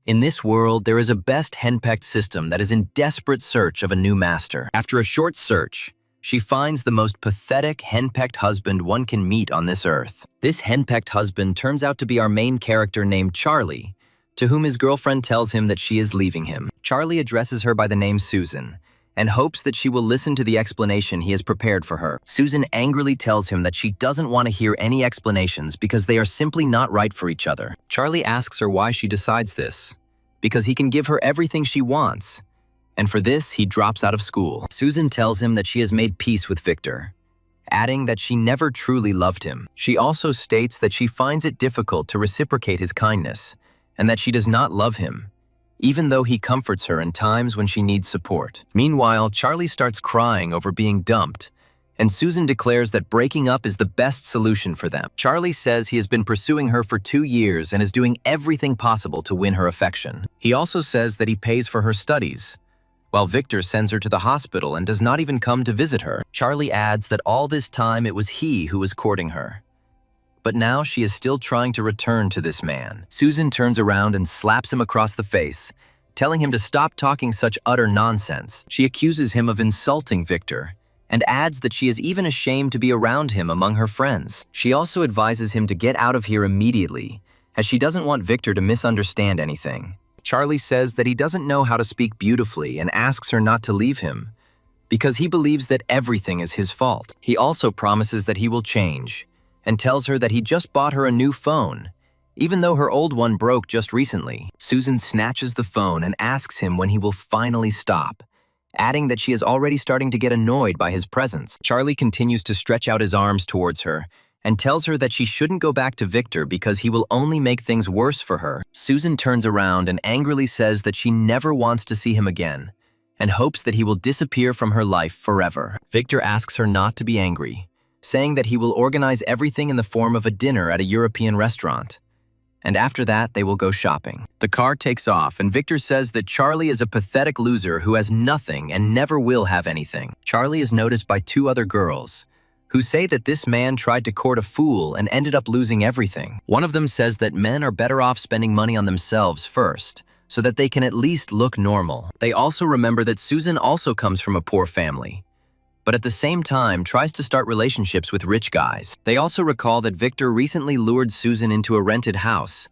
In this world, there is a best henpecked system that is in desperate search of a new master. After a short search, she finds the most pathetic henpecked husband one can meet on this earth. This henpecked husband turns out to be our main character named Charlie, to whom his girlfriend tells him that she is leaving him. Charlie addresses her by the name Susan and hopes that she will listen to the explanation he has prepared for her. Susan angrily tells him that she doesn't want to hear any explanations because they are simply not right for each other. Charlie asks her why she decides this, because he can give her everything she wants, and for this he drops out of school. Susan tells him that she has made peace with Victor, adding that she never truly loved him. She also states that she finds it difficult to reciprocate his kindness, and that she does not love him, even though he comforts her in times when she needs support. Meanwhile, Charlie starts crying over being dumped, and Susan declares that breaking up is the best solution for them. Charlie says he has been pursuing her for 2 years and is doing everything possible to win her affection. He also says that he pays for her studies, while Victor sends her to the hospital and does not even come to visit her. Charlie adds that all this time it was he who was courting her, but now she is still trying to return to this man. Susan turns around and slaps him across the face, telling him to stop talking such utter nonsense. She accuses him of insulting Victor and adds that she is even ashamed to be around him among her friends. She also advises him to get out of here immediately, as she doesn't want Victor to misunderstand anything. Charlie says that he doesn't know how to speak beautifully and asks her not to leave him, because he believes that everything is his fault. He also promises that he will change, and tells her that he just bought her a new phone, even though her old one broke just recently. Susan snatches the phone and asks him when he will finally stop, adding that she is already starting to get annoyed by his presence. Charlie continues to stretch out his arms towards her and tells her that she shouldn't go back to Victor because he will only make things worse for her. Susan turns around and angrily says that she never wants to see him again and hopes that he will disappear from her life forever. Victor asks her not to be angry, saying that he will organize everything in the form of a dinner at a European restaurant, and after that they will go shopping. The car takes off, and Victor says that Charlie is a pathetic loser who has nothing and never will have anything. Charlie is noticed by 2 other girls, who say that this man tried to court a fool and ended up losing everything. One of them says that men are better off spending money on themselves first, so that they can at least look normal. They also remember that Susan also comes from a poor family, but at the same time tries to start relationships with rich guys. They also recall that Victor recently lured Susan into a rented house,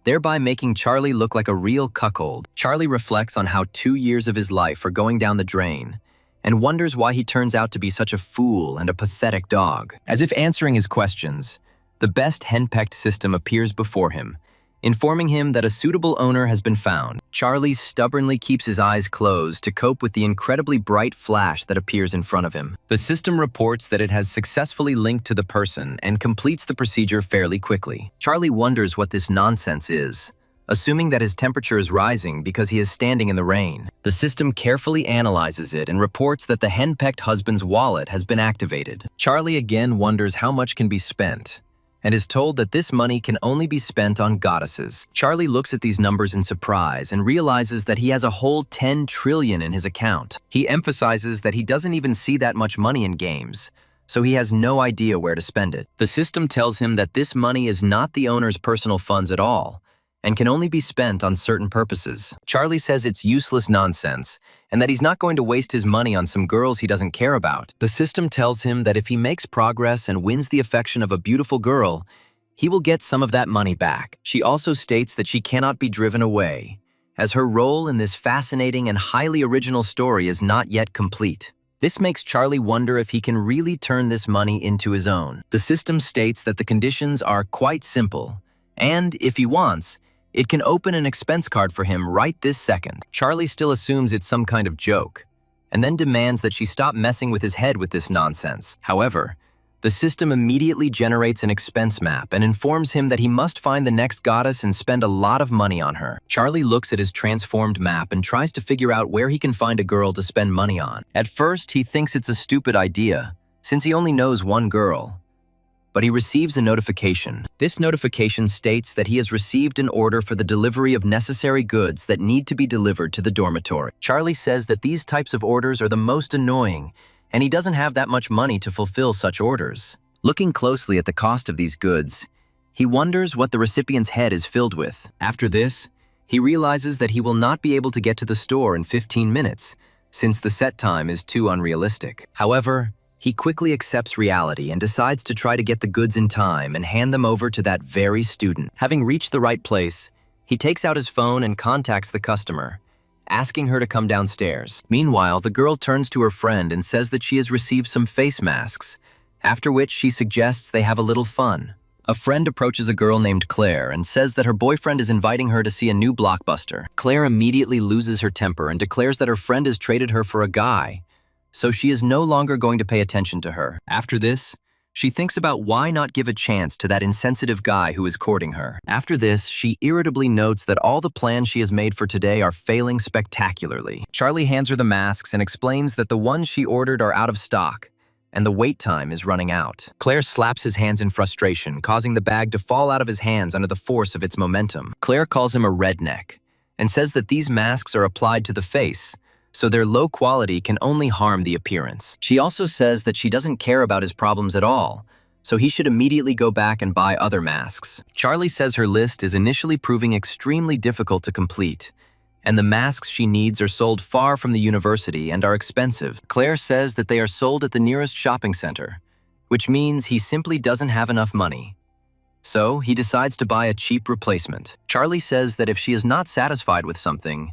thereby making Charlie look like a real cuckold. Charlie reflects on how 2 years of his life are going down the drain, and wonders why he turns out to be such a fool and a pathetic dog. As if answering his questions, the best henpecked system appears before him, informing him that a suitable owner has been found. Charlie stubbornly keeps his eyes closed to cope with the incredibly bright flash that appears in front of him. The system reports that it has successfully linked to the person and completes the procedure fairly quickly. Charlie wonders what this nonsense is, assuming that his temperature is rising because he is standing in the rain. The system carefully analyzes it and reports that the henpecked husband's wallet has been activated. Charlie again wonders how much can be spent, and is told that this money can only be spent on goddesses. Charlie looks at these numbers in surprise and realizes that he has a whole 10 trillion in his account. He emphasizes that he doesn't even see that much money in games, so he has no idea where to spend it. The system tells him that this money is not the owner's personal funds at all, and can only be spent on certain purposes. Charlie says it's useless nonsense, and that he's not going to waste his money on some girls he doesn't care about. The system tells him that if he makes progress and wins the affection of a beautiful girl, he will get some of that money back. She also states that she cannot be driven away, as her role in this fascinating and highly original story is not yet complete. This makes Charlie wonder if he can really turn this money into his own. The system states that the conditions are quite simple, and if he wants, it can open an expense card for him right this second. Charlie still assumes it's some kind of joke, and then demands that she stop messing with his head with this nonsense. However, the system immediately generates an expense map and informs him that he must find the next goddess and spend a lot of money on her. Charlie looks at his transformed map and tries to figure out where he can find a girl to spend money on. At first, he thinks it's a stupid idea, since he only knows one girl, but he receives a notification. This notification states that he has received an order for the delivery of necessary goods that need to be delivered to the dormitory. Charlie says that these types of orders are the most annoying, and he doesn't have that much money to fulfill such orders. Looking closely at the cost of these goods, he wonders what the recipient's head is filled with. After this, He realizes that he will not be able to get to the store in 15 minutes, since the set time is too unrealistic. However, he quickly accepts reality and decides to try to get the goods in time and hand them over to that very student. Having reached the right place, he takes out his phone and contacts the customer, asking her to come downstairs. Meanwhile, the girl turns to her friend and says that she has received some face masks, after which she suggests they have a little fun. A friend approaches a girl named Claire and says that her boyfriend is inviting her to see a new blockbuster. Claire immediately loses her temper and declares that her friend has traded her for a guy, so she is no longer going to pay attention to her. After this, she thinks about why not give a chance to that insensitive guy who is courting her. After this, she irritably notes that all the plans she has made for today are failing spectacularly. Charlie hands her the masks and explains that the ones she ordered are out of stock, and the wait time is running out. Claire slaps his hands in frustration, causing the bag to fall out of his hands under the force of its momentum. Claire calls him a redneck and says that these masks are applied to the face, so their low quality can only harm the appearance. She also says that she doesn't care about his problems at all, so he should immediately go back and buy other masks. Charlie says her list is initially proving extremely difficult to complete, and the masks she needs are sold far from the university and are expensive. Claire says that they are sold at the nearest shopping center, which means he simply doesn't have enough money. So he decides to buy a cheap replacement. Charlie says that if she is not satisfied with something,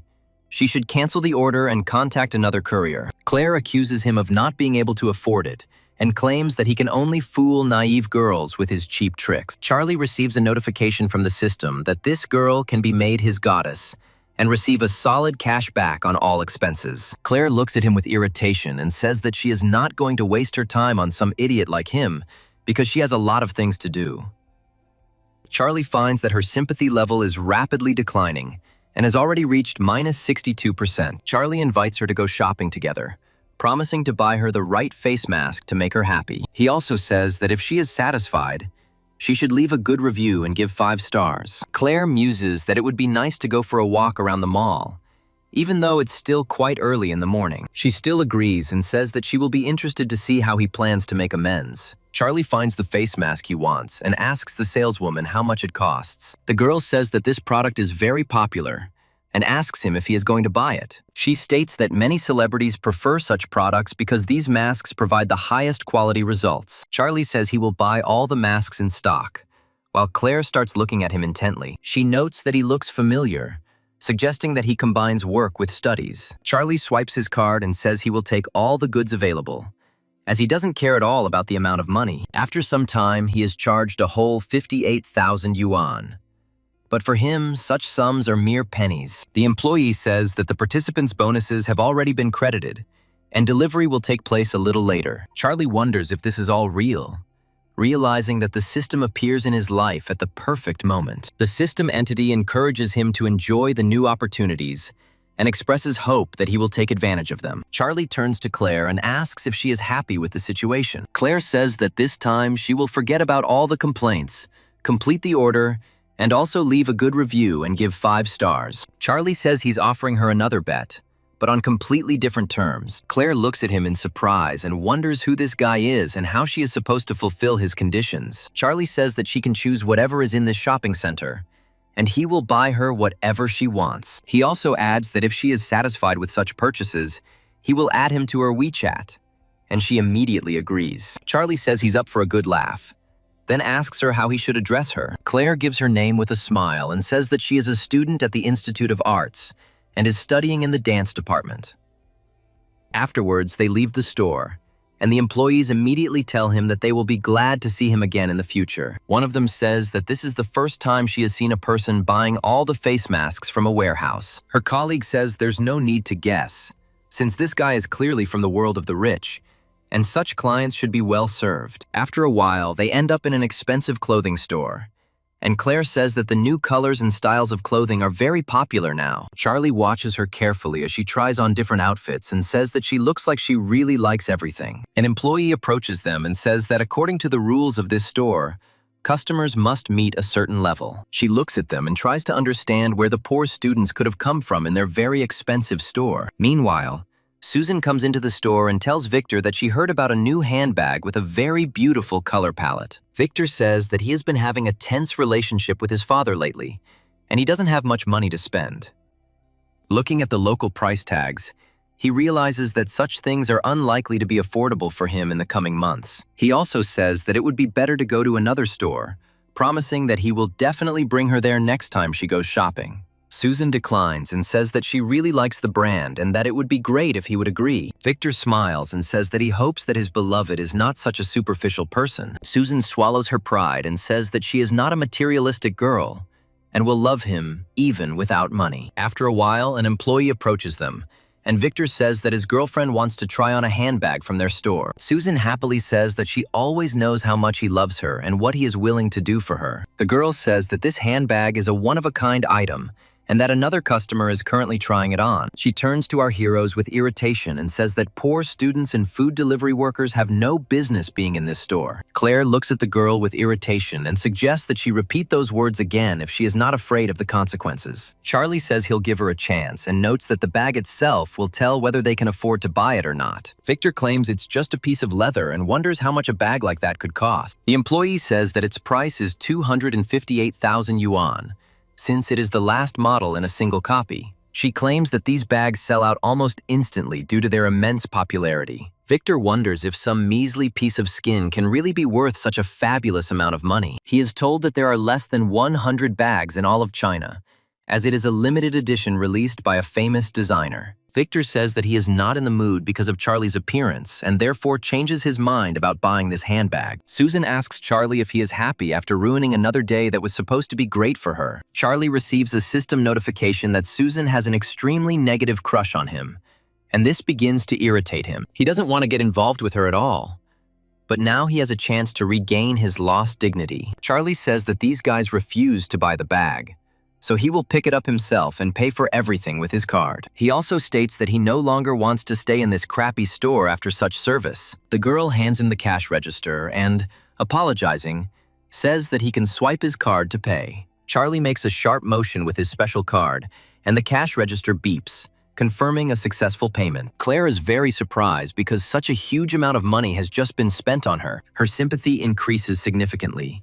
she should cancel the order and contact another courier. Claire accuses him of not being able to afford it and claims that he can only fool naive girls with his cheap tricks. Charlie receives a notification from the system that this girl can be made his goddess and receive a solid cash back on all expenses. Claire looks at him with irritation and says that she is not going to waste her time on some idiot like him because she has a lot of things to do. Charlie finds that her sympathy level is rapidly declining and has already reached -62%. Charlie invites her to go shopping together, promising to buy her the right face mask to make her happy. He also says that if she is satisfied, she should leave a good review and give 5 stars. Claire muses that it would be nice to go for a walk around the mall, even though it's still quite early in the morning. She still agrees and says that she will be interested to see how he plans to make amends. Charlie finds the face mask he wants and asks the saleswoman how much it costs. The girl says that this product is very popular and asks him if he is going to buy it. She states that many celebrities prefer such products because these masks provide the highest quality results. Charlie says he will buy all the masks in stock, while Claire starts looking at him intently. She notes that he looks familiar, suggesting that he combines work with studies. Charlie swipes his card and says he will take all the goods available, as he doesn't care at all about the amount of money. After some time, he is charged a whole 58,000 yuan. But for him, such sums are mere pennies. The employee says that the participants' bonuses have already been credited, and delivery will take place a little later. Charlie wonders if this is all real, realizing that the system appears in his life at the perfect moment. The system entity encourages him to enjoy the new opportunities and expresses hope that he will take advantage of them. Charlie turns to Claire and asks if she is happy with the situation. Claire says that this time she will forget about all the complaints, complete the order, and also leave a good review and give 5 stars. Charlie says he's offering her another bet, but on completely different terms. Claire looks at him in surprise and wonders who this guy is and how she is supposed to fulfill his conditions. Charlie says that she can choose whatever is in this shopping center, and he will buy her whatever she wants. He also adds that if she is satisfied with such purchases, he will add him to her WeChat, and she immediately agrees. Charlie says he's up for a good laugh, then asks her how he should address her. Claire gives her name with a smile and says that she is a student at the Institute of Arts and is studying in the dance department. Afterwards, they leave the store, and the employees immediately tell him that they will be glad to see him again in the future. One of them says that this is the first time she has seen a person buying all the face masks from a warehouse. Her colleague says there's no need to guess, since this guy is clearly from the world of the rich, and such clients should be well served. After a while, they end up in an expensive clothing store, and Claire says that the new colors and styles of clothing are very popular now. Charlie watches her carefully as she tries on different outfits and says that she looks like she really likes everything. An employee approaches them and says that according to the rules of this store, customers must meet a certain level. She looks at them and tries to understand where the poor students could have come from in their very expensive store. Meanwhile, Susan comes into the store and tells Victor that she heard about a new handbag with a very beautiful color palette. Victor says that he has been having a tense relationship with his father lately, and he doesn't have much money to spend. Looking at the local price tags, he realizes that such things are unlikely to be affordable for him in the coming months. He also says that it would be better to go to another store, promising that he will definitely bring her there next time she goes shopping. Susan declines and says that she really likes the brand and that it would be great if he would agree. Victor smiles and says that he hopes that his beloved is not such a superficial person. Susan swallows her pride and says that she is not a materialistic girl and will love him even without money. After a while, an employee approaches them, and Victor says that his girlfriend wants to try on a handbag from their store. Susan happily says that she always knows how much he loves her and what he is willing to do for her. The girl says that this handbag is a one-of-a-kind item and that another customer is currently trying it on. She turns to our heroes with irritation and says that poor students and food delivery workers have no business being in this store. Claire looks at the girl with irritation and suggests that she repeat those words again if she is not afraid of the consequences. Charlie says he'll give her a chance and notes that the bag itself will tell whether they can afford to buy it or not. Victor claims it's just a piece of leather and wonders how much a bag like that could cost. The employee says that its price is 258,000 yuan, since it is the last model in a single copy. She claims that these bags sell out almost instantly due to their immense popularity. Victor wonders if some measly piece of skin can really be worth such a fabulous amount of money. He is told that there are less than 100 bags in all of China, as it is a limited edition released by a famous designer. Victor says that he is not in the mood because of Charlie's appearance and therefore changes his mind about buying this handbag. Susan asks Charlie if he is happy after ruining another day that was supposed to be great for her. Charlie receives a system notification that Susan has an extremely negative crush on him, and this begins to irritate him. He doesn't want to get involved with her at all, but now he has a chance to regain his lost dignity. Charlie says that these guys refuse to buy the bag, so he will pick it up himself and pay for everything with his card. He also states that he no longer wants to stay in this crappy store after such service. The girl hands him the cash register and, apologizing, says that he can swipe his card to pay. Charlie makes a sharp motion with his special card, and the cash register beeps, confirming a successful payment. Claire is very surprised because such a huge amount of money has just been spent on her. Her sympathy increases significantly,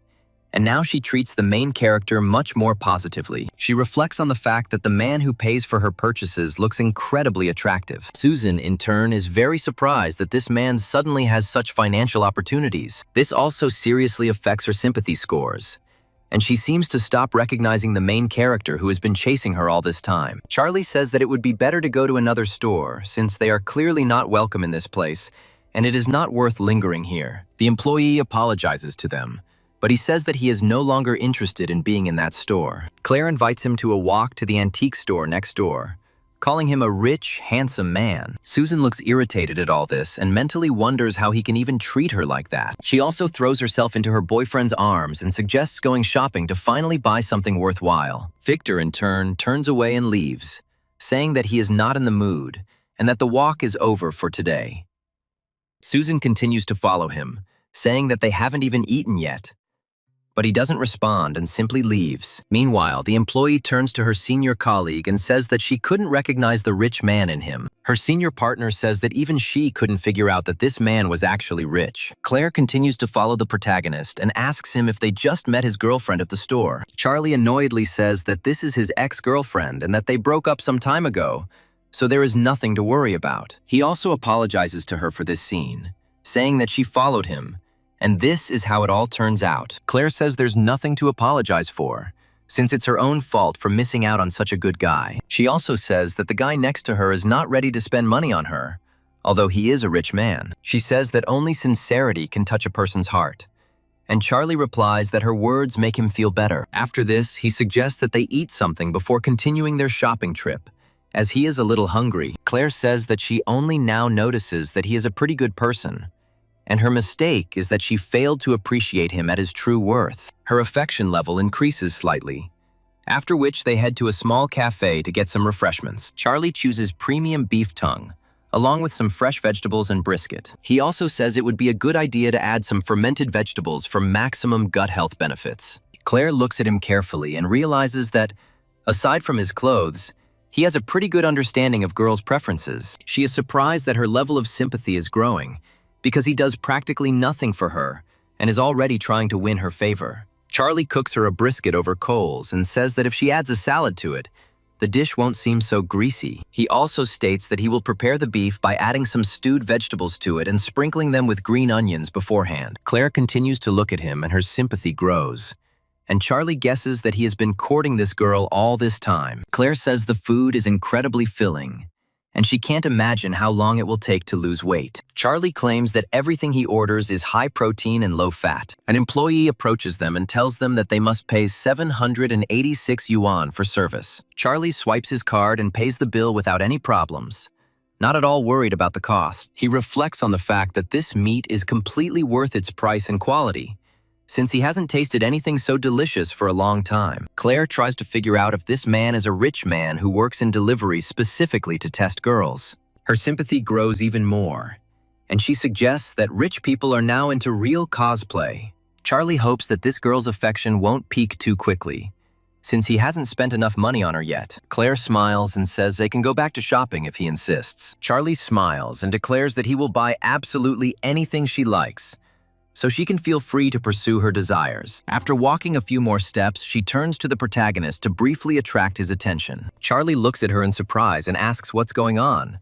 and now she treats the main character much more positively. She reflects on the fact that the man who pays for her purchases looks incredibly attractive. Susan, in turn, is very surprised that this man suddenly has such financial opportunities. This also seriously affects her sympathy scores, and she seems to stop recognizing the main character who has been chasing her all this time. Charlie says that it would be better to go to another store, since they are clearly not welcome in this place, and it is not worth lingering here. The employee apologizes to them, but he says that he is no longer interested in being in that store. Claire invites him to a walk to the antique store next door, calling him a rich, handsome man. Susan looks irritated at all this and mentally wonders how he can even treat her like that. She also throws herself into her boyfriend's arms and suggests going shopping to finally buy something worthwhile. Victor, in turn, turns away and leaves, saying that he is not in the mood and that the walk is over for today. Susan continues to follow him, saying that they haven't even eaten yet, but he doesn't respond and simply leaves. Meanwhile, the employee turns to her senior colleague and says that she couldn't recognize the rich man in him. Her senior partner says that even she couldn't figure out that this man was actually rich. Claire continues to follow the protagonist and asks him if they just met his girlfriend at the store. Charlie annoyedly says that this is his ex-girlfriend and that they broke up some time ago, so there is nothing to worry about. He also apologizes to her for this scene, saying that she followed him, and this is how it all turns out. Claire says there's nothing to apologize for, since it's her own fault for missing out on such a good guy. She also says that the guy next to her is not ready to spend money on her, although he is a rich man. She says that only sincerity can touch a person's heart, and Charlie replies that her words make him feel better. After this, he suggests that they eat something before continuing their shopping trip, as he is a little hungry. Claire says that she only now notices that he is a pretty good person, and her mistake is that she failed to appreciate him at his true worth. Her affection level increases slightly, after which they head to a small cafe to get some refreshments. Charlie chooses premium beef tongue, along with some fresh vegetables and brisket. He also says it would be a good idea to add some fermented vegetables for maximum gut health benefits. Claire looks at him carefully and realizes that, aside from his clothes, he has a pretty good understanding of girls' preferences. She is surprised that her level of sympathy is growing, because he does practically nothing for her and is already trying to win her favor. Charlie cooks her a brisket over coals and says that if she adds a salad to it, the dish won't seem so greasy. He also states that he will prepare the beef by adding some stewed vegetables to it and sprinkling them with green onions beforehand. Claire continues to look at him and her sympathy grows. And Charlie guesses that he has been courting this girl all this time. Claire says the food is incredibly filling, and she can't imagine how long it will take to lose weight. Charlie claims that everything he orders is high protein and low fat. An employee approaches them and tells them that they must pay 786 yuan for service. Charlie swipes his card and pays the bill without any problems. Not at all worried about the cost, he reflects on the fact that this meat is completely worth its price and quality, since he hasn't tasted anything so delicious for a long time. Claire tries to figure out if this man is a rich man who works in delivery specifically to test girls. Her sympathy grows even more, and she suggests that rich people are now into real cosplay. Charlie hopes that this girl's affection won't peak too quickly, since he hasn't spent enough money on her yet. Claire smiles and says they can go back to shopping if he insists. Charlie smiles and declares that he will buy absolutely anything she likes, so she can feel free to pursue her desires. After walking a few more steps, she turns to the protagonist to briefly attract his attention. Charlie looks at her in surprise and asks what's going on,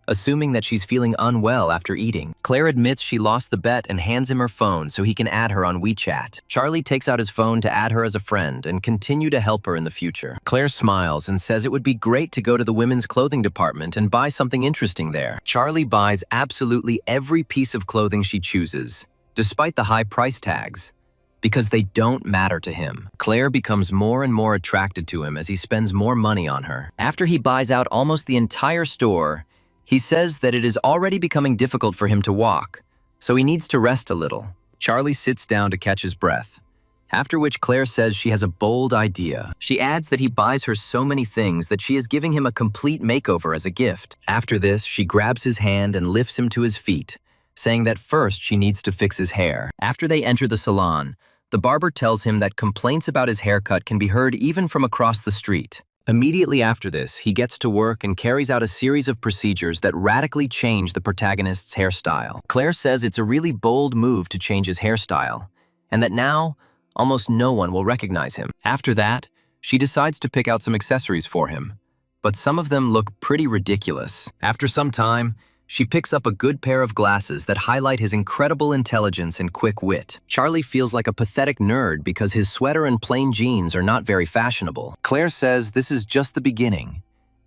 assuming that she's feeling unwell after eating. Claire admits she lost the bet and hands him her phone so he can add her on WeChat. Charlie takes out his phone to add her as a friend and continue to help her in the future. Claire smiles and says it would be great to go to the women's clothing department and buy something interesting there. Charlie buys absolutely every piece of clothing she chooses, despite the high price tags, because they don't matter to him. Claire becomes more and more attracted to him as he spends more money on her. After he buys out almost the entire store, he says that it is already becoming difficult for him to walk, so he needs to rest a little. Charlie sits down to catch his breath, after which Claire says she has a bold idea. She adds that he buys her so many things that she is giving him a complete makeover as a gift. After this, she grabs his hand and lifts him to his feet, saying that first she needs to fix his hair. After they enter the salon, the barber tells him that complaints about his haircut can be heard even from across the street. Immediately after this, he gets to work and carries out a series of procedures that radically change the protagonist's hairstyle. Claire says it's a really bold move to change his hairstyle, and that now, almost no one will recognize him. After that, she decides to pick out some accessories for him, but some of them look pretty ridiculous. After some time, she picks up a good pair of glasses that highlight his incredible intelligence and quick wit. Charlie feels like a pathetic nerd because his sweater and plain jeans are not very fashionable. Claire says this is just the beginning,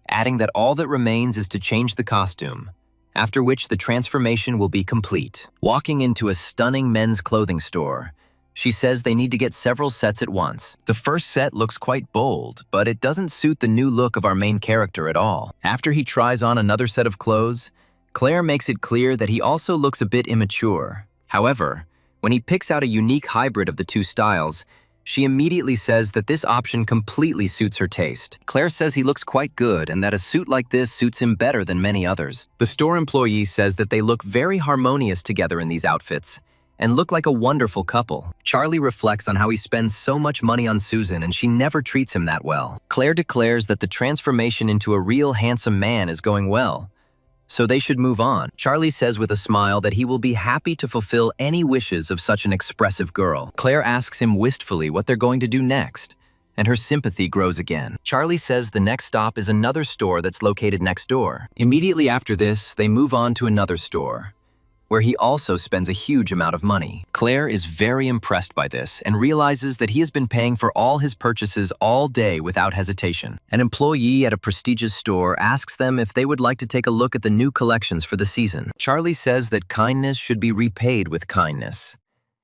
adding that all that remains is to change the costume, after which the transformation will be complete. Walking into a stunning men's clothing store, she says they need to get several sets at once. The first set looks quite bold, but it doesn't suit the new look of our main character at all. After he tries on another set of clothes, Claire makes it clear that he also looks a bit immature. However, when he picks out a unique hybrid of the two styles, she immediately says that this option completely suits her taste. Claire says he looks quite good and that a suit like this suits him better than many others. The store employee says that they look very harmonious together in these outfits and look like a wonderful couple. Charlie reflects on how he spends so much money on Susan and she never treats him that well. Claire declares that the transformation into a real handsome man is going well, so they should move on. Charlie says with a smile that he will be happy to fulfill any wishes of such an expressive girl. Claire asks him wistfully what they're going to do next, and her sympathy grows again. Charlie says the next stop is another store that's located next door. Immediately after this, they move on to another store, where he also spends a huge amount of money. Claire is very impressed by this and realizes that he has been paying for all his purchases all day without hesitation. An employee at a prestigious store asks them if they would like to take a look at the new collections for the season. Charlie says that kindness should be repaid with kindness,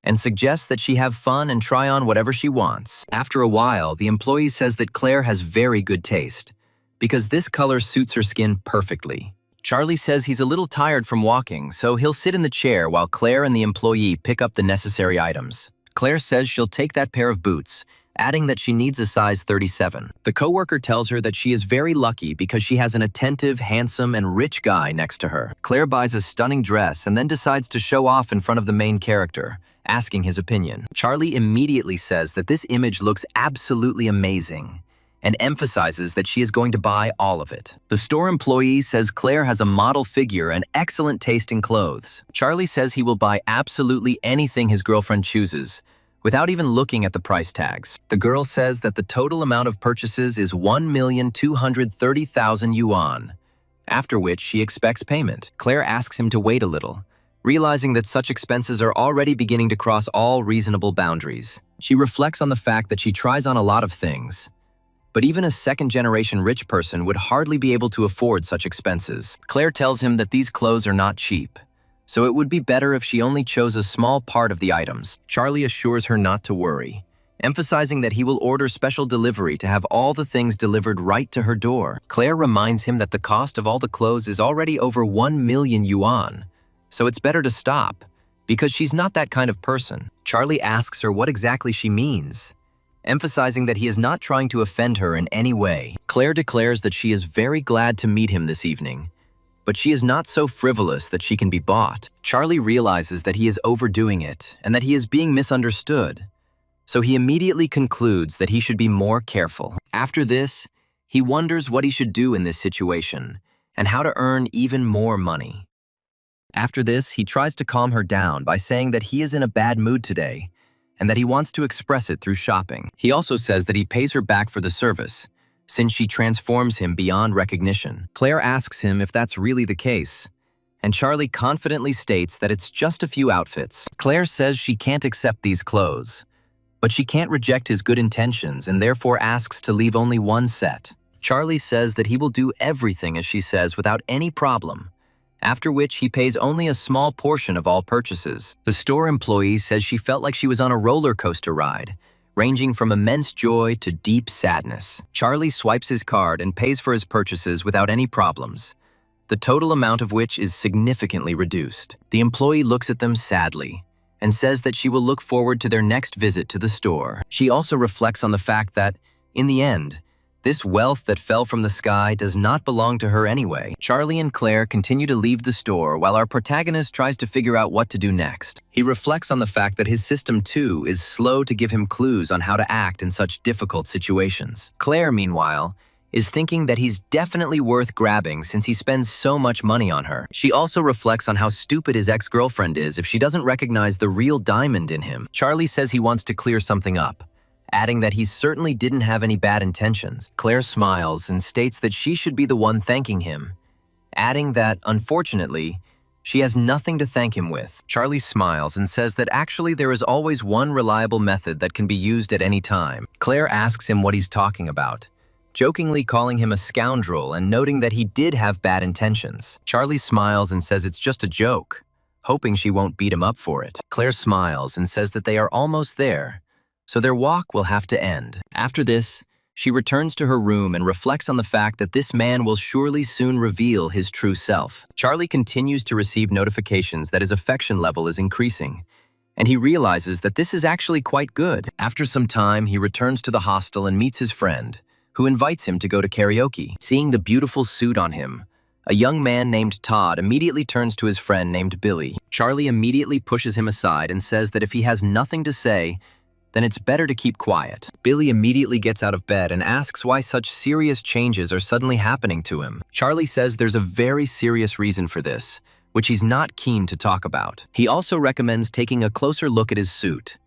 and suggests that she have fun and try on whatever she wants. After a while, the employee says that Claire has very good taste, because this color suits her skin perfectly. Charlie says he's a little tired from walking, so he'll sit in the chair while Claire and the employee pick up the necessary items. Claire says she'll take that pair of boots, adding that she needs a size 37. The coworker tells her that she is very lucky because she has an attentive, handsome, and rich guy next to her. Claire buys a stunning dress and then decides to show off in front of the main character, asking his opinion. Charlie immediately says that this image looks absolutely amazing, and emphasizes that she is going to buy all of it. The store employee says Claire has a model figure and excellent taste in clothes. Charlie says he will buy absolutely anything his girlfriend chooses, without even looking at the price tags. The girl says that the total amount of purchases is 1,230,000 yuan, after which she expects payment. Claire asks him to wait a little, realizing that such expenses are already beginning to cross all reasonable boundaries. She reflects on the fact that she tries on a lot of things, but even a second-generation rich person would hardly be able to afford such expenses. Claire tells him that these clothes are not cheap, so it would be better if she only chose a small part of the items. Charlie assures her not to worry, emphasizing that he will order special delivery to have all the things delivered right to her door. Claire reminds him that the cost of all the clothes is already over 1 million yuan, so it's better to stop, because she's not that kind of person. Charlie asks her what exactly she means, emphasizing that he is not trying to offend her in any way. Claire declares that she is very glad to meet him this evening, but she is not so frivolous that she can be bought. Charlie realizes that he is overdoing it and that he is being misunderstood, so he immediately concludes that he should be more careful. After this, he wonders what he should do in this situation and how to earn even more money. After this, he tries to calm her down by saying that he is in a bad mood today and that he wants to express it through shopping. He also says that he pays her back for the service, since she transforms him beyond recognition. Claire asks him if that's really the case, and Charlie confidently states that it's just a few outfits. Claire says she can't accept these clothes, but she can't reject his good intentions and therefore asks to leave only one set. Charlie says that he will do everything as she says without any problem, after which he pays only a small portion of all purchases. The store employee says she felt like she was on a roller coaster ride, ranging from immense joy to deep sadness. Charlie swipes his card and pays for his purchases without any problems, the total amount of which is significantly reduced. The employee looks at them sadly and says that she will look forward to their next visit to the store. She also reflects on the fact that, in the end, this wealth that fell from the sky does not belong to her anyway. Charlie and Claire continue to leave the store while our protagonist tries to figure out what to do next. He reflects on the fact that his system too is slow to give him clues on how to act in such difficult situations. Claire, meanwhile, is thinking that he's definitely worth grabbing since he spends so much money on her. She also reflects on how stupid his ex-girlfriend is if she doesn't recognize the real diamond in him. Charlie says he wants to clear something up, adding that he certainly didn't have any bad intentions. Claire smiles and states that she should be the one thanking him, adding that, unfortunately, she has nothing to thank him with. Charlie smiles and says that actually there is always one reliable method that can be used at any time. Claire asks him what he's talking about, jokingly calling him a scoundrel and noting that he did have bad intentions. Charlie smiles and says it's just a joke, hoping she won't beat him up for it. Claire smiles and says that they are almost there, so their walk will have to end. After this, she returns to her room and reflects on the fact that this man will surely soon reveal his true self. Charlie continues to receive notifications that his affection level is increasing, and he realizes that this is actually quite good. After some time, he returns to the hostel and meets his friend, who invites him to go to karaoke. Seeing the beautiful suit on him, a young man named Todd immediately turns to his friend named Billy. Charlie immediately pushes him aside and says that if he has nothing to say, then it's better to keep quiet. Billy immediately gets out of bed and asks why such serious changes are suddenly happening to him. Charlie says there's a very serious reason for this, which he's not keen to talk about. He also recommends taking a closer look at his suit,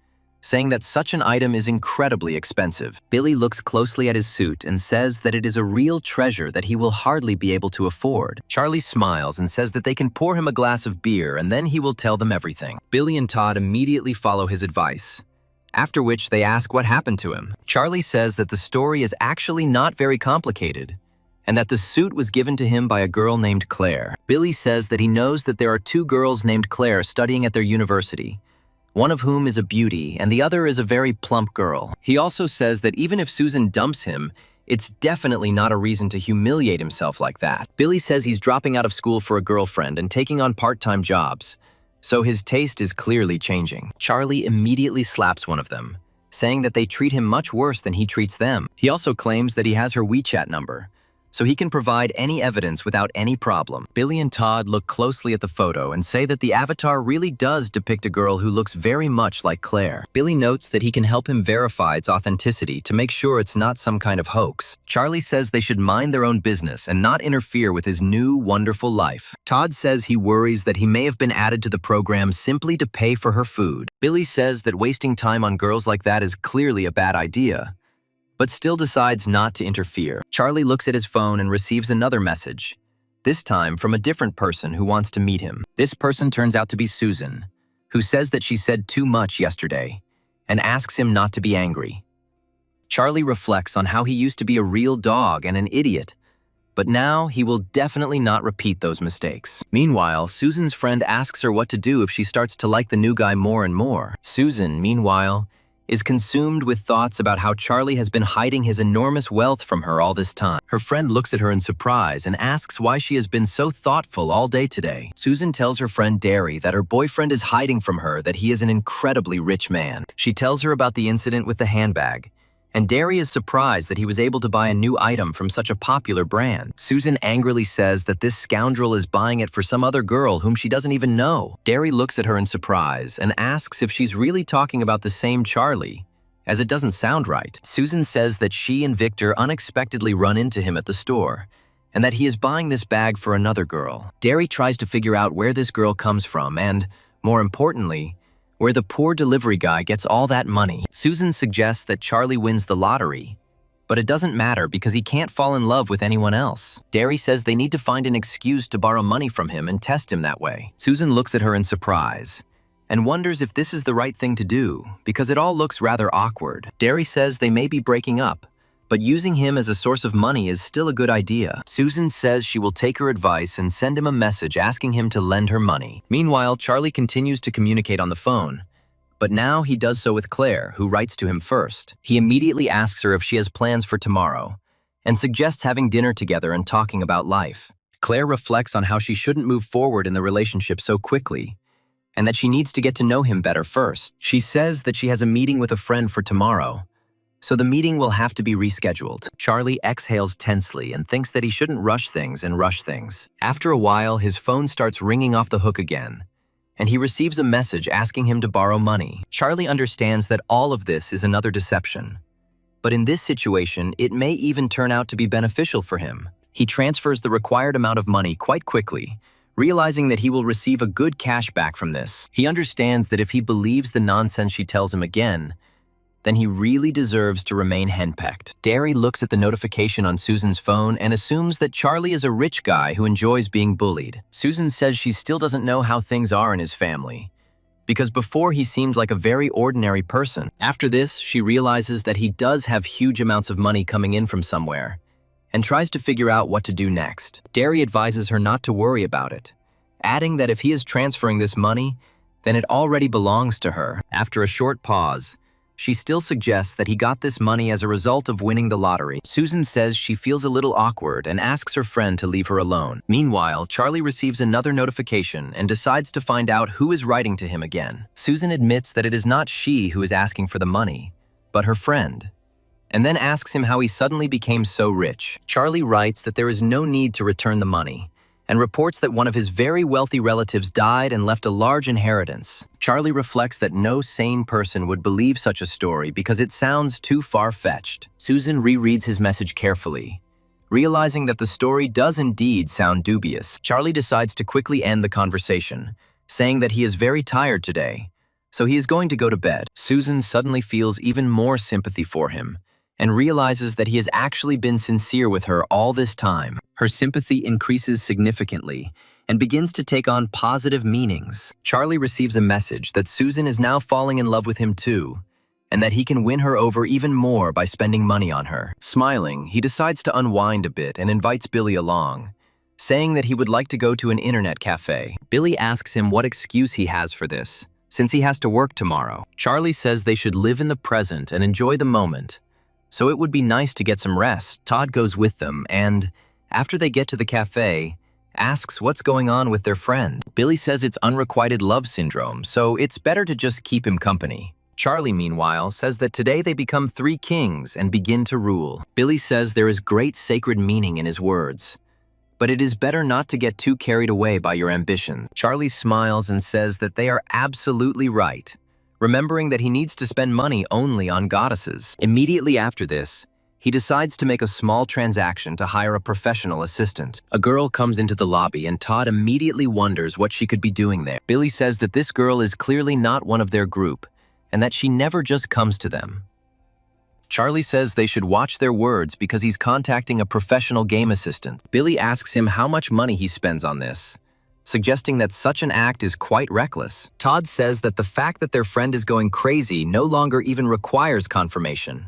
saying that such an item is incredibly expensive. Billy looks closely at his suit and says that it is a real treasure that he will hardly be able to afford. Charlie smiles and says that they can pour him a glass of beer and then he will tell them everything. Billy and Todd immediately follow his advice, after which they ask what happened to him. Charlie says that the story is actually not very complicated, and that the suit was given to him by a girl named Claire. Billy says that he knows that there are two girls named Claire studying at their university, one of whom is a beauty and the other is a very plump girl. He also says that even if Susan dumps him, it's definitely not a reason to humiliate himself like that. Billy says he's dropping out of school for a girlfriend and taking on part-time jobs, so his taste is clearly changing. Charlie immediately slaps one of them, saying that they treat him much worse than he treats them. He also claims that he has her WeChat number, so he can provide any evidence without any problem. Billy and Todd look closely at the photo and say that the avatar really does depict a girl who looks very much like Claire. Billy notes that he can help him verify its authenticity to make sure it's not some kind of hoax. Charlie says they should mind their own business and not interfere with his new, wonderful life. Todd says he worries that he may have been added to the program simply to pay for her food. Billy says that wasting time on girls like that is clearly a bad idea, but still decides not to interfere. Charlie looks at his phone and receives another message, this time from a different person who wants to meet him. This person turns out to be Susan, who says that she said too much yesterday and asks him not to be angry. Charlie reflects on how he used to be a real dog and an idiot, but now he will definitely not repeat those mistakes. Meanwhile, Susan's friend asks her what to do if she starts to like the new guy more and more. Susan, meanwhile, is consumed with thoughts about how Charlie has been hiding his enormous wealth from her all this time. Her friend looks at her in surprise and asks why she has been so thoughtful all day today. Susan tells her friend Derry that her boyfriend is hiding from her that he is an incredibly rich man. She tells her about the incident with the handbag, and Derry is surprised that he was able to buy a new item from such a popular brand. Susan angrily says that this scoundrel is buying it for some other girl whom she doesn't even know. Derry looks at her in surprise and asks if she's really talking about the same Charlie, as it doesn't sound right. Susan says that she and Victor unexpectedly run into him at the store, and that he is buying this bag for another girl. Derry tries to figure out where this girl comes from and, more importantly, where the poor delivery guy gets all that money. Susan suggests that Charlie wins the lottery, but it doesn't matter because he can't fall in love with anyone else. Derry says they need to find an excuse to borrow money from him and test him that way. Susan looks at her in surprise and wonders if this is the right thing to do because it all looks rather awkward. Derry says they may be breaking up, but using him as a source of money is still a good idea. Susan says she will take her advice and send him a message asking him to lend her money. Meanwhile, Charlie continues to communicate on the phone, but now he does so with Claire, who writes to him first. He immediately asks her if she has plans for tomorrow and suggests having dinner together and talking about life. Claire reflects on how she shouldn't move forward in the relationship so quickly and that she needs to get to know him better first. She says that she has a meeting with a friend for tomorrow, so the meeting will have to be rescheduled. Charlie exhales tensely and thinks that he shouldn't rush things. After a while, his phone starts ringing off the hook again, and he receives a message asking him to borrow money. Charlie understands that all of this is another deception, but in this situation, it may even turn out to be beneficial for him. He transfers the required amount of money quite quickly, realizing that he will receive a good cash back from this. He understands that if he believes the nonsense she tells him again, then he really deserves to remain henpecked. Derry looks at the notification on Susan's phone and assumes that Charlie is a rich guy who enjoys being bullied. Susan says she still doesn't know how things are in his family, because before he seemed like a very ordinary person. After this, she realizes that he does have huge amounts of money coming in from somewhere, and tries to figure out what to do next. Derry advises her not to worry about it, adding that if he is transferring this money, then it already belongs to her. After a short pause, she still suggests that he got this money as a result of winning the lottery. Susan says she feels a little awkward and asks her friend to leave her alone. Meanwhile, Charlie receives another notification and decides to find out who is writing to him again. Susan admits that it is not she who is asking for the money, but her friend, and then asks him how he suddenly became so rich. Charlie writes that there is no need to return the money, and reports that one of his very wealthy relatives died and left a large inheritance. Charlie reflects that no sane person would believe such a story because it sounds too far-fetched. Susan rereads his message carefully, realizing that the story does indeed sound dubious. Charlie decides to quickly end the conversation, saying that he is very tired today, so he is going to go to bed. Susan suddenly feels even more sympathy for him and realizes that he has actually been sincere with her all this time. Her sympathy increases significantly and begins to take on positive meanings. Charlie receives a message that Susan is now falling in love with him too, and that he can win her over even more by spending money on her. Smiling, he decides to unwind a bit and invites Billy along, saying that he would like to go to an internet cafe. Billy asks him what excuse he has for this, since he has to work tomorrow. Charlie says they should live in the present and enjoy the moment, so it would be nice to get some rest. Todd goes with them and, after they get to the cafe, asks what's going on with their friend. Billy says it's unrequited love syndrome, so it's better to just keep him company. Charlie, meanwhile, says that today they become 3 kings and begin to rule. Billy says there is great sacred meaning in his words, but it is better not to get too carried away by your ambitions. Charlie smiles and says that they are absolutely right, remembering that he needs to spend money only on goddesses. Immediately after this, he decides to make a small transaction to hire a professional assistant. A girl comes into the lobby and Todd immediately wonders what she could be doing there. Billy says that this girl is clearly not one of their group and that she never just comes to them. Charlie says they should watch their words because he's contacting a professional game assistant. Billy asks him how much money he spends on this, suggesting that such an act is quite reckless. Todd says that the fact that their friend is going crazy no longer even requires confirmation,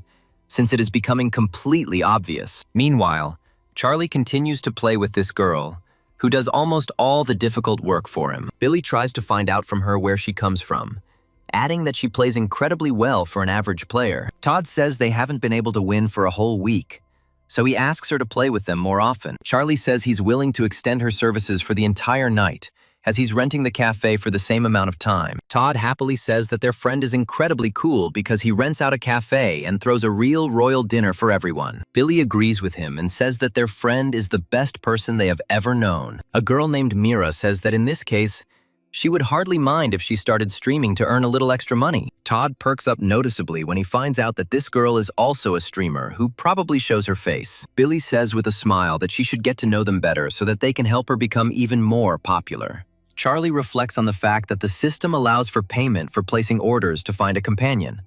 since it is becoming completely obvious. Meanwhile, Charlie continues to play with this girl, who does almost all the difficult work for him. Billy tries to find out from her where she comes from, adding that she plays incredibly well for an average player. Todd says they haven't been able to win for a whole week, so he asks her to play with them more often. Charlie says he's willing to extend her services for the entire night, as he's renting the cafe for the same amount of time. Todd happily says that their friend is incredibly cool because he rents out a cafe and throws a real royal dinner for everyone. Billy agrees with him and says that their friend is the best person they have ever known. A girl named Mira says that in this case, she would hardly mind if she started streaming to earn a little extra money. Todd perks up noticeably when he finds out that this girl is also a streamer who probably shows her face. Billy says with a smile that she should get to know them better so that they can help her become even more popular. Charlie reflects on the fact that the system allows for payment for placing orders to find a companion,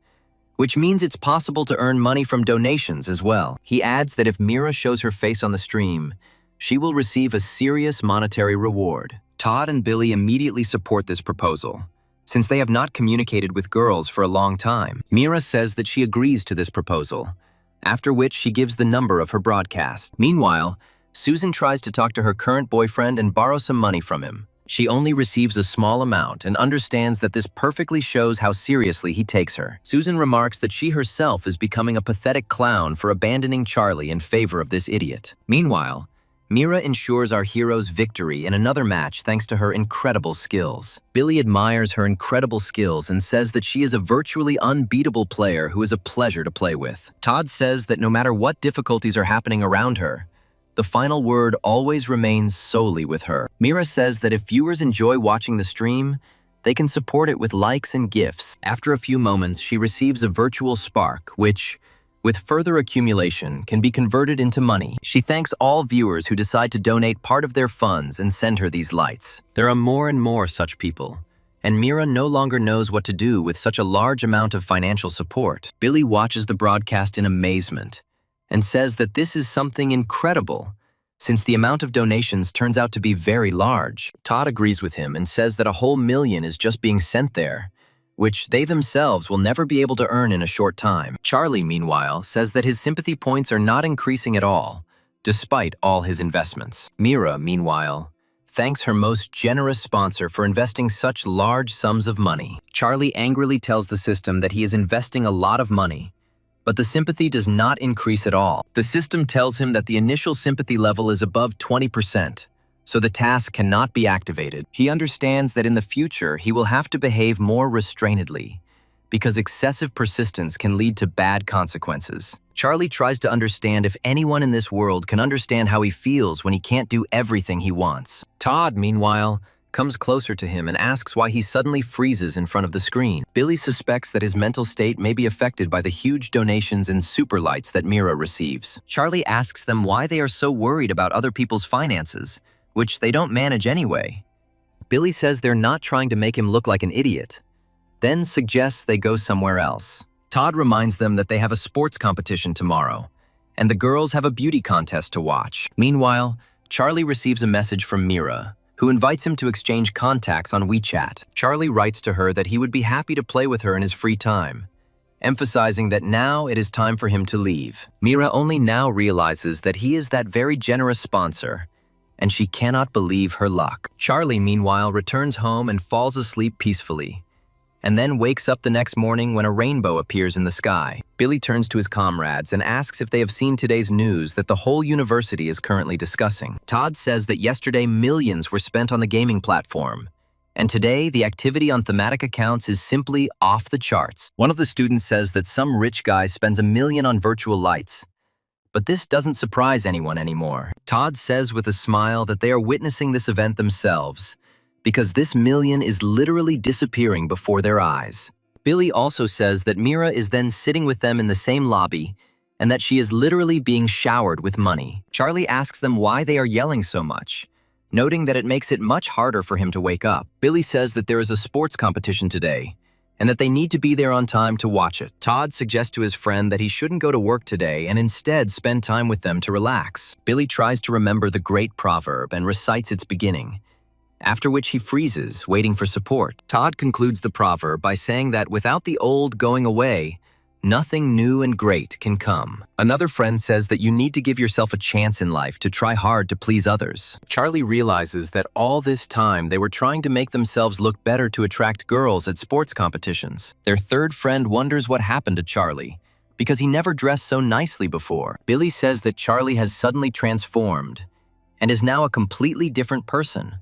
which means it's possible to earn money from donations as well. He adds that if Mira shows her face on the stream, she will receive a serious monetary reward. Todd and Billy immediately support this proposal, since they have not communicated with girls for a long time. Mira says that she agrees to this proposal, after which she gives the number of her broadcast. Meanwhile, Susan tries to talk to her current boyfriend and borrow some money from him. She only receives a small amount and understands that this perfectly shows how seriously he takes her. Susan remarks that she herself is becoming a pathetic clown for abandoning Charlie in favor of this idiot. Meanwhile, Mira ensures our hero's victory in another match thanks to her incredible skills. Billy admires her incredible skills and says that she is a virtually unbeatable player who is a pleasure to play with. Todd says that no matter what difficulties are happening around her, the final word always remains solely with her. Mira says that if viewers enjoy watching the stream, they can support it with likes and gifts. After a few moments, she receives a virtual spark, which, with further accumulation, can be converted into money. She thanks all viewers who decide to donate part of their funds and send her these lights. There are more and more such people, and Mira no longer knows what to do with such a large amount of financial support. Billy watches the broadcast in amazement and says that this is something incredible, since the amount of donations turns out to be very large. Todd agrees with him and says that a whole million is just being sent there, which they themselves will never be able to earn in a short time. Charlie, meanwhile, says that his sympathy points are not increasing at all, despite all his investments. Mira, meanwhile, thanks her most generous sponsor for investing such large sums of money. Charlie angrily tells the system that he is investing a lot of money, but the sympathy does not increase at all. The system tells him that the initial sympathy level is above 20%, so the task cannot be activated. He understands that in the future he will have to behave more restrainedly, because excessive persistence can lead to bad consequences. Charlie tries to understand if anyone in this world can understand how he feels when he can't do everything he wants. Todd, meanwhile, comes closer to him and asks why he suddenly freezes in front of the screen. Billy suspects that his mental state may be affected by the huge donations and super lights that Mira receives. Charlie asks them why they are so worried about other people's finances, which they don't manage anyway. Billy says they're not trying to make him look like an idiot, then suggests they go somewhere else. Todd reminds them that they have a sports competition tomorrow, and the girls have a beauty contest to watch. Meanwhile, Charlie receives a message from Mira, who invites him to exchange contacts on WeChat. Charlie writes to her that he would be happy to play with her in his free time, emphasizing that now it is time for him to leave. Mira only now realizes that he is that very generous sponsor, and she cannot believe her luck. Charlie, meanwhile, returns home and falls asleep peacefully, and then wakes up the next morning when a rainbow appears in the sky. Billy turns to his comrades and asks if they have seen today's news that the whole university is currently discussing. Todd says that yesterday millions were spent on the gaming platform, And today, the activity on thematic accounts is simply off the charts. One of the students says that some rich guy spends $1 million on virtual lights. But this doesn't surprise anyone anymore. Todd says with a smile that they are witnessing this event themselves, because this million is literally disappearing before their eyes. Billy also says that Mira is then sitting with them in the same lobby, and that she is literally being showered with money. Charlie asks them why they are yelling so much, noting that it makes it much harder for him to wake up. Billy says that there is a sports competition today, and that they need to be there on time to watch it. Todd suggests to his friend that he shouldn't go to work today and instead spend time with them to relax. Billy tries to remember the great proverb and recites its beginning, after which he freezes, waiting for support. Todd concludes the proverb by saying that without the old going away, nothing new and great can come. Another friend says that you need to give yourself a chance in life to try hard to please others. Charlie realizes that all this time they were trying to make themselves look better to attract girls at sports competitions. Their third friend wonders what happened to Charlie, because he never dressed so nicely before. Billy says that Charlie has suddenly transformed and is now a completely different person,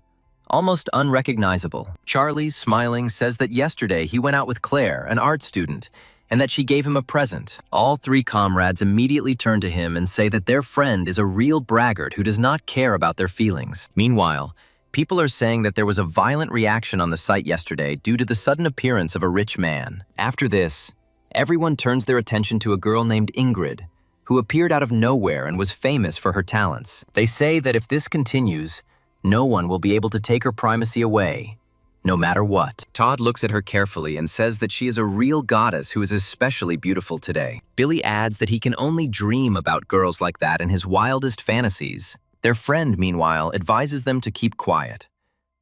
almost unrecognizable. Charlie, smiling, says that yesterday he went out with Claire, an art student, and that she gave him a present. All three comrades immediately turn to him and say that their friend is a real braggart who does not care about their feelings. Meanwhile, people are saying that there was a violent reaction on the site yesterday due to the sudden appearance of a rich man. After this, everyone turns their attention to a girl named Ingrid, who appeared out of nowhere and was famous for her talents. They say that if this continues, no one will be able to take her primacy away, no matter what. Todd looks at her carefully and says that she is a real goddess who is especially beautiful today. Billy adds that he can only dream about girls like that in his wildest fantasies. Their friend, meanwhile, advises them to keep quiet,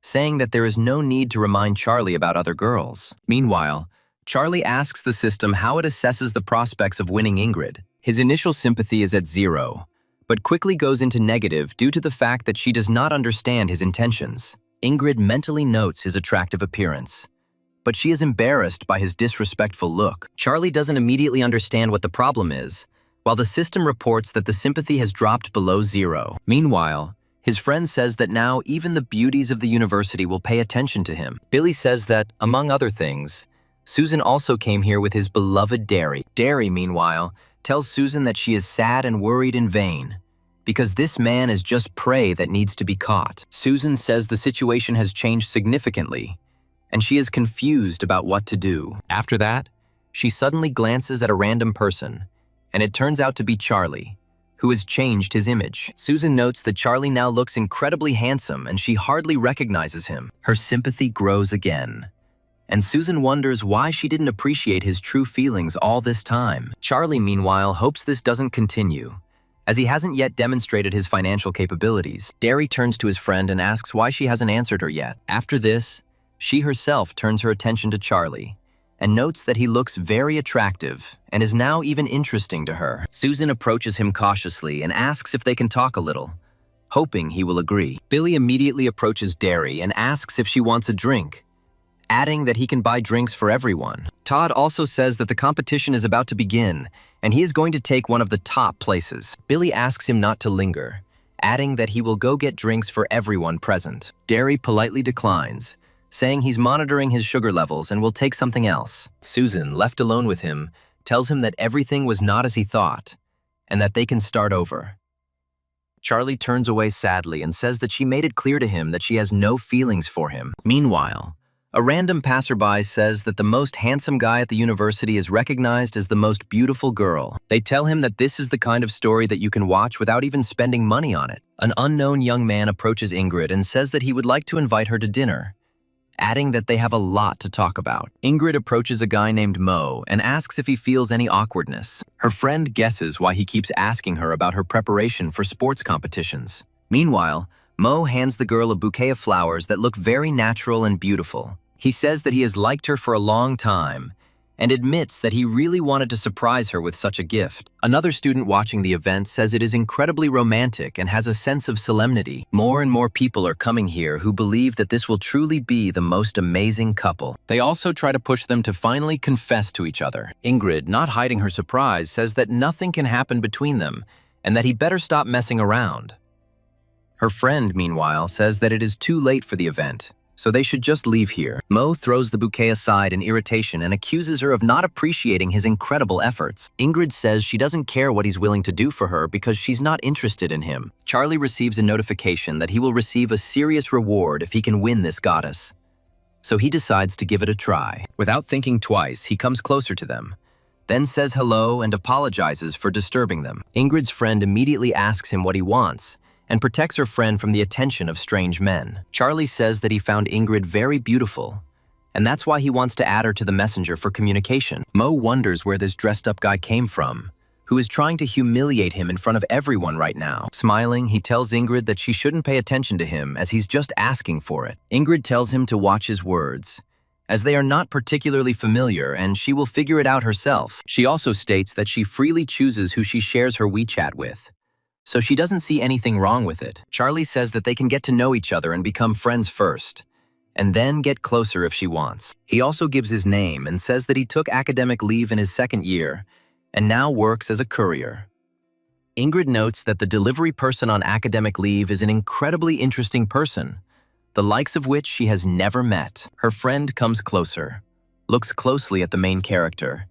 saying that there is no need to remind Charlie about other girls. Meanwhile, Charlie asks the system how it assesses the prospects of winning Ingrid. His initial sympathy is at 0, but quickly goes into negative due to the fact that she does not understand his intentions. Ingrid mentally notes his attractive appearance, but she is embarrassed by his disrespectful look. Charlie doesn't immediately understand what the problem is, while the system reports that the sympathy has dropped below 0. Meanwhile, his friend says that now even the beauties of the university will pay attention to him. Billy says that, among other things, Susan also came here with his beloved Derry. Derry, meanwhile, tells Susan that she is sad and worried in vain, because this man is just prey that needs to be caught. Susan says the situation has changed significantly, and she is confused about what to do. After that, she suddenly glances at a random person, and it turns out to be Charlie, who has changed his image. Susan notes that Charlie now looks incredibly handsome, and she hardly recognizes him. Her sympathy grows again, and Susan wonders why she didn't appreciate his true feelings all this time. Charlie, meanwhile, hopes this doesn't continue, as he hasn't yet demonstrated his financial capabilities. Derry turns to his friend and asks why she hasn't answered her yet. After this, she herself turns her attention to Charlie and notes that he looks very attractive and is now even interesting to her. Susan approaches him cautiously and asks if they can talk a little, hoping he will agree. Billy immediately approaches Derry and asks if she wants a drink, adding that he can buy drinks for everyone. Todd also says that the competition is about to begin, and he is going to take one of the top places. Billy asks him not to linger, adding that he will go get drinks for everyone present. Derry politely declines, saying he's monitoring his sugar levels and will take something else. Susan, left alone with him, tells him that everything was not as he thought, and that they can start over. Charlie turns away sadly and says that she made it clear to him that she has no feelings for him. Meanwhile, a random passerby says that the most handsome guy at the university is recognized as the most beautiful girl. They tell him that this is the kind of story that you can watch without even spending money on it. An unknown young man approaches Ingrid and says that he would like to invite her to dinner, adding that they have a lot to talk about. Ingrid approaches a guy named Mo and asks if he feels any awkwardness. Her friend guesses why he keeps asking her about her preparation for sports competitions. Meanwhile, Mo hands the girl a bouquet of flowers that look very natural and beautiful. He says that he has liked her for a long time and admits that he really wanted to surprise her with such a gift. Another student watching the event says it is incredibly romantic and has a sense of solemnity. More and more people are coming here who believe that this will truly be the most amazing couple. They also try to push them to finally confess to each other. Ingrid, not hiding her surprise, says that nothing can happen between them and that he better stop messing around. Her friend, meanwhile, says that it is too late for the event, so they should just leave here. Mo throws the bouquet aside in irritation and accuses her of not appreciating his incredible efforts. Ingrid says she doesn't care what he's willing to do for her because she's not interested in him. Charlie receives a notification that he will receive a serious reward if he can win this goddess. So he decides to give it a try. Without thinking twice, he comes closer to them, then says hello and apologizes for disturbing them. Ingrid's friend immediately asks him what he wants, and protects her friend from the attention of strange men. Charlie says that he found Ingrid very beautiful, and that's why he wants to add her to the messenger for communication. Mo wonders where this dressed-up guy came from, who is trying to humiliate him in front of everyone right now. Smiling, he tells Ingrid that she shouldn't pay attention to him as he's just asking for it. Ingrid tells him to watch his words, as they are not particularly familiar and she will figure it out herself. She also states that she freely chooses who she shares her WeChat with, so she doesn't see anything wrong with it. Charlie says that they can get to know each other and become friends first, and then get closer if she wants. He also gives his name and says that he took academic leave in his second year and now works as a courier. Ingrid notes that the delivery person on academic leave is an incredibly interesting person, the likes of which she has never met. Her friend comes closer, looks closely at the main character,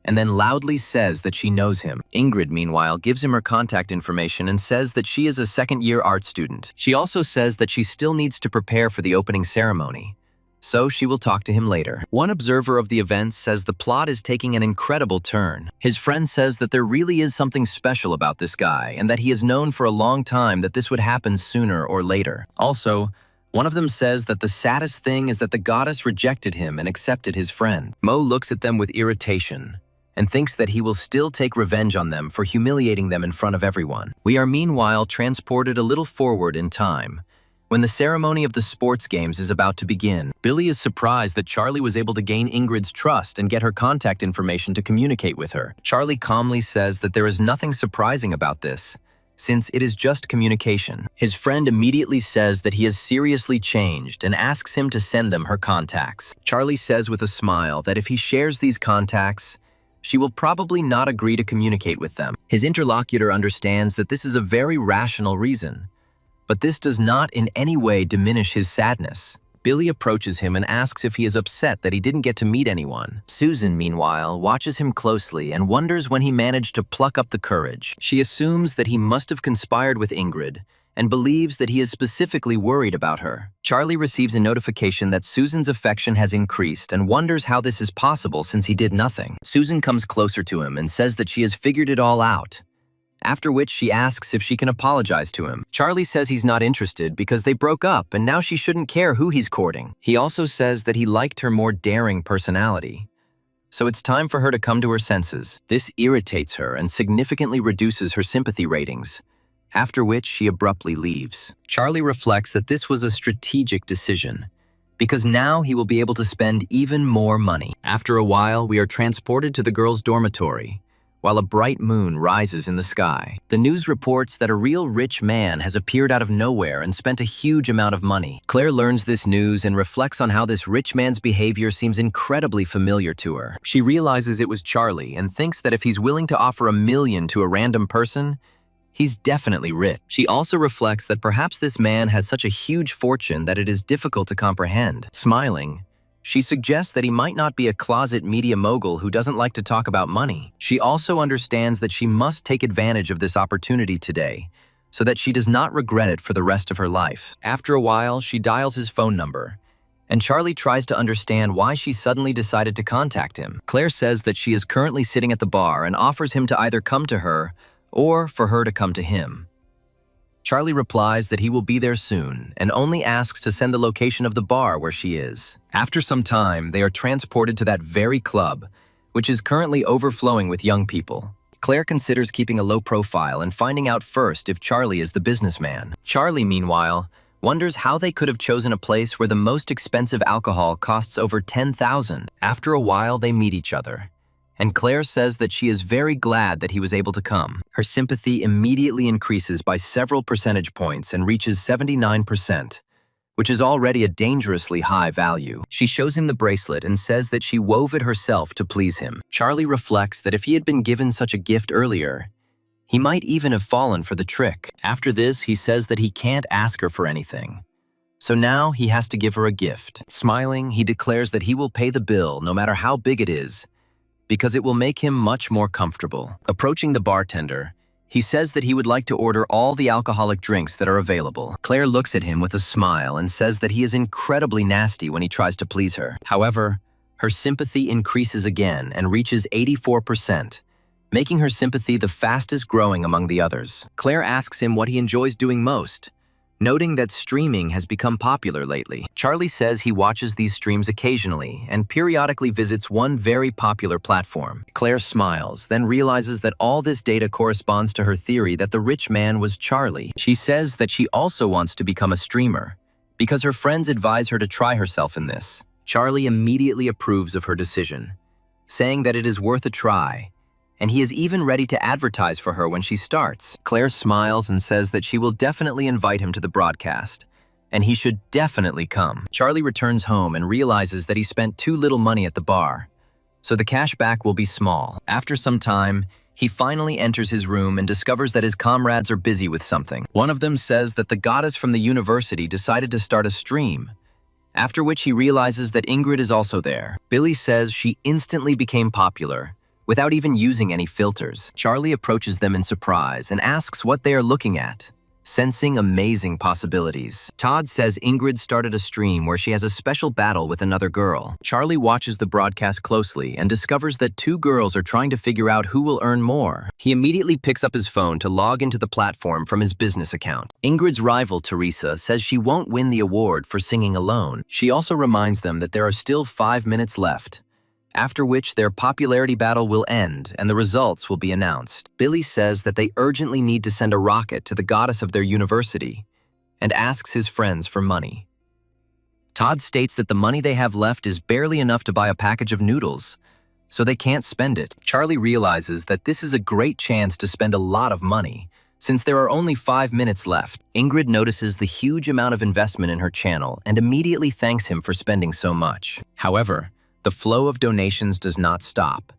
and then loudly says that she knows him. Ingrid, meanwhile, gives him her contact information and says that she is a second-year art student. She also says that she still needs to prepare for the opening ceremony, so she will talk to him later. One observer of the event says the plot is taking an incredible turn. His friend says that there really is something special about this guy and that he has known for a long time that this would happen sooner or later. Also, one of them says that the saddest thing is that the goddess rejected him and accepted his friend. Mo looks at them with irritation and thinks that he will still take revenge on them for humiliating them in front of everyone. We are meanwhile transported a little forward in time, when the ceremony of the sports games is about to begin. Billy is surprised that Charlie was able to gain Ingrid's trust and get her contact information to communicate with her. Charlie calmly says that there is nothing surprising about this, since it is just communication. His friend immediately says that he has seriously changed and asks him to send them her contacts. Charlie says with a smile that if he shares these contacts, she will probably not agree to communicate with them. His interlocutor understands that this is a very rational reason, but this does not in any way diminish his sadness. Billy approaches him and asks if he is upset that he didn't get to meet anyone. Susan, meanwhile, watches him closely and wonders when he managed to pluck up the courage. She assumes that he must have conspired with Ingrid and believes that he is specifically worried about her. Charlie receives a notification that Susan's affection has increased and wonders how this is possible since he did nothing. Susan comes closer to him and says that she has figured it all out, after which she asks if she can apologize to him. Charlie says he's not interested because they broke up and now she shouldn't care who he's courting. He also says that he liked her more daring personality, so it's time for her to come to her senses. This irritates her and significantly reduces her sympathy ratings, after which she abruptly leaves. Charlie reflects that this was a strategic decision, because now he will be able to spend even more money. After a while, we are transported to the girls' dormitory, while a bright moon rises in the sky. The news reports that a real rich man has appeared out of nowhere and spent a huge amount of money. Claire learns this news and reflects on how this rich man's behavior seems incredibly familiar to her. She realizes it was Charlie and thinks that if he's willing to offer $1 million to a random person, he's definitely rich. She also reflects that perhaps this man has such a huge fortune that it is difficult to comprehend. Smiling, she suggests that he might not be a closet media mogul who doesn't like to talk about money. She also understands that she must take advantage of this opportunity today, so that she does not regret it for the rest of her life. After a while, she dials his phone number, and Charlie tries to understand why she suddenly decided to contact him. Claire says that she is currently sitting at the bar and offers him to either come to her or for her to come to him. Charlie replies that he will be there soon and only asks to send the location of the bar where she is. After some time, they are transported to that very club, which is currently overflowing with young people. Claire considers keeping a low profile and finding out first if Charlie is the businessman. Charlie, meanwhile, wonders how they could have chosen a place where the most expensive alcohol costs over $10,000. After a while, they meet each other, and Claire says that she is very glad that he was able to come. Her sympathy immediately increases by several percentage points and reaches 79%, which is already a dangerously high value. She shows him the bracelet and says that she wove it herself to please him. Charlie reflects that if he had been given such a gift earlier, he might even have fallen for the trick. After this, he says that he can't ask her for anything, So now he has to give her a gift. Smiling, he declares that he will pay the bill no matter how big it is, because it will make him much more comfortable. Approaching the bartender, he says that he would like to order all the alcoholic drinks that are available. Claire looks at him with a smile and says that he is incredibly nasty when he tries to please her. However, her sympathy increases again and reaches 84%, making her sympathy the fastest growing among the others. Claire asks him what he enjoys doing most, noting that streaming has become popular lately. Charlie says he watches these streams occasionally and periodically visits one very popular platform. Claire smiles, then realizes that all this data corresponds to her theory that the rich man was Charlie. She says that she also wants to become a streamer, because her friends advise her to try herself in this. Charlie immediately approves of her decision, saying that it is worth a try, and he is even ready to advertise for her when she starts. Claire smiles and says that she will definitely invite him to the broadcast, and he should definitely come. Charlie returns home and realizes that he spent too little money at the bar, so the cash back will be small. After some time, he finally enters his room and discovers that his comrades are busy with something. One of them says that the goddess from the university decided to start a stream, after which he realizes that Ingrid is also there. Billy says she instantly became popular, without even using any filters. Charlie approaches them in surprise and asks what they are looking at, sensing amazing possibilities. Todd says Ingrid started a stream where she has a special battle with another girl. Charlie watches the broadcast closely and discovers that two girls are trying to figure out who will earn more. He immediately picks up his phone to log into the platform from his business account. Ingrid's rival, Teresa, says she won't win the award for singing alone. She also reminds them that there are still 5 minutes left, after which their popularity battle will end and the results will be announced. Billy says that they urgently need to send a rocket to the goddess of their university and asks his friends for money. Todd states that the money they have left is barely enough to buy a package of noodles, so they can't spend it. Charlie realizes that this is a great chance to spend a lot of money, since there are only 5 minutes left. Ingrid notices the huge amount of investment in her channel and immediately thanks him for spending so much. However, the flow of donations does not stop,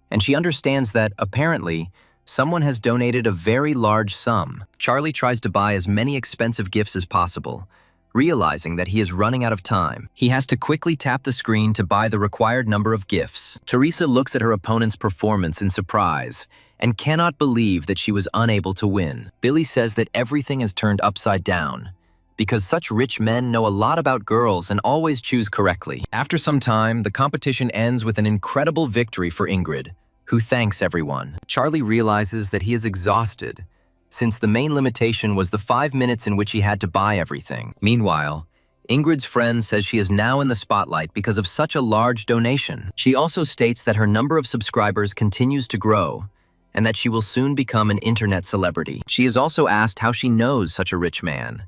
and she understands that, apparently, someone has donated a very large sum. Charlie tries to buy as many expensive gifts as possible, realizing that he is running out of time. He has to quickly tap the screen to buy the required number of gifts. Teresa looks at her opponent's performance in surprise and cannot believe that she was unable to win. Billy says that everything is turned upside down, because such rich men know a lot about girls and always choose correctly. After some time, the competition ends with an incredible victory for Ingrid, who thanks everyone. Charlie realizes that he is exhausted, since the main limitation was the 5 minutes in which he had to buy everything. Meanwhile, Ingrid's friend says she is now in the spotlight because of such a large donation. She also states that her number of subscribers continues to grow, and that she will soon become an internet celebrity. She is also asked how she knows such a rich man,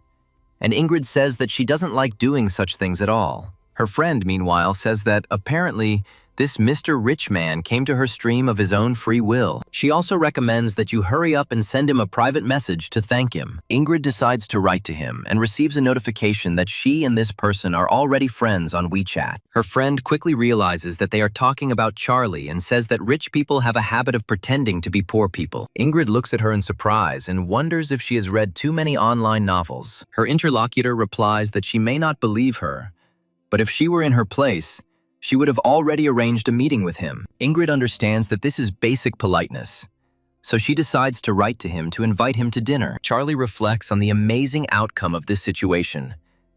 and Ingrid says that she doesn't like doing such things at all. Her friend, meanwhile, says that, apparently, this Mr. Rich Man came to her stream of his own free will. She also recommends that you hurry up and send him a private message to thank him. Ingrid decides to write to him and receives a notification that she and this person are already friends on WeChat. Her friend quickly realizes that they are talking about Charlie and says that rich people have a habit of pretending to be poor people. Ingrid looks at her in surprise and wonders if she has read too many online novels. Her interlocutor replies that she may not believe her, but if she were in her place, she would have already arranged a meeting with him. Ingrid understands that this is basic politeness, so she decides to write to him to invite him to dinner. Charlie reflects on the amazing outcome of this situation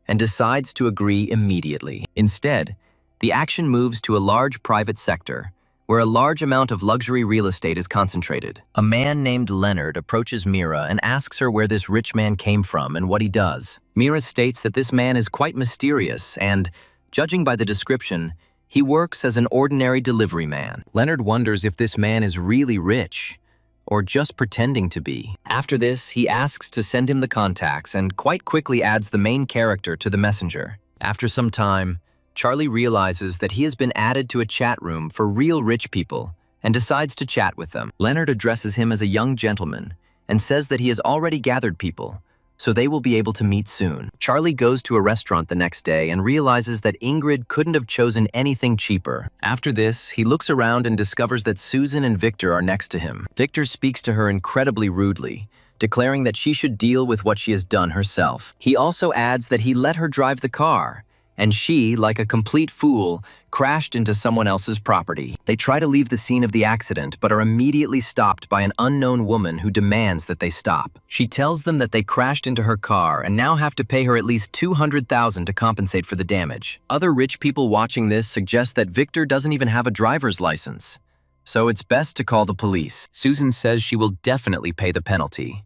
and decides to agree immediately. Instead, the action moves to a large private sector, where a large amount of luxury real estate is concentrated. A man named Leonard approaches Mira and asks her where this rich man came from and what he does. Mira states that this man is quite mysterious and, judging by the description, he works as an ordinary delivery man. Leonard wonders if this man is really rich, or just pretending to be. After this, he asks to send him the contacts and quite quickly adds the main character to the messenger. After some time, Charlie realizes that he has been added to a chat room for real rich people and decides to chat with them. Leonard addresses him as a young gentleman and says that he has already gathered people, so they will be able to meet soon. Charlie goes to a restaurant the next day and realizes that Ingrid couldn't have chosen anything cheaper. After this, he looks around and discovers that Susan and Victor are next to him. Victor speaks to her incredibly rudely, declaring that she should deal with what she has done herself. He also adds that he let her drive the car, and she, like a complete fool, crashed into someone else's property. They try to leave the scene of the accident, but are immediately stopped by an unknown woman who demands that they stop. She tells them that they crashed into her car and now have to pay her at least $200,000 to compensate for the damage. Other rich people watching this suggest that Victor doesn't even have a driver's license, so it's best to call the police. Susan says she will definitely pay the penalty,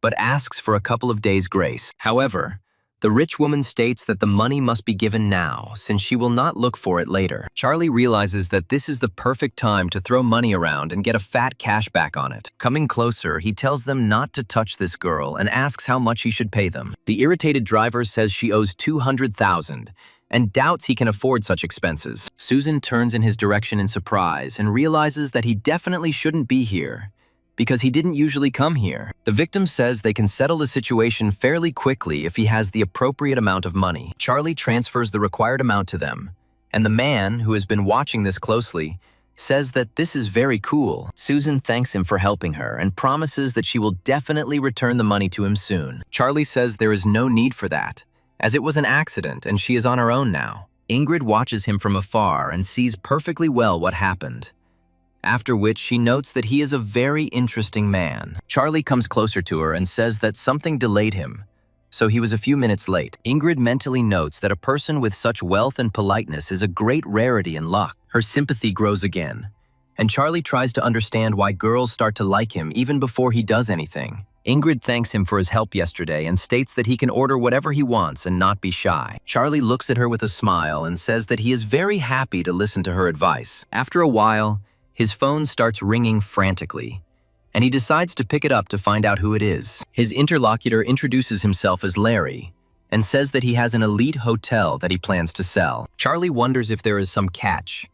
but asks for a couple of days' grace. However, the rich woman states that the money must be given now, since she will not look for it later. Charlie realizes that this is the perfect time to throw money around and get a fat cashback on it. Coming closer, he tells them not to touch this girl and asks how much he should pay them. The irritated driver says she owes $200,000 and doubts he can afford such expenses. Susan turns in his direction in surprise and realizes that he definitely shouldn't be here, because he didn't usually come here. The victim says they can settle the situation fairly quickly if he has the appropriate amount of money. Charlie transfers the required amount to them, and the man, who has been watching this closely, says that this is very cool. Susan thanks him for helping her and promises that she will definitely return the money to him soon. Charlie says there is no need for that, as it was an accident and she is on her own now. Ingrid watches him from afar and sees perfectly well what happened, after which she notes that he is a very interesting man. Charlie comes closer to her and says that something delayed him, so he was a few minutes late. Ingrid mentally notes that a person with such wealth and politeness is a great rarity in luck. Her sympathy grows again, and Charlie tries to understand why girls start to like him even before he does anything. Ingrid thanks him for his help yesterday and states that he can order whatever he wants and not be shy. Charlie looks at her with a smile and says that he is very happy to listen to her advice. After a while, his phone starts ringing frantically, and he decides to pick it up to find out who it is. His interlocutor introduces himself as Larry and says that he has an elite hotel that he plans to sell. Charlie wonders if there is some catch,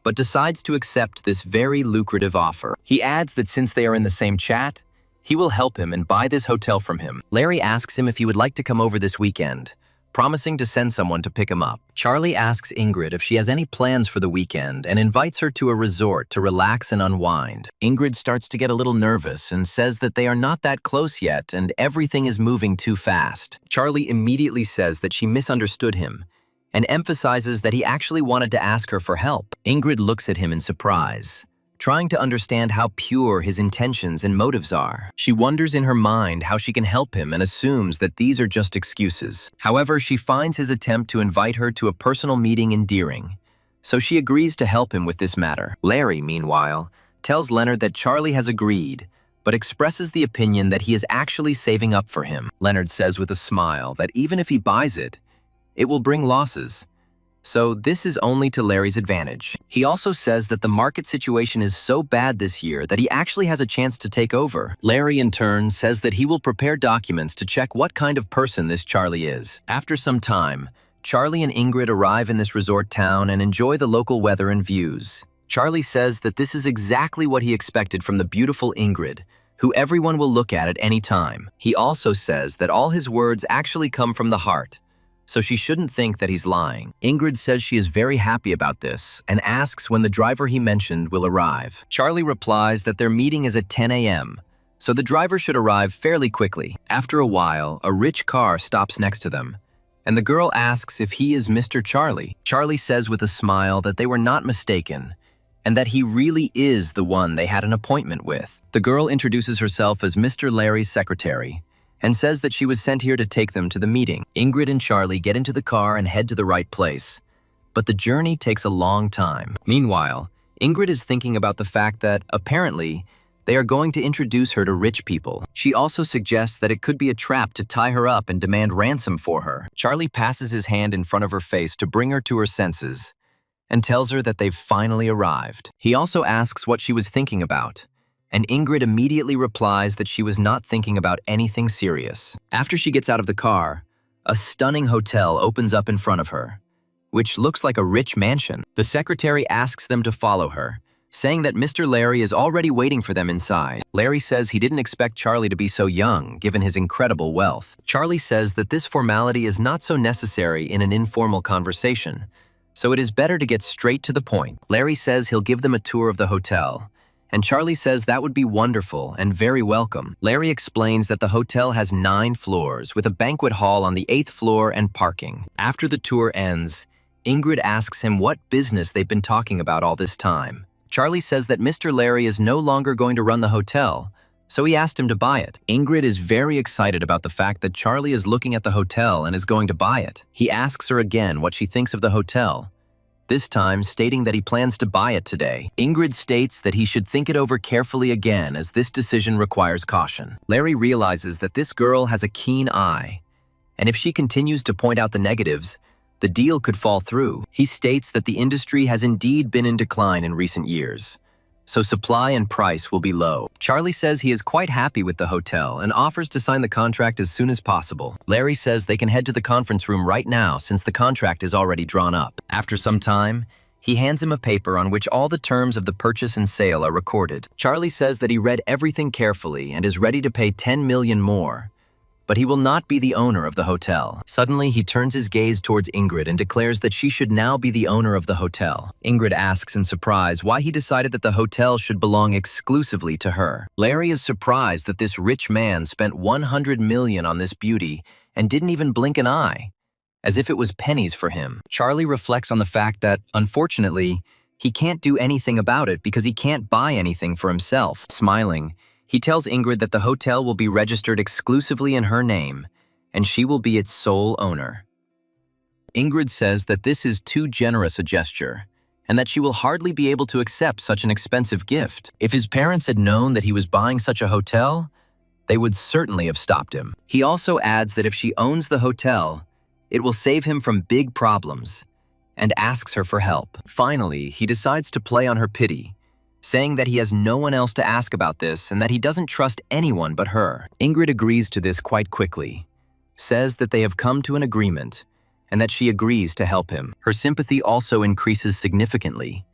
but decides to accept this very lucrative offer. He adds that since they are in the same chat, he will help him and buy this hotel from him. Larry asks him if he would like to come over this weekend, promising to send someone to pick him up. Charlie asks Ingrid if she has any plans for the weekend and invites her to a resort to relax and unwind. Ingrid starts to get a little nervous and says that they are not that close yet and everything is moving too fast. Charlie immediately says that she misunderstood him and emphasizes that he actually wanted to ask her for help. Ingrid looks at him in surprise, trying to understand how pure his intentions and motives are. She wonders in her mind how she can help him and assumes that these are just excuses. However, she finds his attempt to invite her to a personal meeting endearing, so she agrees to help him with this matter. Larry, meanwhile, tells Leonard that Charlie has agreed, but expresses the opinion that he is actually saving up for him. Leonard says with a smile that even if he buys it, it will bring losses, so this is only to Larry's advantage. He also says that the market situation is so bad this year that he actually has a chance to take over. Larry, in turn, says that he will prepare documents to check what kind of person this Charlie is. After some time, Charlie and Ingrid arrive in this resort town and enjoy the local weather and views. Charlie says that this is exactly what he expected from the beautiful Ingrid, who everyone will look at any time. He also says that all his words actually come from the heart, so she shouldn't think that he's lying. Ingrid says she is very happy about this and asks when the driver he mentioned will arrive. Charlie replies that their meeting is at 10 a.m., so the driver should arrive fairly quickly. After a while, a rich car stops next to them, and the girl asks if he is Mr. Charlie. Charlie says with a smile that they were not mistaken, and that he really is the one they had an appointment with. The girl introduces herself as Mr. Larry's secretary, and says that she was sent here to take them to the meeting. Ingrid and Charlie get into the car and head to the right place, but the journey takes a long time. Meanwhile, Ingrid is thinking about the fact that, apparently, they are going to introduce her to rich people. She also suggests that it could be a trap to tie her up and demand ransom for her. Charlie passes his hand in front of her face to bring her to her senses, and tells her that they've finally arrived. He also asks what she was thinking about, and Ingrid immediately replies that she was not thinking about anything serious. After she gets out of the car, a stunning hotel opens up in front of her, which looks like a rich mansion. The secretary asks them to follow her, saying that Mr. Larry is already waiting for them inside. Larry says he didn't expect Charlie to be so young, given his incredible wealth. Charlie says that this formality is not so necessary in an informal conversation, so it is better to get straight to the point. Larry says he'll give them a tour of the hotel, and Charlie says that would be wonderful and very welcome. Larry explains that the hotel has 9 floors with a banquet hall on the 8th floor and parking. After the tour ends, Ingrid asks him what business they've been talking about all this time. Charlie says that Mr. Larry is no longer going to run the hotel, so he asked him to buy it. Ingrid is very excited about the fact that Charlie is looking at the hotel and is going to buy it. He asks her again what she thinks of the hotel, this time stating that he plans to buy it today. Ingrid states that he should think it over carefully again as this decision requires caution. Larry realizes that this girl has a keen eye, and if she continues to point out the negatives, the deal could fall through. He states that the industry has indeed been in decline in recent years, so supply and price will be low. Charlie says he is quite happy with the hotel and offers to sign the contract as soon as possible. Larry says they can head to the conference room right now since the contract is already drawn up. After some time, he hands him a paper on which all the terms of the purchase and sale are recorded. Charlie says that he read everything carefully and is ready to pay 10 million more, but he will not be the owner of the hotel. Suddenly, he turns his gaze towards Ingrid and declares that she should now be the owner of the hotel. Ingrid asks in surprise why he decided that the hotel should belong exclusively to her. Larry is surprised that this rich man spent 100 million on this beauty and didn't even blink an eye, as if it was pennies for him. Charlie reflects on the fact that, unfortunately, he can't do anything about it because he can't buy anything for himself. Smiling, he tells Ingrid that the hotel will be registered exclusively in her name, and she will be its sole owner. Ingrid says that this is too generous a gesture, and that she will hardly be able to accept such an expensive gift. If his parents had known that he was buying such a hotel, they would certainly have stopped him. He also adds that if she owns the hotel, it will save him from big problems, and asks her for help. Finally, he decides to play on her pity, saying that he has no one else to ask about this and that he doesn't trust anyone but her. Ingrid agrees to this quite quickly, says that they have come to an agreement, and that she agrees to help him. Her sympathy also increases significantly,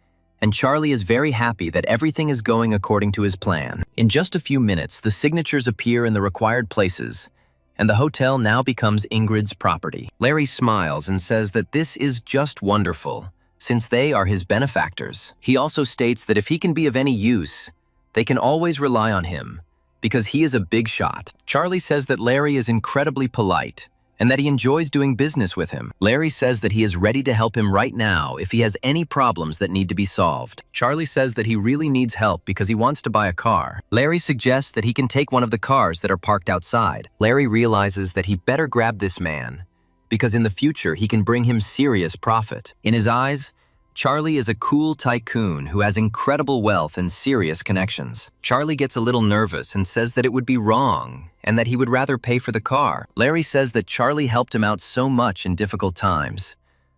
and Charlie is very happy that everything is going according to his plan. In just a few minutes, the signatures appear in the required places, and the hotel now becomes Ingrid's property. Larry smiles and says that this is just wonderful, since they are his benefactors. He also states that if he can be of any use, they can always rely on him, because he is a big shot. Charlie says that Larry is incredibly polite, and that he enjoys doing business with him. Larry says that he is ready to help him right now if he has any problems that need to be solved. Charlie says that he really needs help because he wants to buy a car. Larry suggests that he can take one of the cars that are parked outside. Larry realizes that he better grab this man, because in the future he can bring him serious profit. In his eyes, Charlie is a cool tycoon who has incredible wealth and serious connections. Charlie gets a little nervous and says that it would be wrong and that he would rather pay for the car. Larry says that Charlie helped him out so much in difficult times,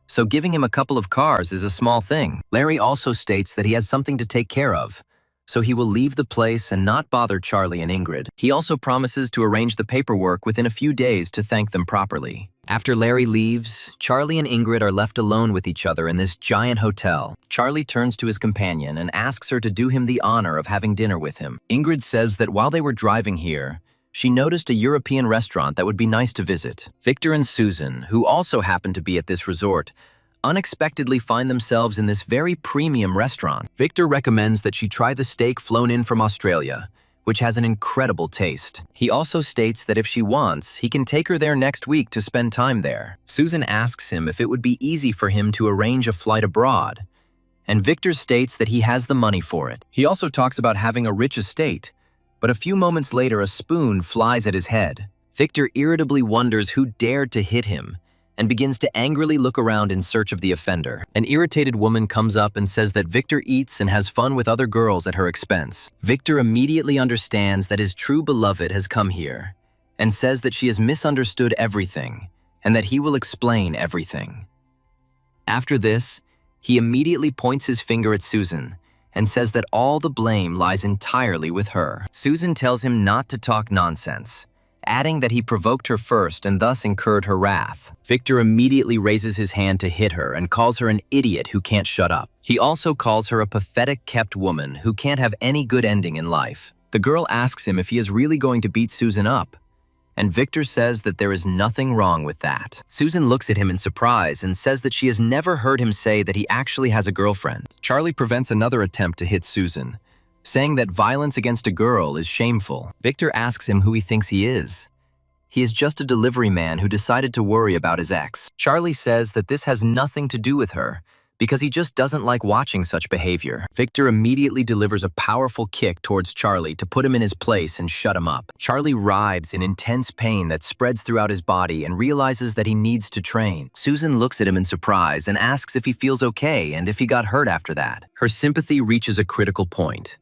so giving him a couple of cars is a small thing. Larry also states that he has something to take care of, so he will leave the place and not bother Charlie and Ingrid. He also promises to arrange the paperwork within a few days to thank them properly. After Larry leaves, Charlie and Ingrid are left alone with each other in this giant hotel. Charlie turns to his companion and asks her to do him the honor of having dinner with him. Ingrid says that while they were driving here, she noticed a European restaurant that would be nice to visit. Victor and Susan, who also happen to be at this resort, unexpectedly find themselves in this very premium restaurant. Victor recommends that she try the steak flown in from Australia, which has an incredible taste. He also states that if she wants, he can take her there next week to spend time there. Susan asks him if it would be easy for him to arrange a flight abroad, and Victor states that he has the money for it. He also talks about having a rich estate, but a few moments later a spoon flies at his head. Victor irritably wonders who dared to hit him, and begins to angrily look around in search of the offender. An irritated woman comes up and says that Victor eats and has fun with other girls at her expense. Victor immediately understands that his true beloved has come here, and says that she has misunderstood everything, and that he will explain everything. After this, he immediately points his finger at Susan, and says that all the blame lies entirely with her. Susan tells him not to talk nonsense, adding that he provoked her first and thus incurred her wrath. Victor immediately raises his hand to hit her and calls her an idiot who can't shut up. He also calls her a pathetic kept woman who can't have any good ending in life. The girl asks him if he is really going to beat Susan up, and Victor says that there is nothing wrong with that. Susan looks at him in surprise and says that she has never heard him say that he actually has a girlfriend. Charlie prevents another attempt to hit Susan, saying that violence against a girl is shameful. Victor asks him who he thinks he is. He is just a delivery man who decided to worry about his ex. Charlie says that this has nothing to do with her, because he just doesn't like watching such behavior. Victor immediately delivers a powerful kick towards Charlie to put him in his place and shut him up. Charlie writhes in intense pain that spreads throughout his body and realizes that he needs to train. Susan looks at him in surprise and asks if he feels okay and if he got hurt after that. Her sympathy reaches a critical point.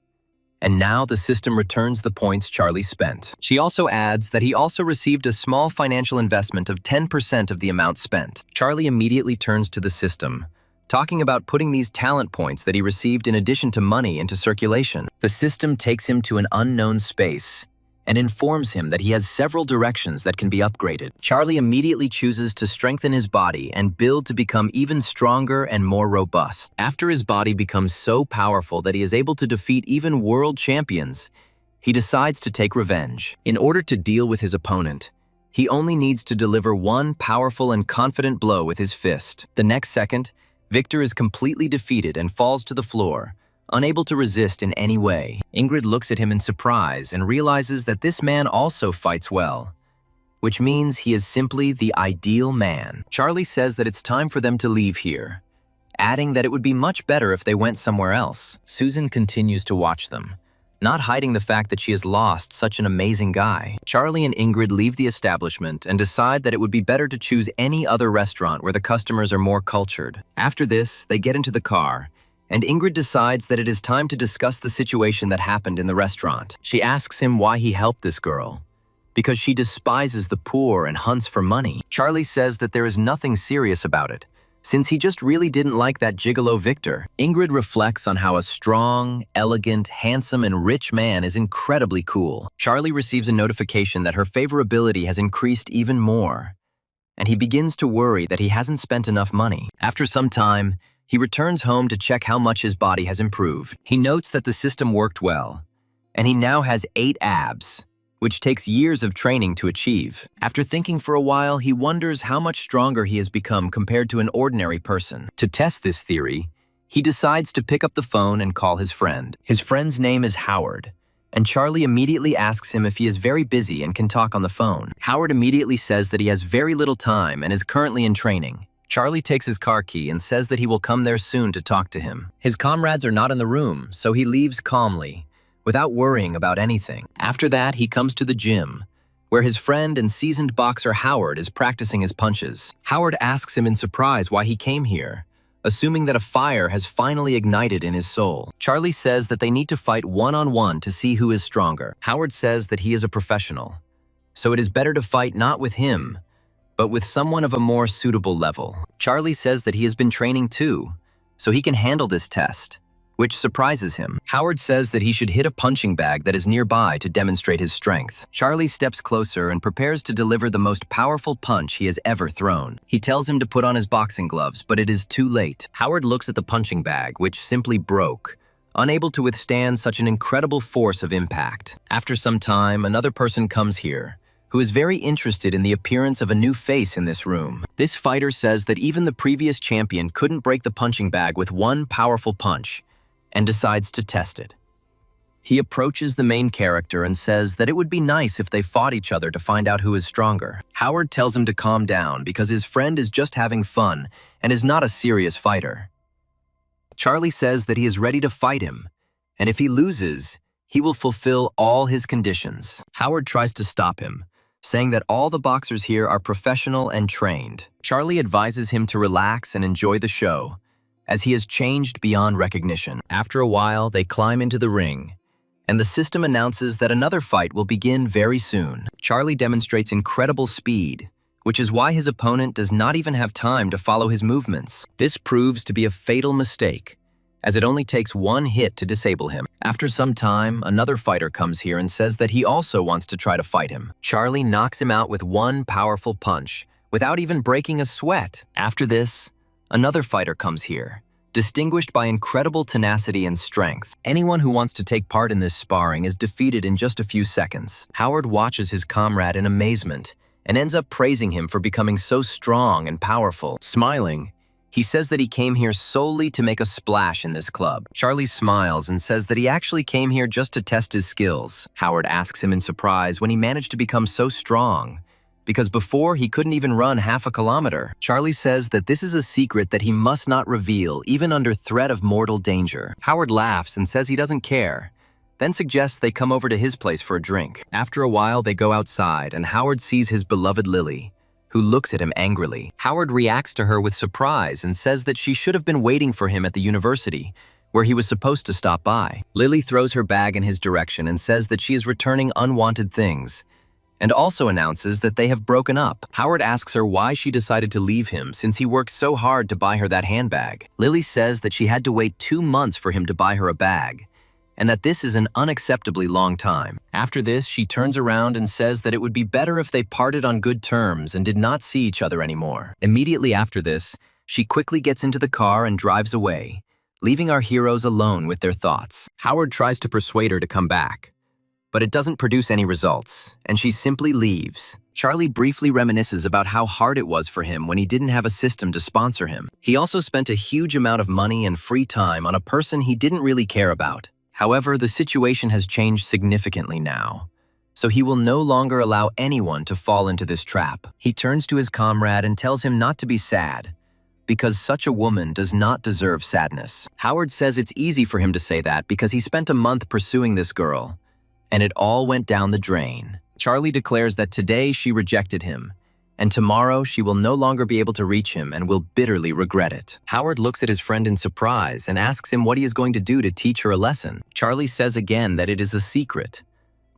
And now the system returns the points Charlie spent. She also adds that he also received a small financial investment of 10% of the amount spent. Charlie immediately turns to the system, talking about putting these talent points that he received in addition to money into circulation. The system takes him to an unknown space and informs him that he has several directions that can be upgraded. Charlie immediately chooses to strengthen his body and build to become even stronger and more robust. After his body becomes so powerful that he is able to defeat even world champions, he decides to take revenge. In order to deal with his opponent, he only needs to deliver one powerful and confident blow with his fist. The next second, Victor is completely defeated and falls to the floor, unable to resist in any way. Ingrid looks at him in surprise and realizes that this man also fights well, which means he is simply the ideal man. Charlie says that it's time for them to leave here, adding that it would be much better if they went somewhere else. Susan continues to watch them, not hiding the fact that she has lost such an amazing guy. Charlie and Ingrid leave the establishment and decide that it would be better to choose any other restaurant where the customers are more cultured. After this, they get into the car, and Ingrid decides that it is time to discuss the situation that happened in the restaurant. She asks him why he helped this girl, because she despises the poor and hunts for money. Charlie says that there is nothing serious about it, since he just really didn't like that gigolo Victor. Ingrid reflects on how a strong, elegant, handsome, and rich man is incredibly cool. Charlie receives a notification that her favorability has increased even more, and he begins to worry that he hasn't spent enough money. After some time, he returns home to check how much his body has improved. He notes that the system worked well, and he now has 8 abs, which takes years of training to achieve. After thinking for a while, he wonders how much stronger he has become compared to an ordinary person. To test this theory, he decides to pick up the phone and call his friend. His friend's name is Howard, and Charlie immediately asks him if he is very busy and can talk on the phone. Howard immediately says that he has very little time and is currently in training. Charlie takes his car key and says that he will come there soon to talk to him. His comrades are not in the room, so he leaves calmly, without worrying about anything. After that, he comes to the gym, where his friend and seasoned boxer Howard is practicing his punches. Howard asks him in surprise why he came here, assuming that a fire has finally ignited in his soul. Charlie says that they need to fight one-on-one to see who is stronger. Howard says that he is a professional, so it is better to fight not with him, but with someone of a more suitable level. Charlie says that he has been training too, so he can handle this test, which surprises him. Howard says that he should hit a punching bag that is nearby to demonstrate his strength. Charlie steps closer and prepares to deliver the most powerful punch he has ever thrown. He tells him to put on his boxing gloves, but it is too late. Howard looks at the punching bag, which simply broke, unable to withstand such an incredible force of impact. After some time, another person comes here, who is very interested in the appearance of a new face in this room. This fighter says that even the previous champion couldn't break the punching bag with one powerful punch, and decides to test it. He approaches the main character and says that it would be nice if they fought each other to find out who is stronger. Howard tells him to calm down because his friend is just having fun and is not a serious fighter. Charlie says that he is ready to fight him, and if he loses, he will fulfill all his conditions. Howard tries to stop him, saying that all the boxers here are professional and trained. Charlie advises him to relax and enjoy the show, as he has changed beyond recognition. After a while, they climb into the ring, and the system announces that another fight will begin very soon. Charlie demonstrates incredible speed, which is why his opponent does not even have time to follow his movements. This proves to be a fatal mistake, as it only takes one hit to disable him. After some time, another fighter comes here and says that he also wants to try to fight him. Charlie knocks him out with one powerful punch, without even breaking a sweat. After this, another fighter comes here, distinguished by incredible tenacity and strength. Anyone who wants to take part in this sparring is defeated in just a few seconds. Howard watches his comrade in amazement and ends up praising him for becoming so strong and powerful. Smiling, He says that he came here solely to make a splash in this club. Charlie smiles and says that he actually came here just to test his skills. Howard asks him in surprise when he managed to become so strong, because before he couldn't even run half a kilometer. Charlie says that this is a secret that he must not reveal, even under threat of mortal danger. Howard laughs and says he doesn't care, then suggests they come over to his place for a drink. After a while, they go outside, and Howard sees his beloved Lily, who looks at him angrily. Howard reacts to her with surprise and says that she should have been waiting for him at the university, where he was supposed to stop by. Lily throws her bag in his direction and says that she is returning unwanted things, and also announces that they have broken up. Howard asks her why she decided to leave him since he worked so hard to buy her that handbag. Lily says that she had to wait 2 months for him to buy her a bag, and that this is an unacceptably long time. After this, she turns around and says that it would be better if they parted on good terms and did not see each other anymore. Immediately after this, she quickly gets into the car and drives away, leaving our heroes alone with their thoughts. Howard tries to persuade her to come back, but it doesn't produce any results, and she simply leaves. Charlie briefly reminisces about how hard it was for him when he didn't have a system to sponsor him. He also spent a huge amount of money and free time on a person he didn't really care about. However, the situation has changed significantly now, so he will no longer allow anyone to fall into this trap. He turns to his comrade and tells him not to be sad, because such a woman does not deserve sadness. Howard says it's easy for him to say that because he spent a month pursuing this girl, and it all went down the drain. Charlie declares that today she rejected him, and tomorrow she will no longer be able to reach him and will bitterly regret it. Howard looks at his friend in surprise and asks him what he is going to do to teach her a lesson. Charlie says again that it is a secret,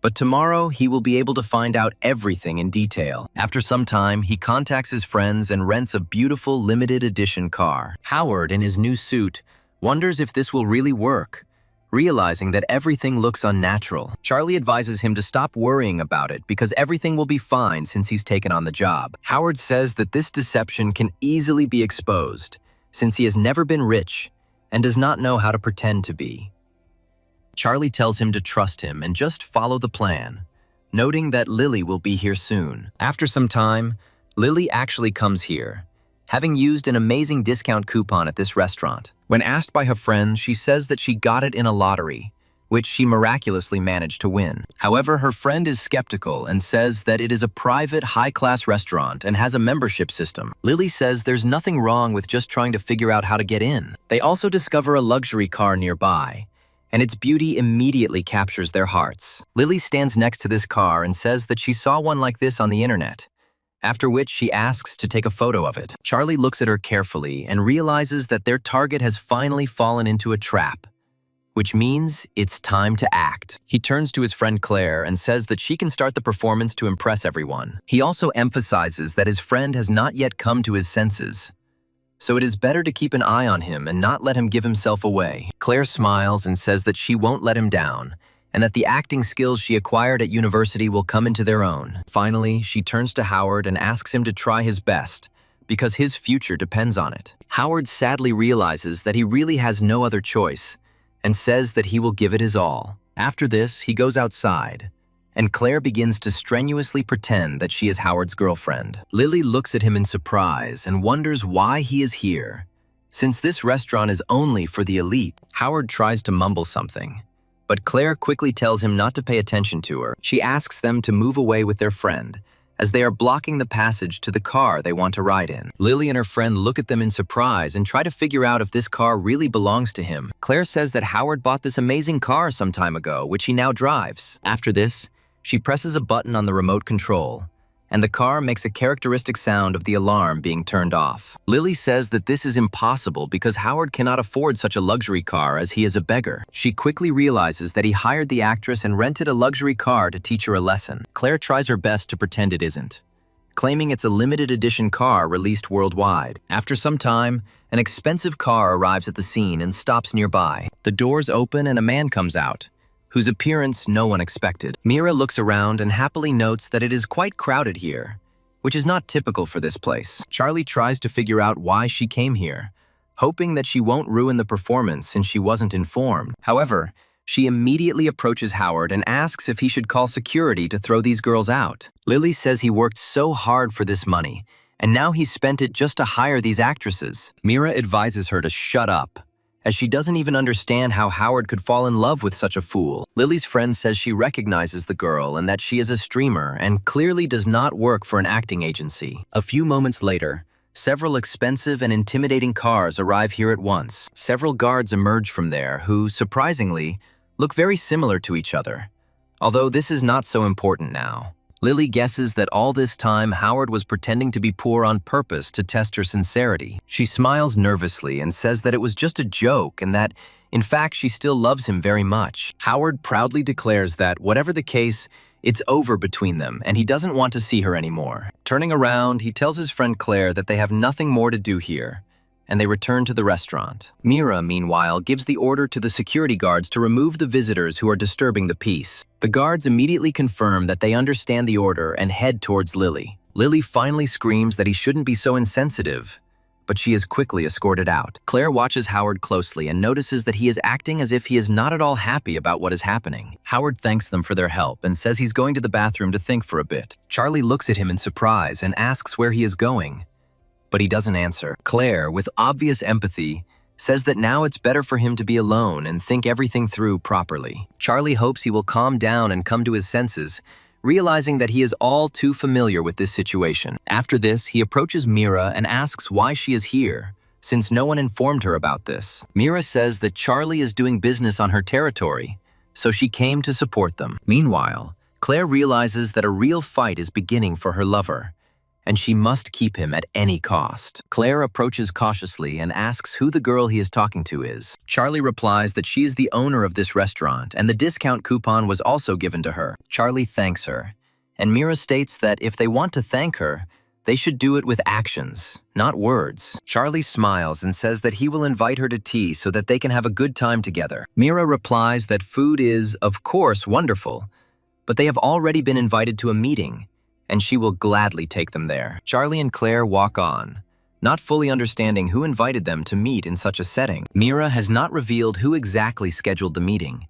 but tomorrow he will be able to find out everything in detail. After some time, he contacts his friends and rents a beautiful limited edition car. Howard, in his new suit, wonders if this will really work, realizing that everything looks unnatural. Charlie advises him to stop worrying about it because everything will be fine since he's taken on the job. Howard says that this deception can easily be exposed since he has never been rich and does not know how to pretend to be. Charlie tells him to trust him and just follow the plan, noting that Lily will be here soon. After some time, Lily actually comes here, having used an amazing discount coupon at this restaurant. When asked by her friend, she says that she got it in a lottery, which she miraculously managed to win. However, her friend is skeptical and says that it is a private, high-class restaurant and has a membership system. Lily says there's nothing wrong with just trying to figure out how to get in. They also discover a luxury car nearby, and its beauty immediately captures their hearts. Lily stands next to this car and says that she saw one like this on the internet, after which she asks to take a photo of it. Charlie looks at her carefully and realizes that their target has finally fallen into a trap, which means it's time to act. He turns to his friend Claire and says that she can start the performance to impress everyone. He also emphasizes that his friend has not yet come to his senses, so it is better to keep an eye on him and not let him give himself away. Claire smiles and says that she won't let him down, and that the acting skills she acquired at university will come into their own. Finally, she turns to Howard and asks him to try his best, because his future depends on it. Howard sadly realizes that he really has no other choice, and says that he will give it his all. After this, he goes outside, and Claire begins to strenuously pretend that she is Howard's girlfriend. Lily looks at him in surprise and wonders why he is here, since this restaurant is only for the elite. Howard tries to mumble something, but Claire quickly tells him not to pay attention to her. She asks them to move away with their friend, as they are blocking the passage to the car they want to ride in. Lily and her friend look at them in surprise and try to figure out if this car really belongs to him. Claire says that Howard bought this amazing car some time ago, which he now drives. After this, she presses a button on the remote control, and the car makes a characteristic sound of the alarm being turned off. Lily says that this is impossible because Howard cannot afford such a luxury car as he is a beggar. She quickly realizes that he hired the actress and rented a luxury car to teach her a lesson. Claire tries her best to pretend it isn't, claiming it's a limited edition car released worldwide. After some time, an expensive car arrives at the scene and stops nearby. The doors open and a man comes out, whose appearance no one expected. Mira looks around and happily notes that it is quite crowded here, which is not typical for this place. Charlie tries to figure out why she came here, hoping that she won't ruin the performance since she wasn't informed. However, she immediately approaches Howard and asks if he should call security to throw these girls out. Lily says he worked so hard for this money, and now he's spent it just to hire these actresses. Mira advises her to shut up, as she doesn't even understand how Howard could fall in love with such a fool. Lily's friend says she recognizes the girl and that she is a streamer and clearly does not work for an acting agency. A few moments later, several expensive and intimidating cars arrive here at once. Several guards emerge from there who, surprisingly, look very similar to each other, although this is not so important now. Lily guesses that all this time Howard was pretending to be poor on purpose to test her sincerity. She smiles nervously and says that it was just a joke and that, in fact, she still loves him very much. Howard proudly declares that, whatever the case, it's over between them and he doesn't want to see her anymore. Turning around, he tells his friend Claire that they have nothing more to do here, and they return to the restaurant. Mira, meanwhile, gives the order to the security guards to remove the visitors who are disturbing the peace. The guards immediately confirm that they understand the order and head towards Lily. Lily finally screams that he shouldn't be so insensitive, but she is quickly escorted out. Claire watches Howard closely and notices that he is acting as if he is not at all happy about what is happening. Howard thanks them for their help and says he's going to the bathroom to think for a bit. Charlie looks at him in surprise and asks where he is going, but he doesn't answer. Claire, with obvious empathy, says that now it's better for him to be alone and think everything through properly. Charlie hopes he will calm down and come to his senses, realizing that he is all too familiar with this situation. After this, he approaches Mira and asks why she is here, since no one informed her about this. Mira says that Charlie is doing business on her territory, so she came to support them. Meanwhile, Claire realizes that a real fight is beginning for her lover, and she must keep him at any cost. Claire approaches cautiously and asks who the girl he is talking to is. Charlie replies that she is the owner of this restaurant and the discount coupon was also given to her. Charlie thanks her, and Mira states that if they want to thank her, they should do it with actions, not words. Charlie smiles and says that he will invite her to tea so that they can have a good time together. Mira replies that food is, of course, wonderful, but they have already been invited to a meeting, and she will gladly take them there. Charlie and Claire walk on, not fully understanding who invited them to meet in such a setting. Mira has not revealed who exactly scheduled the meeting,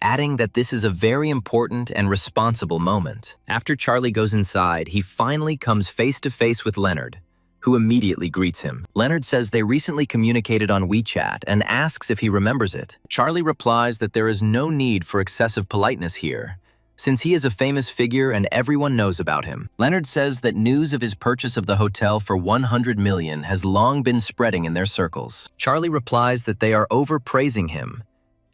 adding that this is a very important and responsible moment. After Charlie goes inside, he finally comes face to face with Leonard, who immediately greets him. Leonard says they recently communicated on WeChat and asks if he remembers it. Charlie replies that there is no need for excessive politeness here, since he is a famous figure and everyone knows about him. Leonard says that news of his purchase of the hotel for $100 million has long been spreading in their circles. Charlie replies that they are overpraising him,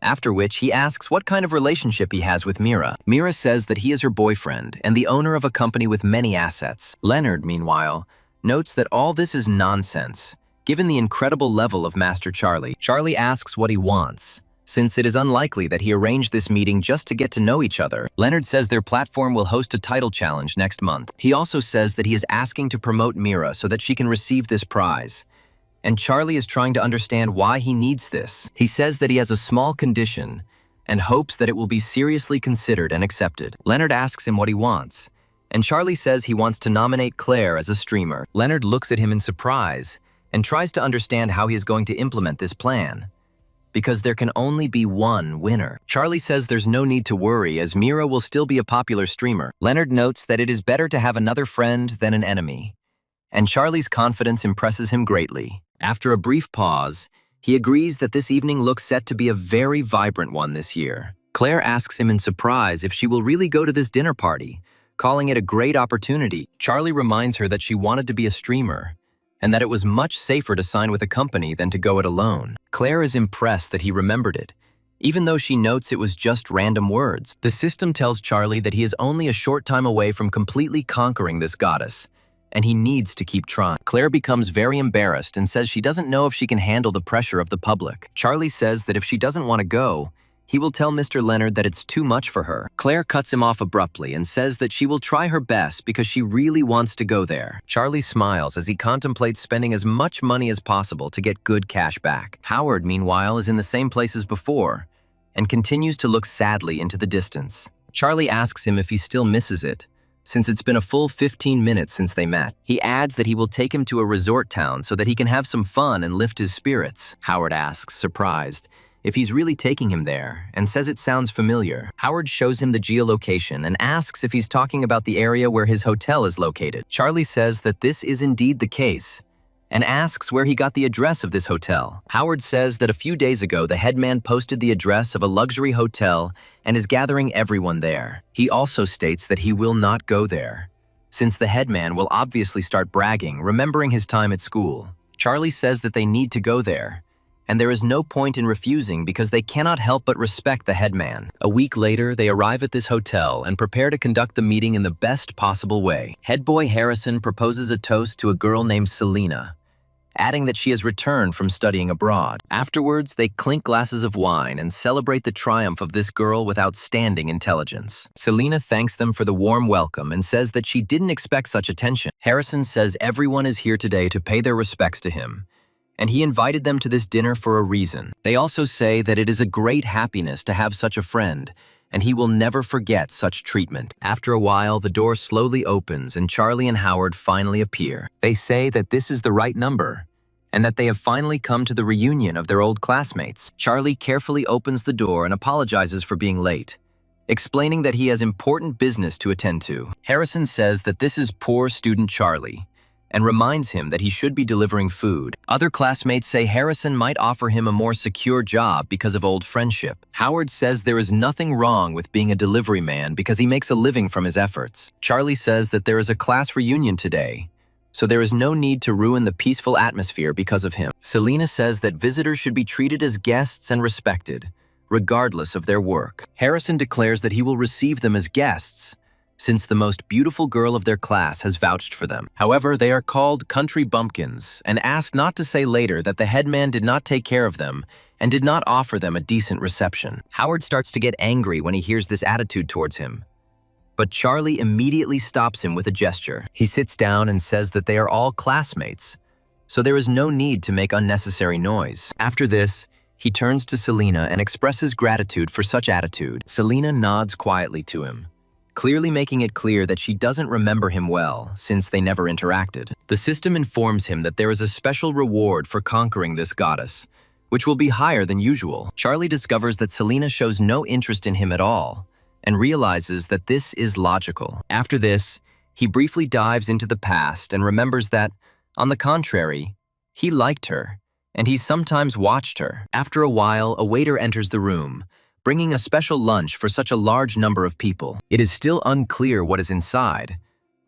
after which he asks what kind of relationship he has with Mira. Mira says that he is her boyfriend and the owner of a company with many assets. Leonard, meanwhile, notes that all this is nonsense, given the incredible level of Master Charlie. Charlie asks what he wants, since it is unlikely that he arranged this meeting just to get to know each other. Leonard says their platform will host a title challenge next month. He also says that he is asking to promote Mira so that she can receive this prize, and Charlie is trying to understand why he needs this. He says that he has a small condition and hopes that it will be seriously considered and accepted. Leonard asks him what he wants, and Charlie says he wants to nominate Claire as a streamer. Leonard looks at him in surprise and tries to understand how he is going to implement this plan, because there can only be one winner. Charlie says there's no need to worry as Mira will still be a popular streamer. Leonard notes that it is better to have another friend than an enemy, and Charlie's confidence impresses him greatly. After a brief pause, he agrees that this evening looks set to be a very vibrant one this year. Claire asks him in surprise if she will really go to this dinner party, calling it a great opportunity. Charlie reminds her that she wanted to be a streamer, and that it was much safer to sign with a company than to go it alone. Claire is impressed that he remembered it, even though she notes it was just random words. The system tells Charlie that he is only a short time away from completely conquering this goddess, and he needs to keep trying. Claire becomes very embarrassed and says she doesn't know if she can handle the pressure of the public. Charlie says that if she doesn't want to go, he will tell Mr. Leonard that it's too much for her. Claire cuts him off abruptly and says that she will try her best because she really wants to go there. Charlie smiles as he contemplates spending as much money as possible to get good cash back. Howard, meanwhile, is in the same place as before and continues to look sadly into the distance. Charlie asks him if he still misses it, since it's been a full 15 minutes since they met. He adds that he will take him to a resort town so that he can have some fun and lift his spirits. Howard asks, surprised, if he's really taking him there, and says it sounds familiar. Howard shows him the geolocation and asks if he's talking about the area where his hotel is located. Charlie says that this is indeed the case, and asks where he got the address of this hotel. Howard says that a few days ago, the headman posted the address of a luxury hotel and is gathering everyone there. He also states that he will not go there, since the headman will obviously start bragging, remembering his time at school. Charlie says that they need to go there, and there is no point in refusing because they cannot help but respect the headman. A week later, they arrive at this hotel and prepare to conduct the meeting in the best possible way. Head boy Harrison proposes a toast to a girl named Selena, adding that she has returned from studying abroad. Afterwards, they clink glasses of wine and celebrate the triumph of this girl with outstanding intelligence. Selena thanks them for the warm welcome and says that she didn't expect such attention. Harrison says everyone is here today to pay their respects to him, and he invited them to this dinner for a reason. They also say that it is a great happiness to have such a friend, and he will never forget such treatment. After a while, the door slowly opens and Charlie and Howard finally appear. They say that this is the right number, and that they have finally come to the reunion of their old classmates. Charlie carefully opens the door and apologizes for being late, explaining that he has important business to attend to. Harrison says that this is poor student Charlie, and reminds him that he should be delivering food. Other classmates say Harrison might offer him a more secure job because of old friendship. Howard says there is nothing wrong with being a delivery man because he makes a living from his efforts. Charlie says that there is a class reunion today, so there is no need to ruin the peaceful atmosphere because of him. Selena says that visitors should be treated as guests and respected, regardless of their work. Harrison declares that he will receive them as guests, since the most beautiful girl of their class has vouched for them. However, they are called country bumpkins and asked not to say later that the headman did not take care of them and did not offer them a decent reception. Howard starts to get angry when he hears this attitude towards him, but Charlie immediately stops him with a gesture. He sits down and says that they are all classmates, so there is no need to make unnecessary noise. After this, he turns to Selena and expresses gratitude for such attitude. Selena nods quietly to him, clearly making it clear that she doesn't remember him well since they never interacted. The system informs him that there is a special reward for conquering this goddess, which will be higher than usual. Charlie discovers that Selena shows no interest in him at all and realizes that this is logical. After this, he briefly dives into the past and remembers that, on the contrary, he liked her and he sometimes watched her. After a while, a waiter enters the room, bringing a special lunch for such a large number of people. It is still unclear what is inside,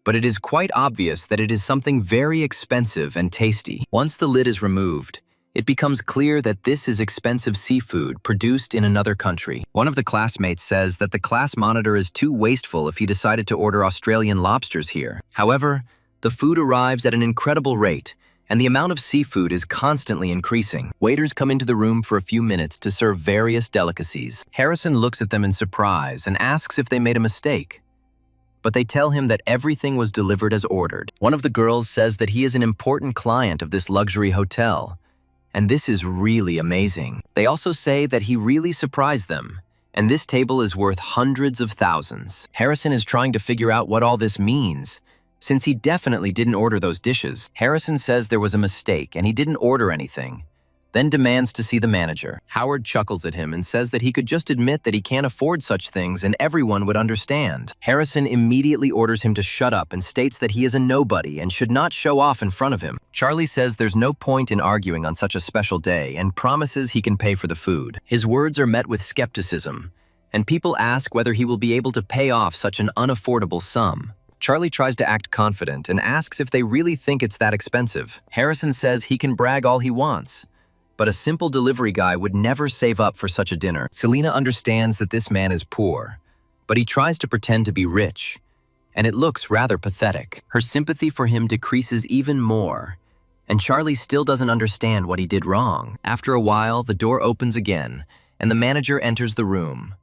but it is quite obvious that it is something very expensive and tasty. Once the lid is removed, it becomes clear that this is expensive seafood produced in another country. One of the classmates says that the class monitor is too wasteful if he decided to order Australian lobsters here. However, the food arrives at an incredible rate, and the amount of seafood is constantly increasing. Waiters come into the room for a few minutes to serve various delicacies. Harrison looks at them in surprise and asks if they made a mistake, but they tell him that everything was delivered as ordered. One of the girls says that he is an important client of this luxury hotel, and this is really amazing. They also say that he really surprised them, and this table is worth hundreds of thousands. Harrison is trying to figure out what all this means, since he definitely didn't order those dishes. Harrison says there was a mistake and he didn't order anything, then demands to see the manager. Howard chuckles at him and says that he could just admit that he can't afford such things and everyone would understand. Harrison immediately orders him to shut up and states that he is a nobody and should not show off in front of him. Charlie says there's no point in arguing on such a special day and promises he can pay for the food. His words are met with skepticism, and people ask whether he will be able to pay off such an unaffordable sum. Charlie tries to act confident and asks if they really think it's that expensive. Harrison says he can brag all he wants, but a simple delivery guy would never save up for such a dinner. Selena understands that this man is poor, but he tries to pretend to be rich, and it looks rather pathetic. Her sympathy for him decreases even more, and Charlie still doesn't understand what he did wrong. After a while, the door opens again, and the manager enters the room,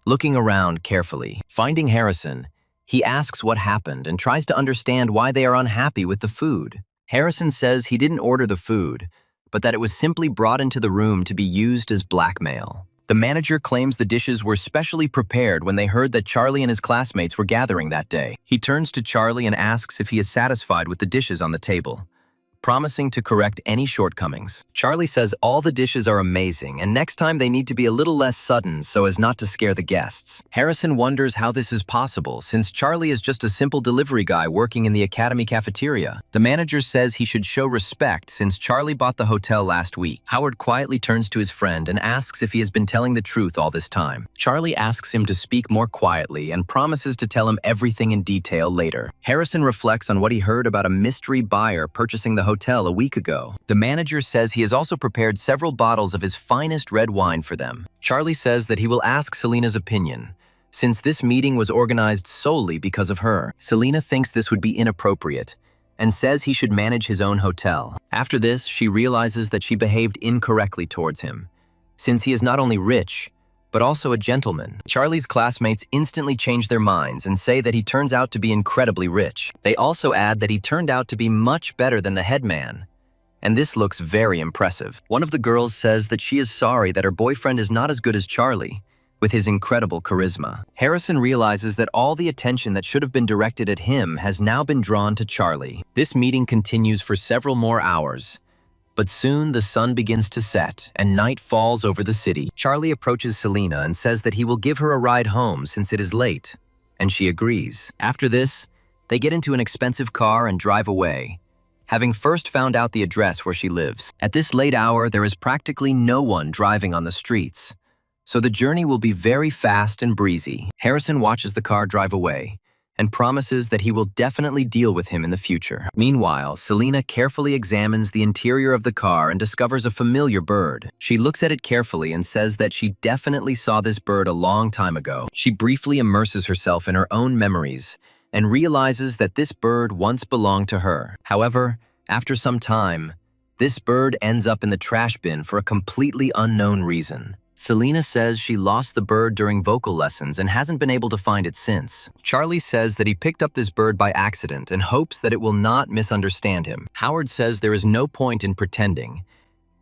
looking around carefully. Finding Harrison, he asks what happened and tries to understand why they are unhappy with the food. Harrison says he didn't order the food, but that it was simply brought into the room to be used as blackmail. The manager claims the dishes were specially prepared when they heard that Charlie and his classmates were gathering that day. He turns to Charlie and asks if he is satisfied with the dishes on the table, promising to correct any shortcomings. Charlie says all the dishes are amazing, and next time they need to be a little less sudden so as not to scare the guests. Harrison wonders how this is possible, since Charlie is just a simple delivery guy working in the academy cafeteria. The manager says he should show respect since Charlie bought the hotel last week. Howard quietly turns to his friend and asks if he has been telling the truth all this time. Charlie asks him to speak more quietly and promises to tell him everything in detail later. Harrison reflects on what he heard about a mystery buyer purchasing the hotel a week ago. The manager says he has also prepared several bottles of his finest red wine for them. Charlie says that he will ask Selena's opinion, since this meeting was organized solely because of her. Selena thinks this would be inappropriate and says he should manage his own hotel. After this, she realizes that she behaved incorrectly towards him, since he is not only rich, but also a gentleman. Charlie's classmates instantly change their minds and say that he turns out to be incredibly rich. They also add that he turned out to be much better than the head man, and this looks very impressive. One of the girls says that she is sorry that her boyfriend is not as good as Charlie, with his incredible charisma. Harrison realizes that all the attention that should have been directed at him has now been drawn to Charlie. This meeting continues for several more hours, but soon the sun begins to set and night falls over the city. Charlie approaches Selena and says that he will give her a ride home since it is late, and she agrees. After this, they get into an expensive car and drive away, having first found out the address where she lives. At this late hour, there is practically no one driving on the streets, so the journey will be very fast and breezy. Harrison watches the car drive away and promises that he will definitely deal with him in the future. Meanwhile, Selena carefully examines the interior of the car and discovers a familiar bird. She looks at it carefully and says that she definitely saw this bird a long time ago. She briefly immerses herself in her own memories and realizes that this bird once belonged to her. However, after some time, this bird ends up in the trash bin for a completely unknown reason. Selena says she lost the bird during vocal lessons and hasn't been able to find it since. Charlie says that he picked up this bird by accident and hopes that it will not misunderstand him. Howard says there is no point in pretending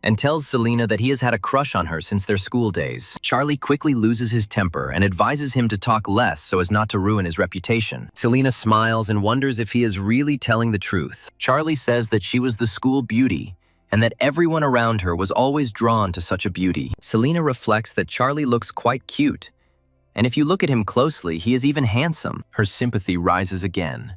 and tells Selena that he has had a crush on her since their school days. Charlie quickly loses his temper and advises him to talk less so as not to ruin his reputation. Selena smiles and wonders if he is really telling the truth. Charlie says that she was the school beauty and that everyone around her was always drawn to such a beauty. Selena reflects that Charlie looks quite cute, and if you look at him closely, he is even handsome. Her sympathy rises again,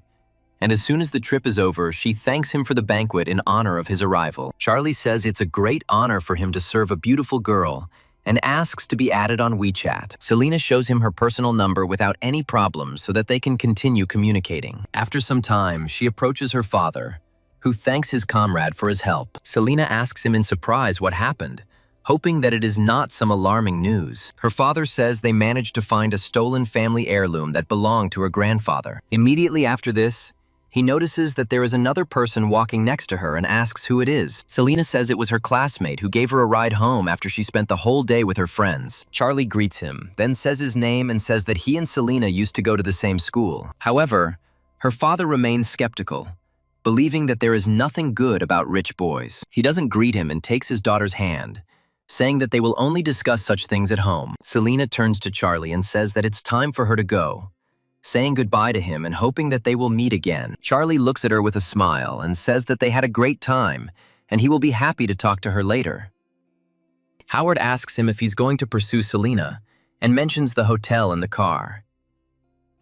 and as soon as the trip is over, she thanks him for the banquet in honor of his arrival. Charlie says it's a great honor for him to serve a beautiful girl and asks to be added on WeChat. Selena shows him her personal number without any problems so that they can continue communicating. After some time, she approaches her father, who thanks his comrade for his help. Selena asks him in surprise what happened, hoping that it is not some alarming news. Her father says they managed to find a stolen family heirloom that belonged to her grandfather. Immediately after this, he notices that there is another person walking next to her and asks who it is. Selena says it was her classmate who gave her a ride home after she spent the whole day with her friends. Charlie greets him, then says his name and says that he and Selena used to go to the same school. However, her father remains skeptical, believing that there is nothing good about rich boys. He doesn't greet him and takes his daughter's hand, saying that they will only discuss such things at home. Selena turns to Charlie and says that it's time for her to go, saying goodbye to him and hoping that they will meet again. Charlie looks at her with a smile and says that they had a great time and he will be happy to talk to her later. Howard asks him if he's going to pursue Selena and mentions the hotel in the car.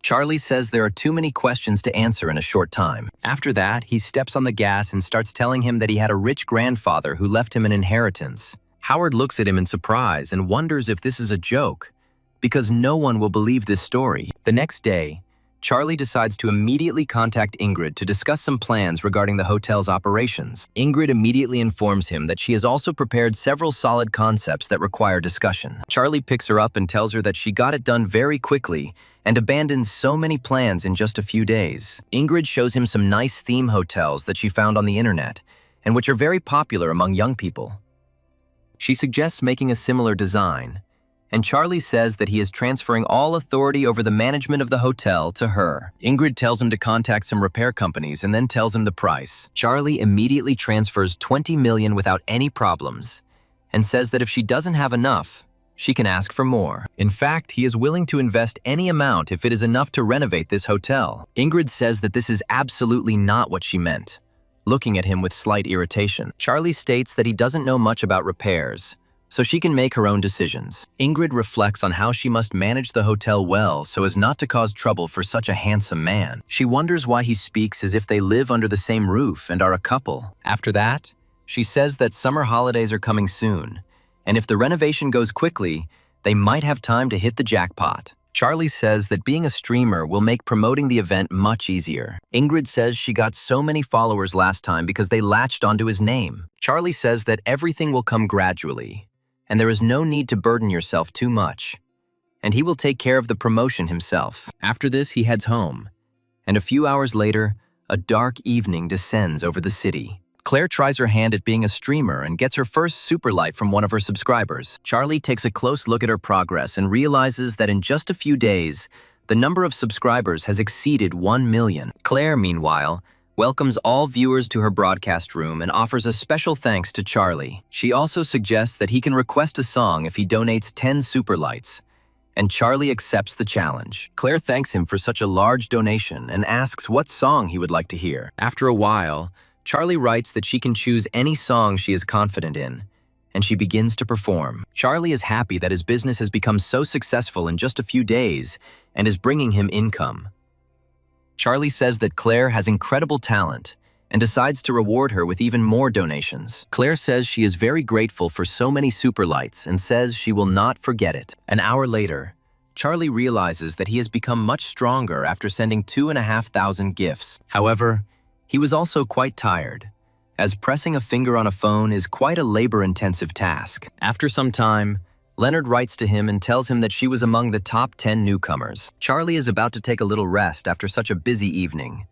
Charlie says there are too many questions to answer in a short time. After that, he steps on the gas and starts telling him that he had a rich grandfather who left him an inheritance. Howard looks at him in surprise and wonders if this is a joke, because no one will believe this story. The next day, Charlie decides to immediately contact Ingrid to discuss some plans regarding the hotel's operations. Ingrid immediately informs him that she has also prepared several solid concepts that require discussion. Charlie picks her up and tells her that she got it done very quickly and abandoned so many plans in just a few days. Ingrid shows him some nice theme hotels that she found on the internet and which are very popular among young people. She suggests making a similar design, and Charlie says that he is transferring all authority over the management of the hotel to her. Ingrid tells him to contact some repair companies and then tells him the price. Charlie immediately transfers $20 million without any problems and says that if she doesn't have enough, she can ask for more. In fact, he is willing to invest any amount if it is enough to renovate this hotel. Ingrid says that this is absolutely not what she meant. looking at him with slight irritation. Charlie states that he doesn't know much about repairs, so she can make her own decisions. Ingrid reflects on how she must manage the hotel well so as not to cause trouble for such a handsome man. She wonders why he speaks as if they live under the same roof and are a couple. After that, she says that summer holidays are coming soon, and if the renovation goes quickly, they might have time to hit the jackpot. Charlie says that being a streamer will make promoting the event much easier. Ingrid says she got so many followers last time because they latched onto his name. Charlie says that everything will come gradually, and there is no need to burden yourself too much, and he will take care of the promotion himself. After this, he heads home, and a few hours later, a dark evening descends over the city. Claire tries her hand at being a streamer and gets her first super light from one of her subscribers. Charlie takes a close look at her progress and realizes that in just a few days, the number of subscribers has exceeded 1 million. Claire, meanwhile, welcomes all viewers to her broadcast room and offers a special thanks to Charlie. She also suggests that he can request a song if he donates 10 super lights, and Charlie accepts the challenge. Claire thanks him for such a large donation and asks what song he would like to hear. After a while, Charlie writes that she can choose any song she is confident in, and she begins to perform. Charlie is happy that his business has become so successful in just a few days and is bringing him income. Charlie says that Claire has incredible talent and decides to reward her with even more donations. Claire says she is very grateful for so many super lights and says she will not forget it. An hour later, Charlie realizes that he has become much stronger after sending 2,500 gifts. However, he was also quite tired, as pressing a finger on a phone is quite a labor-intensive task. After some time, Leonard writes to him and tells him that she was among the top 10 newcomers. Charlie is about to take a little rest after such a busy evening,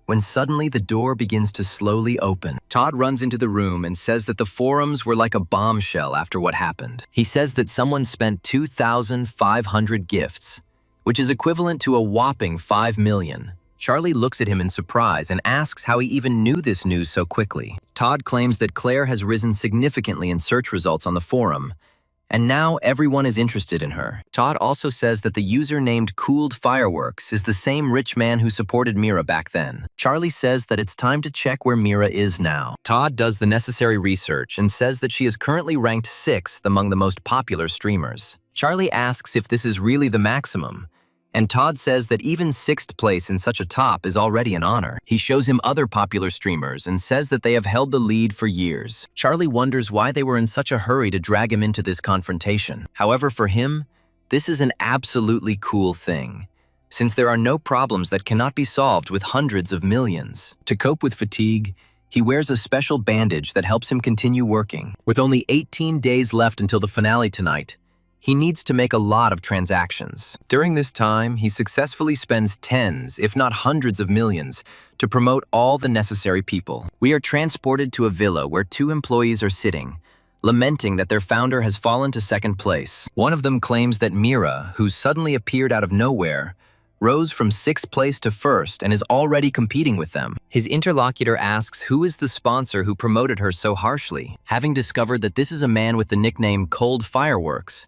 when suddenly the door begins to slowly open. Todd runs into the room and says that the forums were like a bombshell after what happened. He says that someone spent 2,500 gifts, which is equivalent to a whopping 5 million. Charlie looks at him in surprise and asks how he even knew this news so quickly. Todd claims that Claire has risen significantly in search results on the forum, and now everyone is interested in her. Todd also says that the user named Cooled Fireworks is the same rich man who supported Mira back then. Charlie says that it's time to check where Mira is now. Todd does the necessary research and says that she is currently ranked 6th among the most popular streamers. Charlie asks if this is really the maximum, and Todd says that even 6th place in such a top is already an honor. He shows him other popular streamers and says that they have held the lead for years. Charlie wonders why they were in such a hurry to drag him into this confrontation. However, for him, this is an absolutely cool thing, since there are no problems that cannot be solved with hundreds of millions. To cope with fatigue, he wears a special bandage that helps him continue working. With only 18 days left until the finale tonight, he needs to make a lot of transactions. During this time, he successfully spends tens, if not hundreds of millions, to promote all the necessary people. We are transported to a villa where 2 employees are sitting, lamenting that their founder has fallen to 2nd place. One of them claims that Mira, who suddenly appeared out of nowhere, rose from 6th place to 1st and is already competing with them. His interlocutor asks who is the sponsor who promoted her so harshly. Having discovered that this is a man with the nickname Cold Fireworks,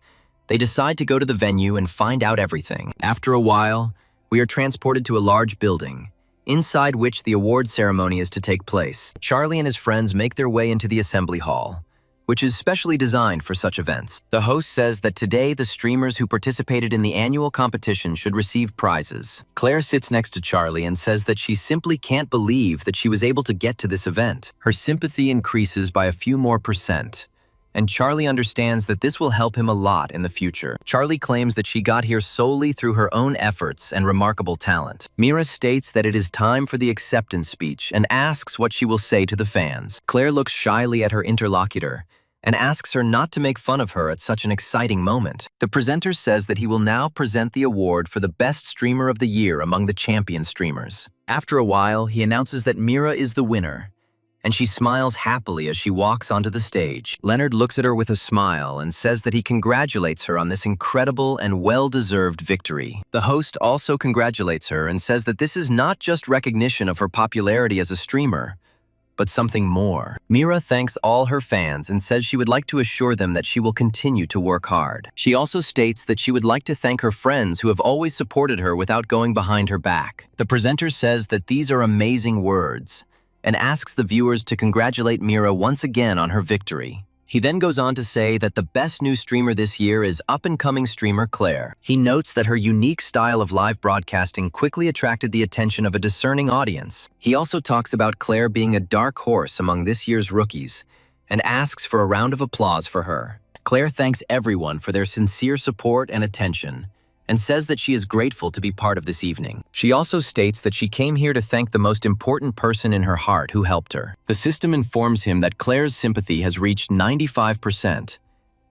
they decide to go to the venue and find out everything. After a while, we are transported to a large building, inside which the award ceremony is to take place. Charlie and his friends make their way into the assembly hall, which is specially designed for such events. The host says that today the streamers who participated in the annual competition should receive prizes. Claire sits next to Charlie and says that she simply can't believe that she was able to get to this event. Her sympathy increases by a few more %, and Charlie understands that this will help him a lot in the future. Charlie claims that she got here solely through her own efforts and remarkable talent. Mira states that it is time for the acceptance speech and asks what she will say to the fans. Claire looks shyly at her interlocutor and asks her not to make fun of her at such an exciting moment. The presenter says that he will now present the award for the best streamer of the year among the champion streamers. After a while, he announces that Mira is the winner, and she smiles happily as she walks onto the stage. Leonard looks at her with a smile and says that he congratulates her on this incredible and well-deserved victory. The host also congratulates her and says that this is not just recognition of her popularity as a streamer, but something more. Mira thanks all her fans and says she would like to assure them that she will continue to work hard. She also states that she would like to thank her friends who have always supported her without going behind her back. The presenter says that these are amazing words, and asks the viewers to congratulate Mira once again on her victory. He then goes on to say that the best new streamer this year is up-and-coming streamer Claire. He notes that her unique style of live broadcasting quickly attracted the attention of a discerning audience. He also talks about Claire being a dark horse among this year's rookies and asks for a round of applause for her. Claire thanks everyone for their sincere support and attention and says that she is grateful to be part of this evening. She also states that she came here to thank the most important person in her heart who helped her. The system informs him that Claire's sympathy has reached 95%,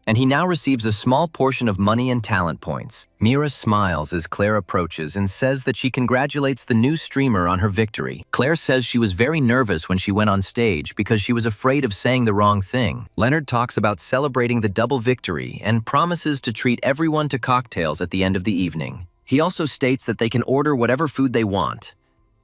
and he now receives a small portion of money and talent points. Mira smiles as Claire approaches and says that she congratulates the new streamer on her victory. Claire says she was very nervous when she went on stage because she was afraid of saying the wrong thing. Leonard talks about celebrating the double victory and promises to treat everyone to cocktails at the end of the evening. He also states that they can order whatever food they want,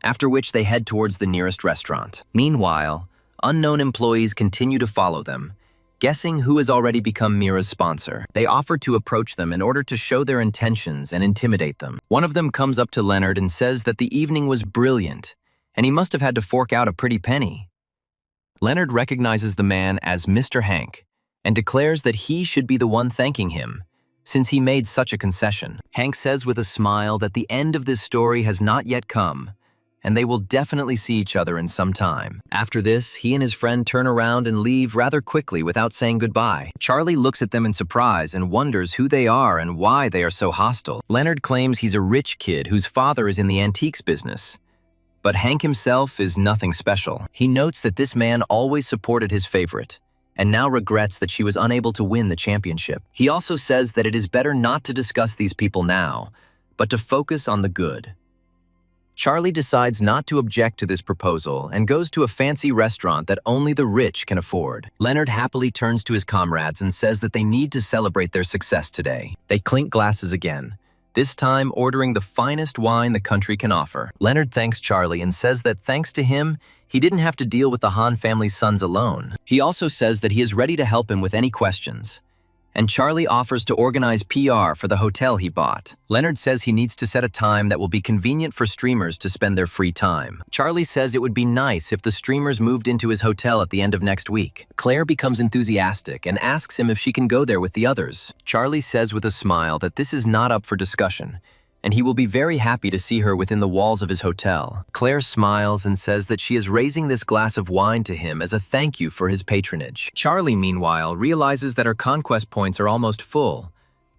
after which they head towards the nearest restaurant. Meanwhile, unknown employees continue to follow them, guessing who has already become Mira's sponsor. They offer to approach them in order to show their intentions and intimidate them. One of them comes up to Leonard and says that the evening was brilliant, and he must have had to fork out a pretty penny. Leonard recognizes the man as Mr. Hank and declares that he should be the one thanking him, since he made such a concession. Hank says with a smile that the end of this story has not yet come, and they will definitely see each other in some time. After this, he and his friend turn around and leave rather quickly without saying goodbye. Charlie looks at them in surprise and wonders who they are and why they are so hostile. Leonard claims he's a rich kid whose father is in the antiques business, but Hank himself is nothing special. He notes that this man always supported his favorite, and now regrets that she was unable to win the championship. He also says that it is better not to discuss these people now, but to focus on the good. Charlie decides not to object to this proposal and goes to a fancy restaurant that only the rich can afford. Leonard happily turns to his comrades and says that they need to celebrate their success today. They clink glasses again, this time ordering the finest wine the country can offer. Leonard thanks Charlie and says that thanks to him, he didn't have to deal with the Han family's sons alone. He also says that he is ready to help him with any questions, and Charlie offers to organize PR for the hotel he bought. Leonard says he needs to set a time that will be convenient for streamers to spend their free time. Charlie says it would be nice if the streamers moved into his hotel at the end of next week. Claire becomes enthusiastic and asks him if she can go there with the others. Charlie says with a smile that this is not up for discussion, and he will be very happy to see her within the walls of his hotel. Claire smiles and says that she is raising this glass of wine to him as a thank you for his patronage. Charlie, meanwhile, realizes that her conquest points are almost full,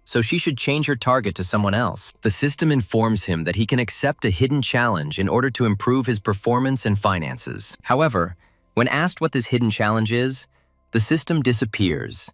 so she should change her target to someone else. The system informs him that he can accept a hidden challenge in order to improve his performance and finances. However, when asked what this hidden challenge is, the system disappears,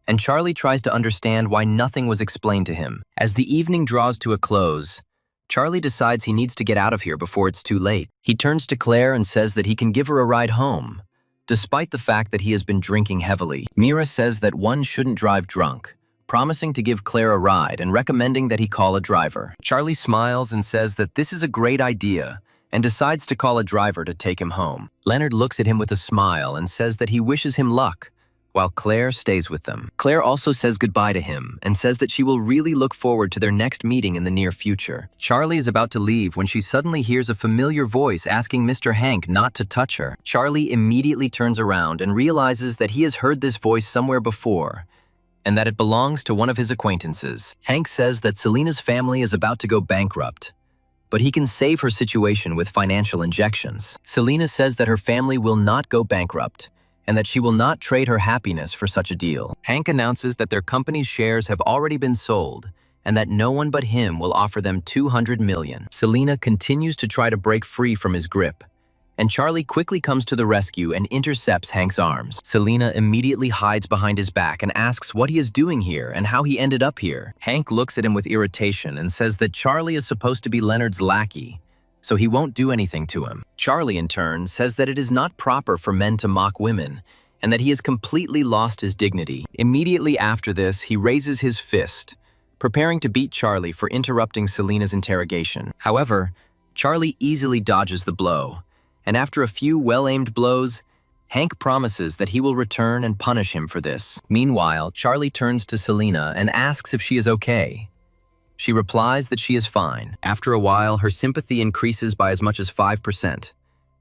and Charlie tries to understand why nothing was explained to him. As the evening draws to a close, Charlie decides he needs to get out of here before it's too late. He turns to Claire and says that he can give her a ride home, despite the fact that he has been drinking heavily. Mira says that one shouldn't drive drunk, promising to give Claire a ride and recommending that he call a driver. Charlie smiles and says that this is a great idea and decides to call a driver to take him home. Leonard looks at him with a smile and says that he wishes him luck, while Claire stays with them. Claire also says goodbye to him and says that she will really look forward to their next meeting in the near future. Charlie is about to leave when she suddenly hears a familiar voice asking Mr. Hank not to touch her. Charlie immediately turns around and realizes that he has heard this voice somewhere before, and that it belongs to one of his acquaintances. Hank says that Selena's family is about to go bankrupt, but he can save her situation with financial injections. Selena says that her family will not go bankrupt, and that she will not trade her happiness for such a deal. Hank announces that their company's shares have already been sold, and that no one but him will offer them $200 million. Selena continues to try to break free from his grip, and Charlie quickly comes to the rescue and intercepts Hank's arms. Selena immediately hides behind his back and asks what he is doing here and how he ended up here. Hank looks at him with irritation and says that Charlie is supposed to be Leonard's lackey, so he won't do anything to him. Charlie, in turn, says that it is not proper for men to mock women, and that he has completely lost his dignity. Immediately after this, he raises his fist, preparing to beat Charlie for interrupting Selena's interrogation. However, Charlie easily dodges the blow, and after a few well-aimed blows, Hank promises that he will return and punish him for this. Meanwhile, Charlie turns to Selena and asks if she is okay. She replies that she is fine. After a while, her sympathy increases by as much as 5%,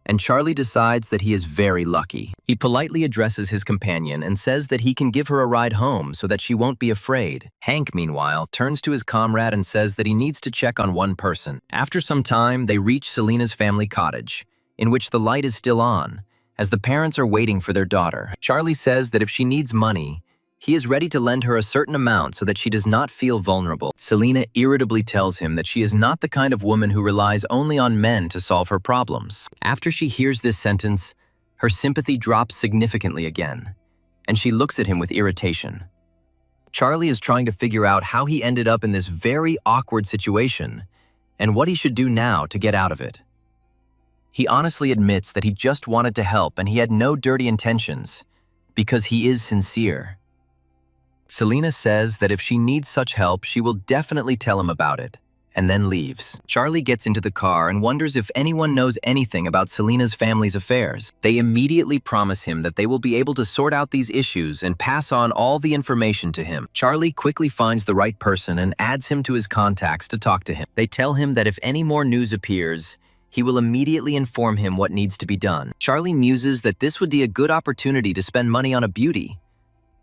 and Charlie decides that he is very lucky. He politely addresses his companion and says that he can give her a ride home so that she won't be afraid. Hank, meanwhile, turns to his comrade and says that he needs to check on one person. After some time, they reach Selena's family cottage, in which the light is still on, as the parents are waiting for their daughter. Charlie says that if she needs money, he is ready to lend her a certain amount so that she does not feel vulnerable. Selena irritably tells him that she is not the kind of woman who relies only on men to solve her problems. After she hears this sentence, her sympathy drops significantly again, and she looks at him with irritation. Charlie is trying to figure out how he ended up in this very awkward situation and what he should do now to get out of it. He honestly admits that he just wanted to help and he had no dirty intentions because he is sincere. Selena says that if she needs such help, she will definitely tell him about it, and then leaves. Charlie gets into the car and wonders if anyone knows anything about Selena's family's affairs. They immediately promise him that they will be able to sort out these issues and pass on all the information to him. Charlie quickly finds the right person and adds him to his contacts to talk to him. They tell him that if any more news appears, he will immediately inform him what needs to be done. Charlie muses that this would be a good opportunity to spend money on a beauty,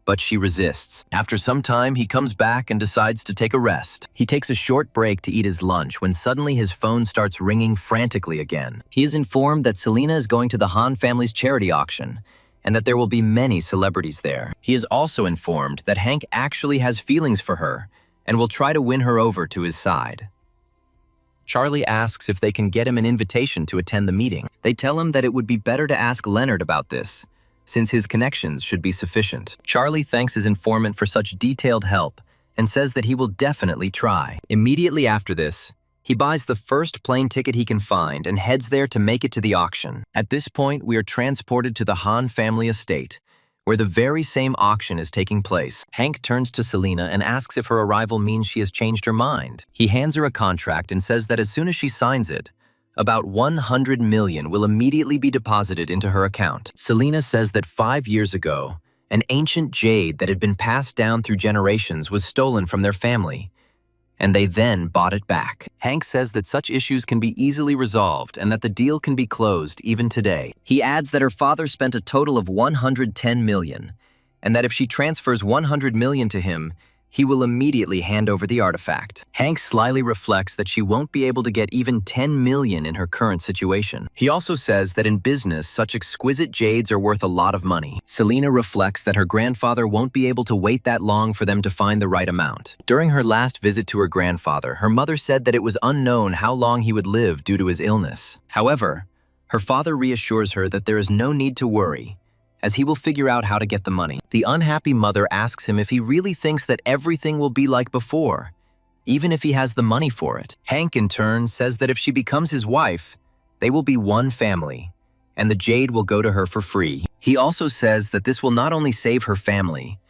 but she resists. After some time, he comes back and decides to take a rest. He takes a short break to eat his lunch when suddenly his phone starts ringing frantically again. He is informed that Selena is going to the Han family's charity auction and that there will be many celebrities there. He is also informed that Hank actually has feelings for her and will try to win her over to his side. Charlie asks if they can get him an invitation to attend the meeting. They tell him that it would be better to ask Leonard about this, since his connections should be sufficient. Charlie thanks his informant for such detailed help and says that he will definitely try. Immediately after this, he buys the first plane ticket he can find and heads there to make it to the auction. At this point, we are transported to the Han family estate, where the very same auction is taking place. Hank turns to Selena and asks if her arrival means she has changed her mind. He hands her a contract and says that as soon as she signs it, about 100 million will immediately be deposited into her account. Selena says that 5 years ago, an ancient jade that had been passed down through generations was stolen from their family, and they then bought it back. Hank says that such issues can be easily resolved and that the deal can be closed even today. He adds that her father spent a total of 110 million, and that if she transfers 100 million to him, he will immediately hand over the artifact. Hank slyly reflects that she won't be able to get even 10 million in her current situation. He also says that in business, such exquisite jades are worth a lot of money. Selena reflects that her grandfather won't be able to wait that long for them to find the right amount. During her last visit to her grandfather, her mother said that it was unknown how long he would live due to his illness. However, her father reassures her that there is no need to worry, as he will figure out how to get the money. The unhappy mother asks him if he really thinks that everything will be like before, even if he has the money for it. Hank, in turn, says that if she becomes his wife, they will be one family, and the jade will go to her for free. He also says that this will not only save her family,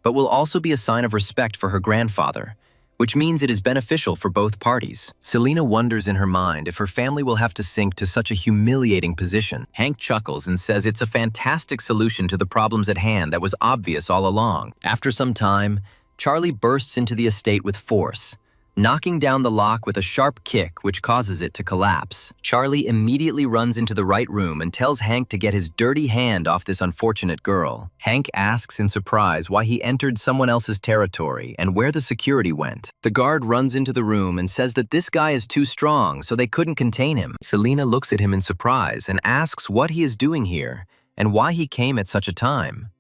but will also be a sign of respect for her grandfather, which means it is beneficial for both parties. Selena wonders in her mind if her family will have to sink to such a humiliating position. Hank chuckles and says it's a fantastic solution to the problems at hand that was obvious all along. After some time, Charlie bursts into the estate with force, knocking down the lock with a sharp kick which causes it to collapse. Charlie immediately runs into the right room and tells Hank to get his dirty hand off this unfortunate girl. Hank asks in surprise why he entered someone else's territory and where the security went. The guard runs into the room and says that this guy is too strong, so they couldn't contain him. Selena looks at him in surprise and asks what he is doing here and why he came at such a time.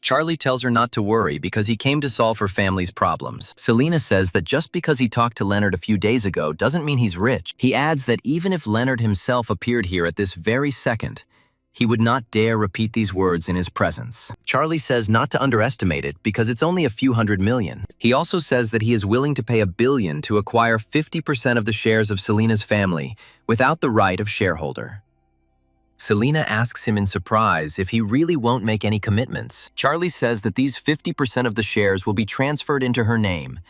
Charlie tells her not to worry because he came to solve her family's problems. Selena says that just because he talked to Leonard a few days ago doesn't mean he's rich. He adds that even if Leonard himself appeared here at this very second, he would not dare repeat these words in his presence. Charlie says not to underestimate it because it's only a few hundred million. He also says that he is willing to pay $1 billion to acquire 50% of the shares of Selena's family without the right of shareholder. Selena asks him in surprise if he really won't make any commitments. Charlie says that these 50% of the shares will be transferred into her name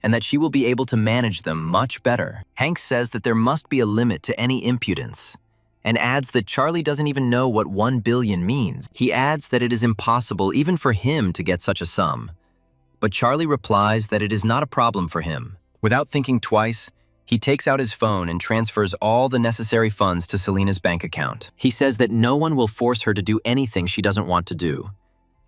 and that she will be able to manage them much better. Hank says that there must be a limit to any impudence and adds that Charlie doesn't even know what 1 billion means. He adds that it is impossible even for him to get such a sum, but Charlie replies that it is not a problem for him. Without thinking twice, He takes out his phone and transfers all the necessary funds to Selina's bank account. He says that no one will force her to do anything she doesn't want to do,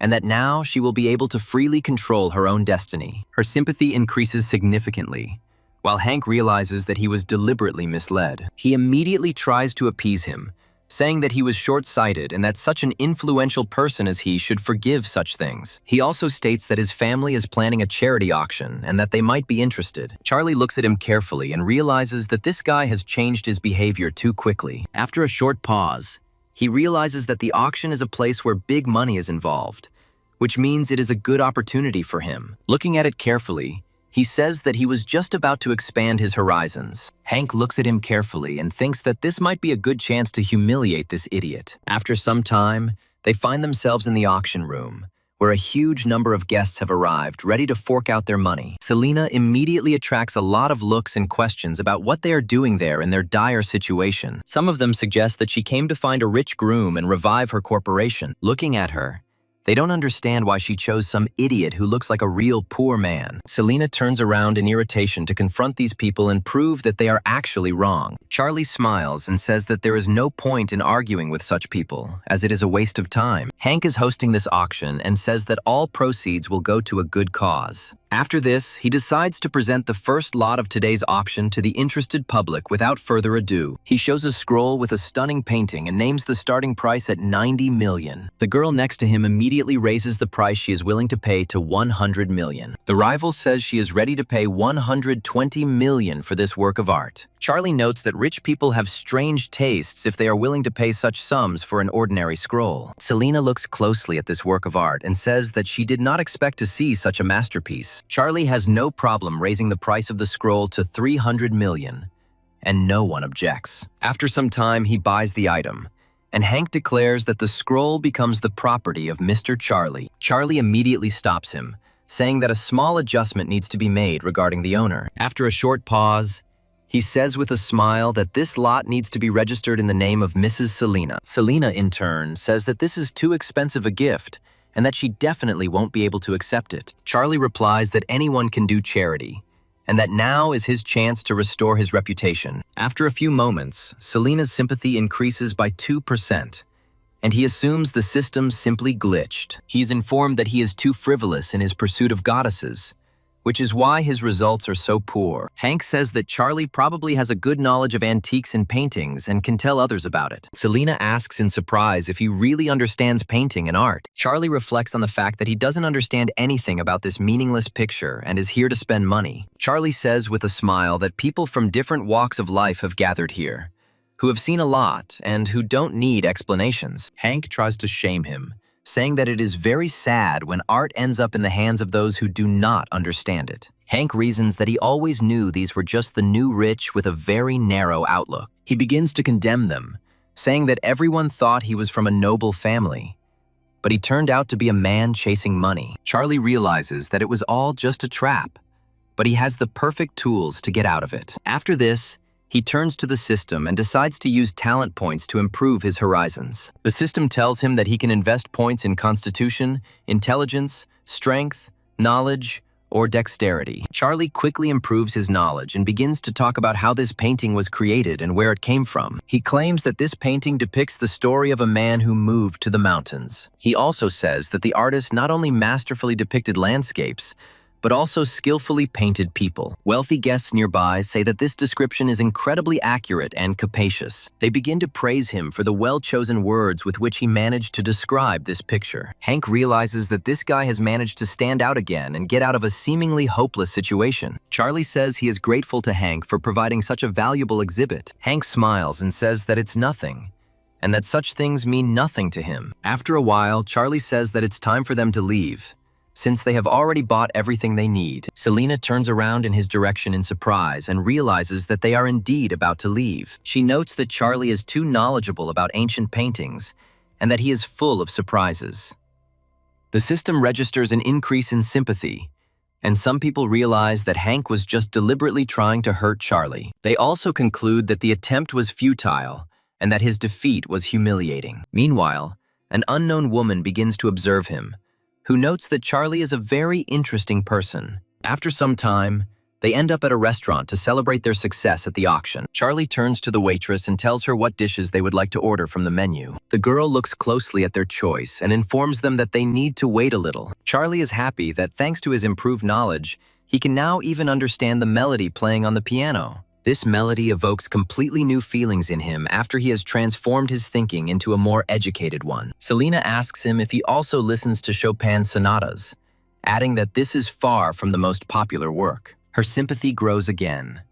and that now she will be able to freely control her own destiny. Her sympathy increases significantly, while Hank realizes that he was deliberately misled. He immediately tries to appease him, saying that he was short-sighted and that such an influential person as he should forgive such things. He also states that his family is planning a charity auction and that they might be interested. Charlie looks at him carefully and realizes that this guy has changed his behavior too quickly. After a short pause, he realizes that the auction is a place where big money is involved, which means it is a good opportunity for him. Looking at it carefully, he says that he was just about to expand his horizons. Hank looks at him carefully and thinks that this might be a good chance to humiliate this idiot. After some time, they find themselves in the auction room, where a huge number of guests have arrived, ready to fork out their money. Selina immediately attracts a lot of looks and questions about what they are doing there in their dire situation. Some of them suggest that she came to find a rich groom and revive her corporation. Looking at her, they don't understand why she chose some idiot who looks like a real poor man. Selina turns around in irritation to confront these people and prove that they are actually wrong. Charlie smiles and says that there is no point in arguing with such people, as it is a waste of time. Hank is hosting this auction and says that all proceeds will go to a good cause. After this, he decides to present the first lot of today's auction to the interested public without further ado. He shows a scroll with a stunning painting and names the starting price at 90 million. The girl next to him immediately raises the price she is willing to pay to 100 million. The rival says she is ready to pay 120 million for this work of art. Charlie notes that rich people have strange tastes if they are willing to pay such sums for an ordinary scroll. Selina looks closely at this work of art and says that she did not expect to see such a masterpiece. Charlie has no problem raising the price of the scroll to 300 million, and no one objects. After some time, he buys the item, and Hank declares that the scroll becomes the property of Mr. Charlie. Charlie immediately stops him, saying that a small adjustment needs to be made regarding the owner. After a short pause, he says with a smile that this lot needs to be registered in the name of Mrs. Selina. Selina, in turn, says that this is too expensive a gift and that she definitely won't be able to accept it. Charlie replies that anyone can do charity and that now is his chance to restore his reputation. After a few moments, Selina's sympathy increases by 2%, and he assumes the system simply glitched. He is informed that he is too frivolous in his pursuit of goddesses, which is why his results are so poor. Hank says that Charlie probably has a good knowledge of antiques and paintings and can tell others about it. Selina asks in surprise if he really understands painting and art. Charlie reflects on the fact that he doesn't understand anything about this meaningless picture and is here to spend money. Charlie says with a smile that people from different walks of life have gathered here, who have seen a lot and who don't need explanations. Hank tries to shame him, saying that it is very sad when art ends up in the hands of those who do not understand it. Hank reasons that he always knew these were just the new rich with a very narrow outlook. He begins to condemn them, saying that everyone thought he was from a noble family, but he turned out to be a man chasing money. Charlie realizes that it was all just a trap, but he has the perfect tools to get out of it. After this, he turns to the system and decides to use talent points to improve his horizons. The system tells him that he can invest points in constitution, intelligence, strength, knowledge, or dexterity. Charlie quickly improves his knowledge and begins to talk about how this painting was created and where it came from. He claims that this painting depicts the story of a man who moved to the mountains. He also says that the artist not only masterfully depicted landscapes, but also skillfully painted people. Wealthy guests nearby say that this description is incredibly accurate and capacious. They begin to praise him for the well-chosen words with which he managed to describe this picture. Hank realizes that this guy has managed to stand out again and get out of a seemingly hopeless situation. Charlie says he is grateful to Hank for providing such a valuable exhibit. Hank smiles and says that it's nothing, and that such things mean nothing to him. After a while, Charlie says that it's time for them to leave, since they have already bought everything they need. Selina turns around in his direction in surprise and realizes that they are indeed about to leave. She notes that Charlie is too knowledgeable about ancient paintings and that he is full of surprises. The system registers an increase in sympathy, and some people realize that Hank was just deliberately trying to hurt Charlie. They also conclude that the attempt was futile and that his defeat was humiliating. Meanwhile, an unknown woman begins to observe him, who notes that Charlie is a very interesting person. After some time, They end up at a restaurant to celebrate their success at the auction. Charlie turns to the waitress and tells her what dishes they would like to order from the menu. The girl looks closely at their choice and informs them that they need to wait a little. Charlie is happy that thanks to his improved knowledge, he can now even understand the melody playing on the piano. This melody evokes completely new feelings in him after he has transformed his thinking into a more educated one. Selena asks him if he also listens to Chopin's sonatas, adding that this is far from the most popular work. Her sympathy grows again,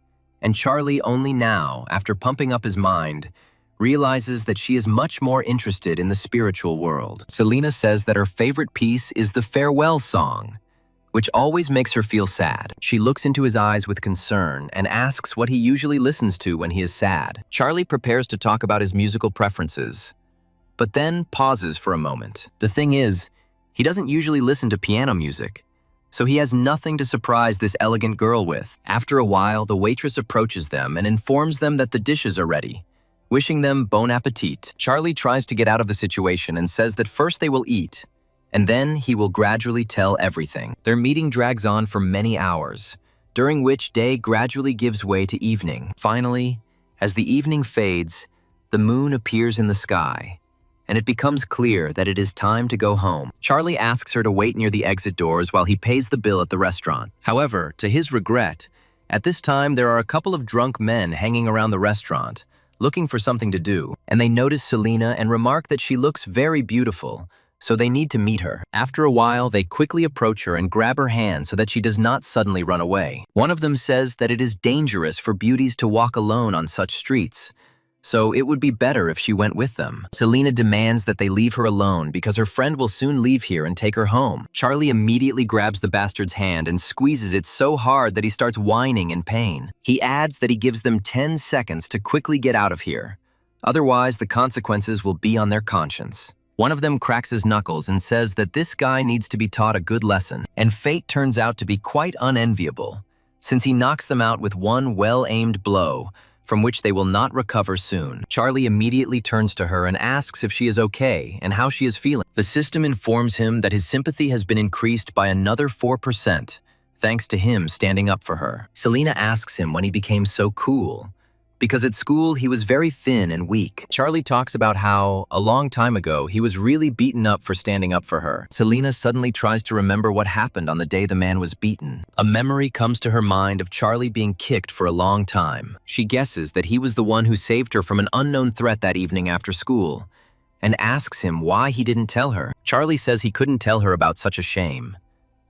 and Charlie only now, after pumping up his mind, realizes that she is much more interested in the spiritual world. Selena says that her favorite piece is the farewell song, which always makes her feel sad. She looks into his eyes with concern and asks what he usually listens to when he is sad. Charlie prepares to talk about his musical preferences, but then pauses for a moment. The thing is, he doesn't usually listen to piano music, so he has nothing to surprise this elegant girl with. After a while, the waitress approaches them and informs them that the dishes are ready, wishing them bon appetit. Charlie tries to get out of the situation and says that first they will eat, and then he will gradually tell everything. Their meeting drags on for many hours, during which day gradually gives way to evening. Finally, as the evening fades, the moon appears in the sky, and it becomes clear that it is time to go home. Charlie asks her to wait near the exit doors while he pays the bill at the restaurant. However, to his regret, at this time there are a couple of drunk men hanging around the restaurant, looking for something to do, and they notice Selena and remark that she looks very beautiful, so they need to meet her. After a while, they quickly approach her and grab her hand so that she does not suddenly run away. One of them says that it is dangerous for beauties to walk alone on such streets, so it would be better if she went with them. Selena demands that they leave her alone because her friend will soon leave here and take her home. Charlie immediately grabs the bastard's hand and squeezes it so hard that he starts whining in pain. He adds that he gives them 10 seconds to quickly get out of here. Otherwise, the consequences will be on their conscience. One of them cracks his knuckles and says that this guy needs to be taught a good lesson, and fate turns out to be quite unenviable, since he knocks them out with one well-aimed blow, from which they will not recover soon. Charlie immediately turns to her and asks if she is okay and how she is feeling. The system informs him that his sympathy has been increased by another 4%, thanks to him standing up for her. Selena asks him when he became so cool, because at school he was very thin and weak. Charlie talks about how, a long time ago, he was really beaten up for standing up for her. Selena suddenly tries to remember what happened on the day the man was beaten. A memory comes to her mind of Charlie being kicked for a long time. She guesses that he was the one who saved her from an unknown threat that evening after school, and asks him why he didn't tell her. Charlie says he couldn't tell her about such a shame,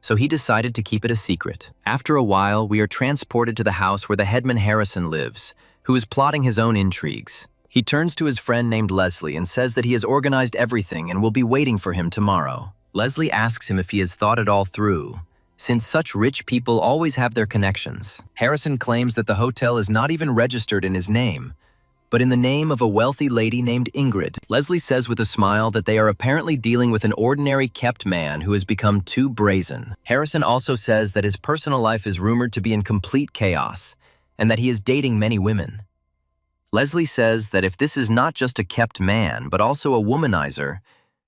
so he decided to keep it a secret. After a while, we are transported to the house where the headman Harrison lives, who is plotting his own intrigues. He turns to his friend named Leslie and says that he has organized everything and will be waiting for him tomorrow. Leslie asks him if he has thought it all through, since such rich people always have their connections. Harrison claims that the hotel is not even registered in his name, but in the name of a wealthy lady named Ingrid. Leslie says with a smile that they are apparently dealing with an ordinary kept man who has become too brazen. Harrison also says that his personal life is rumored to be in complete chaos, and that he is dating many women. Leslie says that if this is not just a kept man, but also a womanizer,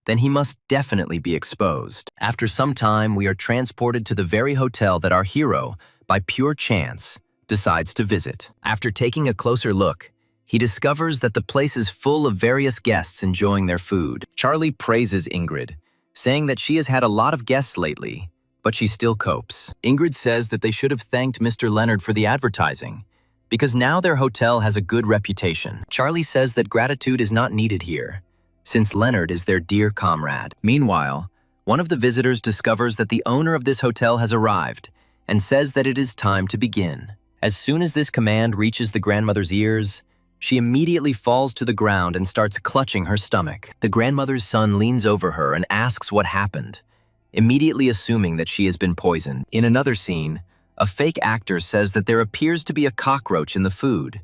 then he must definitely be exposed. After some time, we are transported to the very hotel that our hero, by pure chance, decides to visit. After taking a closer look, he discovers that the place is full of various guests enjoying their food. Charlie praises Ingrid, saying that she has had a lot of guests lately, but she still copes. Ingrid says that they should have thanked Mr. Leonard for the advertising, because now their hotel has a good reputation. Charlie says that gratitude is not needed here, since Leonard is their dear comrade. Meanwhile, one of the visitors discovers that the owner of this hotel has arrived and says that it is time to begin. As soon as this command reaches the grandmother's ears, she immediately falls to the ground and starts clutching her stomach. The grandmother's son leans over her and asks what happened, immediately assuming that she has been poisoned. In another scene, a fake actor says that there appears to be a cockroach in the food,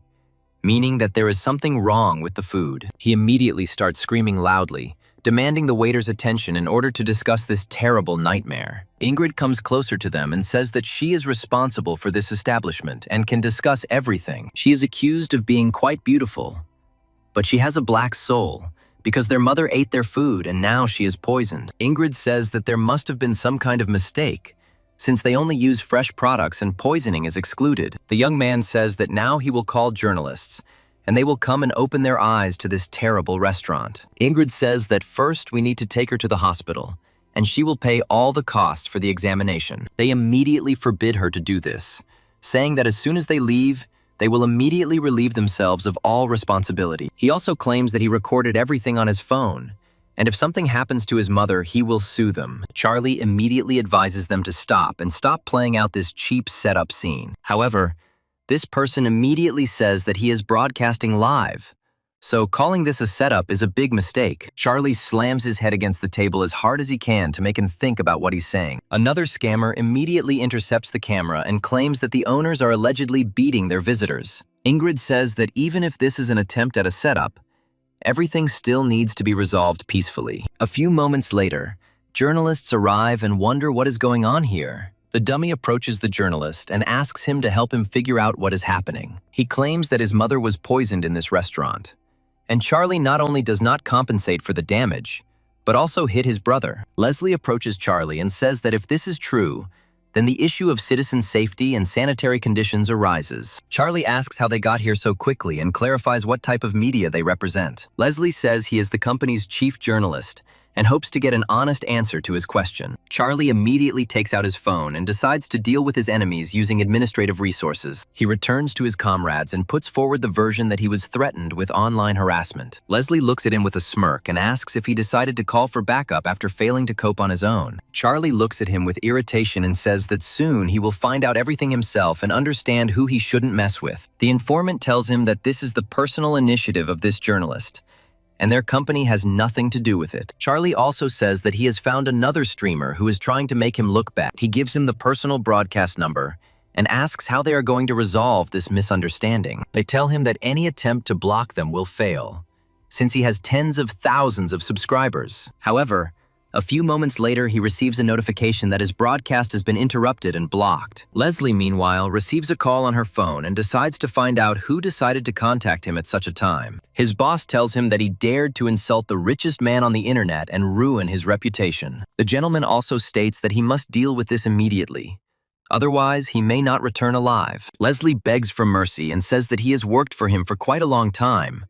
meaning that there is something wrong with the food. He immediately starts screaming loudly, demanding the waiter's attention in order to discuss this terrible nightmare. Ingrid comes closer to them and says that she is responsible for this establishment and can discuss everything. She is accused of being quite beautiful, but she has a black soul, because their mother ate their food and now she is poisoned. Ingrid says that there must have been some kind of mistake, since they only use fresh products and poisoning is excluded. The young man says that now he will call journalists, and they will come and open their eyes to this terrible restaurant. Ingrid says that first we need to take her to the hospital, and she will pay all the costs for the examination. They immediately forbid her to do this, saying that as soon as they leave, they will immediately relieve themselves of all responsibility. He also claims that he recorded everything on his phone, and if something happens to his mother, he will sue them. Charlie immediately advises them to stop playing out this cheap setup scene. However, this person immediately says that he is broadcasting live, so calling this a setup is a big mistake. Charlie slams his head against the table as hard as he can to make him think about what he's saying. Another scammer immediately intercepts the camera and claims that the owners are allegedly beating their visitors. Ingrid says that even if this is an attempt at a setup, everything still needs to be resolved peacefully. A few moments later, journalists arrive and wonder what is going on here. The dummy approaches the journalist and asks him to help him figure out what is happening. He claims that his mother was poisoned in this restaurant. And Charlie not only does not compensate for the damage, but also hit his brother. Leslie approaches Charlie and says that if this is true, then the issue of citizen safety and sanitary conditions arises. Charlie asks how they got here so quickly and clarifies what type of media they represent. Leslie says he is the company's chief journalist and hopes to get an honest answer to his question. Charlie immediately takes out his phone and decides to deal with his enemies using administrative resources. He returns to his comrades and puts forward the version that he was threatened with online harassment. Leslie looks at him with a smirk and asks if he decided to call for backup after failing to cope on his own. Charlie looks at him with irritation and says that soon he will find out everything himself and understand who he shouldn't mess with. The informant tells him that this is the personal initiative of this journalist, and their company has nothing to do with it. Charlie also says that he has found another streamer who is trying to make him look bad. He gives him the personal broadcast number and asks how they are going to resolve this misunderstanding. They tell him that any attempt to block them will fail, since he has tens of thousands of subscribers. However, a few moments later, he receives a notification that his broadcast has been interrupted and blocked. Leslie, meanwhile, receives a call on her phone and decides to find out who decided to contact him at such a time. His boss tells him that he dared to insult the richest man on the internet and ruin his reputation. The gentleman also states that he must deal with this immediately. Otherwise, he may not return alive. Leslie begs for mercy and says that he has worked for him for quite a long time,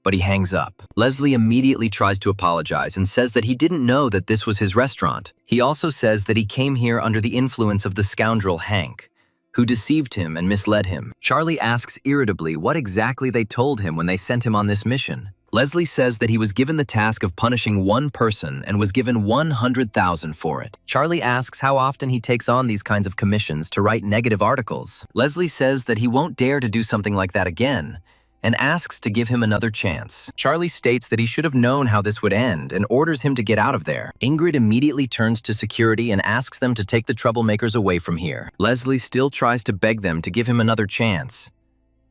but he hangs up. Leslie immediately tries to apologize and says that he didn't know that this was his restaurant. He also says that he came here under the influence of the scoundrel Hank, who deceived him and misled him. Charlie asks irritably what exactly they told him when they sent him on this mission. Leslie says that he was given the task of punishing one person and was given 100,000 for it. Charlie asks how often he takes on these kinds of commissions to write negative articles. Leslie says that he won't dare to do something like that again, and asks to give him another chance. Charlie states that he should have known how this would end and orders him to get out of there. Ingrid immediately turns to security and asks them to take the troublemakers away from here. Leslie still tries to beg them to give him another chance,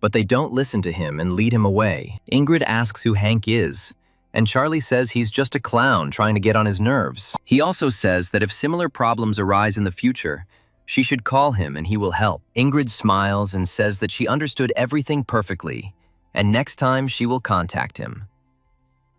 but they don't listen to him and lead him away. Ingrid asks who Hank is, and Charlie says he's just a clown trying to get on his nerves. He also says that if similar problems arise in the future, she should call him and he will help. Ingrid smiles and says that she understood everything perfectly, and next time she will contact him.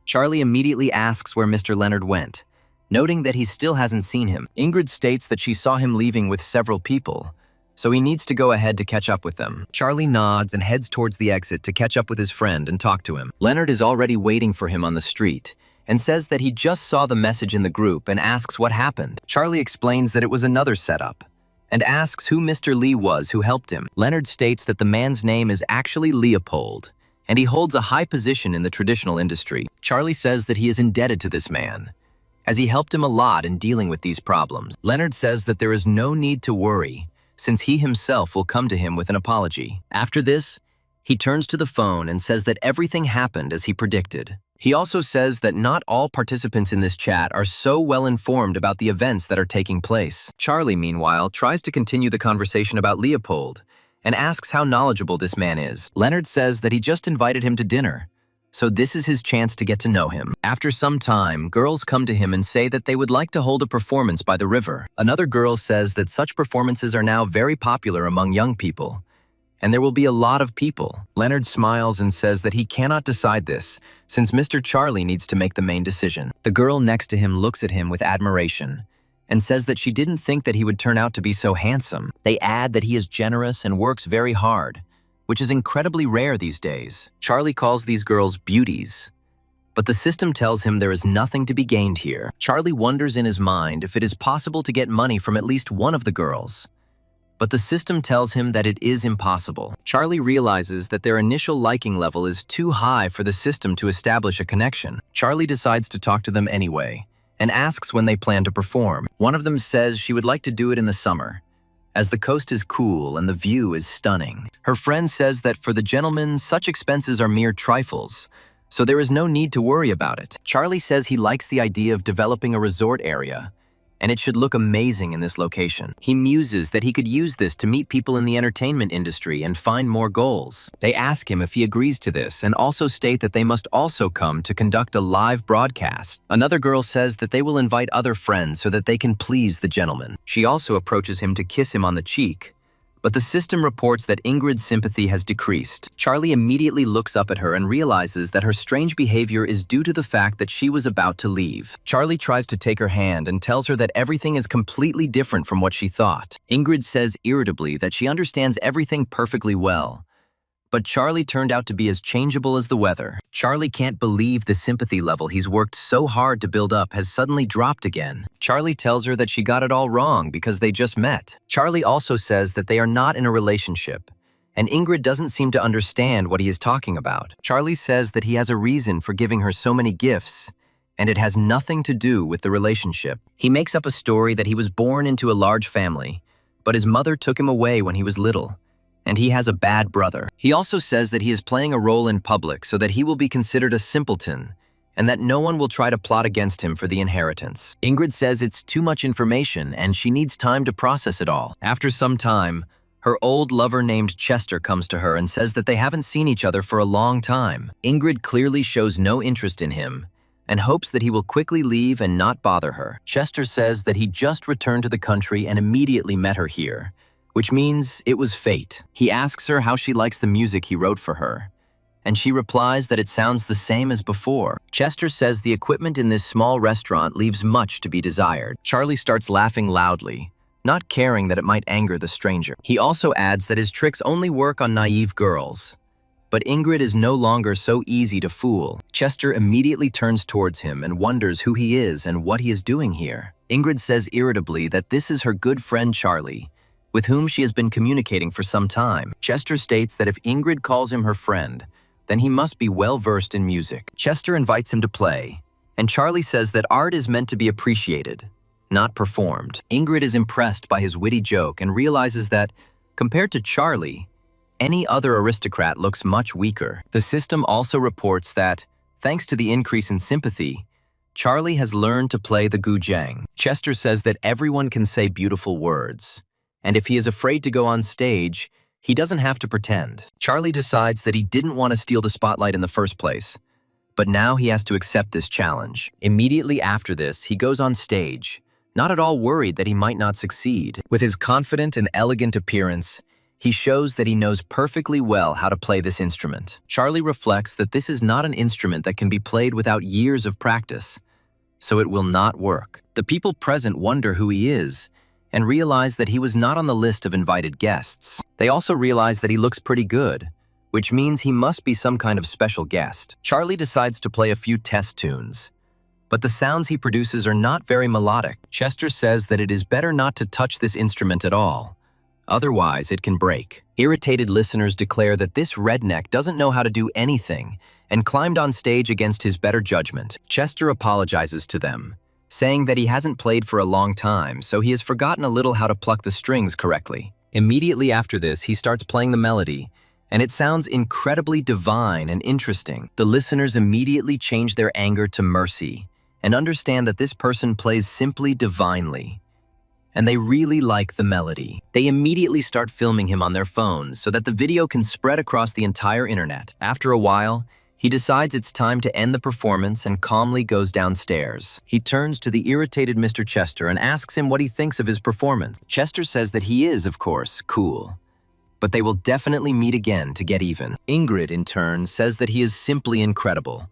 Charlie immediately asks where Mr. Leonard went, noting that he still hasn't seen him. Ingrid states that she saw him leaving with several people, so he needs to go ahead to catch up with them. Charlie nods and heads towards the exit to catch up with his friend and talk to him. Leonard is already waiting for him on the street and says that he just saw the message in the group and asks what happened. Charlie explains that it was another setup and asks who Mr. Lee was who helped him. Leonard states that the man's name is actually Leopold, and he holds a high position in the traditional industry. Charlie says that he is indebted to this man, as he helped him a lot in dealing with these problems. Leonard says that there is no need to worry, since he himself will come to him with an apology. After this, he turns to the phone and says that everything happened as he predicted. He also says that not all participants in this chat are so well informed about the events that are taking place. Charlie, meanwhile, tries to continue the conversation about Leopold, and asks how knowledgeable this man is. Leonard says that he just invited him to dinner, so this is his chance to get to know him. After some time, girls come to him and say that they would like to hold a performance by the river. Another girl says that such performances are now very popular among young people, and there will be a lot of people. Leonard smiles and says that he cannot decide this, since Mr. Charlie needs to make the main decision. The girl next to him looks at him with admiration and says that she didn't think that he would turn out to be so handsome. They add that he is generous and works very hard, which is incredibly rare these days. Charlie calls these girls beauties, but the system tells him there is nothing to be gained here. Charlie wonders in his mind if it is possible to get money from at least one of the girls, but the system tells him that it is impossible. Charlie realizes that their initial liking level is too high for the system to establish a connection. Charlie decides to talk to them anyway, and asks when they plan to perform. One of them says she would like to do it in the summer, as the coast is cool and the view is stunning. Her friend says that for the gentlemen, such expenses are mere trifles, so there is no need to worry about it. Charlie says he likes the idea of developing a resort area, and it should look amazing in this location. He muses that he could use this to meet people in the entertainment industry and find more goals. They ask him if he agrees to this and also state that they must also come to conduct a live broadcast. Another girl says that they will invite other friends so that they can please the gentleman. She also approaches him to kiss him on the cheek, but the system reports that Ingrid's sympathy has decreased. Charlie immediately looks up at her and realizes that her strange behavior is due to the fact that she was about to leave. Charlie tries to take her hand and tells her that everything is completely different from what she thought. Ingrid says irritably that she understands everything perfectly well, but Charlie turned out to be as changeable as the weather. Charlie can't believe the sympathy level he's worked so hard to build up has suddenly dropped again. Charlie tells her that she got it all wrong because they just met. Charlie also says that they are not in a relationship, and Ingrid doesn't seem to understand what he is talking about. Charlie says that he has a reason for giving her so many gifts, and it has nothing to do with the relationship. He makes up a story that he was born into a large family, but his mother took him away when he was little, and he has a bad brother. He also says that he is playing a role in public so that he will be considered a simpleton, and that no one will try to plot against him for the inheritance. Ingrid says it's too much information and she needs time to process it all. After some time, her old lover named Chester comes to her and says that they haven't seen each other for a long time. Ingrid clearly shows no interest in him and hopes that he will quickly leave and not bother her. Chester says that he just returned to the country and immediately met her here, which means it was fate. He asks her how she likes the music he wrote for her, and she replies that it sounds the same as before. Chester says the equipment in this small restaurant leaves much to be desired. Charlie starts laughing loudly, not caring that it might anger the stranger. He also adds that his tricks only work on naive girls, but Ingrid is no longer so easy to fool. Chester immediately turns towards him and wonders who he is and what he is doing here. Ingrid says irritably that this is her good friend Charlie, with whom she has been communicating for some time. Chester states that if Ingrid calls him her friend, then he must be well-versed in music. Chester invites him to play, and Charlie says that art is meant to be appreciated, not performed. Ingrid is impressed by his witty joke and realizes that, compared to Charlie, any other aristocrat looks much weaker. The system also reports that, thanks to the increase in sympathy, Charlie has learned to play the guzheng. Chester says that everyone can say beautiful words, and if he is afraid to go on stage, he doesn't have to pretend. Charlie decides that he didn't want to steal the spotlight in the first place, but now he has to accept this challenge. Immediately after this, he goes on stage, not at all worried that he might not succeed. With his confident and elegant appearance, he shows that he knows perfectly well how to play this instrument. Charlie reflects that this is not an instrument that can be played without years of practice, so it will not work. The people present wonder who he is, and realize that he was not on the list of invited guests. They also realize that he looks pretty good, which means he must be some kind of special guest. Charlie decides to play a few test tunes, but the sounds he produces are not very melodic. Chester says that it is better not to touch this instrument at all, otherwise it can break. Irritated listeners declare that this redneck doesn't know how to do anything and climbed on stage against his better judgment. Chester apologizes to them, saying that he hasn't played for a long time, so he has forgotten a little how to pluck the strings correctly. Immediately after this, he starts playing the melody, and it sounds incredibly divine and interesting. The listeners immediately change their anger to mercy and understand that this person plays simply divinely, and they really like the melody. They immediately start filming him on their phones so that the video can spread across the entire internet. After a while, he decides it's time to end the performance and calmly goes downstairs. He turns to the irritated Mr. Chester and asks him what he thinks of his performance. Chester says that he is, of course, cool, but they will definitely meet again to get even. Ingrid, in turn, says that he is simply incredible,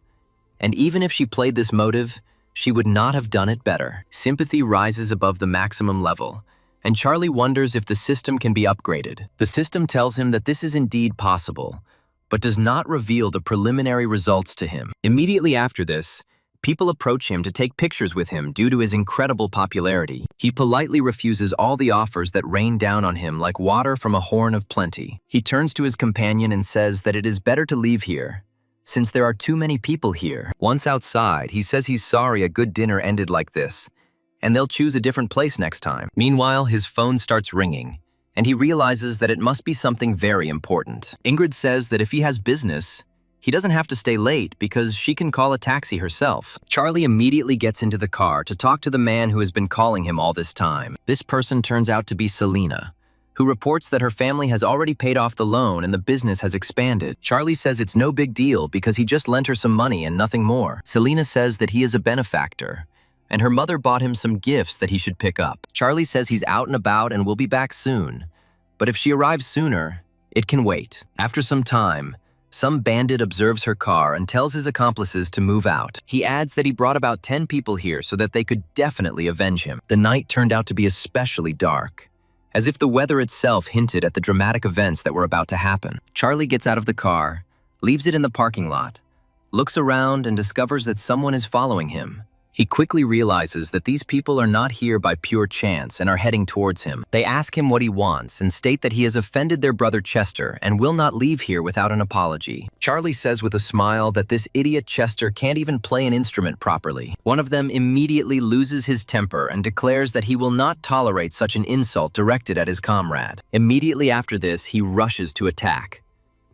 and even if she played this motive, She would not have done it better. Sympathy rises above the maximum level, and Charlie wonders if the system can be upgraded. The system tells him that this is indeed possible, but does not reveal the preliminary results to him. Immediately after this, people approach him to take pictures with him due to his incredible popularity. He politely refuses all the offers that rain down on him like water from a horn of plenty. He turns to his companion and says that it is better to leave here, since there are too many people here. Once outside, he says he's sorry a good dinner ended like this, and they'll choose a different place next time. Meanwhile, his phone starts ringing, and he realizes that it must be something very important. Ingrid says that if he has business, he doesn't have to stay late because she can call a taxi herself. Charlie immediately gets into the car to talk to the man who has been calling him all this time. This person turns out to be Selena, who reports that her family has already paid off the loan and the business has expanded. Charlie says it's no big deal because he just lent her some money and nothing more. Selena says that he is a benefactor, and her mother bought him some gifts that he should pick up. Charlie says he's out and about and will be back soon, but if she arrives sooner, it can wait. After some time, some bandit observes her car and tells his accomplices to move out. He adds that he brought about 10 people here so that they could definitely avenge him. The night turned out to be especially dark, as if the weather itself hinted at the dramatic events that were about to happen. Charlie gets out of the car, leaves it in the parking lot, looks around and discovers that someone is following him. He quickly realizes that these people are not here by pure chance and are heading towards him. They ask him what he wants and state that he has offended their brother Chester and will not leave here without an apology. Charlie says with a smile that this idiot Chester can't even play an instrument properly. One of them immediately loses his temper and declares that he will not tolerate such an insult directed at his comrade. Immediately after this, he rushes to attack.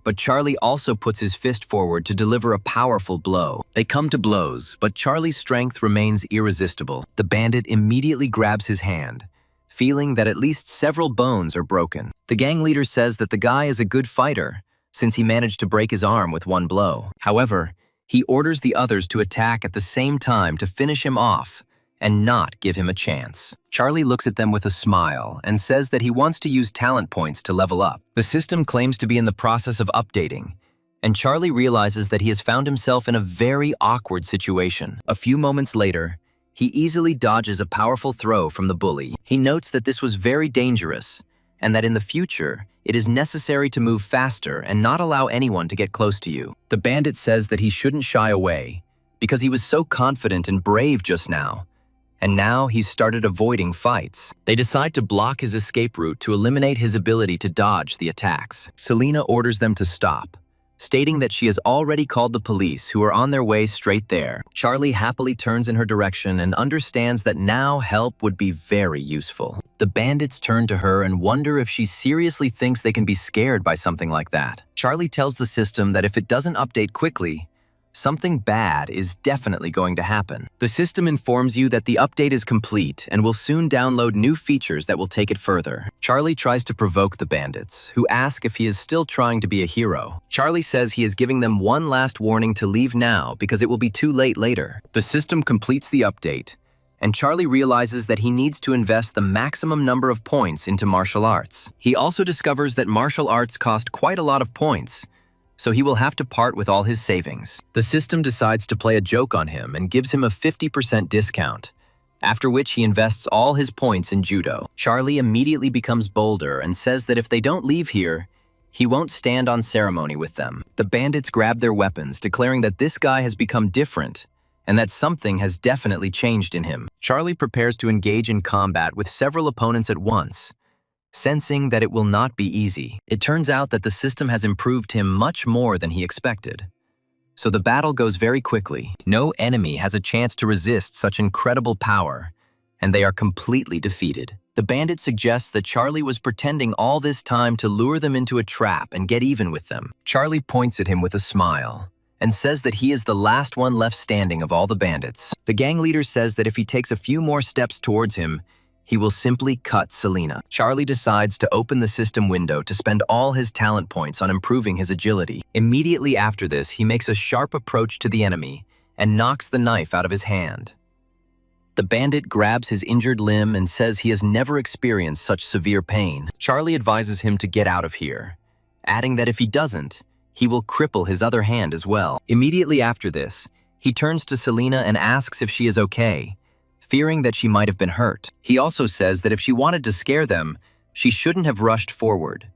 But Charlie also puts his fist forward to deliver a powerful blow. They come to blows, but Charlie's strength remains irresistible. The bandit immediately grabs his hand, feeling that at least several bones are broken. The gang leader says that the guy is a good fighter, since he managed to break his arm with one blow. However, he orders the others to attack at the same time to finish him off and not give him a chance. Charlie looks at them with a smile and says that he wants to use talent points to level up. The system claims to be in the process of updating, and Charlie realizes that he has found himself in a very awkward situation. A few moments later, he easily dodges a powerful throw from the bully. He notes that this was very dangerous, and that in the future, it is necessary to move faster and not allow anyone to get close to you. The bandit says that he shouldn't shy away, because he was so confident and brave just now, and now he's started avoiding fights. They decide to block his escape route to eliminate his ability to dodge the attacks. Selena orders them to stop, stating that she has already called the police, who are on their way straight there. Charlie happily turns in her direction and understands that now help would be very useful. The bandits turn to her and wonder if she seriously thinks they can be scared by something like that. Charlie tells the system that if it doesn't update quickly, something bad is definitely going to happen. The system informs you that the update is complete and will soon download new features that will take it further. Charlie tries to provoke the bandits, who ask if he is still trying to be a hero. Charlie says he is giving them one last warning to leave now because it will be too late later. The system completes the update, and Charlie realizes that he needs to invest the maximum number of points into martial arts. He also discovers that martial arts cost quite a lot of points, so he will have to part with all his savings. The system decides to play a joke on him and gives him a 50% discount, after which he invests all his points in judo. Charlie immediately becomes bolder and says that if they don't leave here, he won't stand on ceremony with them. The bandits grab their weapons, declaring that this guy has become different and that something has definitely changed in him. Charlie prepares to engage in combat with several opponents at once, sensing that it will not be easy. It turns out that the system has improved him much more than he expected. So the battle goes very quickly. No enemy has a chance to resist such incredible power, and they are completely defeated. The bandit suggests that Charlie was pretending all this time to lure them into a trap and get even with them. Charlie points at him with a smile and says that he is the last one left standing of all the bandits. The gang leader says that if he takes a few more steps towards him, he will simply cut Selena. Charlie decides to open the system window to spend all his talent points on improving his agility. Immediately after this, he makes a sharp approach to the enemy and knocks the knife out of his hand. The bandit grabs his injured limb and says he has never experienced such severe pain. Charlie advises him to get out of here, adding that if he doesn't, he will cripple his other hand as well. Immediately after this, he turns to Selena and asks if she is okay, fearing that she might have been hurt. He also says that if she wanted to scare them, she shouldn't have rushed forward.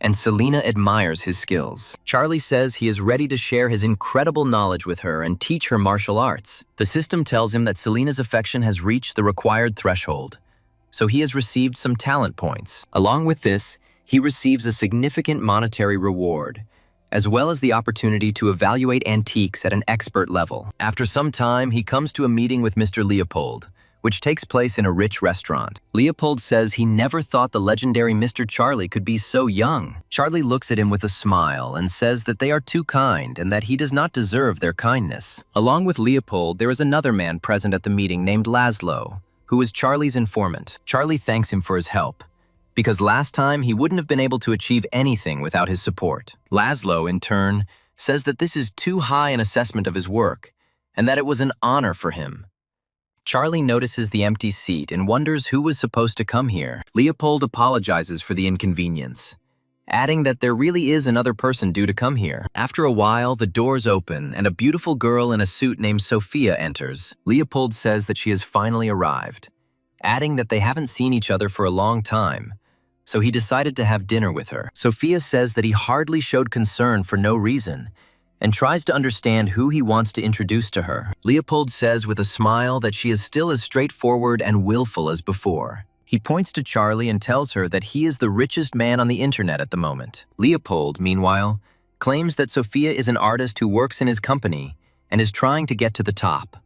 And Selena admires his skills. Charlie says he is ready to share his incredible knowledge with her and teach her martial arts. The system tells him that Selena's affection has reached the required threshold, so he has received some talent points. Along with this, he receives a significant monetary reward, as well as the opportunity to evaluate antiques at an expert level. After some time, he comes to a meeting with Mr. Leopold, which takes place in a rich restaurant. Leopold says he never thought the legendary Mr. Charlie could be so young. Charlie looks at him with a smile and says that they are too kind and that he does not deserve their kindness. Along with Leopold, there is another man present at the meeting named Laszlo, who is Charlie's informant. Charlie thanks him for his help, because last time he wouldn't have been able to achieve anything without his support. Laszlo, in turn, says that this is too high an assessment of his work, and that it was an honor for him. Charlie notices the empty seat and wonders who was supposed to come here. Leopold apologizes for the inconvenience, adding that there really is another person due to come here. After a while, the doors open and a beautiful girl in a suit named Sophia enters. Leopold says that she has finally arrived, adding that they haven't seen each other for a long time, so he decided to have dinner with her. Sophia says that he hardly showed concern for no reason, and tries to understand who he wants to introduce to her. Leopold says with a smile that she is still as straightforward and willful as before. He points to Charlie and tells her that he is the richest man on the internet at the moment. Leopold, meanwhile, claims that Sophia is an artist who works in his company and is trying to get to the top.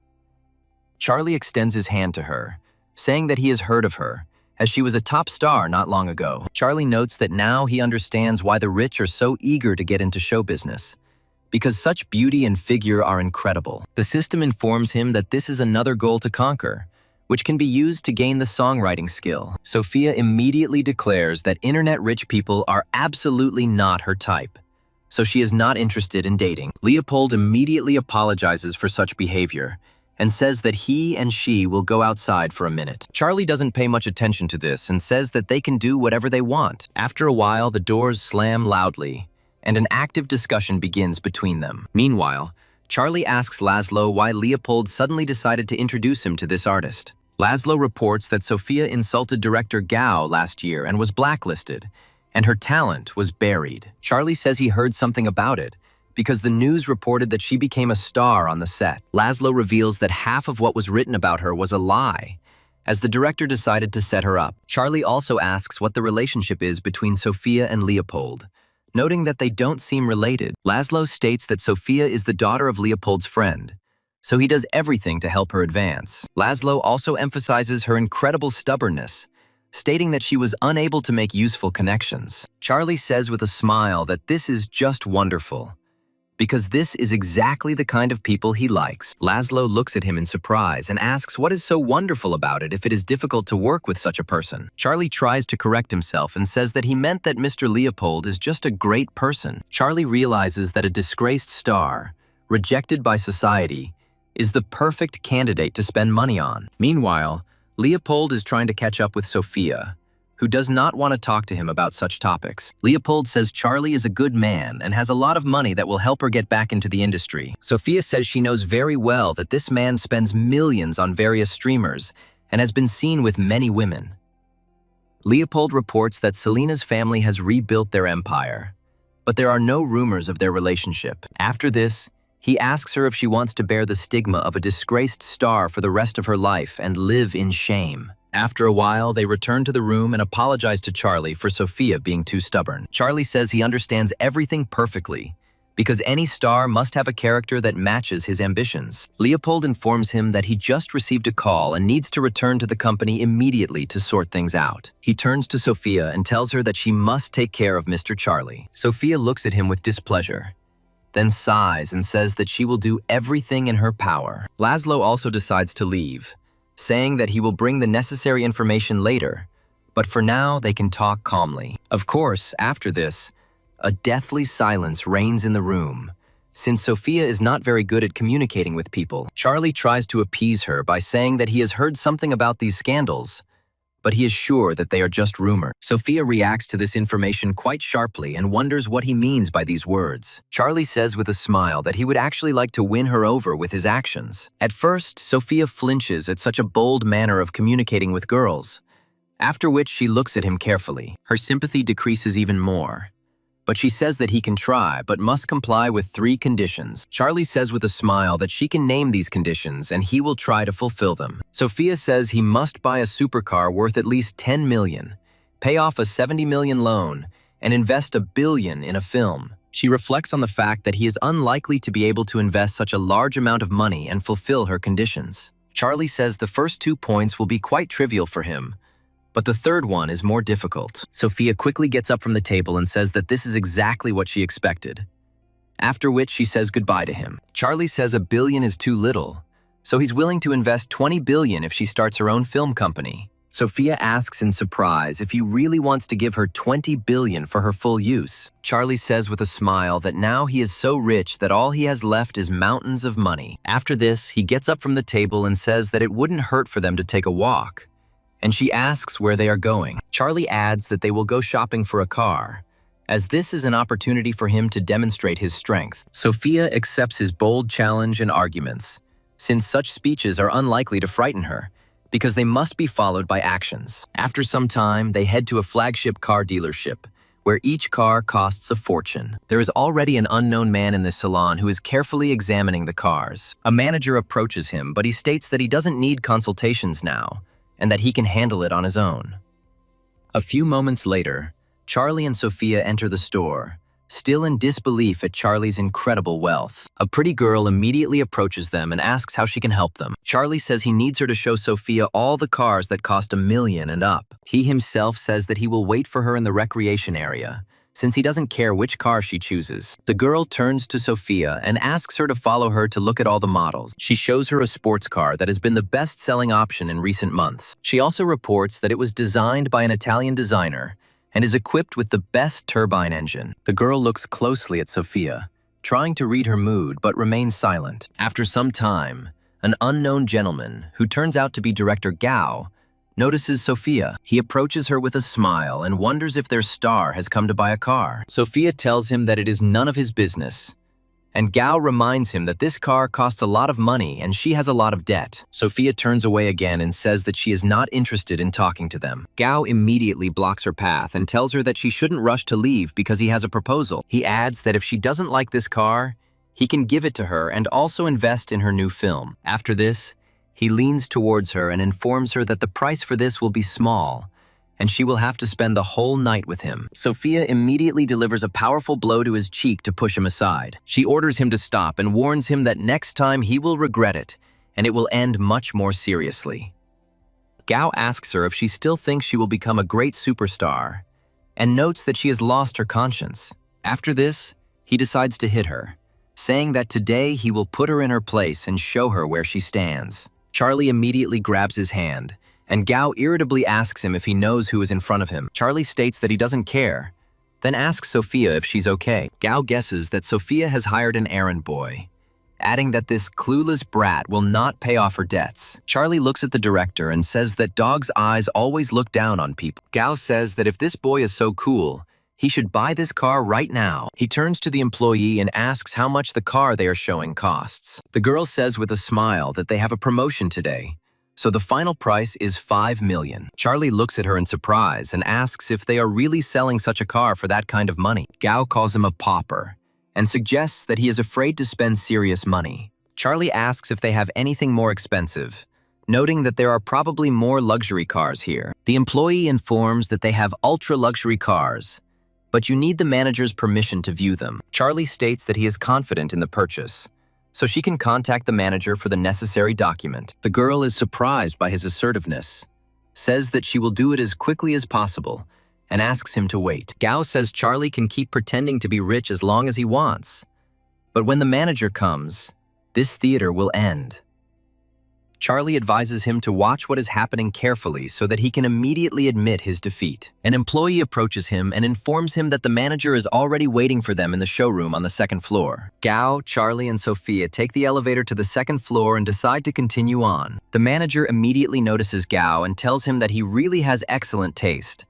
Charlie extends his hand to her, saying that he has heard of her, as she was a top star not long ago. Charlie notes that now he understands why the rich are so eager to get into show business, because such beauty and figure are incredible. The system informs him that this is another goal to conquer, which can be used to gain the songwriting skill. Sophia immediately declares that internet-rich people are absolutely not her type, so she is not interested in dating. Leopold immediately apologizes for such behavior and says that he and she will go outside for a minute. Charlie doesn't pay much attention to this and says that they can do whatever they want. After a while, the doors slam loudly, and an active discussion begins between them. Meanwhile, Charlie asks Laszlo why Leopold suddenly decided to introduce him to this artist. Laszlo reports that Sophia insulted director Gao last year and was blacklisted, and her talent was buried. Charlie says he heard something about it, because the news reported that she became a star on the set. Laszlo reveals that half of what was written about her was a lie, as the director decided to set her up. Charlie also asks what the relationship is between Sophia and Leopold, noting that they don't seem related. Laszlo states that Sophia is the daughter of Leopold's friend, so he does everything to help her advance. Laszlo also emphasizes her incredible stubbornness, stating that she was unable to make useful connections. Charlie says with a smile that this is just wonderful, because this is exactly the kind of people he likes. Laszlo looks at him in surprise and asks what is so wonderful about it if it is difficult to work with such a person. Charlie tries to correct himself and says that he meant that Mr. Leopold is just a great person. Charlie realizes that a disgraced star, rejected by society, is the perfect candidate to spend money on. Meanwhile, Leopold is trying to catch up with Sophia, who does not want to talk to him about such topics. Leopold says Charlie is a good man and has a lot of money that will help her get back into the industry. Sophia says she knows very well that this man spends millions on various streamers and has been seen with many women. Leopold reports that Selena's family has rebuilt their empire, but there are no rumors of their relationship. After this, he asks her if she wants to bear the stigma of a disgraced star for the rest of her life and live in shame. After a while, they return to the room and apologize to Charlie for Sophia being too stubborn. Charlie says he understands everything perfectly, because any star must have a character that matches his ambitions. Leopold informs him that he just received a call and needs to return to the company immediately to sort things out. He turns to Sophia and tells her that she must take care of Mr. Charlie. Sophia looks at him with displeasure, then sighs and says that she will do everything in her power. Laszlo also decides to leave, saying that he will bring the necessary information later, but for now they can talk calmly. Of course, after this, a deathly silence reigns in the room, since Sophia is not very good at communicating with people. Charlie tries to appease her by saying that he has heard something about these scandals, but he is sure that they are just rumors. Sophia reacts to this information quite sharply and wonders what he means by these words. Charlie says with a smile that he would actually like to win her over with his actions. At first, Sophia flinches at such a bold manner of communicating with girls, after which she looks at him carefully. Her sympathy decreases even more. But she says that he can try, but must comply with 3 conditions. Charlie says with a smile that she can name these conditions and he will try to fulfill them. Sophia says he must buy a supercar worth at least 10 million, pay off a 70 million loan, and invest $1 billion in a film. She reflects on the fact that he is unlikely to be able to invest such a large amount of money and fulfill her conditions. Charlie says the first 2 points will be quite trivial for him, but the third one is more difficult. Sophia quickly gets up from the table and says that this is exactly what she expected, after which she says goodbye to him. Charlie says $1 billion is too little, so he's willing to invest $20 billion if she starts her own film company. Sophia asks in surprise if he really wants to give her $20 billion for her full use. Charlie says with a smile that now he is so rich that all he has left is mountains of money. After this, he gets up from the table and says that it wouldn't hurt for them to take a walk, and she asks where they are going. Charlie adds that they will go shopping for a car, as this is an opportunity for him to demonstrate his strength. Sophia accepts his bold challenge and arguments, since such speeches are unlikely to frighten her, because they must be followed by actions. After some time, they head to a flagship car dealership, where each car costs a fortune. There is already an unknown man in this salon who is carefully examining the cars. A manager approaches him, but he states that he doesn't need consultations now, and that he can handle it on his own. A few moments later, Charlie and Sophia enter the store, still in disbelief at Charlie's incredible wealth. A pretty girl immediately approaches them and asks how she can help them. Charlie says he needs her to show Sophia all the cars that cost $1 million and up. He himself says that he will wait for her in the recreation area, since he doesn't care which car she chooses. The girl turns to Sophia and asks her to follow her to look at all the models. She shows her a sports car that has been the best-selling option in recent months. She also reports that it was designed by an Italian designer and is equipped with the best turbine engine. The girl looks closely at Sophia, trying to read her mood but remains silent. After some time, an unknown gentleman, who turns out to be director Gao, notices Sophia. He approaches her with a smile and wonders if their star has come to buy a car. Sophia tells him that it is none of his business, and Gao reminds him that this car costs a lot of money and she has a lot of debt. Sophia turns away again and says that she is not interested in talking to them. Gao immediately blocks her path and tells her that she shouldn't rush to leave because he has a proposal. He adds that if she doesn't like this car, he can give it to her and also invest in her new film. After this, he leans towards her and informs her that the price for this will be small, and she will have to spend the whole night with him. Sophia immediately delivers a powerful blow to his cheek to push him aside. She orders him to stop and warns him that next time he will regret it, and it will end much more seriously. Gao asks her if she still thinks she will become a great superstar, and notes that she has lost her conscience. After this, he decides to hit her, saying that today he will put her in her place and show her where she stands. Charlie immediately grabs his hand, and Gao irritably asks him if he knows who is in front of him. Charlie states that he doesn't care, then asks Sophia if she's okay. Gao guesses that Sophia has hired an errand boy, adding that this clueless brat will not pay off her debts. Charlie looks at the director and says that dogs' eyes always look down on people. Gao says that if this boy is so cool, he should buy this car right now. He turns to the employee and asks how much the car they are showing costs. The girl says with a smile that they have a promotion today, so the final price is $5 million. Charlie looks at her in surprise and asks if they are really selling such a car for that kind of money. Gao calls him a pauper and suggests that he is afraid to spend serious money. Charlie asks if they have anything more expensive, noting that there are probably more luxury cars here. The employee informs that they have ultra-luxury cars, but you need the manager's permission to view them. Charlie states that he is confident in the purchase, so she can contact the manager for the necessary document. The girl is surprised by his assertiveness, says that she will do it as quickly as possible, and asks him to wait. Gao says Charlie can keep pretending to be rich as long as he wants, but when the manager comes, this theater will end. Charlie advises him to watch what is happening carefully so that he can immediately admit his defeat. An employee approaches him and informs him that the manager is already waiting for them in the showroom on the second floor. Gao, Charlie, and Sophia take the elevator to the second floor and decide to continue on. The manager immediately notices Gao and tells him that he really has excellent taste,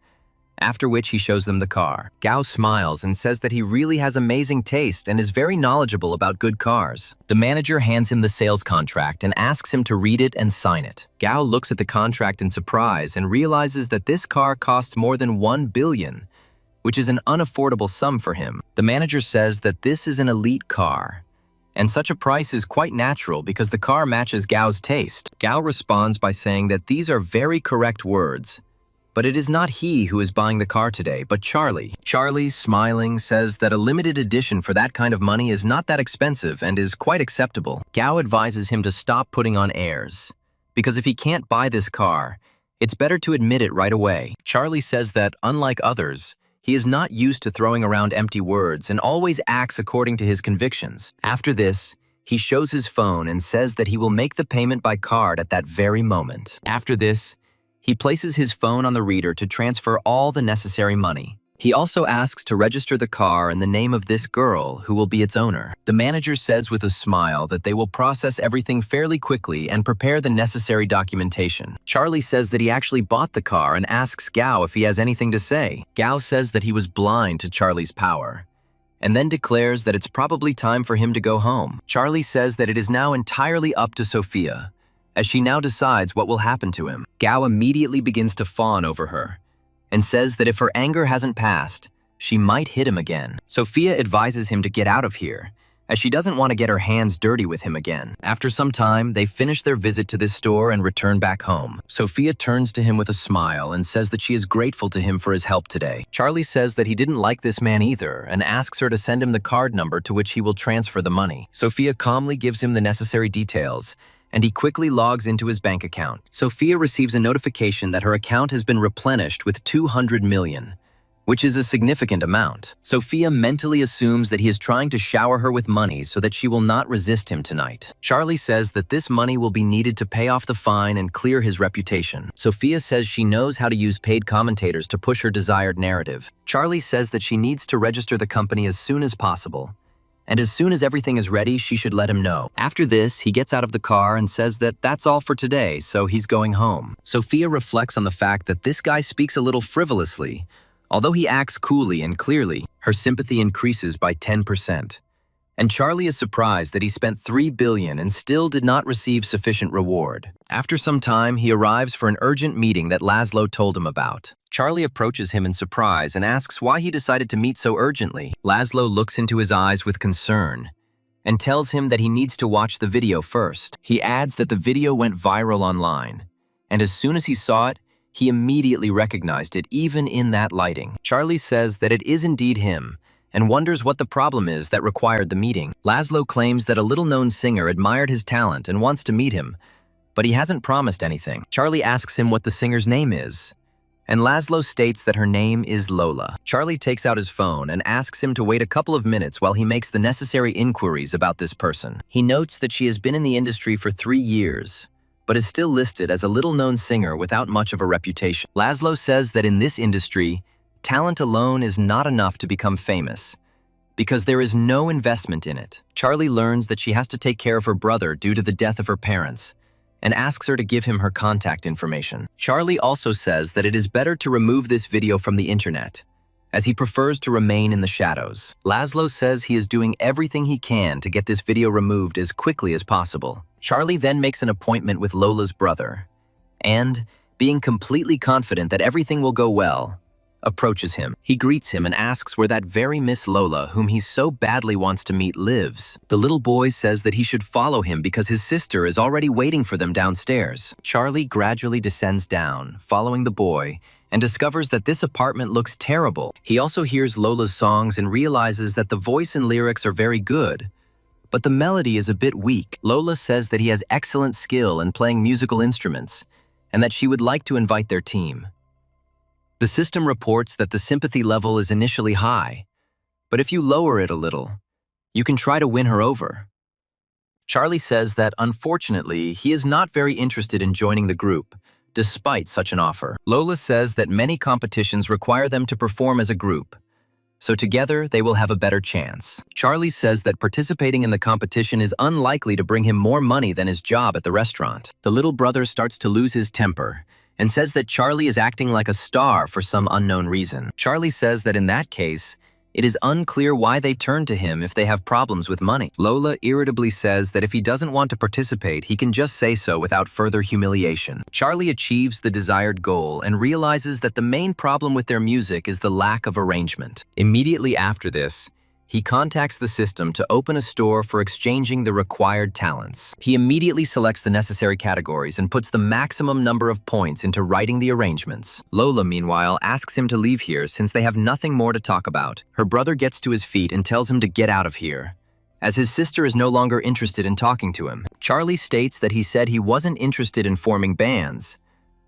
after which he shows them the car. Gao smiles and says that he really has amazing taste and is very knowledgeable about good cars. The manager hands him the sales contract and asks him to read it and sign it. Gao looks at the contract in surprise and realizes that this car costs more than 1 billion, which is an unaffordable sum for him. The manager says that this is an elite car, and such a price is quite natural because the car matches Gao's taste. Gao responds by saying that these are very correct words, but it is not he who is buying the car today, but Charlie. Charlie, smiling, says that a limited edition for that kind of money is not that expensive and is quite acceptable. Gao advises him to stop putting on airs, because if he can't buy this car, it's better to admit it right away. Charlie says that, unlike others, he is not used to throwing around empty words and always acts according to his convictions. After this, he shows his phone and says that he will make the payment by card at that very moment. After this, he places his phone on the reader to transfer all the necessary money. He also asks to register the car in the name of this girl who will be its owner. The manager says with a smile that they will process everything fairly quickly and prepare the necessary documentation. Charlie says that he actually bought the car and asks Gao if he has anything to say. Gao says that he was blind to Charlie's power, and then declares that it's probably time for him to go home. Charlie says that it is now entirely up to Sophia, as she now decides what will happen to him. Gao immediately begins to fawn over her, and says that if her anger hasn't passed, she might hit him again. Sophia advises him to get out of here, as she doesn't want to get her hands dirty with him again. After some time, they finish their visit to this store and return back home. Sophia turns to him with a smile and says that she is grateful to him for his help today. Charlie says that he didn't like this man either and asks her to send him the card number to which he will transfer the money. Sophia calmly gives him the necessary details, and he quickly logs into his bank account. Sophia receives a notification that her account has been replenished with 200 million, which is a significant amount. Sophia mentally assumes that he is trying to shower her with money so that she will not resist him tonight. Charlie says that this money will be needed to pay off the fine and clear his reputation. Sophia says she knows how to use paid commentators to push her desired narrative. Charlie says that she needs to register the company as soon as possible, and as soon as everything is ready, she should let him know. After this, he gets out of the car and says that that's all for today, so he's going home. Sophia reflects on the fact that this guy speaks a little frivolously. Although he acts coolly and clearly, her sympathy increases by 10%. And Charlie is surprised that he spent 3 billion and still did not receive sufficient reward. After some time, he arrives for an urgent meeting that Laszlo told him about. Charlie approaches him in surprise and asks why he decided to meet so urgently. Laszlo looks into his eyes with concern and tells him that he needs to watch the video first. He adds that the video went viral online, and as soon as he saw it, he immediately recognized it even in that lighting. Charlie says that it is indeed him and wonders what the problem is that required the meeting. Laszlo claims that a little-known singer admired his talent and wants to meet him, but he hasn't promised anything. Charlie asks him what the singer's name is, and Laszlo states that her name is Lola. Charlie takes out his phone and asks him to wait a couple of minutes while he makes the necessary inquiries about this person. He notes that she has been in the industry for 3 years, but is still listed as a little-known singer without much of a reputation. Laszlo says that in this industry, talent alone is not enough to become famous, because there is no investment in it. Charlie learns that she has to take care of her brother due to the death of her parents, and asks her to give him her contact information. Charlie also says that it is better to remove this video from the internet, as he prefers to remain in the shadows. Laszlo says he is doing everything he can to get this video removed as quickly as possible. Charlie then makes an appointment with Lola's brother, and, being completely confident that everything will go well, approaches him. He greets him and asks where that very Miss Lola, whom he so badly wants to meet, lives. The little boy says that he should follow him because his sister is already waiting for them downstairs. Charlie gradually descends down, following the boy, and discovers that this apartment looks terrible. He also hears Lola's songs and realizes that the voice and lyrics are very good, but the melody is a bit weak. Lola says that he has excellent skill in playing musical instruments, and that she would like to invite their team. The system reports that the sympathy level is initially high, but if you lower it a little, you can try to win her over. Charlie says that, unfortunately, he is not very interested in joining the group, despite such an offer. Lola says that many competitions require them to perform as a group, so together they will have a better chance. Charlie says that participating in the competition is unlikely to bring him more money than his job at the restaurant. The little brother starts to lose his temper and says that Charlie is acting like a star for some unknown reason. Charlie says that in that case, it is unclear why they turn to him if they have problems with money. Lola irritably says that if he doesn't want to participate, he can just say so without further humiliation. Charlie achieves the desired goal and realizes that the main problem with their music is the lack of arrangement. Immediately after this, he contacts the system to open a store for exchanging the required talents. He immediately selects the necessary categories and puts the maximum number of points into writing the arrangements. Lola, meanwhile, asks him to leave here since they have nothing more to talk about. Her brother gets to his feet and tells him to get out of here, as his sister is no longer interested in talking to him. Charlie states that he said he wasn't interested in forming bands,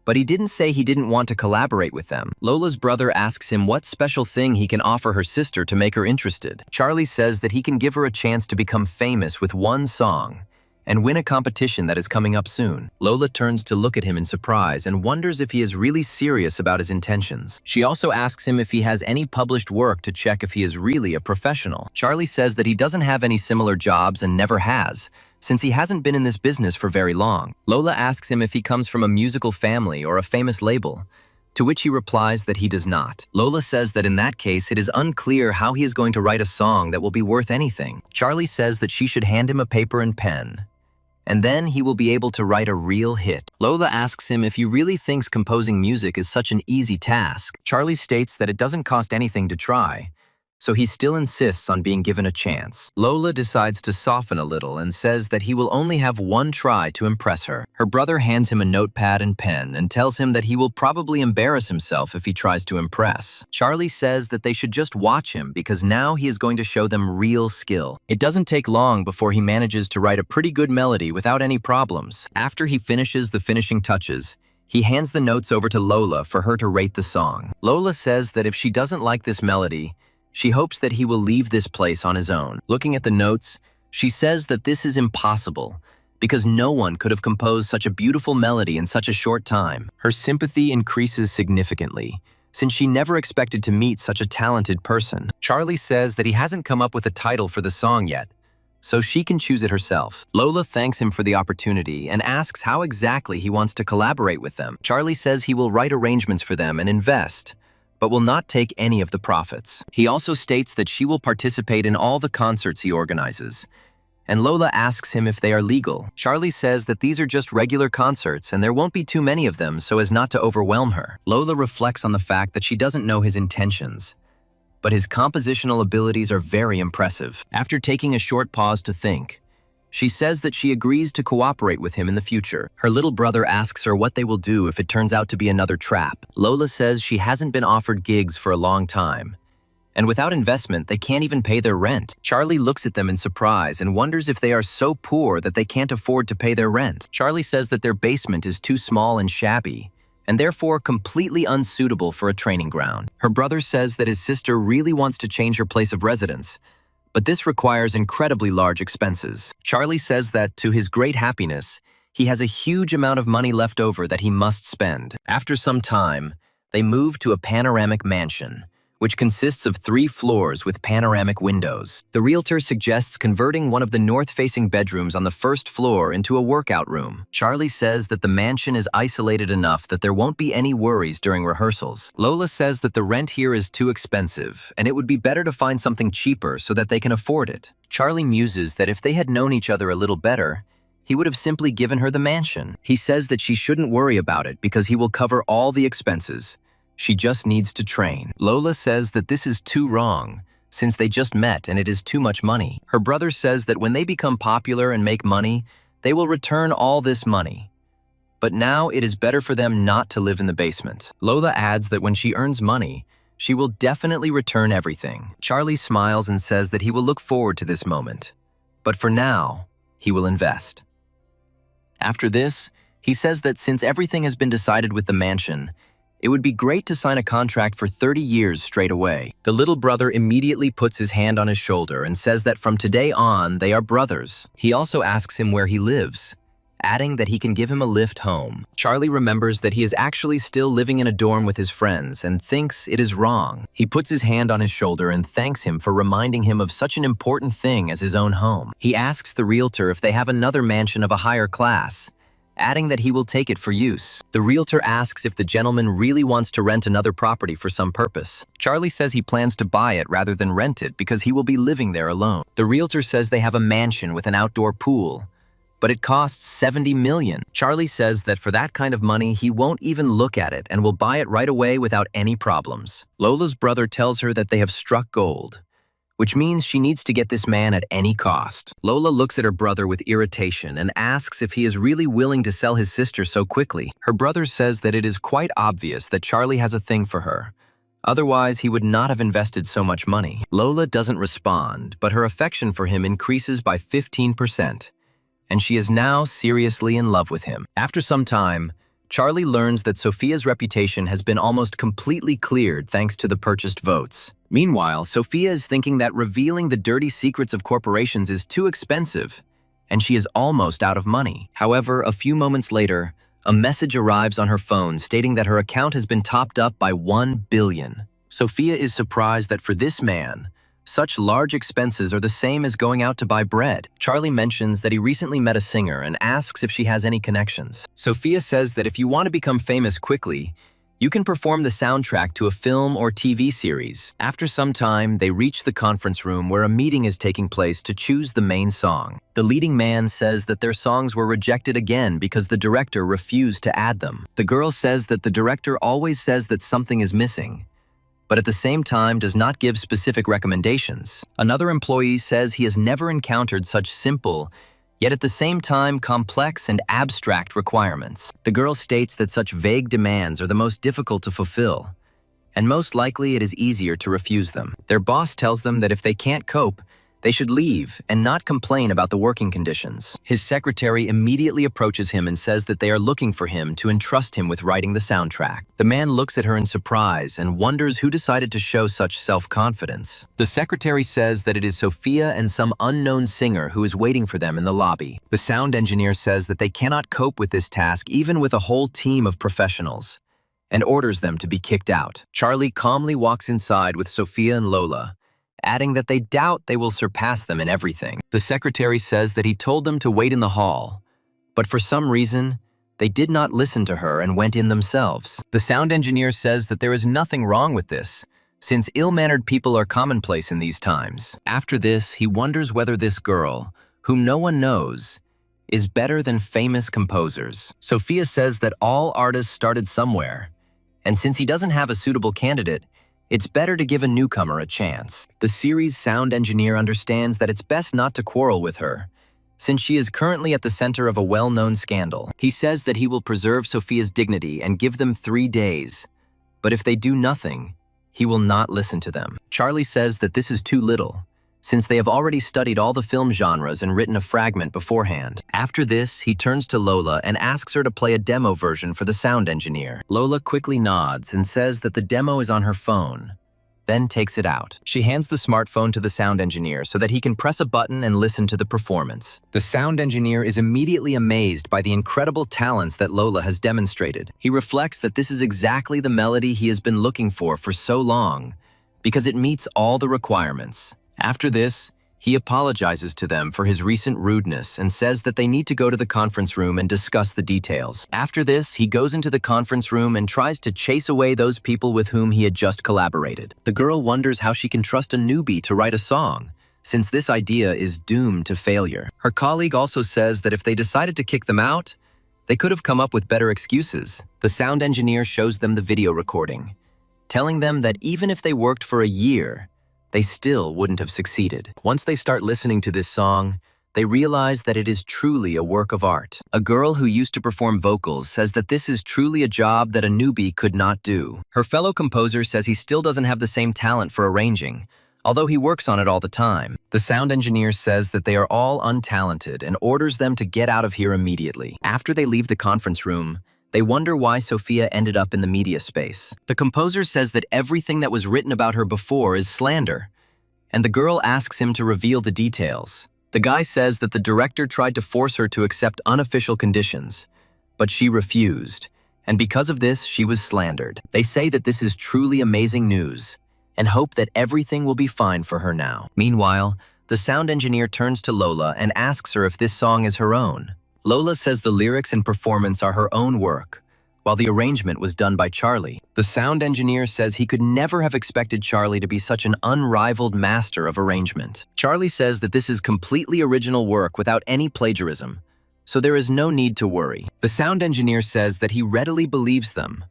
but he didn't say he didn't want to collaborate with them. Lola's brother asks him what special thing he can offer her sister to make her interested. Charlie says that he can give her a chance to become famous with one song and win a competition that is coming up soon. Lola turns to look at him in surprise and wonders if he is really serious about his intentions. She also asks him if he has any published work to check if he is really a professional. Charlie says that he doesn't have any similar jobs and never has, since he hasn't been in this business for very long. Lola asks him if he comes from a musical family or a famous label, to which he replies that he does not. Lola says that in that case, it is unclear how he is going to write a song that will be worth anything. Charlie says that she should hand him a paper and pen, and then he will be able to write a real hit. Lola asks him if he really thinks composing music is such an easy task. Charlie states that it doesn't cost anything to try, so he still insists on being given a chance. Lola decides to soften a little and says that he will only have one try to impress her. Her brother hands him a notepad and pen and tells him that he will probably embarrass himself if he tries to impress. Charlie says that they should just watch him because now he is going to show them real skill. It doesn't take long before he manages to write a pretty good melody without any problems. After he finishes the finishing touches, he hands the notes over to Lola for her to rate the song. Lola says that if she doesn't like this melody, she hopes that he will leave this place on his own. Looking at the notes, she says that this is impossible because no one could have composed such a beautiful melody in such a short time. Her sympathy increases significantly, since she never expected to meet such a talented person. Charlie says that he hasn't come up with a title for the song yet, so she can choose it herself. Lola thanks him for the opportunity and asks how exactly he wants to collaborate with them. Charlie says he will write arrangements for them and invest, but will not take any of the profits. He also states that she will participate in all the concerts he organizes, and Lola asks him if they are legal. Charlie says that these are just regular concerts and there won't be too many of them so as not to overwhelm her. Lola reflects on the fact that she doesn't know his intentions, but his compositional abilities are very impressive. After taking a short pause to think, she says that she agrees to cooperate with him in the future. Her little brother asks her what they will do if it turns out to be another trap. Lola says she hasn't been offered gigs for a long time, and without investment, they can't even pay their rent. Charlie looks at them in surprise and wonders if they are so poor that they can't afford to pay their rent. Charlie says that their basement is too small and shabby, and therefore completely unsuitable for a training ground. Her brother says that his sister really wants to change her place of residence, but this requires incredibly large expenses. Charlie says that, to his great happiness, he has a huge amount of money left over that he must spend. After some time, they move to a panoramic mansion, which consists of 3 floors with panoramic windows. The realtor suggests converting one of the north-facing bedrooms on the first floor into a workout room. Charlie says that the mansion is isolated enough that there won't be any worries during rehearsals. Lola says that the rent here is too expensive, and it would be better to find something cheaper so that they can afford it. Charlie muses that if they had known each other a little better, he would have simply given her the mansion. He says that she shouldn't worry about it because he will cover all the expenses. She just needs to train. Lola says that this is too wrong, since they just met and it is too much money. Her brother says that when they become popular and make money, they will return all this money. But now it is better for them not to live in the basement. Lola adds that when she earns money, she will definitely return everything. Charlie smiles and says that he will look forward to this moment. But for now, he will invest. After this, he says that since everything has been decided with the mansion, It would be great to sign a contract for 30 years straight away. The little brother immediately puts his hand on his shoulder and says that from today on, they are brothers. He also asks him where he lives, adding that he can give him a lift home. Charlie remembers that he is actually still living in a dorm with his friends and thinks it is wrong. He puts his hand on his shoulder and thanks him for reminding him of such an important thing as his own home. He asks the realtor if they have another mansion of a higher class, adding that he will take it for use. The realtor asks if the gentleman really wants to rent another property for some purpose. Charlie says he plans to buy it rather than rent it because he will be living there alone. The realtor says they have a mansion with an outdoor pool, but it costs $70 million. Charlie says that for that kind of money, he won't even look at it and will buy it right away without any problems. Lola's brother tells her that they have struck gold, which means she needs to get this man at any cost. Lola looks at her brother with irritation and asks if he is really willing to sell his sister so quickly. Her brother says that it is quite obvious that Charlie has a thing for her. Otherwise, he would not have invested so much money. Lola doesn't respond, but her affection for him increases by 15%, and she is now seriously in love with him. After some time, Charlie learns that Sophia's reputation has been almost completely cleared thanks to the purchased votes. Meanwhile, Sophia is thinking that revealing the dirty secrets of corporations is too expensive, and she is almost out of money. However, a few moments later, a message arrives on her phone stating that her account has been topped up by 1 billion. Sophia is surprised that for this man, such large expenses are the same as going out to buy bread. Charlie mentions that he recently met a singer and asks if she has any connections. Sophia says that if you want to become famous quickly, you can perform the soundtrack to a film or TV series. After some time, they reach the conference room where a meeting is taking place to choose the main song. The leading man says that their songs were rejected again because the director refused to add them. The girl says that the director always says that something is missing, but at the same time does not give specific recommendations. Another employee says he has never encountered such simple, yet at the same time complex and abstract requirements. The girl states that such vague demands are the most difficult to fulfill, and most likely it is easier to refuse them. Their boss tells them that if they can't cope, they should leave and not complain about the working conditions. His secretary immediately approaches him and says that they are looking for him to entrust him with writing the soundtrack. The man looks at her in surprise and wonders who decided to show such self-confidence. The secretary says that it is Sophia and some unknown singer who is waiting for them in the lobby. The sound engineer says that they cannot cope with this task even with a whole team of professionals, and orders them to be kicked out. Charlie calmly walks inside with Sophia and Lola, adding that they doubt they will surpass them in everything. The secretary says that he told them to wait in the hall, but for some reason, they did not listen to her and went in themselves. The sound engineer says that there is nothing wrong with this, since ill-mannered people are commonplace in these times. After this, he wonders whether this girl, whom no one knows, is better than famous composers. Sophia says that all artists started somewhere, and since he doesn't have a suitable candidate, it's better to give a newcomer a chance. The series' sound engineer understands that it's best not to quarrel with her, since she is currently at the center of a well-known scandal. He says that he will preserve Sophia's dignity and give them 3 days, but if they do nothing, he will not listen to them. Charlie says that this is too little, since they have already studied all the film genres and written a fragment beforehand. After this, he turns to Lola and asks her to play a demo version for the sound engineer. Lola quickly nods and says that the demo is on her phone, then takes it out. She hands the smartphone to the sound engineer so that he can press a button and listen to the performance. The sound engineer is immediately amazed by the incredible talents that Lola has demonstrated. He reflects that this is exactly the melody he has been looking for so long, because it meets all the requirements. After this, he apologizes to them for his recent rudeness and says that they need to go to the conference room and discuss the details. After this, he goes into the conference room and tries to chase away those people with whom he had just collaborated. The girl wonders how she can trust a newbie to write a song, since this idea is doomed to failure. Her colleague also says that if they decided to kick them out, they could have come up with better excuses. The sound engineer shows them the video recording, telling them that even if they worked for a year, they still wouldn't have succeeded. Once they start listening to this song, they realize that it is truly a work of art. A girl who used to perform vocals says that this is truly a job that a newbie could not do. Her fellow composer says he still doesn't have the same talent for arranging, although he works on it all the time. The sound engineer says that they are all untalented and orders them to get out of here immediately. After they leave the conference room, They wonder why Sophia ended up in the media space. The composer says that everything that was written about her before is slander, and the girl asks him to reveal the details. The guy says that the director tried to force her to accept unofficial conditions, but she refused, and because of this, she was slandered. They say that this is truly amazing news, and hope that everything will be fine for her now. Meanwhile, the sound engineer turns to Lola and asks her if this song is her own. Lola says the lyrics and performance are her own work, while the arrangement was done by Charlie. The sound engineer says he could never have expected Charlie to be such an unrivaled master of arrangement. Charlie says that this is completely original work without any plagiarism, so there is no need to worry. The sound engineer says that he readily believes them,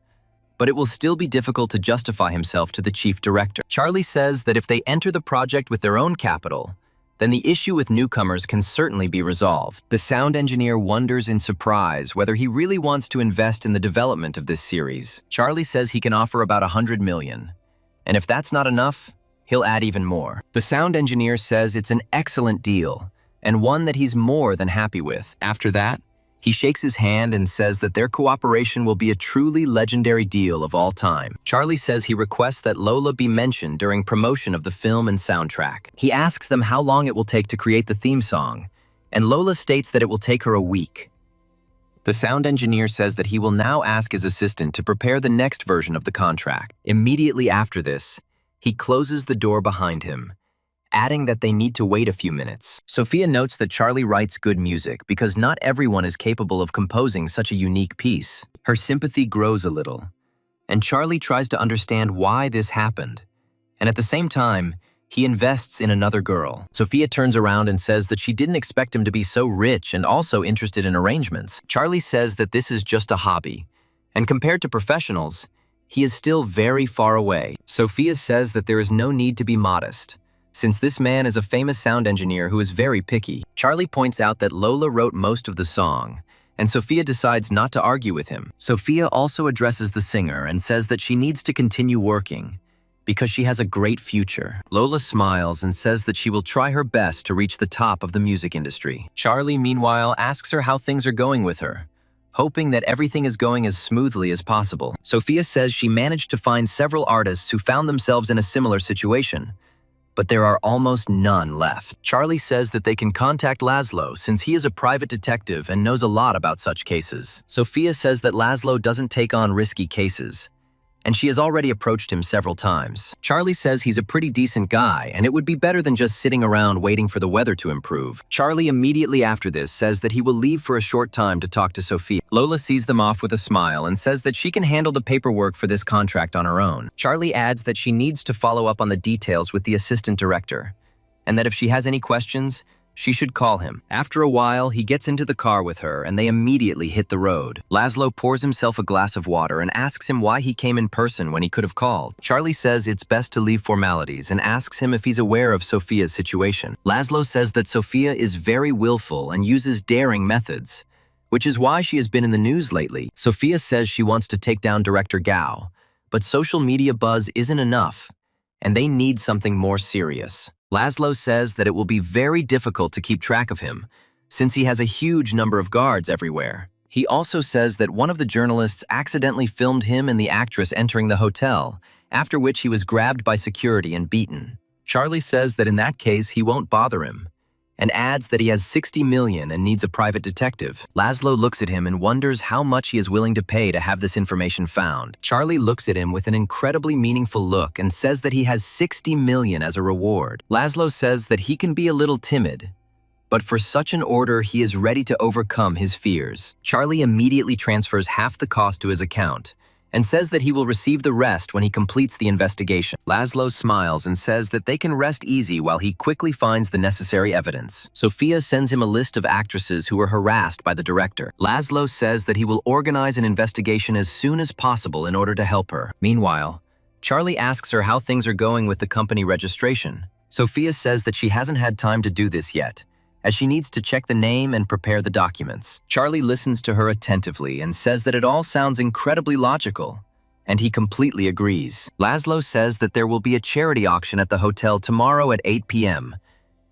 but it will still be difficult to justify himself to the chief director. Charlie says that if they enter the project with their own capital, then the issue with newcomers can certainly be resolved. The sound engineer wonders in surprise whether he really wants to invest in the development of this series. Charlie says he can offer about $100 million, and if that's not enough, he'll add even more. The sound engineer says it's an excellent deal, and one that he's more than happy with. After that, he shakes his hand and says that their cooperation will be a truly legendary deal of all time. Charlie says he requests that Lola be mentioned during promotion of the film and soundtrack. He asks them how long it will take to create the theme song, and Lola states that it will take her a week. The sound engineer says that he will now ask his assistant to prepare the next version of the contract. Immediately after this, he closes the door behind him, adding that they need to wait a few minutes. Sophia notes that Charlie writes good music because not everyone is capable of composing such a unique piece. Her sympathy grows a little, and Charlie tries to understand why this happened. And at the same time, he invests in another girl. Sophia turns around and says that she didn't expect him to be so rich and also interested in arrangements. Charlie says that this is just a hobby, and compared to professionals, he is still very far away. Sophia says that there is no need to be modest, since this man is a famous sound engineer who is very picky. Charlie points out that Lola wrote most of the song, and Sophia decides not to argue with him. Sophia also addresses the singer and says that she needs to continue working because she has a great future. Lola smiles and says that she will try her best to reach the top of the music industry. Charlie, meanwhile, asks her how things are going with her, hoping that everything is going as smoothly as possible. Sophia says she managed to find several artists who found themselves in a similar situation, but there are almost none left. Charlie says that they can contact Laszlo since he is a private detective and knows a lot about such cases. Sophia says that Laszlo doesn't take on risky cases, and she has already approached him several times. Charlie says he's a pretty decent guy, and it would be better than just sitting around waiting for the weather to improve. Charlie immediately after this says that he will leave for a short time to talk to Sophia. Lola sees them off with a smile and says that she can handle the paperwork for this contract on her own. Charlie adds that she needs to follow up on the details with the assistant director, and that if she has any questions, she should call him. After a while, he gets into the car with her and they immediately hit the road. Laszlo pours himself a glass of water and asks him why he came in person when he could have called. Charlie says it's best to leave formalities and asks him if he's aware of Sophia's situation. Laszlo says that Sophia is very willful and uses daring methods, which is why she has been in the news lately. Sophia says she wants to take down director Gao, but social media buzz isn't enough, and they need something more serious. Laszlo says that it will be very difficult to keep track of him, since he has a huge number of guards everywhere. He also says that one of the journalists accidentally filmed him and the actress entering the hotel, after which he was grabbed by security and beaten. Charlie says that in that case he won't bother him, and adds that he has 60 million and needs a private detective. Laszlo looks at him and wonders how much he is willing to pay to have this information found. Charlie looks at him with an incredibly meaningful look and says that he has 60 million as a reward. Laszlo says that he can be a little timid, but for such an order he is ready to overcome his fears. Charlie immediately transfers half the cost to his account, and says that he will receive the rest when he completes the investigation. Laszlo smiles and says that they can rest easy while he quickly finds the necessary evidence. Sophia sends him a list of actresses who were harassed by the director. Laszlo says that he will organize an investigation as soon as possible in order to help her. Meanwhile, Charlie asks her how things are going with the company registration. Sophia says that she hasn't had time to do this yet, as she needs to check the name and prepare the documents. Charlie listens to her attentively and says that it all sounds incredibly logical, and he completely agrees. Laszlo says that there will be a charity auction at the hotel tomorrow at 8 p.m.,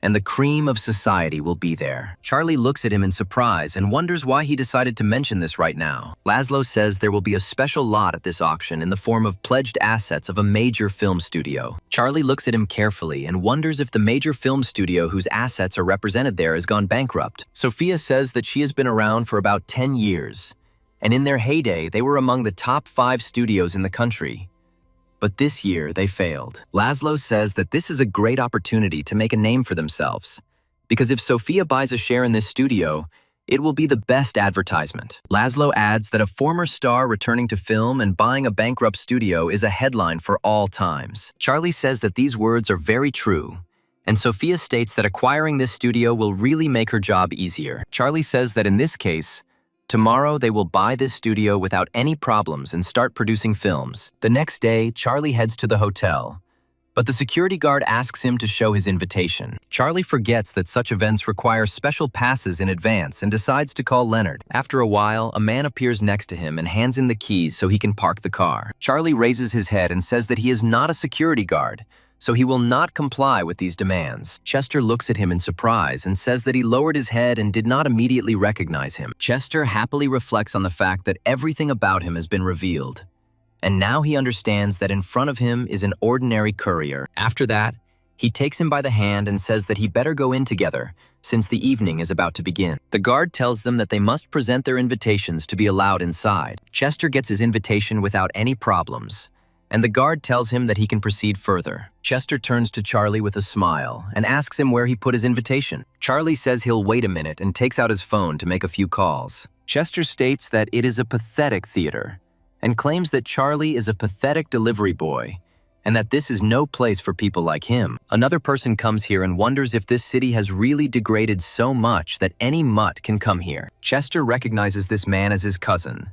and the cream of society will be there. Charlie looks at him in surprise and wonders why he decided to mention this right now. Laszlo says there will be a special lot at this auction in the form of pledged assets of a major film studio. Charlie looks at him carefully and wonders if the major film studio whose assets are represented there has gone bankrupt. Sophia says that she has been around for about 10 years, and in their heyday, they were among the top 5 studios in the country. But this year, they failed. Laszlo says that this is a great opportunity to make a name for themselves, because if Sophia buys a share in this studio, it will be the best advertisement. Laszlo adds that a former star returning to film and buying a bankrupt studio is a headline for all times. Charlie says that these words are very true, and Sophia states that acquiring this studio will really make her job easier. Charlie says that in this case, tomorrow they will buy this studio without any problems and start producing films. The next day, Charlie heads to the hotel, but the security guard asks him to show his invitation. Charlie forgets that such events require special passes in advance and decides to call Leonard. After a while, a man appears next to him and hands in the keys so he can park the car. Charlie raises his head and says that he is not a security guard, so he will not comply with these demands. Chester looks at him in surprise and says that he lowered his head and did not immediately recognize him. Chester happily reflects on the fact that everything about him has been revealed, and now he understands that in front of him is an ordinary courier. After that, he takes him by the hand and says that he better go in together, since the evening is about to begin. The guard tells them that they must present their invitations to be allowed inside. Chester gets his invitation without any problems, and the guard tells him that he can proceed further. Chester turns to Charlie with a smile and asks him where he put his invitation. Charlie says he'll wait a minute and takes out his phone to make a few calls. Chester states that it is a pathetic theater and claims that Charlie is a pathetic delivery boy and that this is no place for people like him. Another person comes here and wonders if this city has really degraded so much that any mutt can come here. Chester recognizes this man as his cousin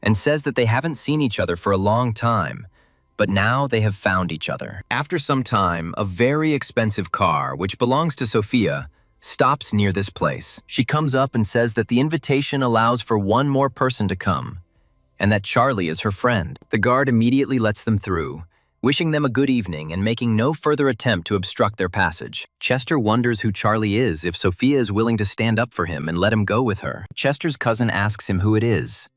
and says that they haven't seen each other for a long time, but now they have found each other. After some time, a very expensive car, which belongs to Sophia, stops near this place. She comes up and says that the invitation allows for one more person to come, and that Charlie is her friend. The guard immediately lets them through, wishing them a good evening and making no further attempt to obstruct their passage. Chester wonders who Charlie is if Sophia is willing to stand up for him and let him go with her. Chester's cousin asks him who it is,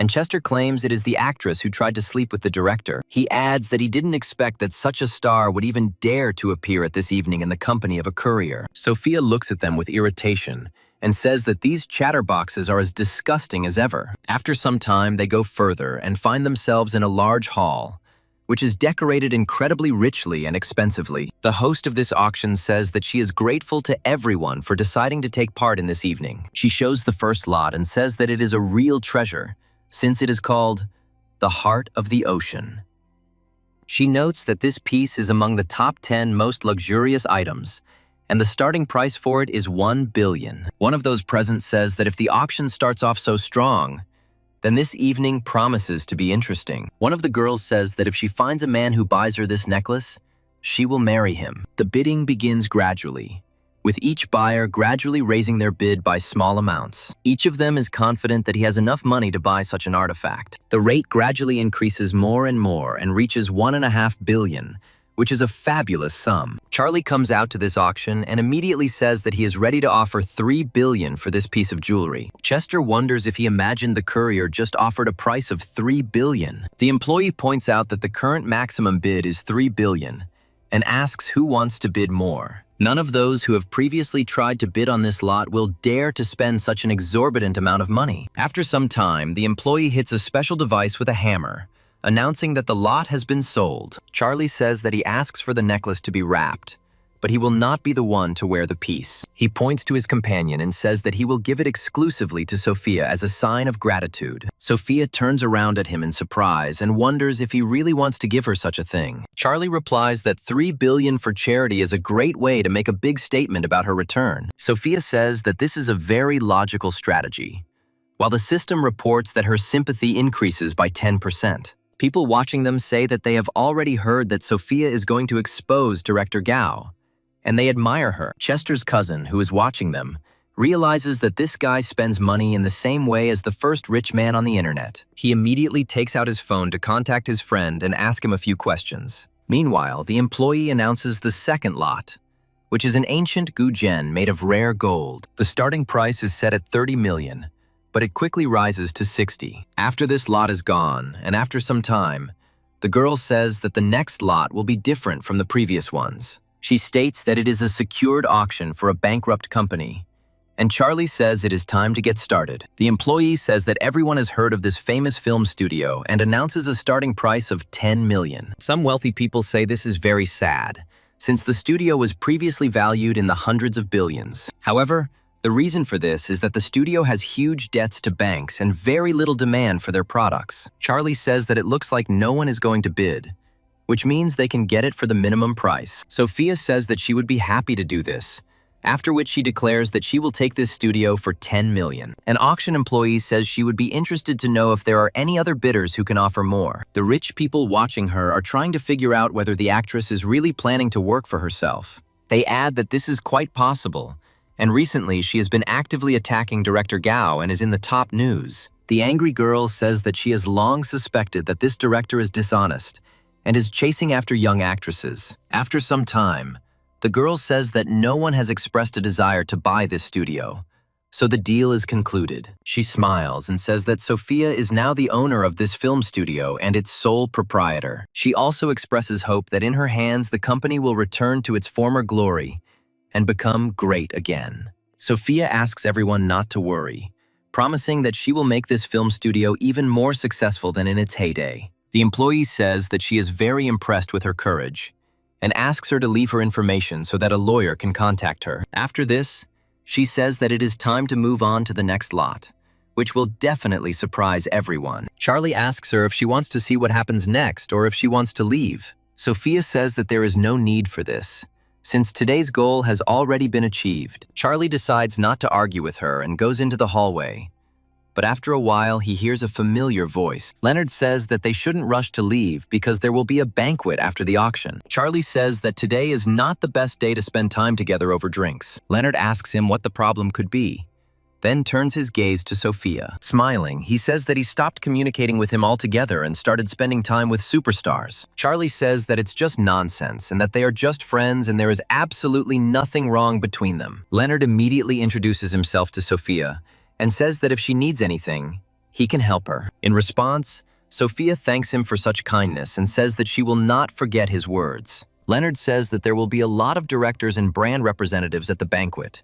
and Chester claims it is the actress who tried to sleep with the director. He adds that he didn't expect that such a star would even dare to appear at this evening in the company of a courier. Sophia looks at them with irritation and says that these chatterboxes are as disgusting as ever. After some time, they go further and find themselves in a large hall, which is decorated incredibly richly and expensively. The host of this auction says that she is grateful to everyone for deciding to take part in this evening. She shows the first lot and says that it is a real treasure, since it is called the Heart of the Ocean. She notes that this piece is among the top 10 most luxurious items, and the starting price for it is $1 billion. One of those present says that if the auction starts off so strong, then this evening promises to be interesting. One of the girls says that if she finds a man who buys her this necklace, she will marry him. The bidding begins gradually, with each buyer gradually raising their bid by small amounts. Each of them is confident that he has enough money to buy such an artifact. The rate gradually increases more and more and reaches $1.5 billion, which is a fabulous sum. Charlie comes out to this auction and immediately says that he is ready to offer $3 billion for this piece of jewelry. Chester wonders if he imagined the courier just offered a price of $3 billion. The employee points out that the current maximum bid is $3 billion and asks who wants to bid more. None of those who have previously tried to bid on this lot will dare to spend such an exorbitant amount of money. After some time, the employee hits a special device with a hammer, announcing that the lot has been sold. Charlie says that he asks for the necklace to be wrapped, but he will not be the one to wear the piece. He points to his companion and says that he will give it exclusively to Sophia as a sign of gratitude. Sophia turns around at him in surprise and wonders if he really wants to give her such a thing. Charlie replies that $3 billion for charity is a great way to make a big statement about her return. Sophia says that this is a very logical strategy, while the system reports that her sympathy increases by 10%. People watching them say that they have already heard that Sophia is going to expose Director Gao, and they admire her. Chester's cousin, who is watching them, realizes that this guy spends money in the same way as the first rich man on the internet. He immediately takes out his phone to contact his friend and ask him a few questions. Meanwhile, the employee announces the second lot, which is an ancient gujen made of rare gold. The starting price is set at 30 million, but it quickly rises to 60. After this lot is gone, and after some time, the girl says that the next lot will be different from the previous ones. She states that it is a secured auction for a bankrupt company, and Charlie says it is time to get started. The employee says that everyone has heard of this famous film studio and announces a starting price of 10 million. Some wealthy people say this is very sad, since the studio was previously valued in the hundreds of billions. However, the reason for this is that the studio has huge debts to banks and very little demand for their products. Charlie says that it looks like no one is going to bid, which means they can get it for the minimum price. Sophia says that she would be happy to do this, after which she declares that she will take this studio for 10 million. An auction employee says she would be interested to know if there are any other bidders who can offer more. The rich people watching her are trying to figure out whether the actress is really planning to work for herself. They add that this is quite possible, and recently she has been actively attacking director Gao and is in the top news. The angry girl says that she has long suspected that this director is dishonest and is chasing after young actresses. After some time, the girl says that no one has expressed a desire to buy this studio, so the deal is concluded. She smiles and says that Sophia is now the owner of this film studio and its sole proprietor. She also expresses hope that in her hands the company will return to its former glory and become great again. Sophia asks everyone not to worry, promising that she will make this film studio even more successful than in its heyday. The employee says that she is very impressed with her courage and asks her to leave her information so that a lawyer can contact her. After this, she says that it is time to move on to the next lot, which will definitely surprise everyone. Charlie asks her if she wants to see what happens next or if she wants to leave. Sophia says that there is no need for this, since today's goal has already been achieved. Charlie decides not to argue with her and goes into the hallway. But after a while, he hears a familiar voice. Leonard says that they shouldn't rush to leave because there will be a banquet after the auction. Charlie says that today is not the best day to spend time together over drinks. Leonard asks him what the problem could be, then turns his gaze to Sophia. Smiling, he says that he stopped communicating with him altogether and started spending time with superstars. Charlie says that it's just nonsense and that they are just friends and there is absolutely nothing wrong between them. Leonard immediately introduces himself to Sophia and says that if she needs anything, he can help her. In response, Sophia thanks him for such kindness and says that she will not forget his words. Leonard says that there will be a lot of directors and brand representatives at the banquet,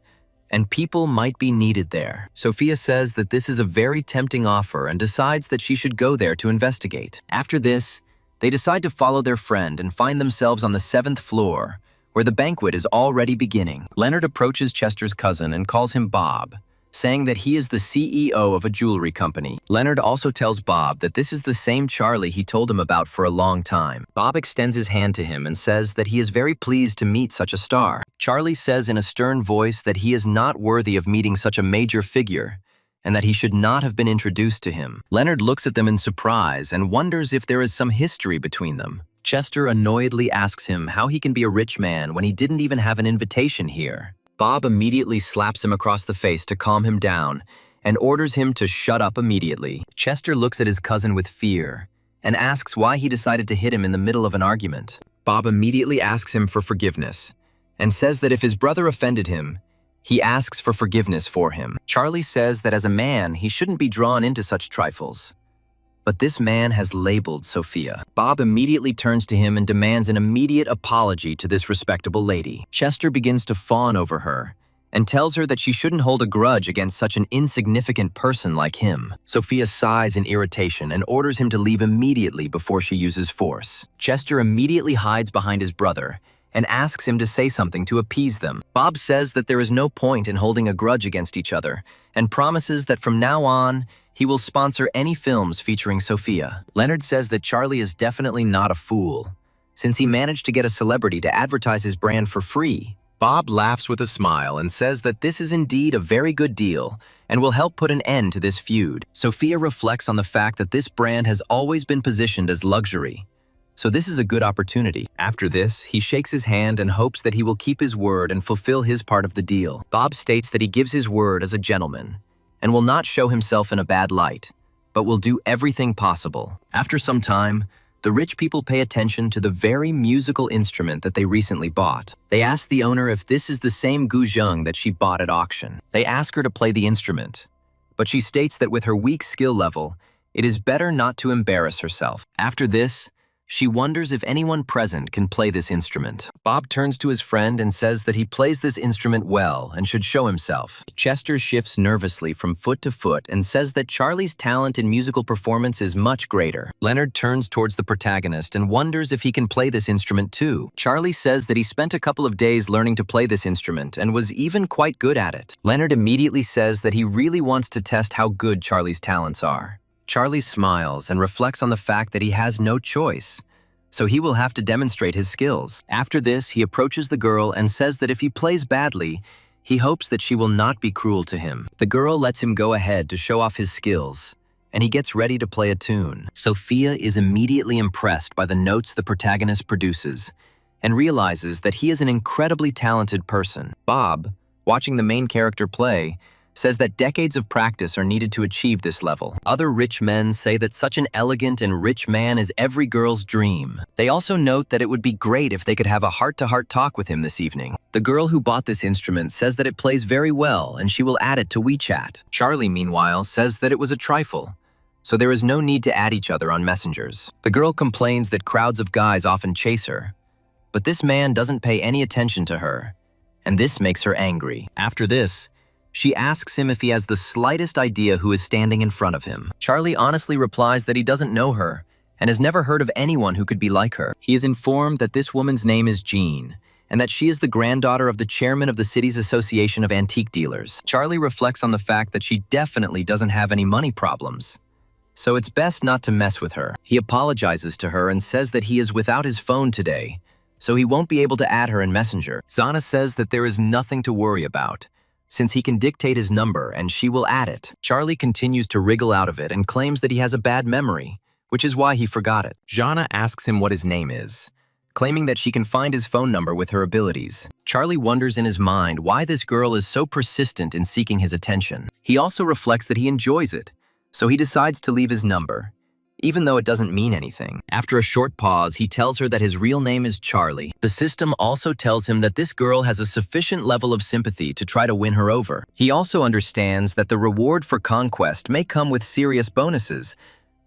and people might be needed there. Sophia says that this is a very tempting offer and decides that she should go there to investigate. After this, they decide to follow their friend and find themselves on the 7th floor, where the banquet is already beginning. Leonard approaches Chester's cousin and calls him Bob, saying that he is the CEO of a jewelry company. Leonard also tells Bob that this is the same Charlie he told him about for a long time. Bob extends his hand to him and says that he is very pleased to meet such a star. Charlie says in a stern voice that he is not worthy of meeting such a major figure and that he should not have been introduced to him. Leonard looks at them in surprise and wonders if there is some history between them. Chester annoyedly asks him how he can be a rich man when he didn't even have an invitation here. Bob immediately slaps him across the face to calm him down and orders him to shut up immediately. Chester looks at his cousin with fear and asks why he decided to hit him in the middle of an argument. Bob immediately asks him for forgiveness and says that if his brother offended him, he asks for forgiveness for him. Charlie says that as a man, he shouldn't be drawn into such trifles. But this man has labeled Sophia. Bob immediately turns to him and demands an immediate apology to this respectable lady. Chester begins to fawn over her and tells her that she shouldn't hold a grudge against such an insignificant person like him. Sophia sighs in irritation and orders him to leave immediately before she uses force. Chester immediately hides behind his brother and asks him to say something to appease them. Bob says that there is no point in holding a grudge against each other and promises that from now on, he will sponsor any films featuring Sophia. Leonard says that Charlie is definitely not a fool, since he managed to get a celebrity to advertise his brand for free. Bob laughs with a smile and says that this is indeed a very good deal and will help put an end to this feud. Sophia reflects on the fact that this brand has always been positioned as luxury, so this is a good opportunity. After this, he shakes his hand and hopes that he will keep his word and fulfill his part of the deal. Bob states that he gives his word as a gentleman and will not show himself in a bad light, but will do everything possible. After some time, The rich people pay attention to the very musical instrument that they recently bought. They ask the owner if this is the same guzheng that she bought at auction. They ask her to play the instrument, but she states that with her weak skill level, it is better not to embarrass herself. After this, she wonders if anyone present can play this instrument. Bob turns to his friend and says that he plays this instrument well and should show himself. Chester shifts nervously from foot to foot and says that Charlie's talent in musical performance is much greater. Leonard turns towards the protagonist and wonders if he can play this instrument too. Charlie says that he spent a couple of days learning to play this instrument and was even quite good at it. Leonard immediately says that he really wants to test how good Charlie's talents are. Charlie smiles and reflects on the fact that he has no choice, so he will have to demonstrate his skills. After this, he approaches the girl and says that if he plays badly, he hopes that she will not be cruel to him. The girl lets him go ahead to show off his skills, and he gets ready to play a tune. Sophia is immediately impressed by the notes the protagonist produces and realizes that he is an incredibly talented person. Bob, watching the main character play, says that decades of practice are needed to achieve this level. Other rich men say that such an elegant and rich man is every girl's dream. They also note that it would be great if they could have a heart-to-heart talk with him this evening. The girl who bought this instrument says that it plays very well and she will add it to WeChat. Charlie, meanwhile, says that it was a trifle, so there is no need to add each other on messengers. The girl complains that crowds of guys often chase her, but this man doesn't pay any attention to her, and this makes her angry. After this, she asks him if he has the slightest idea who is standing in front of him. Charlie honestly replies that he doesn't know her and has never heard of anyone who could be like her. He is informed that this woman's name is Jean and that she is the granddaughter of the chairman of the city's association of antique dealers. Charlie reflects on the fact that she definitely doesn't have any money problems, so it's best not to mess with her. He apologizes to her and says that he is without his phone today, so he won't be able to add her in Messenger. Zana says that there is nothing to worry about, since he can dictate his number and she will add it. Charlie continues to wriggle out of it and claims that he has a bad memory, which is why he forgot it. Jana asks him what his name is, claiming that she can find his phone number with her abilities. Charlie wonders in his mind why this girl is so persistent in seeking his attention. He also reflects that he enjoys it, so he decides to leave his number, even though it doesn't mean anything. After a short pause, he tells her that his real name is Charlie. The system also tells him that this girl has a sufficient level of sympathy to try to win her over. He also understands that the reward for conquest may come with serious bonuses,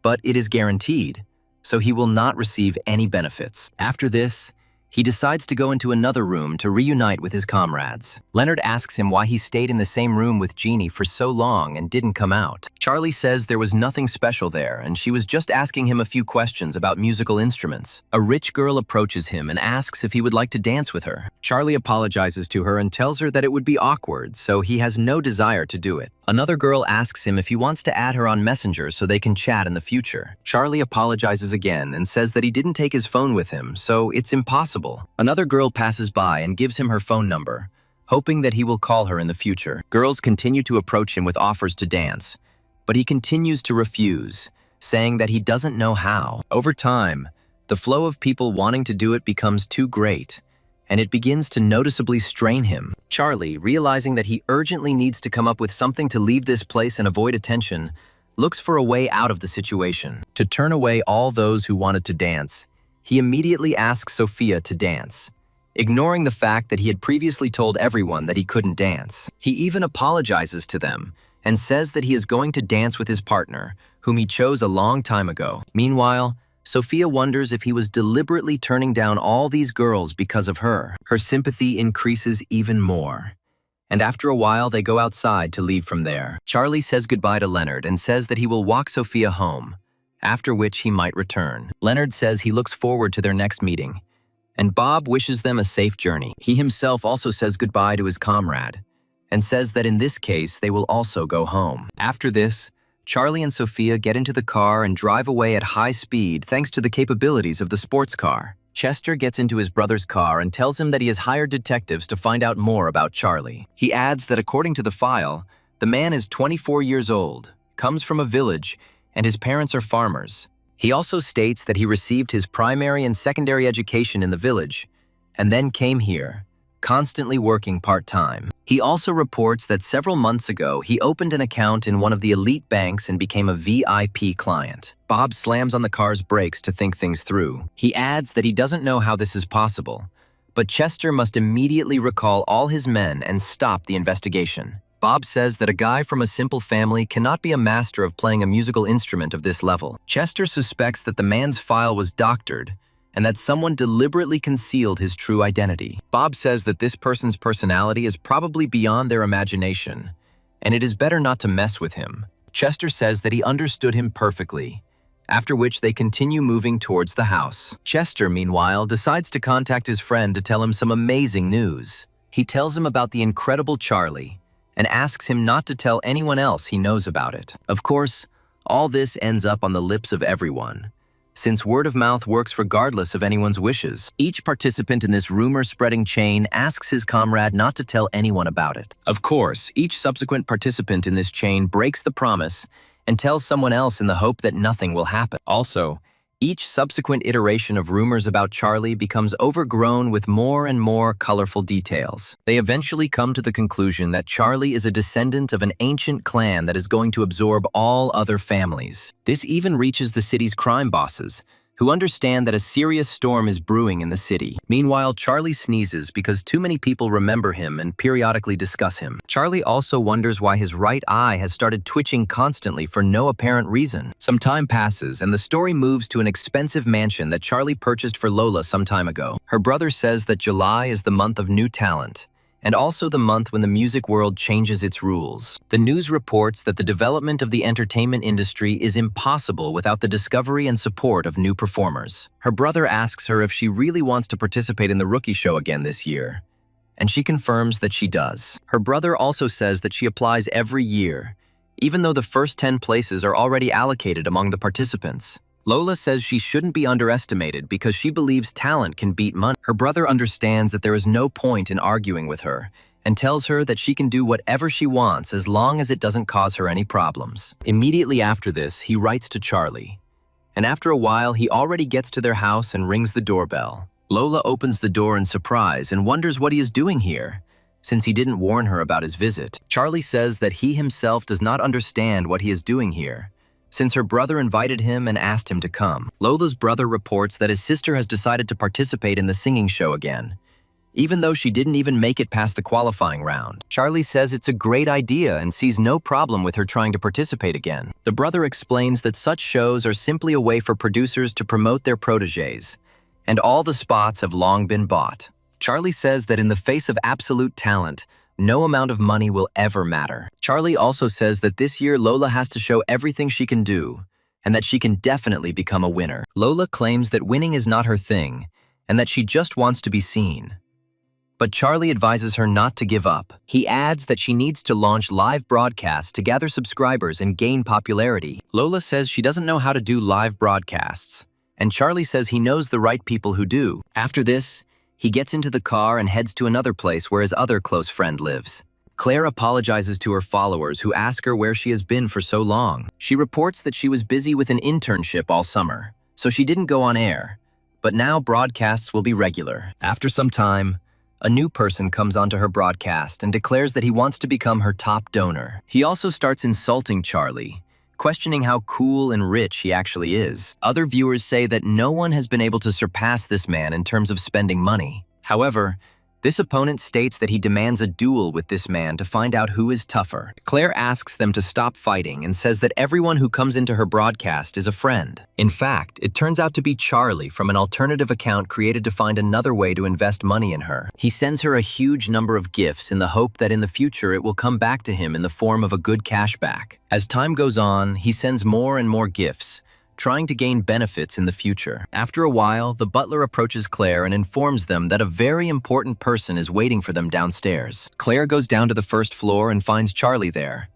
but it is guaranteed, so he will not receive any benefits. After this, he decides to go into another room to reunite with his comrades. Leonard asks him why he stayed in the same room with Jeannie for so long and didn't come out. Charlie says there was nothing special there and she was just asking him a few questions about musical instruments. A rich girl approaches him and asks if he would like to dance with her. Charlie apologizes to her and tells her that it would be awkward, so he has no desire to do it. Another girl asks him if he wants to add her on Messenger so they can chat in the future. Charlie apologizes again and says that he didn't take his phone with him, so it's impossible. Another girl passes by and gives him her phone number, hoping that he will call her in the future. Girls continue to approach him with offers to dance, but he continues to refuse, saying that he doesn't know how. Over time, the flow of people wanting to do it becomes too great, and it begins to noticeably strain him. Charlie, realizing that he urgently needs to come up with something to leave this place and avoid attention, looks for a way out of the situation. To turn away all those who wanted to dance, he immediately asks Sophia to dance, ignoring the fact that he had previously told everyone that he couldn't dance. He even apologizes to them and says that he is going to dance with his partner, whom he chose a long time ago. Meanwhile, Sophia wonders if he was deliberately turning down all these girls because of her. Her sympathy increases even more, and after a while they go outside to leave from there. Charlie says goodbye to Leonard and says that he will walk Sophia home, after which he might return. Leonard says he looks forward to their next meeting, and Bob wishes them a safe journey. He himself also says goodbye to his comrade, and says that in this case they will also go home. After this, Charlie and Sophia get into the car and drive away at high speed thanks to the capabilities of the sports car. Chester gets into his brother's car and tells him that he has hired detectives to find out more about Charlie. He adds that according to the file, the man is 24 years old, comes from a village, and his parents are farmers. He also states that he received his primary and secondary education in the village, and then came here, constantly working part-time. He also reports that several months ago, he opened an account in one of the elite banks and became a VIP client. Bob slams on the car's brakes to think things through. He adds that he doesn't know how this is possible, but Chester must immediately recall all his men and stop the investigation. Bob says that a guy from a simple family cannot be a master of playing a musical instrument of this level. Chester suspects that the man's file was doctored and that someone deliberately concealed his true identity. Bob says that this person's personality is probably beyond their imagination, and it is better not to mess with him. Chester says that he understood him perfectly, after which they continue moving towards the house. Chester, meanwhile, decides to contact his friend to tell him some amazing news. He tells him about the incredible Charlie and asks him not to tell anyone else he knows about it. Of course, all this ends up on the lips of everyone, since word of mouth works regardless of anyone's wishes. Each participant in this rumor-spreading chain asks his comrade not to tell anyone about it. Of course, each subsequent participant in this chain breaks the promise and tells someone else in the hope that nothing will happen. Also, each subsequent iteration of rumors about Charlie becomes overgrown with more and more colorful details. They eventually come to the conclusion that Charlie is a descendant of an ancient clan that is going to absorb all other families. This even reaches the city's crime bosses, who understand that a serious storm is brewing in the city. Meanwhile, Charlie sneezes because too many people remember him and periodically discuss him. Charlie also wonders why his right eye has started twitching constantly for no apparent reason. Some time passes, and the story moves to an expensive mansion that Charlie purchased for Lola some time ago. Her brother says that July is the month of new talent, and also the month when the music world changes its rules. The news reports that the development of the entertainment industry is impossible without the discovery and support of new performers. Her brother asks her if she really wants to participate in the rookie show again this year, and she confirms that she does. Her brother also says that she applies every year, even though the first 10 places are already allocated among the participants. Lola says she shouldn't be underestimated because she believes talent can beat money. Her brother understands that there is no point in arguing with her and tells her that she can do whatever she wants as long as it doesn't cause her any problems. Immediately after this, he writes to Charlie, and after a while, he already gets to their house and rings the doorbell. Lola opens the door in surprise and wonders what he is doing here, since he didn't warn her about his visit. Charlie says that he himself does not understand what he is doing here, since her brother invited him and asked him to come. Lola's brother reports that his sister has decided to participate in the singing show again, even though she didn't even make it past the qualifying round. Charlie says it's a great idea and sees no problem with her trying to participate again. The brother explains that such shows are simply a way for producers to promote their protégés, and all the spots have long been bought. Charlie says that in the face of absolute talent, no amount of money will ever matter. Charlie also says that this year Lola has to show everything she can do, and that she can definitely become a winner. Lola claims that winning is not her thing, and that she just wants to be seen. But Charlie advises her not to give up. He adds that she needs to launch live broadcasts to gather subscribers and gain popularity. Lola says she doesn't know how to do live broadcasts, and Charlie says he knows the right people who do. After this, he gets into the car and heads to another place where his other close friend lives. Claire apologizes to her followers who ask her where she has been for so long. She reports that she was busy with an internship all summer, so she didn't go on air, but now broadcasts will be regular. After some time, a new person comes onto her broadcast and declares that he wants to become her top donor. He also starts insulting Charlie, questioning how cool and rich he actually is. Other viewers say that no one has been able to surpass this man in terms of spending money. However, this opponent states that he demands a duel with this man to find out who is tougher. Claire asks them to stop fighting and says that everyone who comes into her broadcast is a friend. In fact, it turns out to be Charlie from an alternative account created to find another way to invest money in her. He sends her a huge number of gifts in the hope that in the future it will come back to him in the form of a good cashback. As time goes on, he sends more and more gifts, trying to gain benefits in the future. After a while, the butler approaches Claire and informs them that a very important person is waiting for them downstairs. Claire goes down to the first floor and finds Charlie there,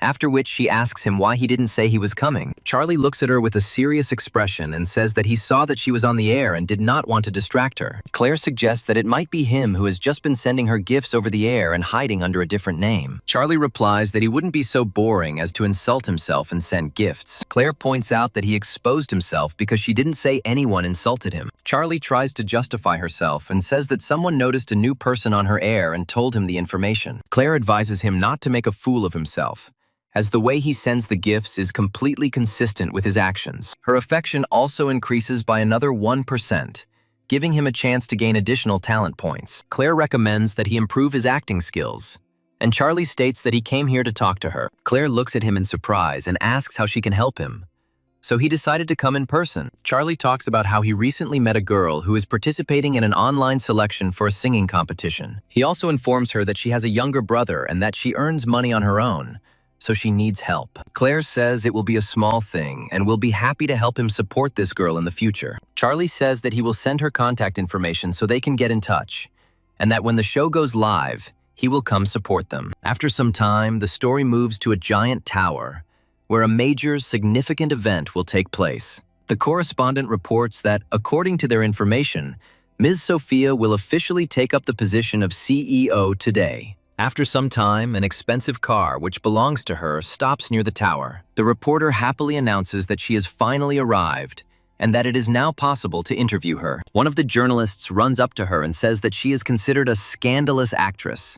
after which she asks him why he didn't say he was coming. Charlie looks at her with a serious expression and says that he saw that she was on the air and did not want to distract her. Claire suggests that it might be him who has just been sending her gifts over the air and hiding under a different name. Charlie replies that he wouldn't be so boring as to insult himself and send gifts. Claire points out that he exposed himself because she didn't say anyone insulted him. Charlie tries to justify herself and says that someone noticed a new person on her air and told him the information. Claire advises him not to make a fool of himself, as the way he sends the gifts is completely consistent with his actions. Her affection also increases by another 1%, giving him a chance to gain additional talent points. Claire recommends that he improve his acting skills, and Charlie states that he came here to talk to her. Claire looks at him in surprise and asks how she can help him, so he decided to come in person. Charlie talks about how he recently met a girl who is participating in an online selection for a singing competition. He also informs her that she has a younger brother and that she earns money on her own, so she needs help. Claire says it will be a small thing and will be happy to help him support this girl in the future. Charlie says that he will send her contact information so they can get in touch, and that when the show goes live, he will come support them. After some time, the story moves to a giant tower, where a major, significant event will take place. The correspondent reports that, according to their information, Ms. Sophia will officially take up the position of CEO today. After some time, an expensive car, which belongs to her, stops near the tower. The reporter happily announces that she has finally arrived and that it is now possible to interview her. One of the journalists runs up to her and says that she is considered a scandalous actress,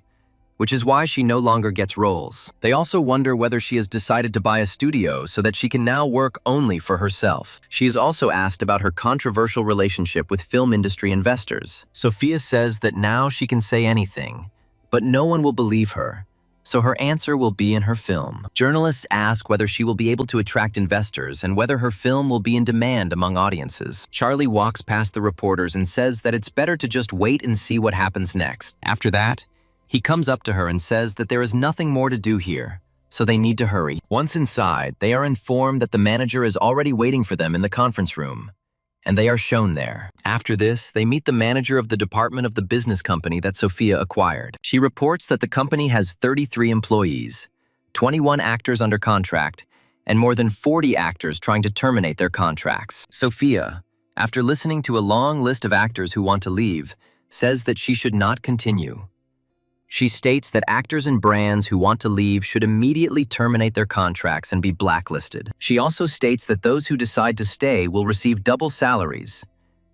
which is why she no longer gets roles. They also wonder whether she has decided to buy a studio so that she can now work only for herself. She is also asked about her controversial relationship with film industry investors. Sophia says that now she can say anything, but no one will believe her, so her answer will be in her film. Journalists ask whether she will be able to attract investors and whether her film will be in demand among audiences. Charlie walks past the reporters and says that it's better to just wait and see what happens next. After that, he comes up to her and says that there is nothing more to do here, so they need to hurry. Once inside, they are informed that the manager is already waiting for them in the conference room, and they are shown there. After this, they meet the manager of the department of the business company that Sophia acquired. She reports that the company has 33 employees, 21 actors under contract, and more than 40 actors trying to terminate their contracts. Sophia, after listening to a long list of actors who want to leave, says that she should not continue. She states that actors and brands who want to leave should immediately terminate their contracts and be blacklisted. She also states that those who decide to stay will receive double salaries,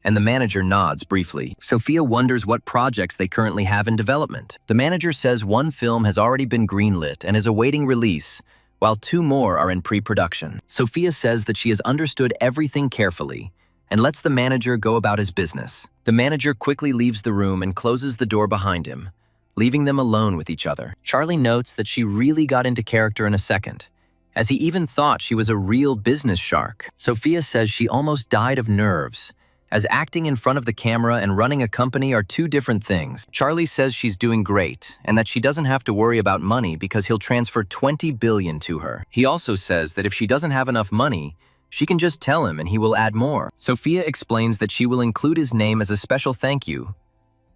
and the manager nods briefly. Sophia wonders what projects they currently have in development. The manager says one film has already been greenlit and is awaiting release, while 2 more are in pre-production. Sophia says that she has understood everything carefully and lets the manager go about his business. The manager quickly leaves the room and closes the door behind him, leaving them alone with each other. Charlie notes that she really got into character in a second, as he even thought she was a real business shark. Sophia says she almost died of nerves, as acting in front of the camera and running a company are 2 different things. Charlie says she's doing great, and that she doesn't have to worry about money because he'll transfer $20 billion to her. He also says that if she doesn't have enough money, she can just tell him and he will add more. Sophia explains that she will include his name as a special thank you,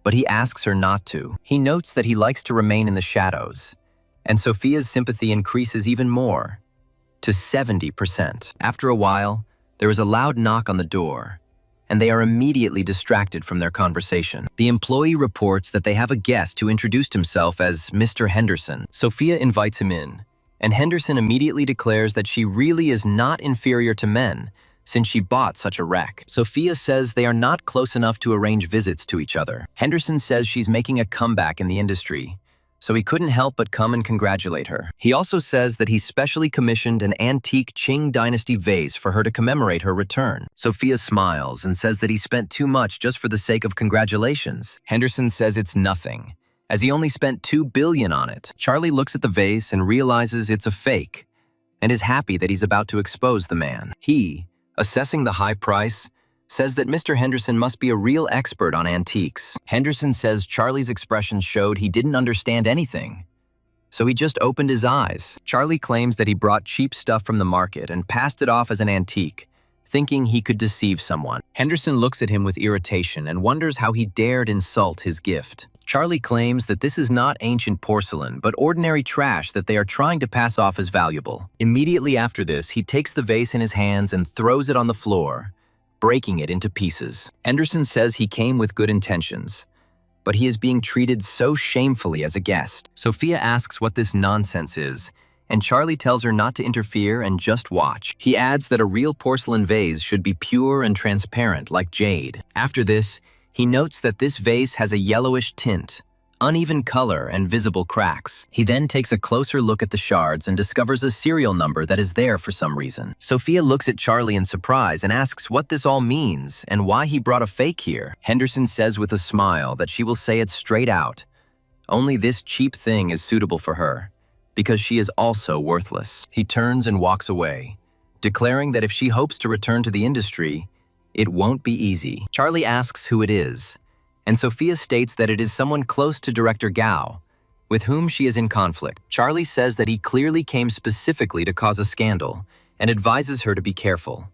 but he asks her not to. He notes that he likes to remain in the shadows, and Sophia's sympathy increases even more, to 70%. After a while, there is a loud knock on the door, and they are immediately distracted from their conversation. The employee reports that they have a guest who introduced himself as Mr. Henderson. Sophia invites him in, and Henderson immediately declares that she really is not inferior to men, since she bought such a wreck. Sophia says they are not close enough to arrange visits to each other. Henderson says she's making a comeback in the industry, so he couldn't help but come and congratulate her. He also says that he specially commissioned an antique Qing Dynasty vase for her to commemorate her return. Sophia smiles and says that he spent too much just for the sake of congratulations. Henderson says it's nothing, as he only spent $2 billion on it. Charlie looks at the vase and realizes it's a fake, and is happy that he's about to expose the man. He, assessing the high price, says that Mr. Henderson must be a real expert on antiques. Henderson says Charlie's expression showed he didn't understand anything, so he just opened his eyes. Charlie claims that he brought cheap stuff from the market and passed it off as an antique, thinking he could deceive someone. Henderson looks at him with irritation and wonders how he dared insult his gift. Charlie claims that this is not ancient porcelain, but ordinary trash that they are trying to pass off as valuable. Immediately after this, he takes the vase in his hands and throws it on the floor, breaking it into pieces. Henderson says he came with good intentions, but he is being treated so shamefully as a guest. Sophia asks what this nonsense is, and Charlie tells her not to interfere and just watch. He adds that a real porcelain vase should be pure and transparent like jade. After this, he notes that this vase has a yellowish tint, uneven color, and visible cracks. He then takes a closer look at the shards and discovers a serial number that is there for some reason. Sophia looks at Charlie in surprise and asks what this all means and why he brought a fake here. Henderson says with a smile that she will say it straight out. Only this cheap thing is suitable for her, because she is also worthless. He turns and walks away, declaring that if she hopes to return to the industry, it won't be easy. Charlie asks who it is, and Sophia states that it is someone close to director Gao, with whom she is in conflict. Charlie says that he clearly came specifically to cause a scandal and advises her to be careful.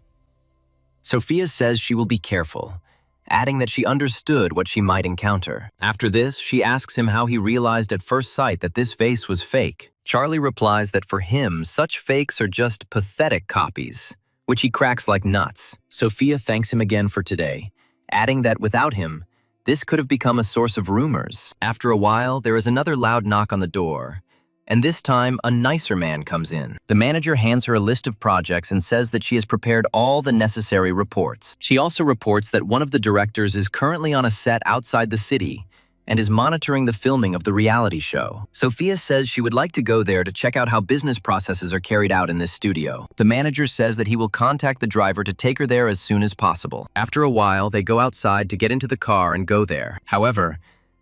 Sophia says she will be careful, adding that she understood what she might encounter. After this, she asks him how he realized at first sight that this vase was fake. Charlie replies that for him, such fakes are just pathetic copies, which he cracks like nuts. Sophia thanks him again for today, adding that without him, this could have become a source of rumors. After a while, there is another loud knock on the door, and this time a nicer man comes in. The manager hands her a list of projects and says that she has prepared all the necessary reports. She also reports that one of the directors is currently on a set outside the city and is monitoring the filming of the reality show. Sophia says she would like to go there to check out how business processes are carried out in this studio. The manager says that he will contact the driver to take her there as soon as possible. After a while, they go outside to get into the car and go there. However,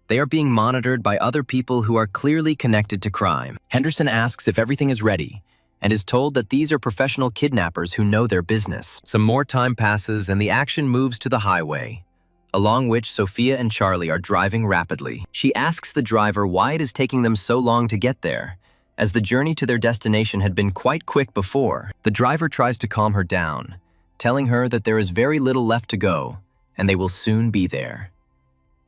they are being monitored by other people who are clearly connected to crime. Henderson asks if everything is ready, and is told that these are professional kidnappers who know their business. Some more time passes and the action moves to the highway, along which Sophia and Charlie are driving rapidly. She asks the driver why it is taking them so long to get there, as the journey to their destination had been quite quick before. The driver tries to calm her down, telling her that there is very little left to go, and they will soon be there.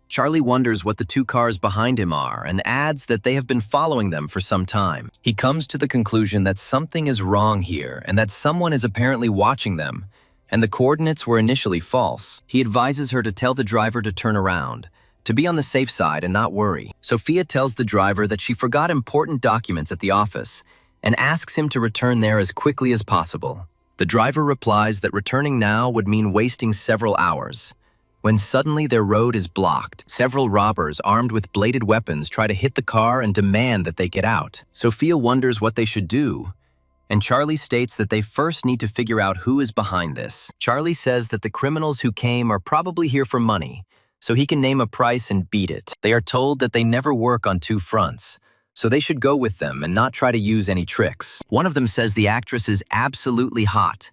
Charlie wonders what the two cars behind him are and adds that they have been following them for some time. He comes to the conclusion that something is wrong here and that someone is apparently watching them, and the coordinates were initially false. He advises her to tell the driver to turn around, to be on the safe side and not worry. Sophia tells the driver that she forgot important documents at the office and asks him to return there as quickly as possible. The driver replies that returning now would mean wasting several hours, when suddenly their road is blocked. Several robbers armed with bladed weapons try to hit the car and demand that they get out. Sophia wonders what they should do, and Charlie states that they first need to figure out who is behind this. Charlie says that the criminals who came are probably here for money, so he can name a price and beat it. They are told that they never work on two fronts, so they should go with them and not try to use any tricks. One of them says the actress is absolutely hot,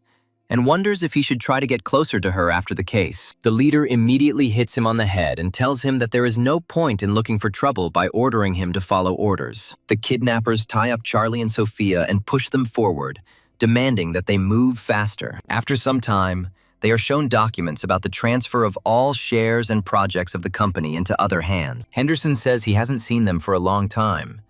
and wonders if he should try to get closer to her after the case. The leader immediately hits him on the head and tells him that there is no point in looking for trouble by ordering him to follow orders. The kidnappers tie up Charlie and Sophia and push them forward, demanding that they move faster. After some time, they are shown documents about the transfer of all shares and projects of the company into other hands. Henderson says he hasn't seen them for a long time,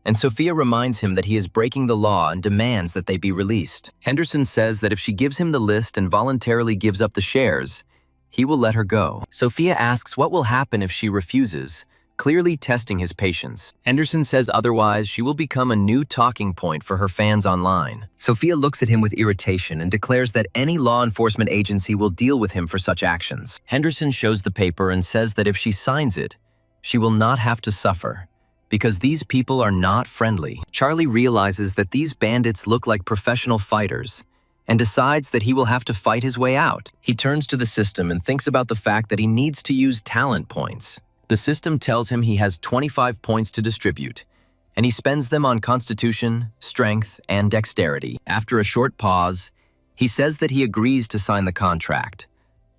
and Sophia reminds him that he is breaking the law and demands that they be released. Henderson says that if she gives him the list and voluntarily gives up the shares, he will let her go. Sophia asks what will happen if she refuses, clearly testing his patience. Henderson says otherwise she will become a new talking point for her fans online. Sophia looks at him with irritation and declares that any law enforcement agency will deal with him for such actions. Henderson shows the paper and says that if she signs it, she will not have to suffer, because these people are not friendly. Charlie realizes that these bandits look like professional fighters and decides that he will have to fight his way out. He turns to the system and thinks about the fact that he needs to use talent points. The system tells him he has 25 points to distribute, and he spends them on constitution, strength, and dexterity. After a short pause, he says that he agrees to sign the contract.